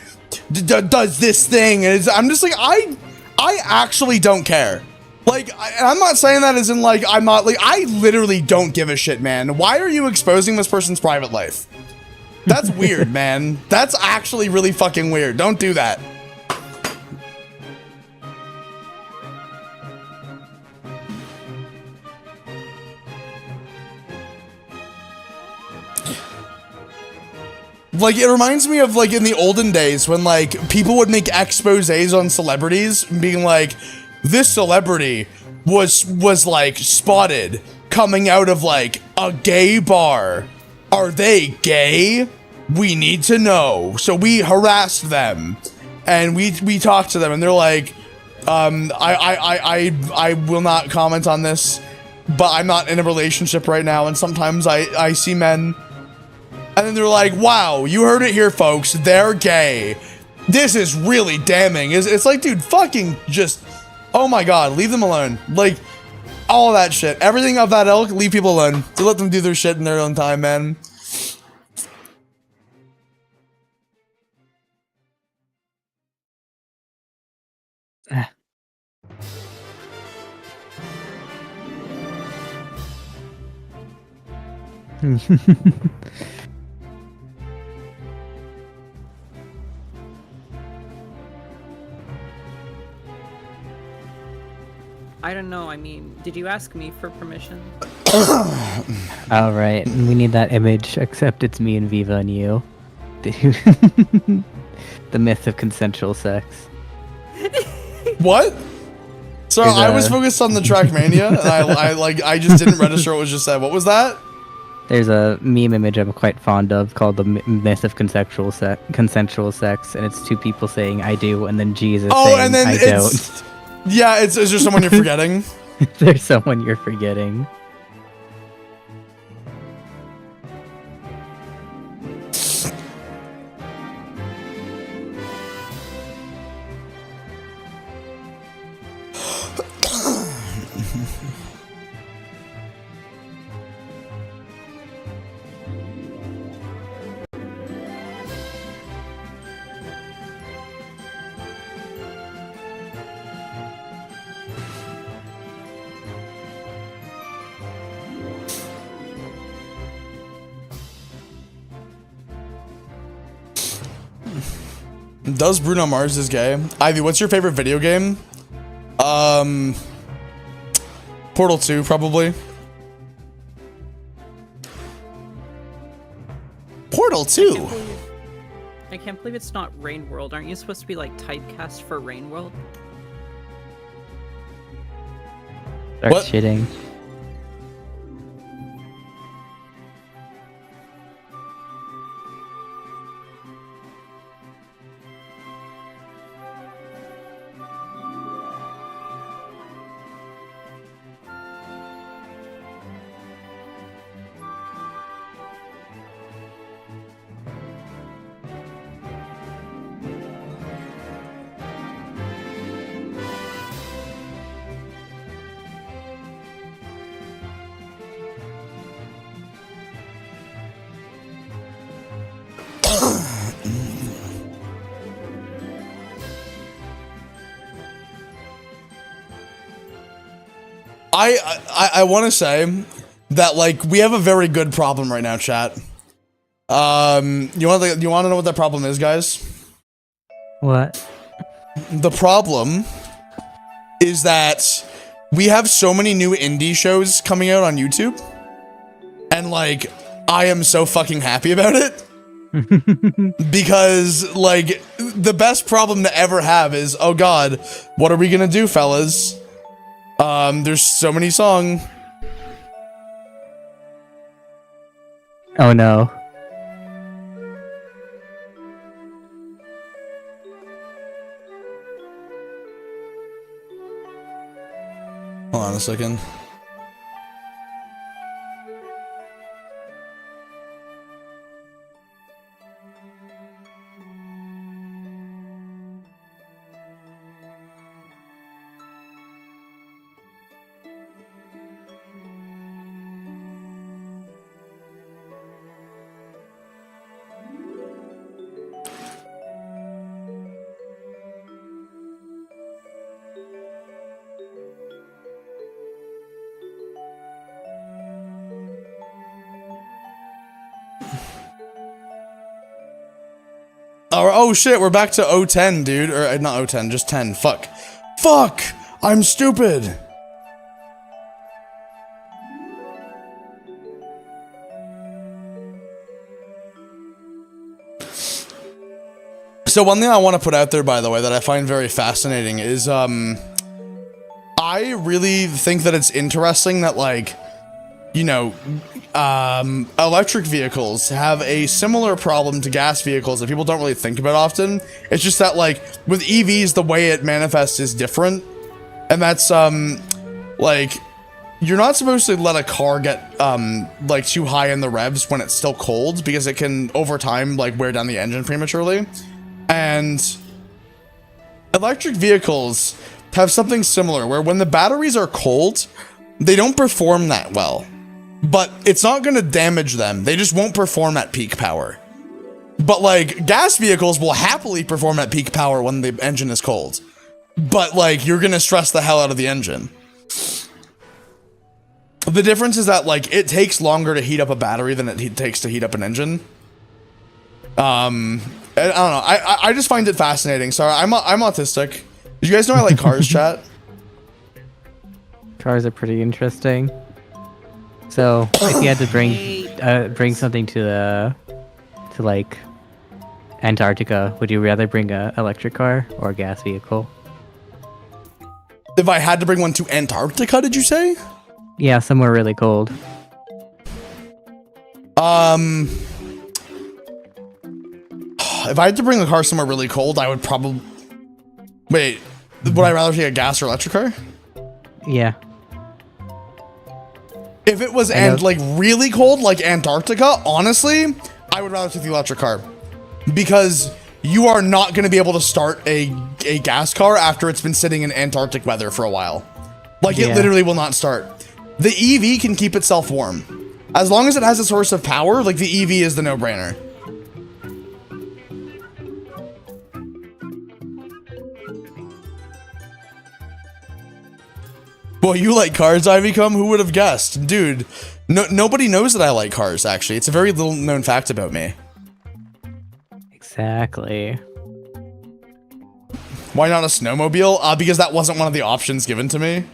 does this thing, and I'm just like, I actually don't care. Like, I'm not saying that as in, like, I'm not, like, I literally don't give a shit, man. Why are you exposing this person's private life? That's weird, man. That's actually really fucking weird. Don't do that. Like, it reminds me of, like, in the olden days when, like, people would make exposés on celebrities, being like, this celebrity was like, spotted coming out of, like, a gay bar. Are they gay? We need to know. So we harassed them, and we talked to them, and they're like, I will not comment on this, but I'm not in a relationship right now, and sometimes I see men. And then they're like, wow, you heard it here, folks. They're gay. This is really damning. It's like, dude, fucking just, oh my God, leave them alone. Like, all that shit. Everything of that ilk, leave people alone. To let them do their shit in their own time, man. I don't know. I mean, did you ask me for permission? All right, we need that image, except it's me and Viva and you. The myth of consensual sex. What? So I was focused on the Trackmania, and I just didn't register what was just said. What was that? There's a meme image I'm quite fond of called the myth of consensual sex, and it's two people saying "I do" and then Jesus saying and then "I it's, don't." Yeah, is there someone you're forgetting? There's someone you're forgetting. Does Bruno Mars is gay? Ivy, what's your favorite video game? Portal 2, probably. Portal 2? I can't believe it's not Rain World. Aren't you supposed to be like typecast for Rain World? Start What? shitting. I want to say that, like, we have a very good problem right now, chat. You want to know what that problem is, guys? What? The problem is that we have so many new indie shows coming out on YouTube, and like, I am so fucking happy about it. Because like, the best problem to ever have is, oh god, what are we gonna do, fellas? There's so many songs. Oh no. Hold on a second. Oh shit, we're back to 010, dude. Or not 010, just 10. Fuck. Fuck! I'm stupid! So one thing I want to put out there, by the way, that I find very fascinating is, I really think that it's interesting that, like, you know, electric vehicles have a similar problem to gas vehicles that people don't really think about often. It's just that, like, with EVs, the way it manifests is different. And that's, like, you're not supposed to let a car get, like, too high in the revs when it's still cold, because it can, over time, like, wear down the engine prematurely. And electric vehicles have something similar, where when the batteries are cold, they don't perform that well. But it's not going to damage them. They just won't perform at peak power. But like, gas vehicles will happily perform at peak power when the engine is cold. But like, you're going to stress the hell out of the engine. The difference is that like, it takes longer to heat up a battery than it takes to heat up an engine. I don't know. I just find it fascinating. Sorry, I'm autistic. Did you guys know I like cars, chat? Cars are pretty interesting. So if you had to bring something to like Antarctica, would you rather bring a electric car or a gas vehicle? If I had to bring one to Antarctica, did you say? Yeah, somewhere really cold. If I had to bring a car somewhere really cold, I would probably... Wait, would I rather take a gas or electric car? Yeah. If it was like really cold, like Antarctica, honestly, I would rather take the electric car. Because you are not going to be able to start a gas car after it's been sitting in Antarctic weather for a while. Like, it literally will not start. The EV can keep itself warm. As long as it has a source of power, like, the EV is the no-brainer. Well, you like cars, Ivycomb? Who would have guessed? Dude, nobody knows that I like cars, actually. It's a very little known fact about me. Exactly. Why not a snowmobile? Because that wasn't one of the options given to me.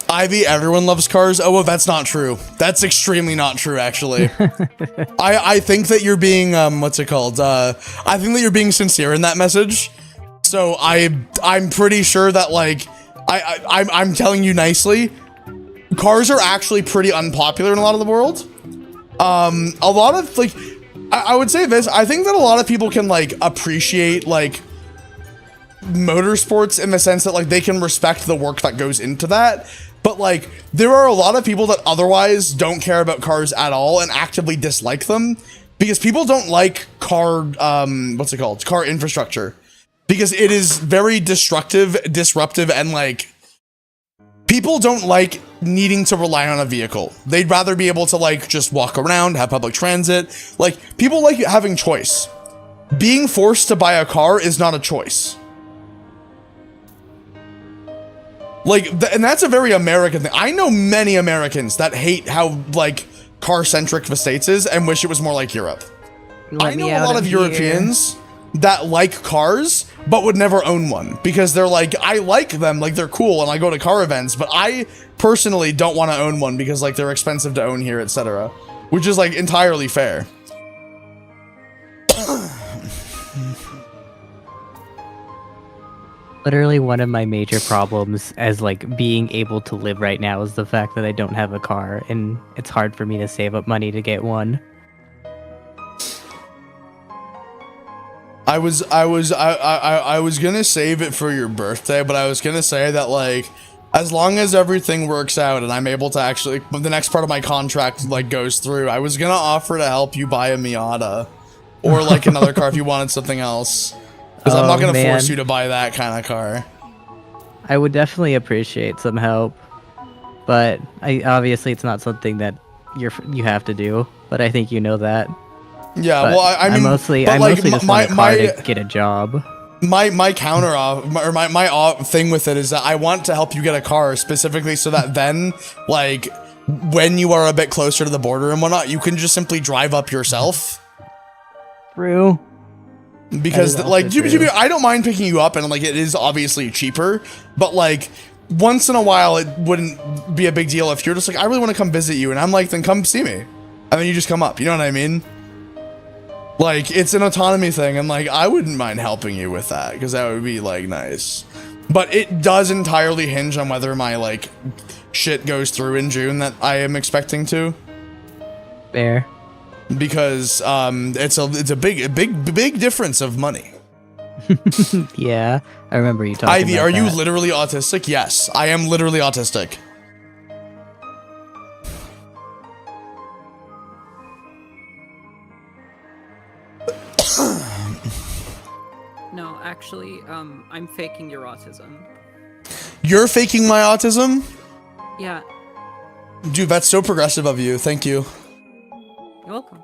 Ivy, everyone loves cars. Oh, well, that's not true. That's extremely not true, actually. I think that you're being, what's it called? I think that you're being sincere in that message. So I'm pretty sure that, like, I'm telling you nicely, cars are actually pretty unpopular in a lot of the world. A lot of, like, I would say this, I think that a lot of people can, like, appreciate, like, motorsports in the sense that like they can respect the work that goes into that. But like there are a lot of people that otherwise don't care about cars at all and actively dislike them because people don't like car car infrastructure because it is very disruptive, and like people don't like needing to rely on a vehicle. They'd rather be able to like just walk around, have public transit. Like people like having choice. Being forced to buy a car is not a choice. Like, and that's a very American thing. I know many Americans that hate how like car-centric the States is and wish it was more like Europe. I know a lot of Europeans that like cars but would never own one because they're like, I like them, like they're cool, and I go to car events, but I personally don't want to own one because like they're expensive to own here, etc. Which is like entirely fair. Literally one of my major problems as like being able to live right now is the fact that I don't have a car, and it's hard for me to save up money to get one. I was gonna save it for your birthday, but I was gonna say that like as long as everything works out and I'm able to actually, the next part of my contract like goes through, I was gonna offer to help you buy a Miata or like another car if you wanted something else. Because I'm not gonna force you to buy that kind of car. I would definitely appreciate some help, but obviously it's not something that you have to do. But I think you know that. Yeah, but well, I mean, I mostly just want a car to get a job. My counter off, or my thing with it is that I want to help you get a car specifically so that then, like, when you are a bit closer to the border and whatnot, you can just simply drive up yourself. True. Because like I don't mind picking you up, and like it is obviously cheaper, but like once in a while it wouldn't be a big deal if you're just like, I really want to come visit you, and I'm like, then come see me, and then you just come up, you know what I mean? Like it's an autonomy thing, and like I wouldn't mind helping you with that because that would be like nice, but it does entirely hinge on whether my like shit goes through in June that I am expecting to. Fair. Because it's a big difference of money. Yeah, I remember you talking Ivy, about are you that. literally autistic? Yes, I am literally autistic. No, actually, I'm faking your autism. You're faking my autism? Yeah, Dude, that's so progressive of you. Thank you. you're welcome.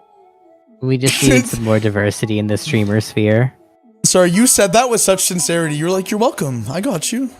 We just need some more diversity in the streamer sphere. Sorry, you said that with such sincerity. You're like, you're welcome. I got you.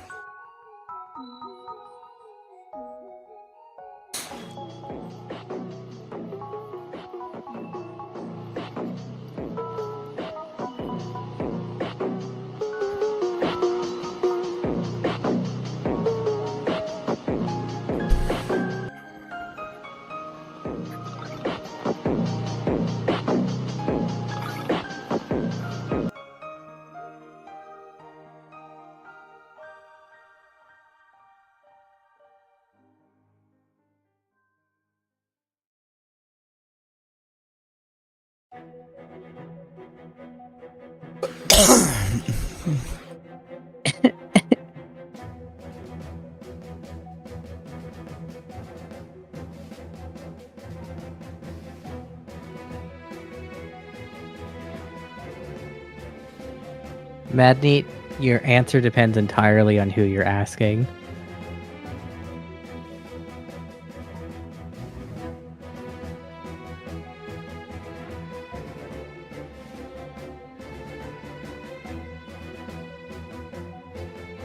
Madneat, your answer depends entirely on who you're asking.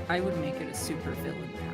I would make it a super villain power.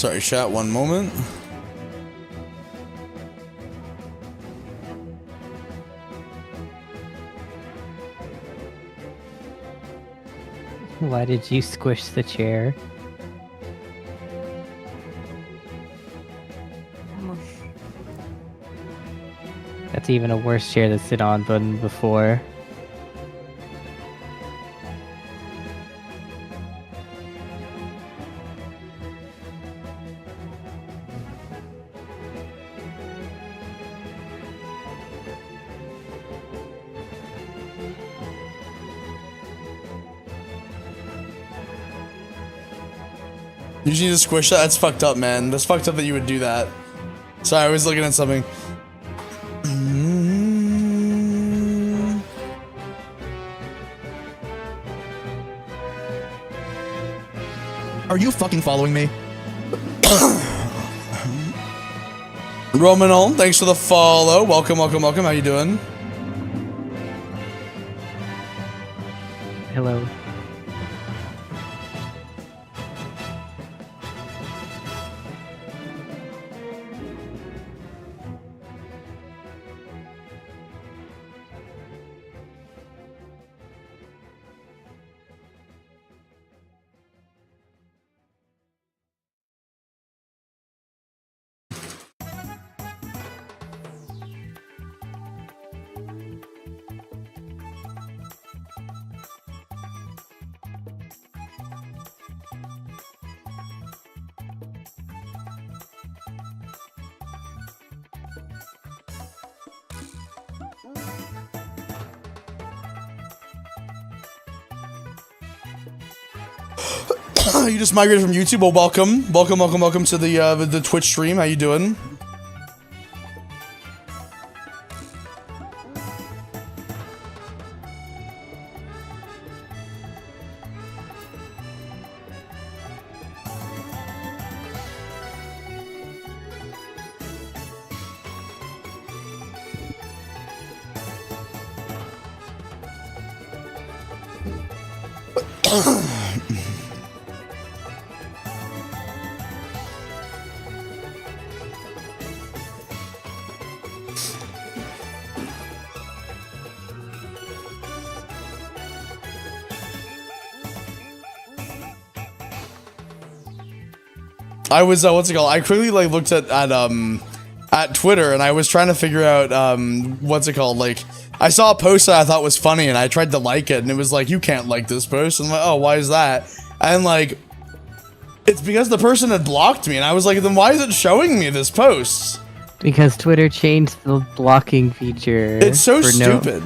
Sorry, chat, one moment. Why did you squish the chair? That's even a worse chair to sit on than before. You just need to squish that? That's fucked up, man. That's fucked up that you would do that. Sorry, I was looking at something. Are you fucking following me? Romanol, thanks for the follow. Welcome, welcome, welcome. How you doing? Hello. You just migrated from YouTube. Well, welcome, welcome, welcome, welcome to the Twitch stream. How you doing? I was what's it called? I quickly like looked at Twitter and I was trying to figure out what's it called? Like I saw a post that I thought was funny and I tried to like it and it was like, you can't like this post. And I'm like, oh, why is that? And like it's because the person had blocked me and I was like, then why is it showing me this post? Because Twitter changed the blocking feature. It's so stupid.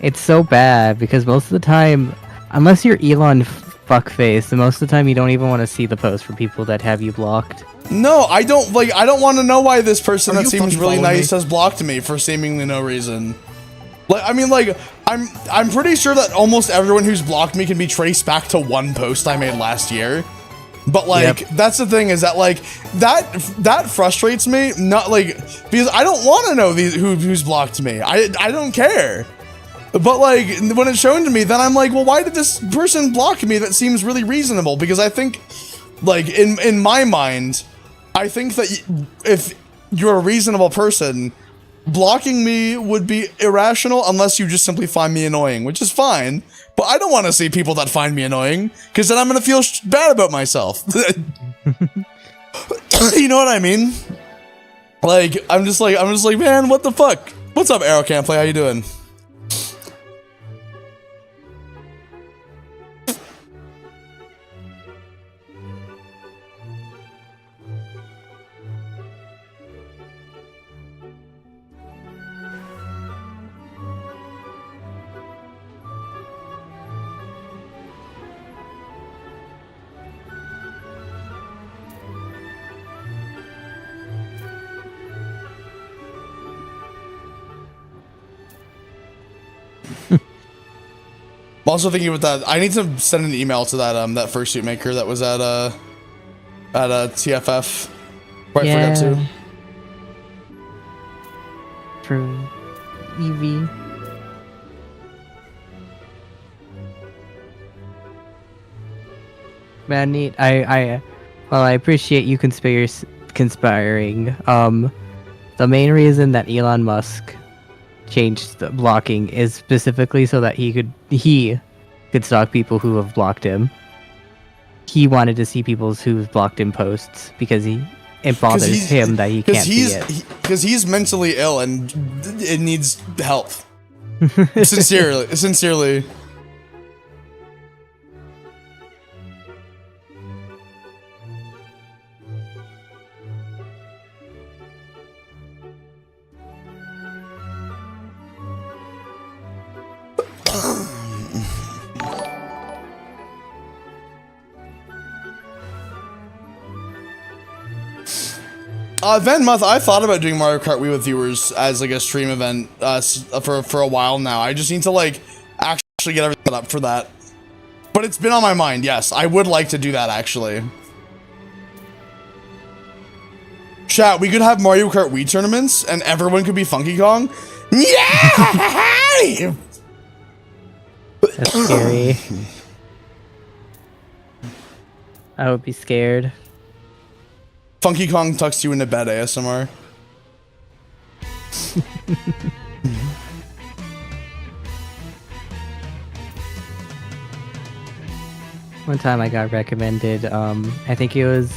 It's so bad because most of the time, unless you're Elon fuckface, and most of the time you don't even want to see the post for people that have you blocked. No, I don't like. I don't want to know why this person that you seems fucking really following nice me? has blocked me for seemingly no reason. Like, I mean, like, I'm pretty sure that almost everyone who's blocked me can be traced back to one post I made last year. But like, that's the thing is that like that frustrates me. Not like because I don't want to know who's blocked me. I don't care. But like when it's shown to me, then I'm like, well, why did this person block me? That seems really reasonable because I think, like in my mind, I think that if you're a reasonable person, blocking me would be irrational unless you just simply find me annoying, which is fine. But I don't want to see people that find me annoying because then I'm gonna feel bad about myself. You know what I mean? Like I'm just like, man, what the fuck? What's up, Arrow Can't Play? How you doing? I'm also thinking with that, I need to send an email to that that fursuit maker that was at TFF. Where I forgot to. For Eevee. Man, neat. I Well, I appreciate you conspiring. The main reason that Elon Musk changed the blocking is specifically so that he could stalk people who have blocked him. He wanted to see people who've blocked him posts because it bothers him that he can't see it. Because he's mentally ill and it needs help. Sincerely. Venmonth, I thought about doing Mario Kart Wii with viewers as like a stream event for a while now. I just need to like actually get everything up for that. But it's been on my mind. Yes, I would like to do that actually. Chat, we could have Mario Kart Wii tournaments and everyone could be Funky Kong. Yeah! That's scary. I would be scared. Funky Kong tucks you into bed ASMR. One time I got recommended, I think it was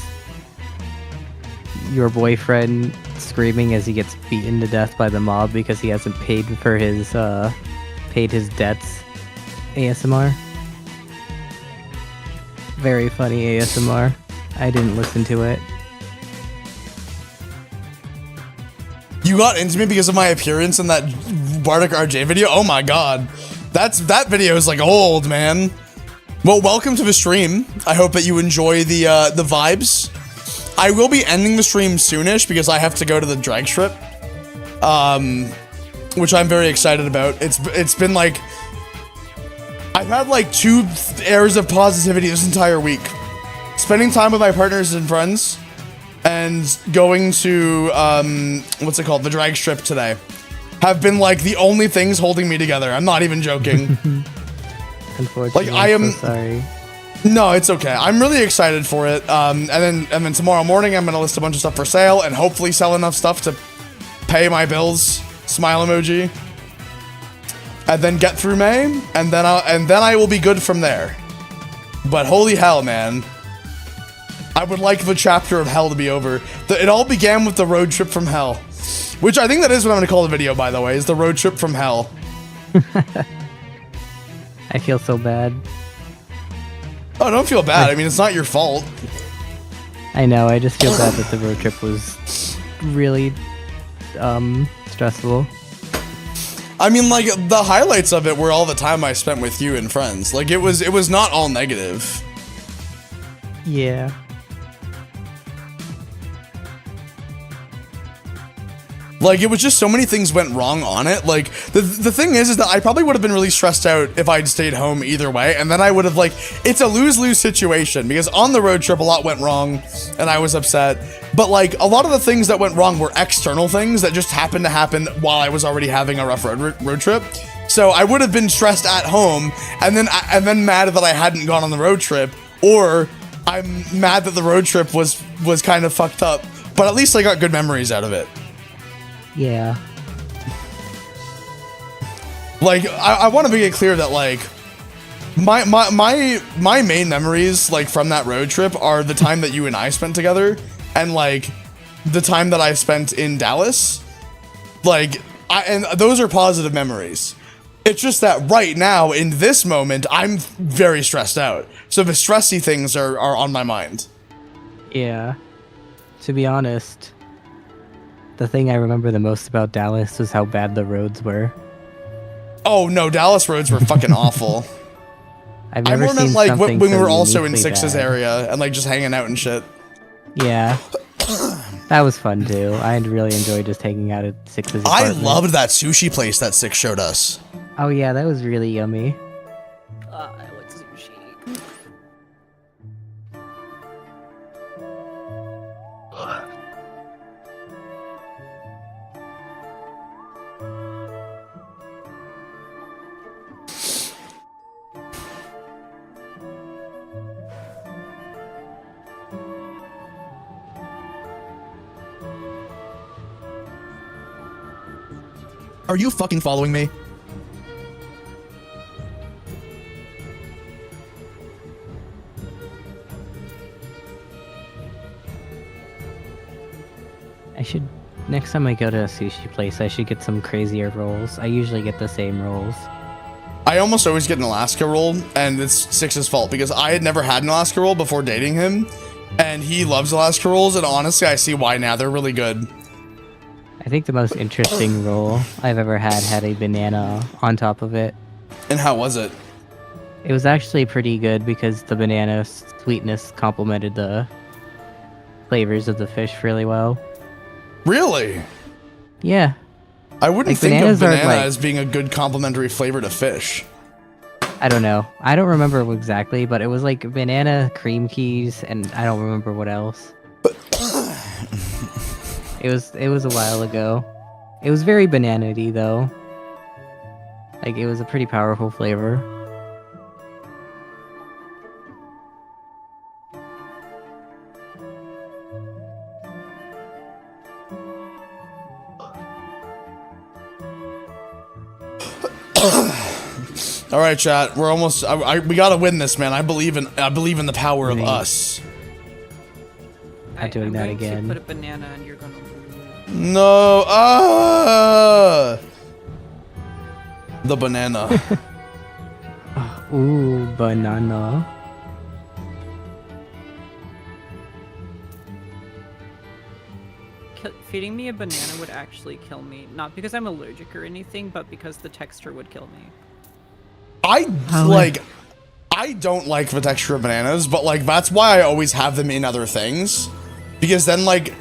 your boyfriend screaming as he gets beaten to death by the mob because he hasn't paid for his debts ASMR. Very funny ASMR. I didn't listen to it. You got into me because of my appearance in that Bardic RJ video? Oh my god. That video is like old, man. Well, welcome to the stream. I hope that you enjoy the vibes. I will be ending the stream soonish because I have to go to the drag strip. Which I'm very excited about. It's been like I've had like 2 airs of positivity this entire week. Spending time with my partners and friends and going to what's it called, the drag strip today, have been like the only things holding me together. I'm not even joking. Unfortunately, like I am so sorry. No, it's okay. I'm really excited for it. And then tomorrow morning I'm gonna list a bunch of stuff for sale and hopefully sell enough stuff to pay my bills. Smile emoji. And then get through May, and then I will be good from there. But holy hell, man. I would like the chapter of hell to be over. It all began with the road trip from hell. Which I think that is what I'm going to call the video, by the way, is the road trip from hell. I feel so bad. Oh, don't feel bad. I mean, it's not your fault. I know, I just feel bad that the road trip was really stressful. I mean, like, the highlights of it were all the time I spent with you and friends. Like, it was not all negative. Yeah. Like, it was just so many things went wrong on it. Like, the thing is that I probably would have been really stressed out if I'd stayed home either way. And then I would have, like, it's a lose-lose situation. Because on the road trip, a lot went wrong. And I was upset. But, like, a lot of the things that went wrong were external things that just happened to happen while I was already having a rough road trip. So I would have been stressed at home. And then mad that I hadn't gone on the road trip. Or I'm mad that the road trip was kind of fucked up. But at least I got good memories out of it. Yeah. Like, I want to make it clear that, like, my main memories, like, from that road trip are the time that you and I spent together and, like, the time that I spent in Dallas. Like, and those are positive memories. It's just that right now, in this moment, I'm very stressed out. So the stressy things are on my mind. Yeah. To be honest, the thing I remember the most about Dallas was how bad the roads were. Oh no, Dallas roads were fucking awful. I've never seen like something when we so were also in uniquely Six's bad. area and like just hanging out and shit. Yeah. That was fun too. I really enjoyed just hanging out at Six's apartment. I loved that sushi place that Six showed us. Oh yeah, that was really yummy. I like sushi. Are you fucking following me? I should, next time I go to a sushi place, I should get some crazier rolls. I usually get the same rolls. I almost always get an Alaska roll, and it's Six's fault because I had never had an Alaska roll before dating him, and he loves Alaska rolls, and honestly, I see why now. They're really good. I think the most interesting roll I've ever had a banana on top of it. And how was it? It was actually pretty good because the banana sweetness complemented the flavors of the fish really well. Really? Yeah. I wouldn't Like, think of bananas are, banana like- as being a good complementary flavor to fish. I don't know. I don't remember exactly, but it was like banana cream keys, and I don't remember what else. It was a while ago. It was very banana-y though. Like, it was a pretty powerful flavor. All right, chat. We're almost. We gotta win this, man. I believe in the power of us. Not doing that I'm going again. to put a banana and you're gonna lose. No. The banana. Ooh, banana. Feeding me a banana would actually kill me. Not because I'm allergic or anything, but because the texture would kill me. I don't like the texture of bananas, but like that's why I always have them in other things, because then like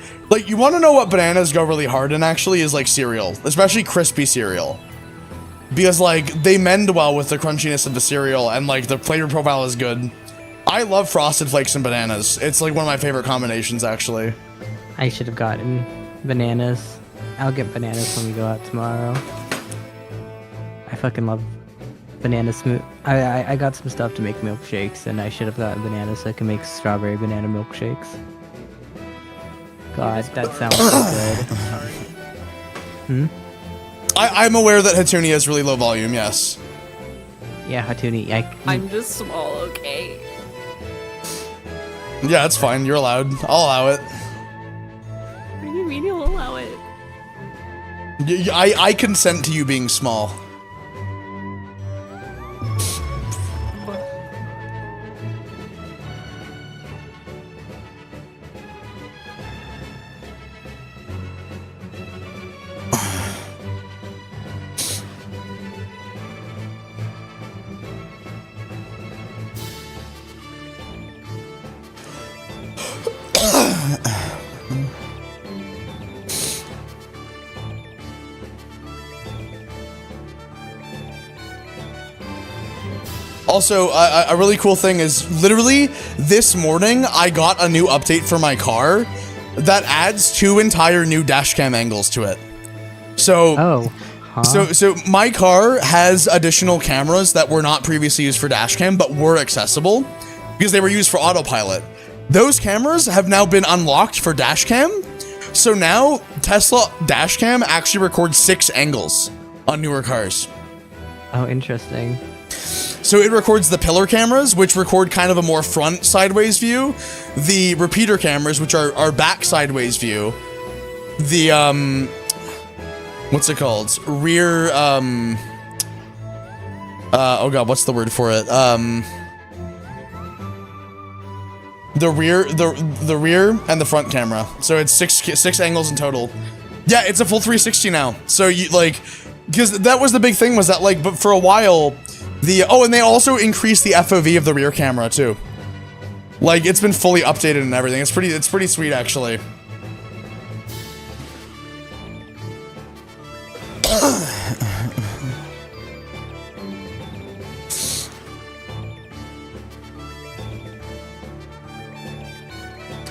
you want to know what bananas go really hard in actually is like cereal, especially crispy cereal, because like they mend well with the crunchiness of the cereal and like the flavor profile is good. I love Frosted Flakes and bananas. It's like one of my favorite combinations actually. I should have gotten bananas. I'll get bananas when we go out tomorrow. I fucking love banana smooth. I got some stuff to make milkshakes, and I should have gotten bananas so I can make strawberry banana milkshakes. God, that sounds so good. I'm aware that Hatuni has really low volume. Yes. Yeah, Hatuni. I'm just small, okay? Yeah, it's fine. You're allowed. I'll allow it. What do you mean you'll allow it? I consent to you being small. Also, a really cool thing is literally this morning I got a new update for my car that adds 2 entire new dashcam angles to it. So, so my car has additional cameras that were not previously used for dashcam but were accessible because they were used for autopilot. Those cameras have now been unlocked for dashcam. So now Tesla dashcam actually records 6 angles on newer cars. Oh, interesting. So it records the pillar cameras, which record kind of a more front sideways view, the repeater cameras, which are back sideways view, the what's it called? Rear oh god, what's the word for it? The rear and the front camera. So it's six angles in total. Yeah, it's a full 360 now. So you like, because that was the big thing, was that like, but for a while and they also increased the FOV of the rear camera too. Like, it's been fully updated and everything. It's pretty sweet actually.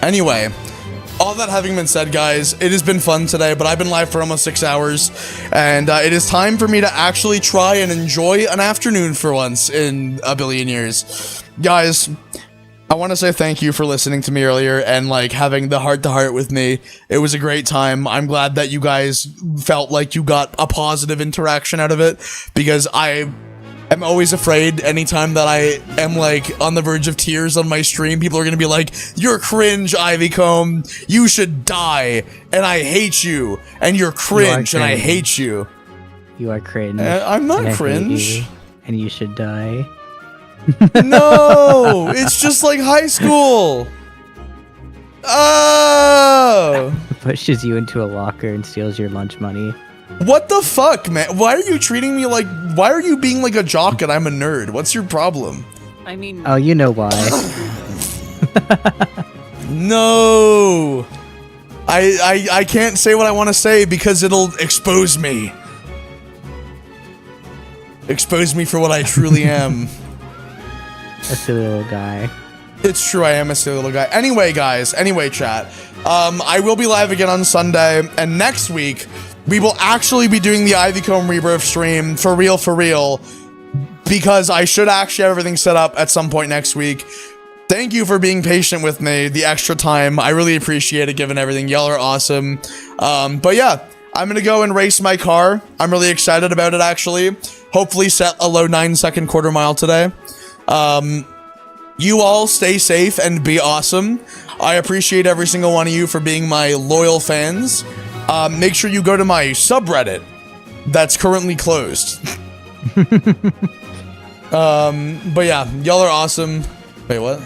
Anyway, all that having been said, guys, it has been fun today, but I've been live for almost 6 hours, and it is time for me to actually try and enjoy an afternoon for once in a billion years. Guys, I want to say thank you for listening to me earlier and like having the heart to heart with me. It was a great time. I'm glad that you guys felt like you got a positive interaction out of it, because I am always afraid anytime that I am like on the verge of tears on my stream, people are going to be like, "You're cringe, Ivycomb. You should die. And I hate you. And you're cringe and I hate you." You are cringe. I'm not and I hate cringe. you, and you should die. No, it's just like high school. Oh, Pushes you into a locker and steals your lunch money. what the fuck, man? Why are you treating me like? Why are you being like a jock and I'm a nerd? What's your problem? I mean, Oh, you know why. No, I can't say what I want to say because it'll expose me. Expose me for what I truly am. A silly little guy. It's true, I am a silly little guy. Anyway, guys, chat. I will be live again on Sunday, and next week, we will actually be doing the Ivycomb Rebirth stream, for real, because I should actually have everything set up at some point next week. Thank you for being patient with me, the extra time. I really appreciate it, given everything. Y'all are awesome. But yeah, I'm gonna go and race my car. I'm really excited about it, actually. Hopefully set a low 9-second quarter mile today. You all stay safe and be awesome. I appreciate every single one of you for being my loyal fans. Make sure you go to my subreddit that's currently closed. But yeah, y'all are awesome. Wait, what?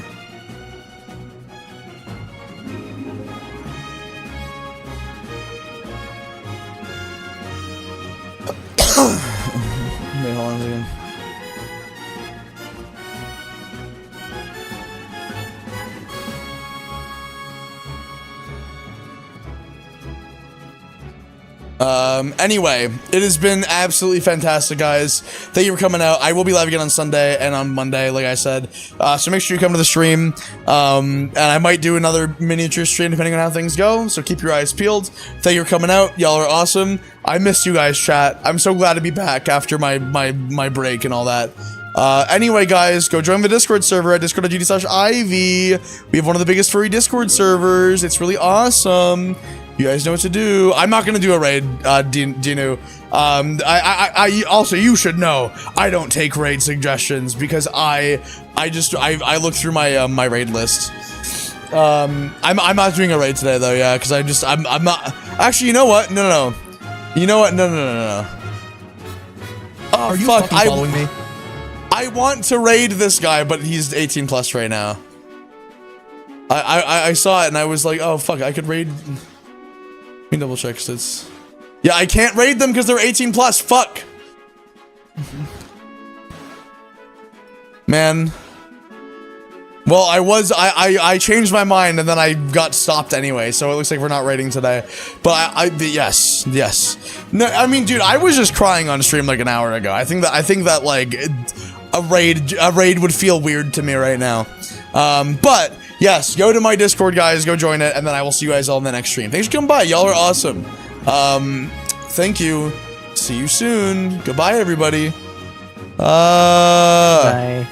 Wait, hold on a second. Anyway, it has been absolutely fantastic, guys. Thank you for coming out. I will be live again on Sunday and on Monday, like I said. So make sure you come to the stream. And I might do another miniature stream depending on how things go. So keep your eyes peeled. Thank you for coming out. Y'all are awesome. I missed you guys, chat. I'm so glad to be back after my break and all that. Anyway, guys, go join the Discord server at discord.gg/Ivy. We have one of the biggest furry Discord servers. It's really awesome. You guys know what to do. I'm not gonna do a raid, Dinu. I also, you should know, I don't take raid suggestions because I look through my my raid list. I'm not doing a raid today though, yeah, because I'm not. Actually, you know what? No. You know what? No. Oh, Are you fuck! fucking following me? I want to raid this guy, but he's 18 plus right now. I saw it and I was like, oh fuck, I could raid. Let me double check, cause it's... Yeah, I can't raid them because they're 18 plus, fuck! Man. Well, I changed my mind and then I got stopped anyway, so it looks like we're not raiding today. But yes. No, I mean, dude, I was just crying on stream like an hour ago. I think that like, a raid would feel weird to me right now. But... yes, go to my Discord, guys. Go join it, and then I will see you guys all in the next stream. Thanks for coming by. Y'all are awesome. Thank you. See you soon. Goodbye, everybody. Bye.